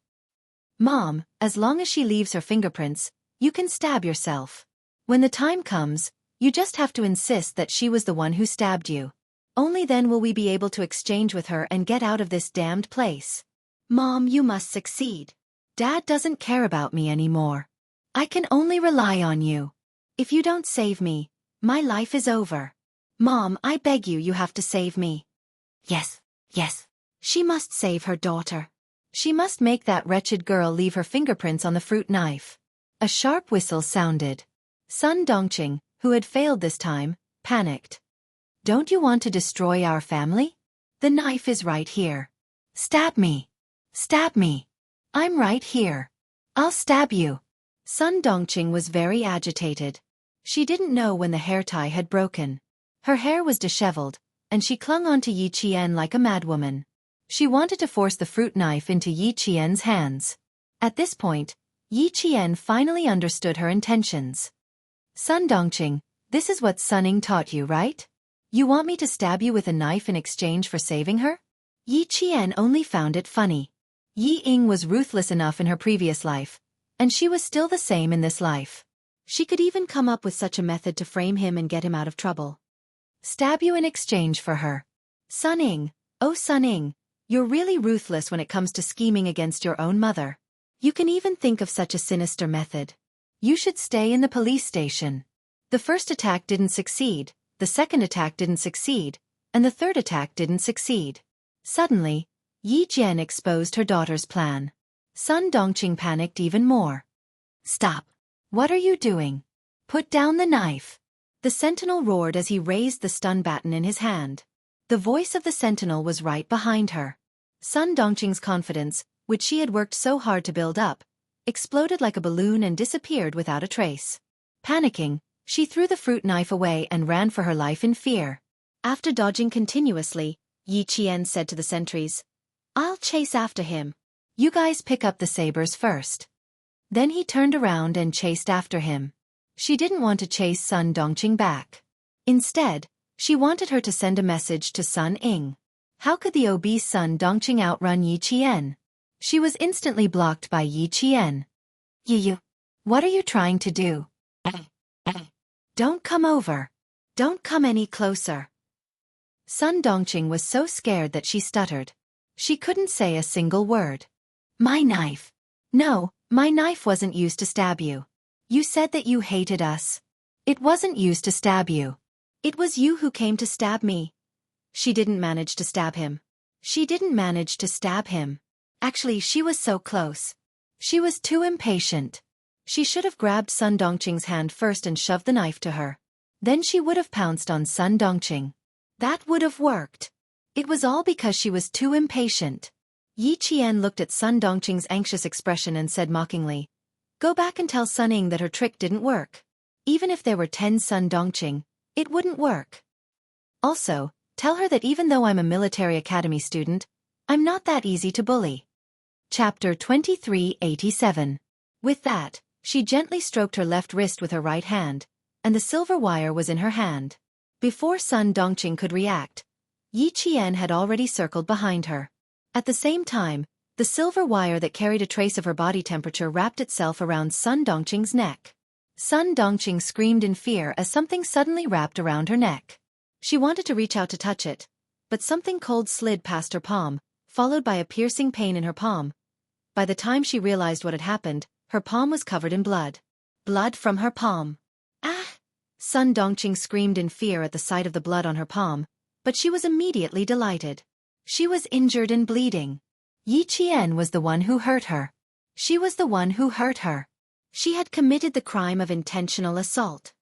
Mom, as long as she leaves her fingerprints, you can stab yourself. When the time comes, you just have to insist that she was the one who stabbed you. Only then will we be able to exchange with her and get out of this damned place. Mom, you must succeed. Dad doesn't care about me anymore. I can only rely on you. If you don't save me, my life is over. Mom, I beg you, you have to save me. Yes, yes. She must save her daughter. She must make that wretched girl leave her fingerprints on the fruit knife. A sharp whistle sounded. Sun Dongqing, who had failed this time, panicked. Don't you want to destroy our family? The knife is right here. Stab me. Stab me. I'm right here. I'll stab you. Sun Dongqing was very agitated. She didn't know when the hair tie had broken. Her hair was disheveled, and she clung onto Yi Qian like a madwoman. She wanted to force the fruit knife into Yi Qian's hands. At this point, Yi Qian finally understood her intentions. Sun Dongqing, this is what Sun Ying taught you, right? You want me to stab you with a knife in exchange for saving her? Yi Qian only found it funny. Yi Ying was ruthless enough in her previous life, and she was still the same in this life. She could even come up with such a method to frame him and get him out of trouble. Stab you in exchange for her. Sun Ying, oh Sun Ying, you're really ruthless when it comes to scheming against your own mother. You can even think of such a sinister method. You should stay in the police station. The first attack didn't succeed, the second attack didn't succeed, and the third attack didn't succeed. Suddenly, Yi Jian exposed her daughter's plan. Sun Dongqing panicked even more. Stop. What are you doing? Put down the knife. The sentinel roared as he raised the stun baton in his hand. The voice of the sentinel was right behind her. Sun Dongqing's confidence, which she had worked so hard to build up, exploded like a balloon and disappeared without a trace. Panicking, she threw the fruit knife away and ran for her life in fear. After dodging continuously, Yi Qian said to the sentries, I'll chase after him. You guys pick up the sabers first. Then he turned around and chased after him. She didn't want to chase Sun Dongqing back. Instead, she wanted her to send a message to Sun Ying. How could the obese Sun Dongqing outrun Yi Qian? She was instantly blocked by Yi Qian. You. What are you trying to do? Don't come over. Don't come any closer. Sun Dongqing was so scared that she stuttered. She couldn't say a single word. My knife. No, my knife wasn't used to stab you. You said that you hated us. It wasn't used to stab you. It was you who came to stab me. She didn't manage to stab him. She didn't manage to stab him. Actually, she was so close. She was too impatient. She should have grabbed Sun Dongqing's hand first and shoved the knife to her. Then she would have pounced on Sun Dongqing. That would have worked. It was all because she was too impatient. Yi Qian looked at Sun Dongqing's anxious expression and said mockingly, "Go back and tell Sun Ying that her trick didn't work. Even if there were 10 Sun Dongqing, it wouldn't work. Also, tell her that even though I'm a military academy student, I'm not that easy to bully." Chapter 2387. With that, she gently stroked her left wrist with her right hand, and the silver wire was in her hand. Before Sun Dongqing could react, Yi Qian had already circled behind her. At the same time, the silver wire that carried a trace of her body temperature wrapped itself around Sun Dongqing's neck. Sun Dongqing screamed in fear as something suddenly wrapped around her neck. She wanted to reach out to touch it, but something cold slid past her palm, followed by a piercing pain in her palm. By the time she realized what had happened, her palm was covered in blood. Blood from her palm. Ah! Sun Dongqing screamed in fear at the sight of the blood on her palm, but she was immediately delighted. She was injured and bleeding. Yi Qian was the one who hurt her. She was the one who hurt her. She had committed the crime of intentional assault.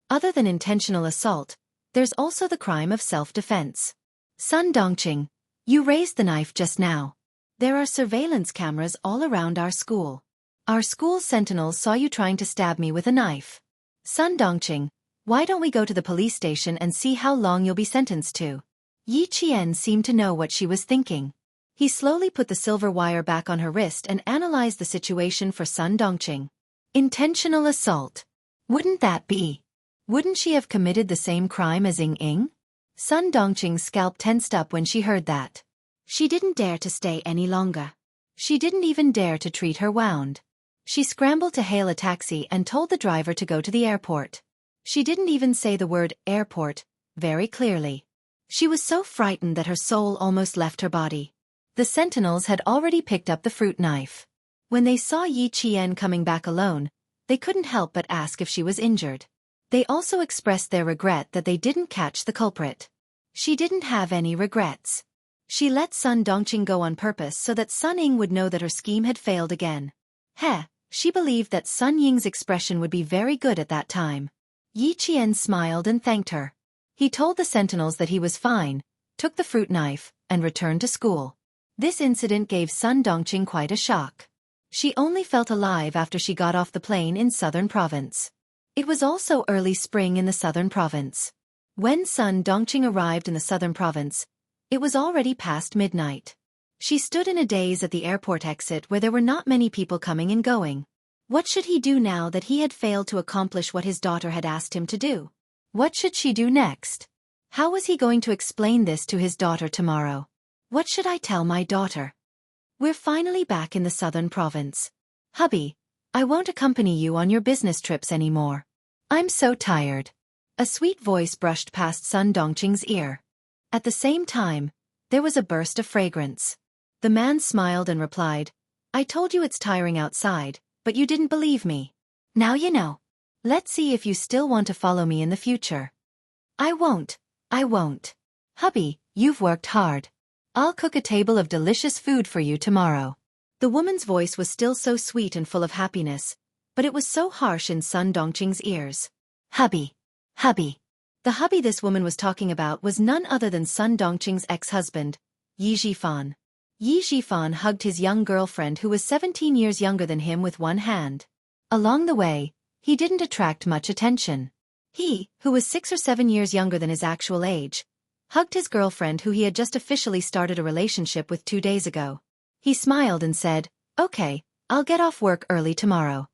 Other than intentional assault, there's also the crime of self-defense. Sun Dongqing, you raised the knife just now. There are surveillance cameras all around our school. Our school's sentinels saw you trying to stab me with a knife. Sun Dongqing, why don't we go to the police station and see how long you'll be sentenced to? Yi Qian seemed to know what she was thinking. He slowly put the silver wire back on her wrist and analyzed the situation for Sun Dongqing. Intentional assault. Wouldn't that be? Wouldn't she have committed the same crime as Ying? Sun Dongqing's scalp tensed up when she heard that. She didn't dare to stay any longer. She didn't even dare to treat her wound. She scrambled to hail a taxi and told the driver to go to the airport. She didn't even say the word airport very clearly. She was so frightened that her soul almost left her body. The sentinels had already picked up the fruit knife. When they saw Yi Qian coming back alone, they couldn't help but ask if she was injured. They also expressed their regret that they didn't catch the culprit. She didn't have any regrets. She let Sun Dongqing go on purpose so that Sun Ying would know that her scheme had failed again. She believed that Sun Ying's expression would be very good at that time. Yi Qian smiled and thanked her. He told the sentinels that he was fine, took the fruit knife, and returned to school. This incident gave Sun Dongqing quite a shock. She only felt alive after she got off the plane in Southern Province. It was also early spring in the Southern Province. When Sun Dongqing arrived in the Southern Province, it was already past midnight. She stood in a daze at the airport exit where there were not many people coming and going. What should he do now that he had failed to accomplish what his daughter had asked him to do? What should she do next? How was he going to explain this to his daughter tomorrow? What should I tell my daughter? We're finally back in the Southern Province. Hubby, I won't accompany you on your business trips anymore. I'm so tired. A sweet voice brushed past Sun Dongqing's ear. At the same time, there was a burst of fragrance. The man smiled and replied, I told you it's tiring outside, but you didn't believe me. Now you know. Let's see if you still want to follow me in the future. I won't. Hubby, you've worked hard. I'll cook a table of delicious food for you tomorrow. The woman's voice was still so sweet and full of happiness, but it was so harsh in Sun Dongqing's ears. Hubby. The hubby this woman was talking about was none other than Sun Dongqing's ex-husband, Yi Zhifan. Yi Zhifan hugged his young girlfriend who was 17 years younger than him with one hand. Along the way, he didn't attract much attention. He, who was 6 or 7 years younger than his actual age, hugged his girlfriend who he had just officially started a relationship with 2 days ago. He smiled and said, Okay, I'll get off work early tomorrow.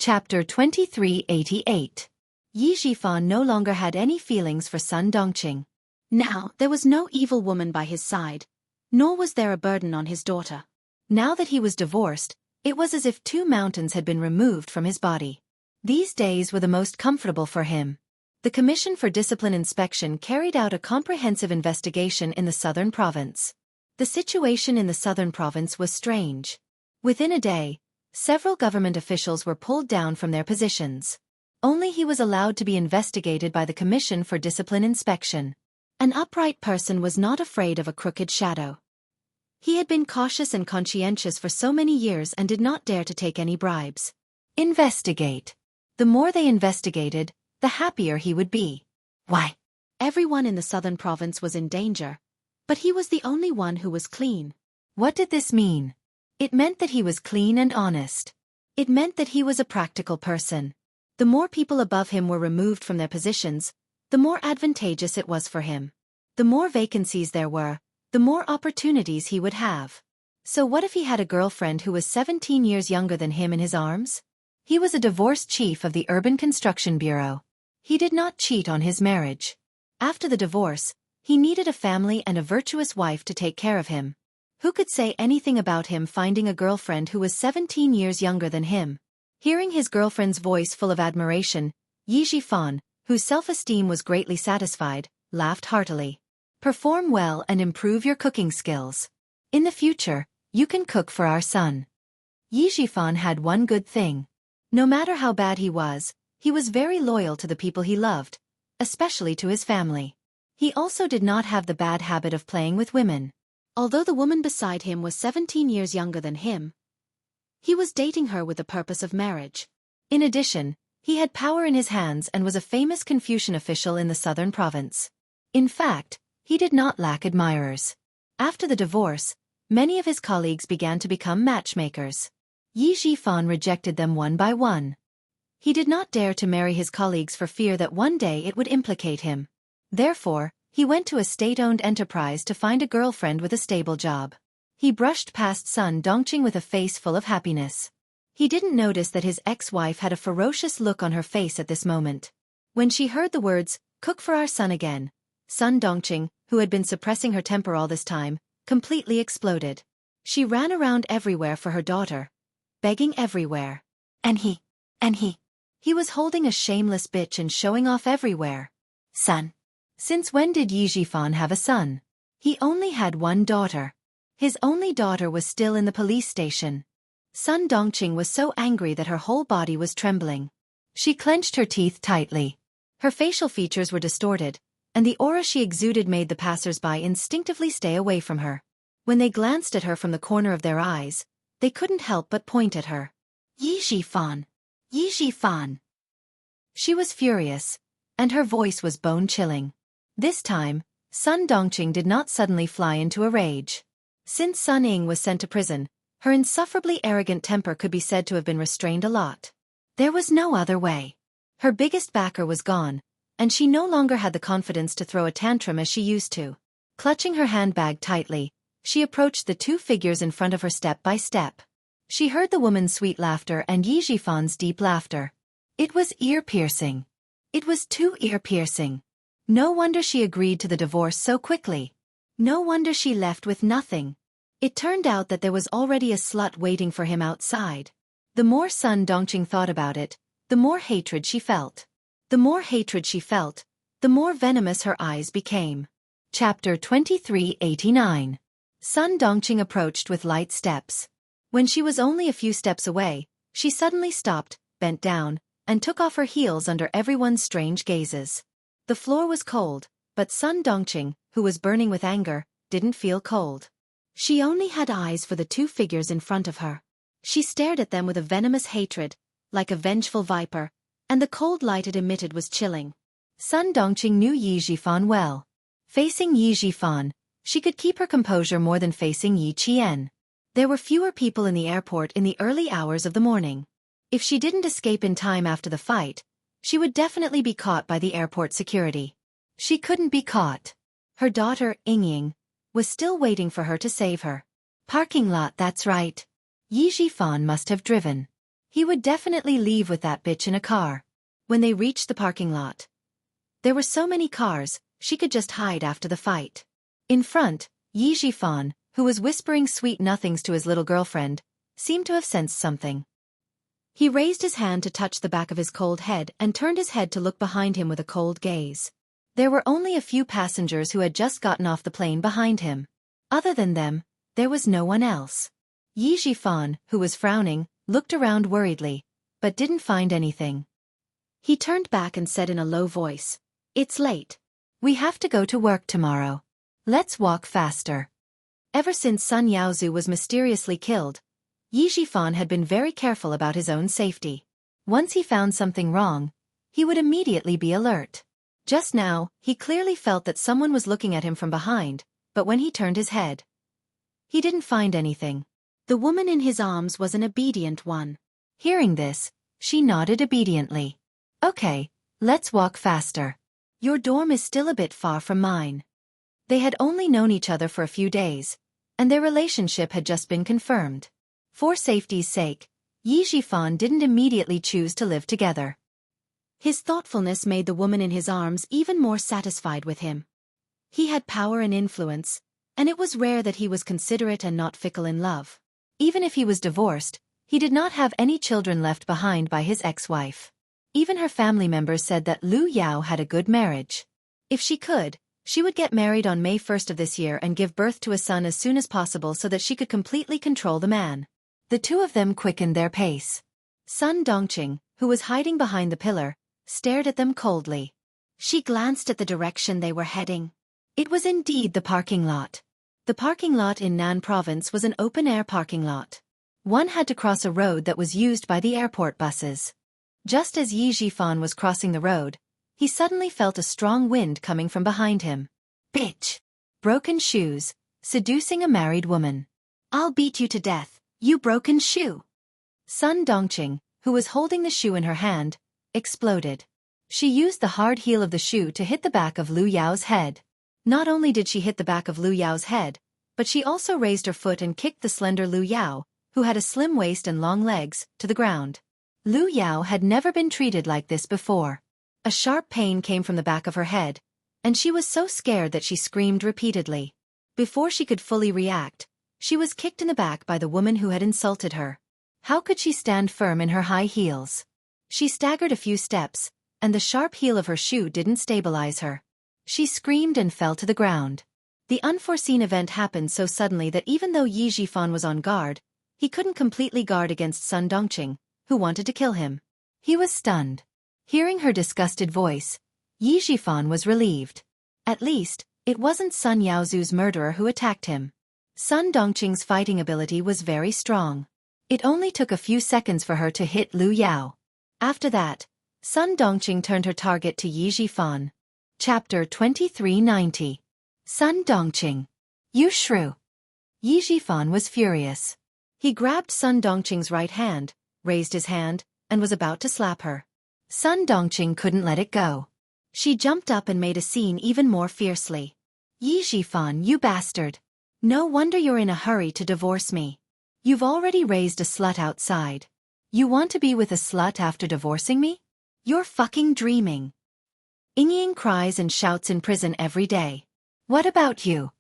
Chapter 2388. Yi Zhifan no longer had any feelings for Sun Dongqing. Now, there was no evil woman by his side, nor was there a burden on his daughter. Now that he was divorced, it was as if 2 mountains had been removed from his body. These days were the most comfortable for him. The Commission for Discipline Inspection carried out a comprehensive investigation in the southern province. The situation in the southern province was strange. Within a day, several government officials were pulled down from their positions. Only he was allowed to be investigated by the Commission for Discipline Inspection. An upright person was not afraid of a crooked shadow. He had been cautious and conscientious for so many years and did not dare to take any bribes. Investigate. The more they investigated, the happier he would be. Why? Everyone in the southern province was in danger, but he was the only one who was clean. What did this mean? It meant that he was clean and honest. It meant that he was a practical person. The more people above him were removed from their positions, the more advantageous it was for him. The more vacancies there were, the more opportunities he would have. So what if he had a girlfriend who was 17 years younger than him in his arms? He was a divorced chief of the Urban Construction Bureau. He did not cheat on his marriage. After the divorce, he needed a family and a virtuous wife to take care of him. Who could say anything about him finding a girlfriend who was 17 years younger than him? Hearing his girlfriend's voice full of admiration, Yi Zhifan, whose self-esteem was greatly satisfied, laughed heartily. Perform well and improve your cooking skills. In the future, you can cook for our son. Yi Zhifan had one good thing. No matter how bad he was very loyal to the people he loved, especially to his family. He also did not have the bad habit of playing with women. Although the woman beside him was 17 years younger than him, he was dating her with the purpose of marriage. In addition, he had power in his hands and was a famous Confucian official in the southern province. In fact, he did not lack admirers. After the divorce, many of his colleagues began to become matchmakers. Yi Zhifan rejected them one by one. He did not dare to marry his colleagues for fear that one day it would implicate him. Therefore, he went to a state-owned enterprise to find a girlfriend with a stable job. He brushed past Sun Dongqing with a face full of happiness. He didn't notice that his ex-wife had a ferocious look on her face at this moment. When she heard the words, "Cook for our son again," Sun Dongqing, who had been suppressing her temper all this time, completely exploded. She ran around everywhere for her daughter, begging everywhere. And he was holding a shameless bitch and showing off everywhere. Son. Since when did Yi Zhifan have a son? He only had one daughter. His only daughter was still in the police station. Sun Dongqing was so angry that her whole body was trembling. She clenched her teeth tightly. Her facial features were distorted, and the aura she exuded made the passers-by instinctively stay away from her. When they glanced at her from the corner of their eyes, they couldn't help but point at her. Yi Zhifan! Yi Zhifan! She was furious, and her voice was bone-chilling. This time, Sun Dongqing did not suddenly fly into a rage. Since Sun Ying was sent to prison, her insufferably arrogant temper could be said to have been restrained a lot. There was no other way. Her biggest backer was gone, and she no longer had the confidence to throw a tantrum as she used to. Clutching her handbag tightly, she approached the 2 figures in front of her step by step. She heard the woman's sweet laughter and Yi Zhifan's deep laughter. It was ear-piercing. It was too ear-piercing. No wonder she agreed to the divorce so quickly. No wonder she left with nothing. It turned out that there was already a slut waiting for him outside. The more Sun Dongqing thought about it, the more hatred she felt. The more hatred she felt, the more venomous her eyes became. Chapter 2389. Sun Dongqing approached with light steps. When she was only a few steps away, she suddenly stopped, bent down, and took off her heels under everyone's strange gazes. The floor was cold, but Sun Dongqing, who was burning with anger, didn't feel cold. She only had eyes for the 2 figures in front of her. She stared at them with a venomous hatred, like a vengeful viper, and the cold light it emitted was chilling. Sun Dongqing knew Yi Zhifan well. Facing Yi Zhifan, she could keep her composure more than facing Yi Qian. There were fewer people in the airport in the early hours of the morning. If she didn't escape in time after the fight, she would definitely be caught by the airport security. She couldn't be caught. Her daughter, Ying, was still waiting for her to save her. Parking lot, that's right. Yi Zhifan must have driven. He would definitely leave with that bitch in a car. When they reached the parking lot, there were so many cars, she could just hide after the fight. In front, Yi Jifan, who was whispering sweet nothings to his little girlfriend, seemed to have sensed something. He raised his hand to touch the back of his cold head and turned his head to look behind him with a cold gaze. There were only a few passengers who had just gotten off the plane behind him. Other than them, there was no one else. Yi Jifan, who was frowning, looked around worriedly, but didn't find anything. He turned back and said in a low voice, "It's late. We have to go to work tomorrow. Let's walk faster." Ever since Sun Yaozu was mysteriously killed, Yi Jifan had been very careful about his own safety. Once he found something wrong, he would immediately be alert. Just now, he clearly felt that someone was looking at him from behind, but when he turned his head, he didn't find anything. The woman in his arms was an obedient one. Hearing this, she nodded obediently. "Okay, let's walk faster. Your dorm is still a bit far from mine." They had only known each other for a few days, and their relationship had just been confirmed. For safety's sake, Yi Jifan didn't immediately choose to live together. His thoughtfulness made the woman in his arms even more satisfied with him. He had power and influence, and it was rare that he was considerate and not fickle in love. Even if he was divorced, he did not have any children left behind by his ex-wife. Even her family members said that Lu Yao had a good marriage. If she could, she would get married on May 1st of this year and give birth to a son as soon as possible so that she could completely control the man. The two of them quickened their pace. Sun Dongqing, who was hiding behind the pillar, stared at them coldly. She glanced at the direction they were heading. It was indeed the parking lot. The parking lot in Nan Province was an open-air parking lot. One had to cross a road that was used by the airport buses. Just as Yi Jifan was crossing the road, he suddenly felt a strong wind coming from behind him. "Bitch! Broken shoes, seducing a married woman. I'll beat you to death. You broken shoe!" Sun Dongqing, who was holding the shoe in her hand, exploded. She used the hard heel of the shoe to hit the back of Lu Yao's head. Not only did she hit the back of Lu Yao's head, but she also raised her foot and kicked the slender Lu Yao, who had a slim waist and long legs, to the ground. Lu Yao had never been treated like this before. A sharp pain came from the back of her head, and she was so scared that she screamed repeatedly. Before she could fully react, she was kicked in the back by the woman who had insulted her. How could she stand firm in her high heels? She staggered a few steps, and the sharp heel of her shoe didn't stabilize her. She screamed and fell to the ground. The unforeseen event happened so suddenly that even though Yi Jifan was on guard, he couldn't completely guard against Sun Dongqing, who wanted to kill him. He was stunned. Hearing her disgusted voice, Yi Jifan was relieved. At least, it wasn't Sun Yaozu's murderer who attacked him. Sun Dongqing's fighting ability was very strong. It only took a few seconds for her to hit Lu Yao. After that, Sun Dongqing turned her target to Yi Jifan. Chapter 2390. Sun Dongqing. You shrew. Yi Jifan was furious. He grabbed Sun Dongqing's right hand, raised his hand, and was about to slap her. Sun Dongqing couldn't let it go. She jumped up and made a scene even more fiercely. "Yi Jifan, you bastard. No wonder you're in a hurry to divorce me. You've already raised a slut outside. You want to be with a slut after divorcing me? You're fucking dreaming. Ying cries and shouts in prison every day. What about you?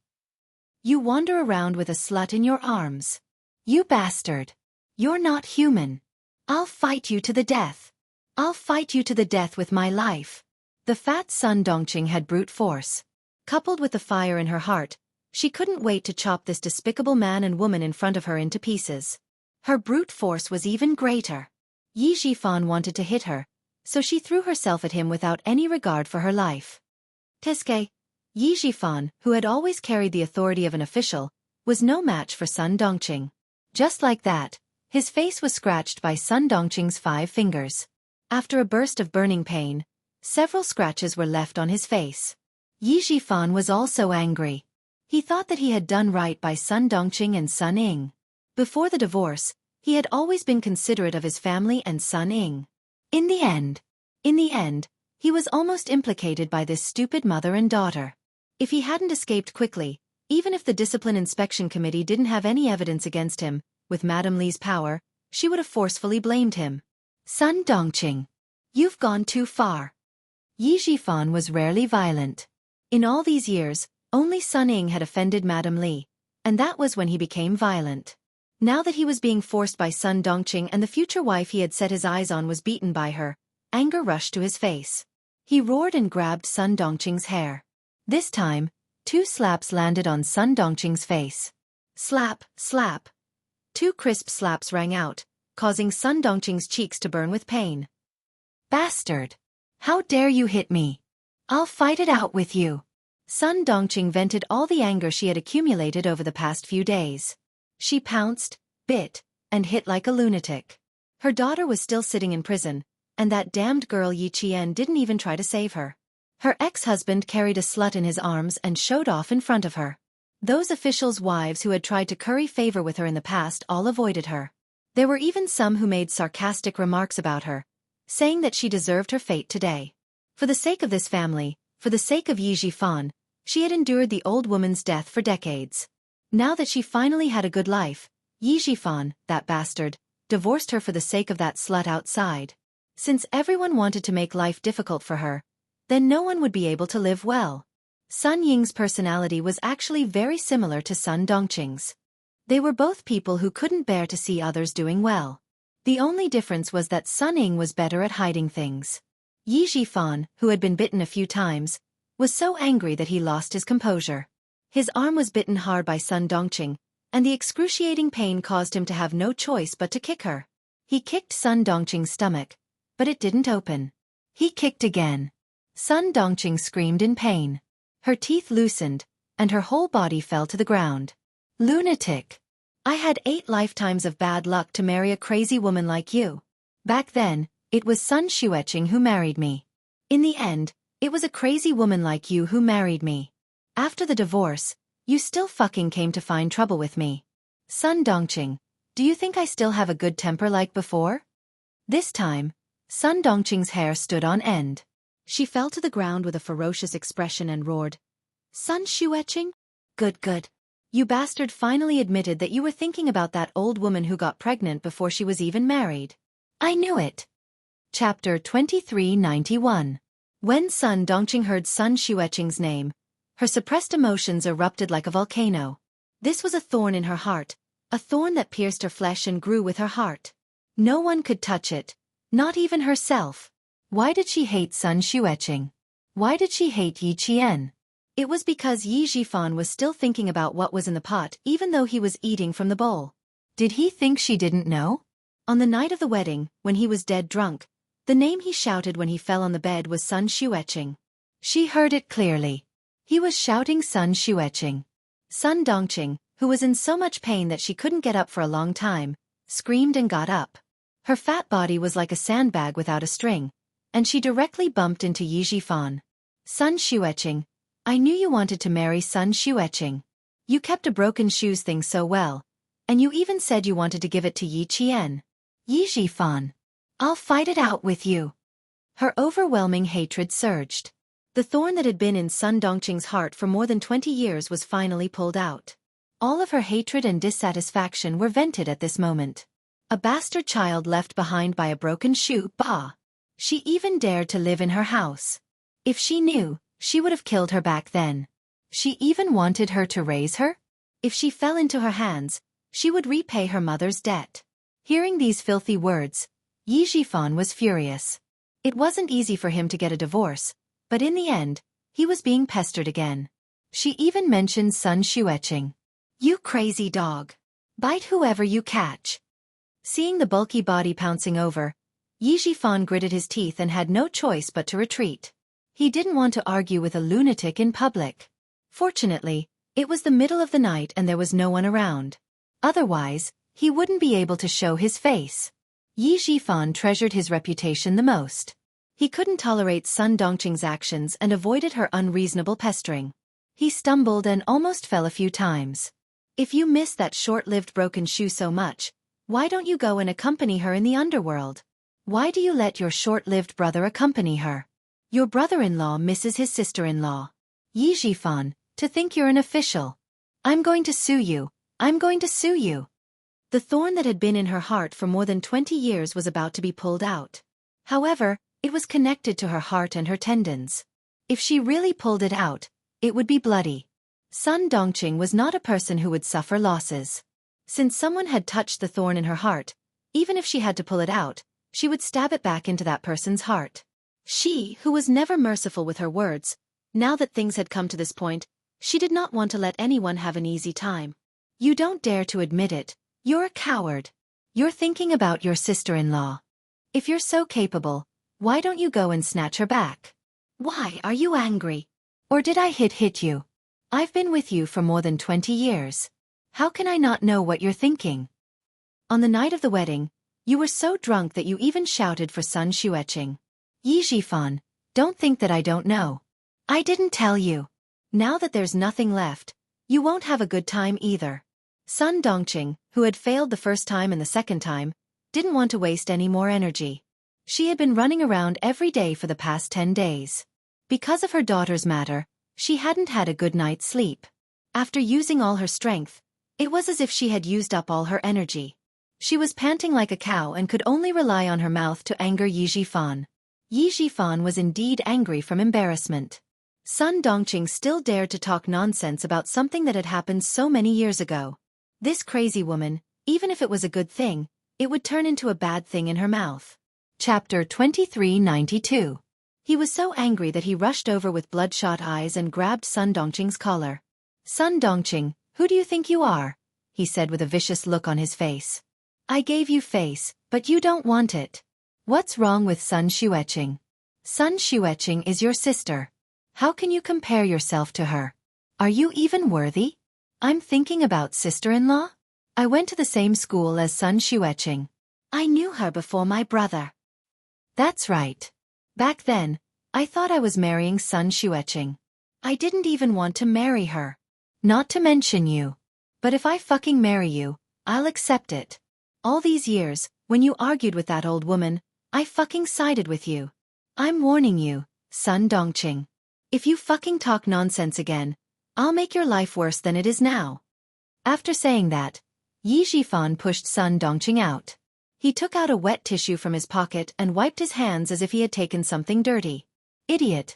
You wander around with a slut in your arms. You bastard. You're not human. I'll fight you to the death. I'll fight you to the death with my life." The fat Sun Dongqing had brute force. Coupled with the fire in her heart, she couldn't wait to chop this despicable man and woman in front of her into pieces. Her brute force was even greater. Yi Jifan wanted to hit her, so she threw herself at him without any regard for her life. Teske, Yi Jifan, who had always carried the authority of an official, was no match for Sun Dongqing. Just like that, his face was scratched by Sun Dongqing's 5 fingers. After a burst of burning pain, several scratches were left on his face. Yi Jifan was also angry. He thought that he had done right by Sun Dongqing and Sun Ying. Before the divorce, he had always been considerate of his family and Sun Ying. In the end, he was almost implicated by this stupid mother and daughter. If he hadn't escaped quickly, even if the Discipline Inspection Committee didn't have any evidence against him, with Madame Li's power, she would have forcefully blamed him. Sun Dongqing, you've gone too far. Yi Zhifan was rarely violent. In all these years, only Sun Ying had offended Madame Li, and that was when he became violent. Now that he was being forced by Sun Dongqing and the future wife he had set his eyes on was beaten by her, anger rushed to his face. He roared and grabbed Sun Dongqing's hair. This time, 2 slaps landed on Sun Dongqing's face. Slap, slap. 2 crisp slaps rang out, causing Sun Dongqing's cheeks to burn with pain. Bastard! How dare you hit me? I'll fight it out with you. Sun Dongqing vented all the anger she had accumulated over the past few days. She pounced, bit, and hit like a lunatic. Her daughter was still sitting in prison, and that damned girl Yi Qian didn't even try to save her. Her ex-husband carried a slut in his arms and showed off in front of her. Those officials' wives who had tried to curry favor with her in the past all avoided her. There were even some who made sarcastic remarks about her, saying that she deserved her fate today. For the sake of this family, for the sake of Yi Zhifan, she had endured the old woman's death for decades. Now that she finally had a good life, Yi Zhifan, that bastard, divorced her for the sake of that slut outside. Since everyone wanted to make life difficult for her, then no one would be able to live well. Sun Ying's personality was actually very similar to Sun Dongqing's. They were both people who couldn't bear to see others doing well. The only difference was that Sun Ying was better at hiding things. Yi Zhifan, who had been bitten a few times, was so angry that he lost his composure. His arm was bitten hard by Sun Dongqing, and the excruciating pain caused him to have no choice but to kick her. He kicked Sun Dongqing's stomach, but it didn't open. He kicked again. Sun Dongqing screamed in pain. Her teeth loosened, and her whole body fell to the ground. Lunatic! I had 8 lifetimes of bad luck to marry a crazy woman like you. Back then, it was Sun Xueqing who married me. In the end, it was a crazy woman like you who married me. After the divorce, you still fucking came to find trouble with me. Sun Dongqing, do you think I still have a good temper like before? This time, Sun Dongqing's hair stood on end. She fell to the ground with a ferocious expression and roared, Sun Xueqing? Good, good. You bastard finally admitted that you were thinking about that old woman who got pregnant before she was even married. I knew it. Chapter 2391. When Sun Dongqing heard Sun Xueqing's name, her suppressed emotions erupted like a volcano. This was a thorn in her heart, a thorn that pierced her flesh and grew with her heart. No one could touch it, not even herself. Why did she hate Sun Xueqing? Why did she hate Yi Qian? It was because Yi Zhifan was still thinking about what was in the pot even though he was eating from the bowl. Did he think she didn't know? On the night of the wedding, when he was dead drunk, the name he shouted when he fell on the bed was Sun Xueqing. She heard it clearly. He was shouting Sun Xueqing. Sun Dongqing, who was in so much pain that she couldn't get up for a long time, screamed and got up. Her fat body was like a sandbag without a string, and she directly bumped into Yi Zhifan. Sun Xueqing, I knew you wanted to marry Sun Xueqing. You kept a broken shoes thing so well, and you even said you wanted to give it to Yi Qian. Yi Zhifan, I'll fight it out with you. Her overwhelming hatred surged. The thorn that had been in Sun Dongqing's heart for more than 20 years was finally pulled out. All of her hatred and dissatisfaction were vented at this moment. A bastard child left behind by a broken shoe, bah! She even dared to live in her house. If she knew, she would have killed her back then. She even wanted her to raise her? If she fell into her hands, she would repay her mother's debt. Hearing these filthy words, Yi Zhifan was furious. It wasn't easy for him to get a divorce, but in the end, he was being pestered again. She even mentioned Sun Xueqing. You crazy dog. Bite whoever you catch. Seeing the bulky body pouncing over, Yi Zhifan gritted his teeth and had no choice but to retreat. He didn't want to argue with a lunatic in public. Fortunately, it was the middle of the night and there was no one around. Otherwise, he wouldn't be able to show his face. Yi Zhifan treasured his reputation the most. He couldn't tolerate Sun Dongqing's actions and avoided her unreasonable pestering. He stumbled and almost fell a few times. If you miss that short-lived broken shoe so much, why don't you go and accompany her in the underworld? Why do you let your short-lived brother accompany her? Your brother-in-law misses his sister-in-law. Yi Zhifan, to think you're an official. I'm going to sue you. I'm going to sue you. The thorn that had been in her heart for more than 20 years was about to be pulled out. However, it was connected to her heart and her tendons. If she really pulled it out, it would be bloody. Sun Dongqing was not a person who would suffer losses. Since someone had touched the thorn in her heart, even if she had to pull it out, she would stab it back into that person's heart. She, who was never merciful with her words, now that things had come to this point, she did not want to let anyone have an easy time. You don't dare to admit it. You're a coward. You're thinking about your sister-in-law. If you're so capable, why don't you go and snatch her back? Why are you angry? Or did I hit you? I've been with you for more than 20 years. How can I not know what you're thinking? On the night of the wedding, you were so drunk that you even shouted for Sun Xueqing. Yi Jifan, don't think that I don't know. I didn't tell you. Now that there's nothing left, you won't have a good time either. Sun Dongqing, who had failed the first time and the second time, didn't want to waste any more energy. She had been running around every day for the past 10 days. Because of her daughter's matter, she hadn't had a good night's sleep. After using all her strength, it was as if she had used up all her energy. She was panting like a cow and could only rely on her mouth to anger Yi Jifan. Yi Jifan was indeed angry from embarrassment. Sun Dongqing still dared to talk nonsense about something that had happened so many years ago. This crazy woman, even if it was a good thing, it would turn into a bad thing in her mouth. Chapter 2392. He was so angry that he rushed over with bloodshot eyes and grabbed Sun Dongqing's collar. Sun Dongqing, who do you think you are? He said with a vicious look on his face. I gave you face, but you don't want it. What's wrong with Sun Xueqing? Sun Xueqing is your sister. How can you compare yourself to her? Are you even worthy? I'm thinking about sister-in-law? I went to the same school as Sun Xueqing. I knew her before my brother. That's right. Back then, I thought I was marrying Sun Xueqing. I didn't even want to marry her. Not to mention you. But if I fucking marry you, I'll accept it. All these years, when you argued with that old woman, I fucking sided with you. I'm warning you, Sun Dongqing. If you fucking talk nonsense again, I'll make your life worse than it is now. After saying that, Yi Jifan pushed Sun Dongqing out. He took out a wet tissue from his pocket and wiped his hands as if he had taken something dirty. Idiot.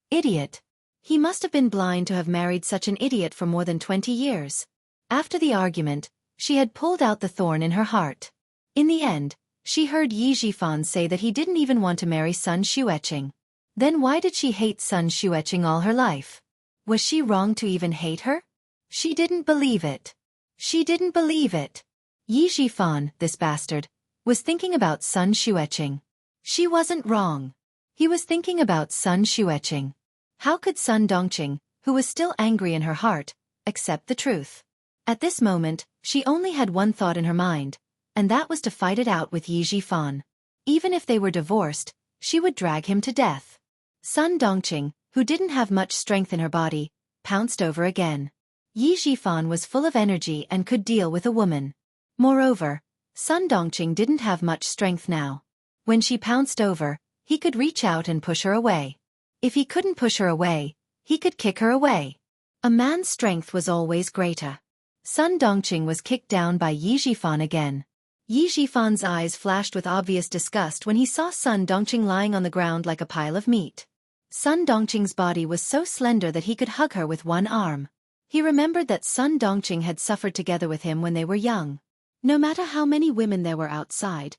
Idiot. He must have been blind to have married such an idiot for more than 20 years. After the argument, she had pulled out the thorn in her heart. In the end, she heard Yi Jifan say that he didn't even want to marry Sun Xueqing. Then why did she hate Sun Xueqing all her life? Was she wrong to even hate her? She didn't believe it. She didn't believe it. Yi Jifan, this bastard, was thinking about Sun Xueqing. She wasn't wrong. He was thinking about Sun Xueqing. How could Sun Dongqing, who was still angry in her heart, accept the truth? At this moment, she only had one thought in her mind, and that was to fight it out with Yi Jifan. Even if they were divorced, she would drag him to death. Sun Dongqing, who didn't have much strength in her body, pounced over again. Yi Jifan was full of energy and could deal with a woman. Moreover, Sun Dongqing didn't have much strength now. When she pounced over, he could reach out and push her away. If he couldn't push her away, he could kick her away. A man's strength was always greater. Sun Dongqing was kicked down by Yi Jifan again. Yi Jifan's eyes flashed with obvious disgust when he saw Sun Dongqing lying on the ground like a pile of meat. Sun Dongqing's body was so slender that he could hug her with one arm. He remembered that Sun Dongqing had suffered together with him when they were young. No matter how many women there were outside,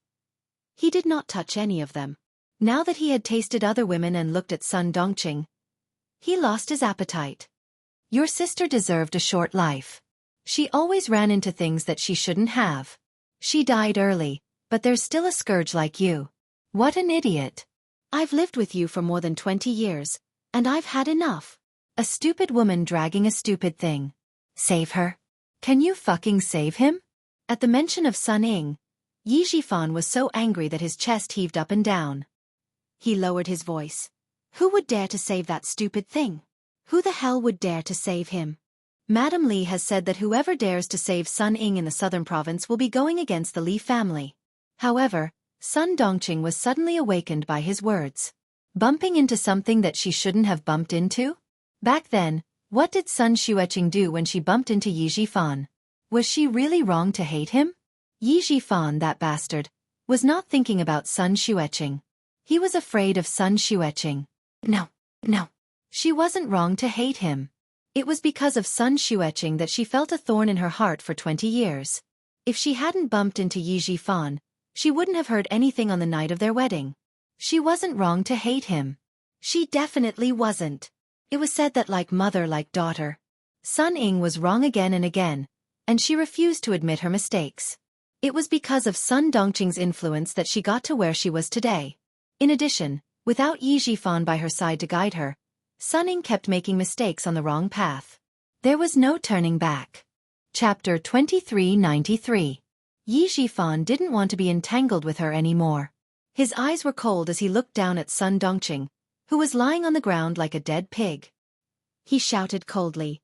he did not touch any of them. Now that he had tasted other women and looked at Sun Dongqing, he lost his appetite. Your sister deserved a short life. She always ran into things that she shouldn't have. She died early, but there's still a scourge like you. What an idiot. I've lived with you for more than 20 years, and I've had enough. A stupid woman dragging a stupid thing. Save her. Can you fucking save him? At the mention of Sun Ying, Yi Jifan was so angry that his chest heaved up and down. He lowered his voice. Who would dare to save that stupid thing? Who the hell would dare to save him? Madam Li has said that whoever dares to save Sun Ying in the southern province will be going against the Li family. However, Sun Dongqing was suddenly awakened by his words. Bumping into something that she shouldn't have bumped into? Back then, what did Sun Xueqing do when she bumped into Yi Jifan? Was she really wrong to hate him? Yi Zhifan, that bastard, was not thinking about Sun Xueqing. He was afraid of Sun Xueqing. No. She wasn't wrong to hate him. It was because of Sun Xueqing that she felt a thorn in her heart for 20 years. If she hadn't bumped into Yi Zhifan, she wouldn't have heard anything on the night of their wedding. She wasn't wrong to hate him. She definitely wasn't. It was said that like mother like daughter. Sun Ying was wrong again and again, and she refused to admit her mistakes. It was because of Sun Dongqing's influence that she got to where she was today. In addition, without Yi Zhifan by her side to guide her, Sun Ying kept making mistakes on the wrong path. There was no turning back. Chapter 2393. Yi Zhifan didn't want to be entangled with her anymore. His eyes were cold as he looked down at Sun Dongqing, who was lying on the ground like a dead pig. He shouted coldly,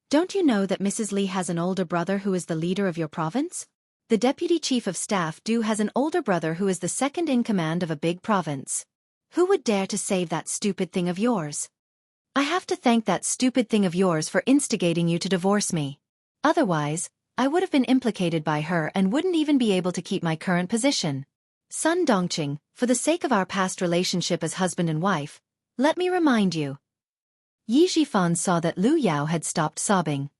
"Don't you know that Mrs. Li has an older brother who is the leader of your province? The deputy chief of staff Du has an older brother who is the second in command of a big province. Who would dare to save that stupid thing of yours? I have to thank that stupid thing of yours for instigating you to divorce me. Otherwise, I would have been implicated by her and wouldn't even be able to keep my current position. Sun Dongqing, for the sake of our past relationship as husband and wife, let me remind you." Yi Zhifan saw that Lu Yao had stopped sobbing.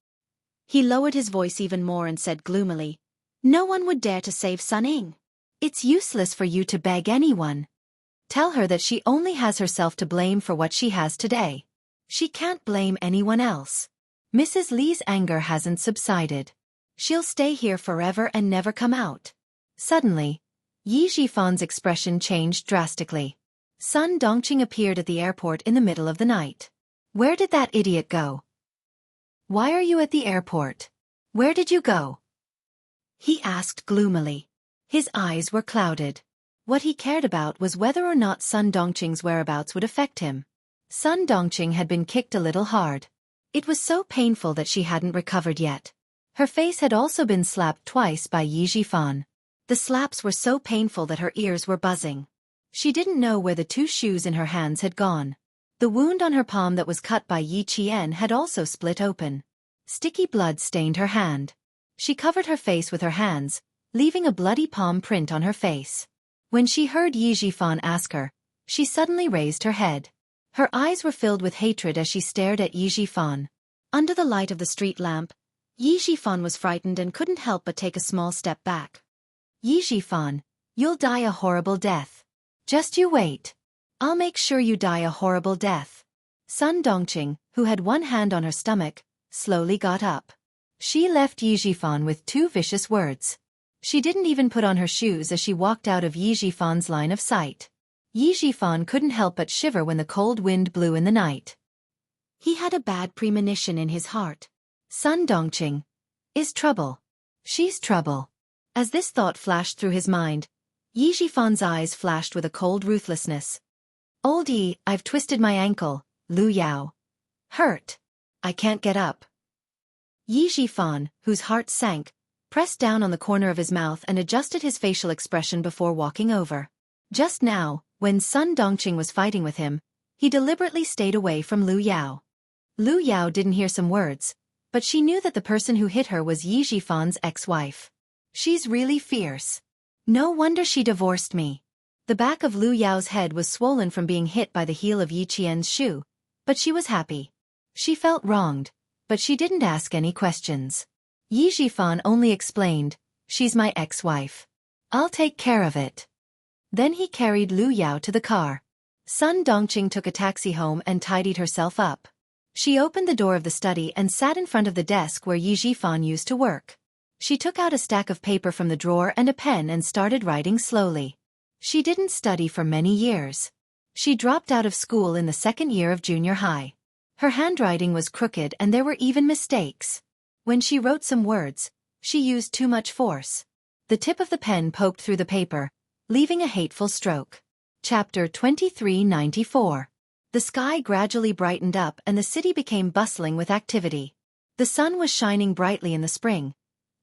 He lowered his voice even more and said gloomily, "No one would dare to save Sun Ying. It's useless for you to beg anyone. Tell her that she only has herself to blame for what she has today. She can't blame anyone else. Mrs. Li's anger hasn't subsided. She'll stay here forever and never come out." Suddenly, Yi Zhifan's expression changed drastically. Sun Dongqing appeared at the airport in the middle of the night. "Where did that idiot go? Why are you at the airport? Where did you go?" he asked gloomily. His eyes were clouded. What he cared about was whether or not Sun Dongqing's whereabouts would affect him. Sun Dongqing had been kicked a little hard. It was so painful that she hadn't recovered yet. Her face had also been slapped twice by Yi Zhifan. The slaps were so painful that her ears were buzzing. She didn't know where the 2 shoes in her hands had gone. The wound on her palm that was cut by Yi Qian had also split open. Sticky blood stained her hand. She covered her face with her hands, leaving a bloody palm print on her face. When she heard Yi Zhifan ask her, she suddenly raised her head. Her eyes were filled with hatred as she stared at Yi Zhifan. Under the light of the street lamp, Yi Zhifan was frightened and couldn't help but take a small step back. "Yi Zhifan, you'll die a horrible death. Just you wait. I'll make sure you die a horrible death." Sun Dongqing, who had one hand on her stomach, slowly got up. She left Yi Zhifan with 2 vicious words. She didn't even put on her shoes as she walked out of Yi Zhifan's line of sight. Yi Zhifan couldn't help but shiver when the cold wind blew in the night. He had a bad premonition in his heart. Sun Dongqing is trouble. She's trouble. As this thought flashed through his mind, Yi Zhifan's eyes flashed with a cold ruthlessness. "Old Yi, I've twisted my ankle, Lu Yao. Hurt. I can't get up." Yi Zhifan, whose heart sank, pressed down on the corner of his mouth and adjusted his facial expression before walking over. Just now, when Sun Dongqing was fighting with him, he deliberately stayed away from Lu Yao. Lu Yao didn't hear some words, but she knew that the person who hit her was Yi Zhifan's ex-wife. "She's really fierce. No wonder she divorced me." The back of Lu Yao's head was swollen from being hit by the heel of Yi Qian's shoe, but she was happy. She felt wronged, but she didn't ask any questions. Yi Zhifan only explained, "She's my ex-wife. I'll take care of it." Then he carried Lu Yao to the car. Sun Dongqing took a taxi home and tidied herself up. She opened the door of the study and sat in front of the desk where Yi Zhifan used to work. She took out a stack of paper from the drawer and a pen and started writing slowly. She didn't study for many years. She dropped out of school in the 2nd year of junior high. Her handwriting was crooked and there were even mistakes. When she wrote some words, she used too much force. The tip of the pen poked through the paper, leaving a hateful stroke. Chapter 2394. The sky gradually brightened up and the city became bustling with activity. The sun was shining brightly in the spring,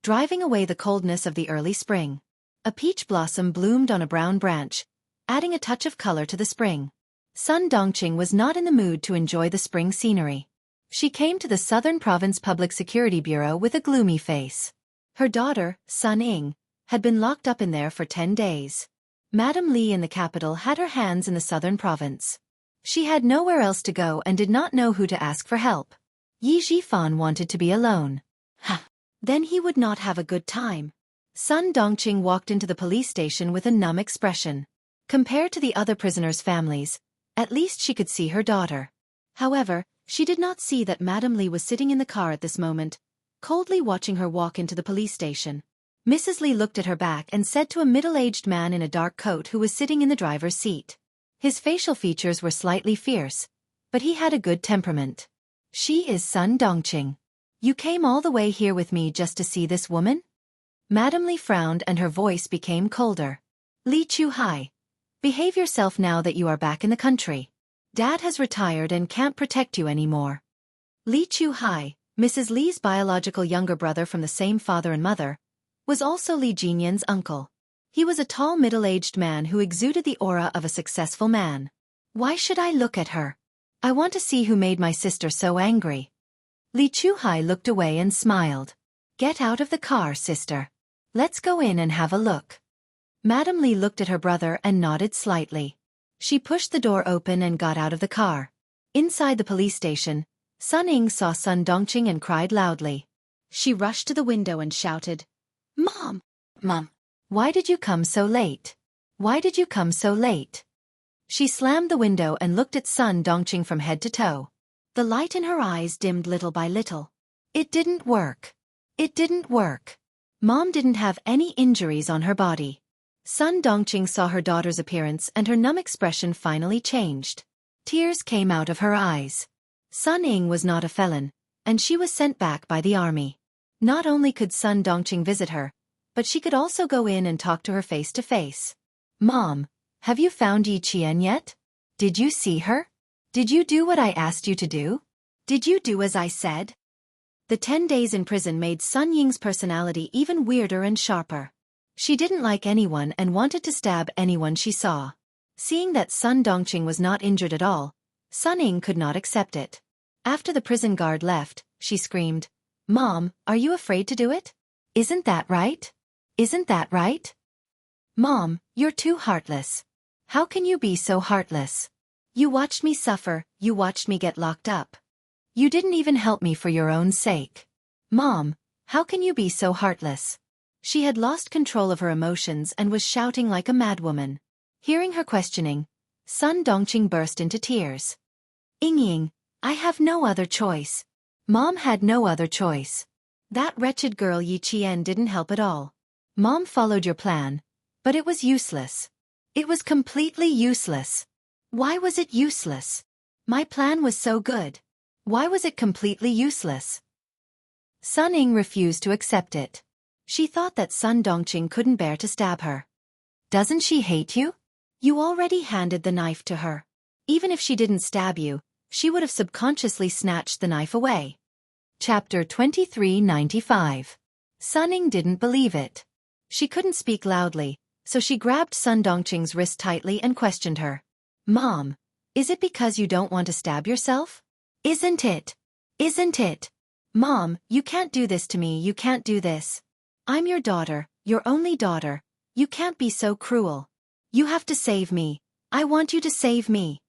driving away the coldness of the early spring. A peach blossom bloomed on a brown branch, adding a touch of color to the spring. Sun Dongqing was not in the mood to enjoy the spring scenery. She came to the Southern Province Public Security Bureau with a gloomy face. Her daughter, Sun Ying, had been locked up in there for 10 days. Madame Li in the capital had her hands in the southern province. She had nowhere else to go and did not know who to ask for help. Yi Zhifan wanted to be alone. Then he would not have a good time. Sun Dongqing walked into the police station with a numb expression. Compared to the other prisoners' families, at least she could see her daughter. However, she did not see that Madame Li was sitting in the car at this moment, coldly watching her walk into the police station. Mrs. Li looked at her back and said to a middle-aged man in a dark coat who was sitting in the driver's seat. His facial features were slightly fierce, but he had a good temperament. She is Sun Dongqing. You came all the way here with me just to see this woman? Madame Li frowned and her voice became colder. Li Chuhai, behave yourself now that you are back in the country. Dad has retired and can't protect you anymore. Li Chuhai, Mrs. Li's biological younger brother from the same father and mother, was also Li Jinyan's uncle. He was a tall middle-aged man who exuded the aura of a successful man. Why should I look at her? I want to see who made my sister so angry. Li Chuhai looked away and smiled. Get out of the car, sister. Let's go in and have a look. Madame Li looked at her brother and nodded slightly. She pushed the door open and got out of the car. Inside the police station, Sun Ying saw Sun Dongqing and cried loudly. She rushed to the window and shouted, Mom! Mom! Why did you come so late? Why did you come so late? She slammed the window and looked at Sun Dongqing from head to toe. The light in her eyes dimmed little by little. It didn't work. It didn't work. Mom didn't have any injuries on her body. Sun Dongqing saw her daughter's appearance and her numb expression finally changed. Tears came out of her eyes. Sun Ying was not a felon, and she was sent back by the army. Not only could Sun Dongqing visit her, but she could also go in and talk to her face to face. Mom, have you found Yi Qian yet? Did you see her? Did you do what I asked you to do? Did you do as I said? The 10 days in prison made Sun Ying's personality even weirder and sharper. She didn't like anyone and wanted to stab anyone she saw. Seeing that Sun Dongqing was not injured at all, Sun Ying could not accept it. After the prison guard left, she screamed, Mom, are you afraid to do it? Isn't that right? Isn't that right? Mom, you're too heartless. How can you be so heartless? You watched me suffer, you watched me get locked up. You didn't even help me for your own sake. Mom, how can you be so heartless? She had lost control of her emotions and was shouting like a madwoman. Hearing her questioning, Sun Dongqing burst into tears. Ying, I have no other choice. Mom had no other choice. That wretched girl Yi Qian didn't help at all. Mom followed your plan, but it was useless. It was completely useless. Why was it useless? My plan was so good. Why was it completely useless? Sun Ying refused to accept it. She thought that Sun Dongqing couldn't bear to stab her. Doesn't she hate you? You already handed the knife to her. Even if she didn't stab you, she would have subconsciously snatched the knife away. Chapter 2395. Sun Ying didn't believe it. She couldn't speak loudly, so she grabbed Sun Dongqing's wrist tightly and questioned her. Mom, is it because you don't want to stab yourself? Isn't it? Isn't it? Mom, you can't do this to me, you can't do this. I'm your daughter, your only daughter. You can't be so cruel. You have to save me. I want you to save me.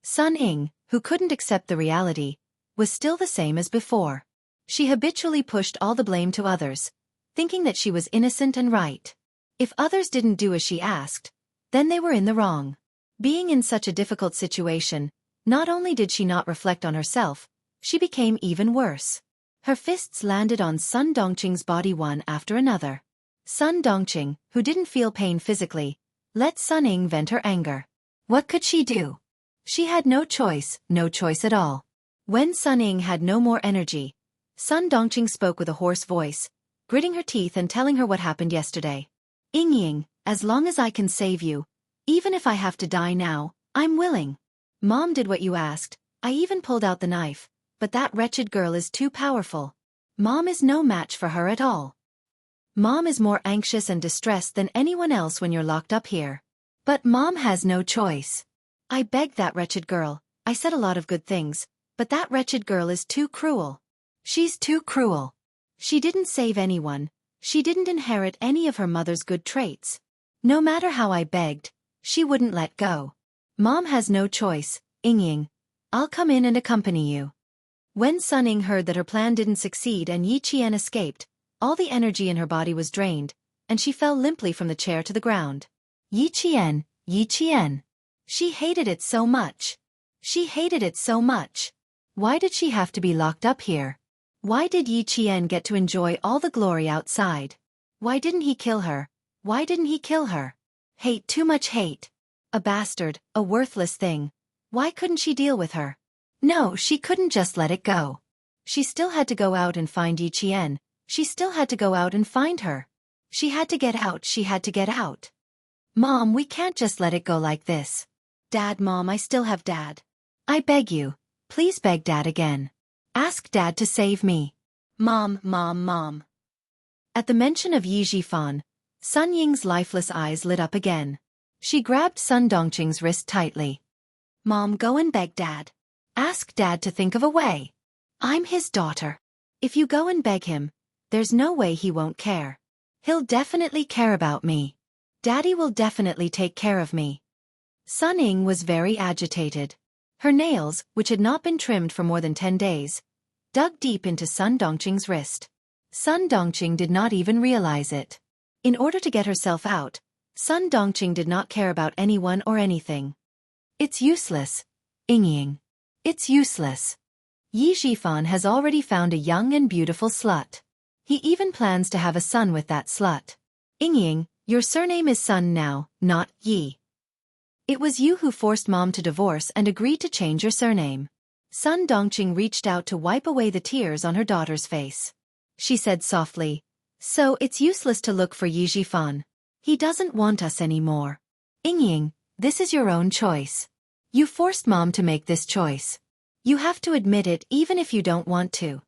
Sun Ying, who couldn't accept the reality, was still the same as before. She habitually pushed all the blame to others, thinking that she was innocent and right. If others didn't do as she asked, then they were in the wrong. Being in such a difficult situation, not only did she not reflect on herself, she became even worse. Her fists landed on Sun Dongqing's body one after another. Sun Dongqing, who didn't feel pain physically, let Sun Ying vent her anger. What could she do? She had no choice at all. When Sun Ying had no more energy, Sun Dongqing spoke with a hoarse voice, gritting her teeth and telling her what happened yesterday. Ying, as long as I can save you, even if I have to die now, I'm willing. Mom did what you asked, I even pulled out the knife, but that wretched girl is too powerful. Mom is no match for her at all. Mom is more anxious and distressed than anyone else when you're locked up here. But Mom has no choice. I begged that wretched girl, I said a lot of good things, but that wretched girl is too cruel. She's too cruel. She didn't save anyone, She didn't inherit any of her mother's good traits. No matter how I begged, she wouldn't let go. Mom has no choice, Ying. I'll come in and accompany you. When Sun Ying heard that her plan didn't succeed and Yi Qian escaped, all the energy in her body was drained, and she fell limply from the chair to the ground. Yi Qian, Yi Qian. She hated it so much. She hated it so much. Why did she have to be locked up here? Why did Yi Qian get to enjoy all the glory outside? Why didn't he kill her? Why didn't he kill her? Hate, too much hate. A bastard, a worthless thing. Why couldn't she deal with her? No, she couldn't just let it go. She still had to go out and find Yi Qian. She still had to go out and find her. She had to get out, she had to get out. Mom, we can't just let it go like this. Dad, Mom, I still have Dad. I beg you, please beg Dad again. Ask Dad to save me. Mom, Mom, Mom. At the mention of Yi Jifan, Sun Ying's lifeless eyes lit up again. She grabbed Sun Dongqing's wrist tightly. Mom, go and beg Dad. Ask Dad to think of a way. I'm his daughter. If you go and beg him, there's no way he won't care. He'll definitely care about me. Daddy will definitely take care of me. Sun Ying was very agitated. Her nails, which had not been trimmed for more than 10 days, dug deep into Sun Dongqing's wrist. Sun Dongqing did not even realize it. In order to get herself out, Sun Dongqing did not care about anyone or anything. It's useless, Ying. It's useless. Yi Jifan has already found a young and beautiful slut. He even plans to have a son with that slut. Ying, your surname is Sun now, not Yi. It was you who forced Mom to divorce and agreed to change your surname. Sun Dongqing reached out to wipe away the tears on her daughter's face. She said softly, so it's useless to look for Yi Jifan. He doesn't want us anymore. Ying, this is your own choice. You forced Mom to make this choice. You have to admit it even if you don't want to.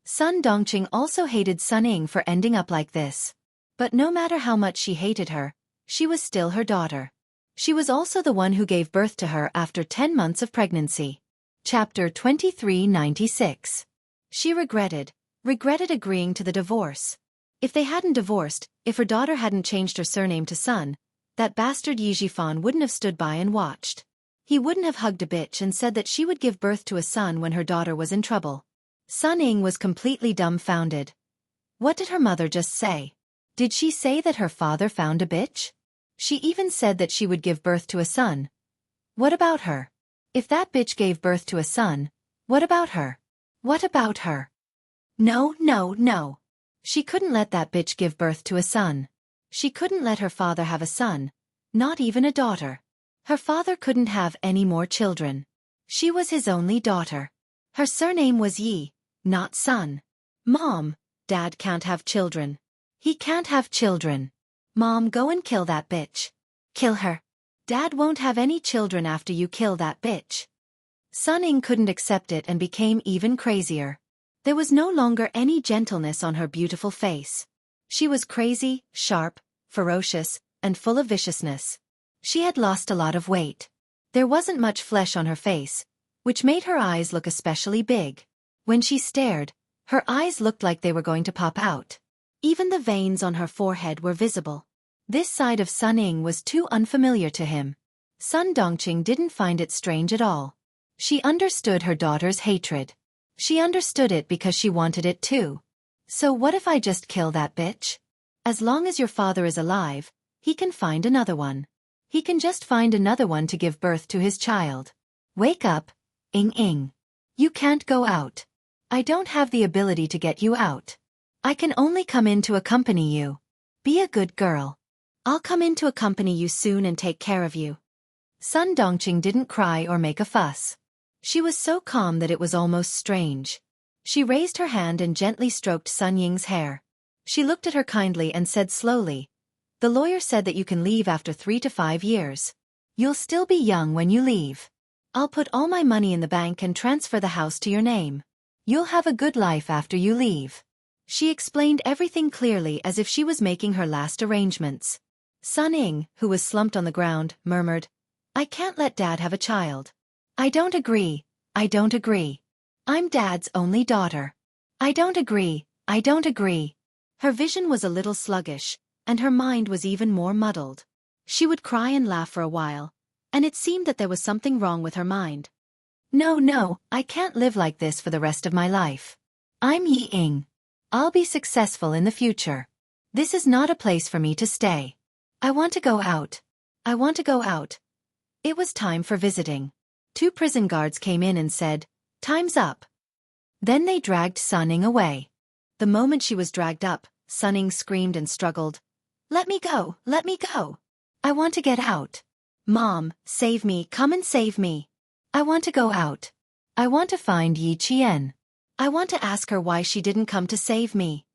Sun Dongqing also hated Sun Ying for ending up like this. But no matter how much she hated her, she was still her daughter. She was also the one who gave birth to her after 10 months of pregnancy. Chapter 2396. She regretted agreeing to the divorce. If they hadn't divorced, if her daughter hadn't changed her surname to Sun, that bastard Yi Jifan wouldn't have stood by and watched. He wouldn't have hugged a bitch and said that she would give birth to a son when her daughter was in trouble. Sun Ying was completely dumbfounded. What did her mother just say? Did she say that her father found a bitch? She even said that she would give birth to a son. What about her? If that bitch gave birth to a son, what about her? What about her? No, no, no. She couldn't let that bitch give birth to a son. She couldn't let her father have a son, not even a daughter. Her father couldn't have any more children. She was his only daughter. Her surname was Yi, not Sun. Mom, Dad can't have children. He can't have children. Mom, go and kill that bitch. Kill her. Dad won't have any children after you kill that bitch. Sun Ying couldn't accept it and became even crazier. There was no longer any gentleness on her beautiful face. She was crazy, sharp, ferocious, and full of viciousness. She had lost a lot of weight. There wasn't much flesh on her face, which made her eyes look especially big. When she stared, her eyes looked like they were going to pop out. Even the veins on her forehead were visible. This side of Sun Ying was too unfamiliar to him. Sun Dongqing didn't find it strange at all. She understood her daughter's hatred. She understood it because she wanted it too. So what if I just kill that bitch? As long as your father is alive, he can find another one. He can just find another one to give birth to his child. Wake up, Ying. You can't go out. I don't have the ability to get you out. I can only come in to accompany you. Be a good girl. I'll come in to accompany you soon and take care of you. Sun Dongqing didn't cry or make a fuss. She was so calm that it was almost strange. She raised her hand and gently stroked Sun Ying's hair. She looked at her kindly and said slowly, "The lawyer said that you can leave after 3 to 5 years. You'll still be young when you leave. I'll put all my money in the bank and transfer the house to your name. You'll have a good life after you leave." She explained everything clearly as if she was making her last arrangements. Sun Ying, who was slumped on the ground, murmured, "I can't let Dad have a child. I don't agree. I don't agree. I'm Dad's only daughter. I don't agree. I don't agree." Her vision was a little sluggish, and her mind was even more muddled. She would cry and laugh for a while, and it seemed that there was something wrong with her mind. No, I can't live like this for the rest of my life. I'm Yi Ying. I'll be successful in the future. This is not a place for me to stay. I want to go out. I want to go out. It was time for visiting. 2 prison guards came in and said, "Time's up." Then they dragged Sunning away. The moment she was dragged up, Sunning screamed and struggled. Let me go, let me go. I want to get out. Mom, save me, come and save me. I want to go out. I want to find Yi Qian. I want to ask her why she didn't come to save me.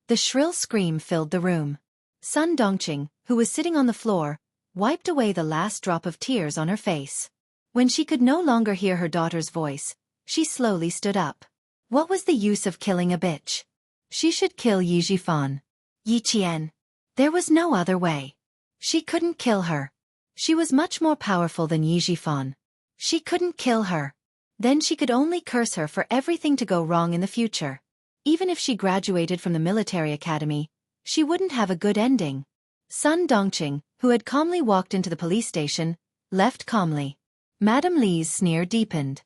The shrill scream filled the room. Sun Dongqing, who was sitting on the floor, wiped away the last drop of tears on her face. When she could no longer hear her daughter's voice, she slowly stood up. What was the use of killing a bitch? She should kill Yi Jifan. Yi Qian. There was no other way. She couldn't kill her. She was much more powerful than Yi Jifan. She couldn't kill her. Then she could only curse her for everything to go wrong in the future. Even if she graduated from the military academy, she wouldn't have a good ending. Sun Dongqing, who had calmly walked into the police station, left calmly. Madame Li's sneer deepened.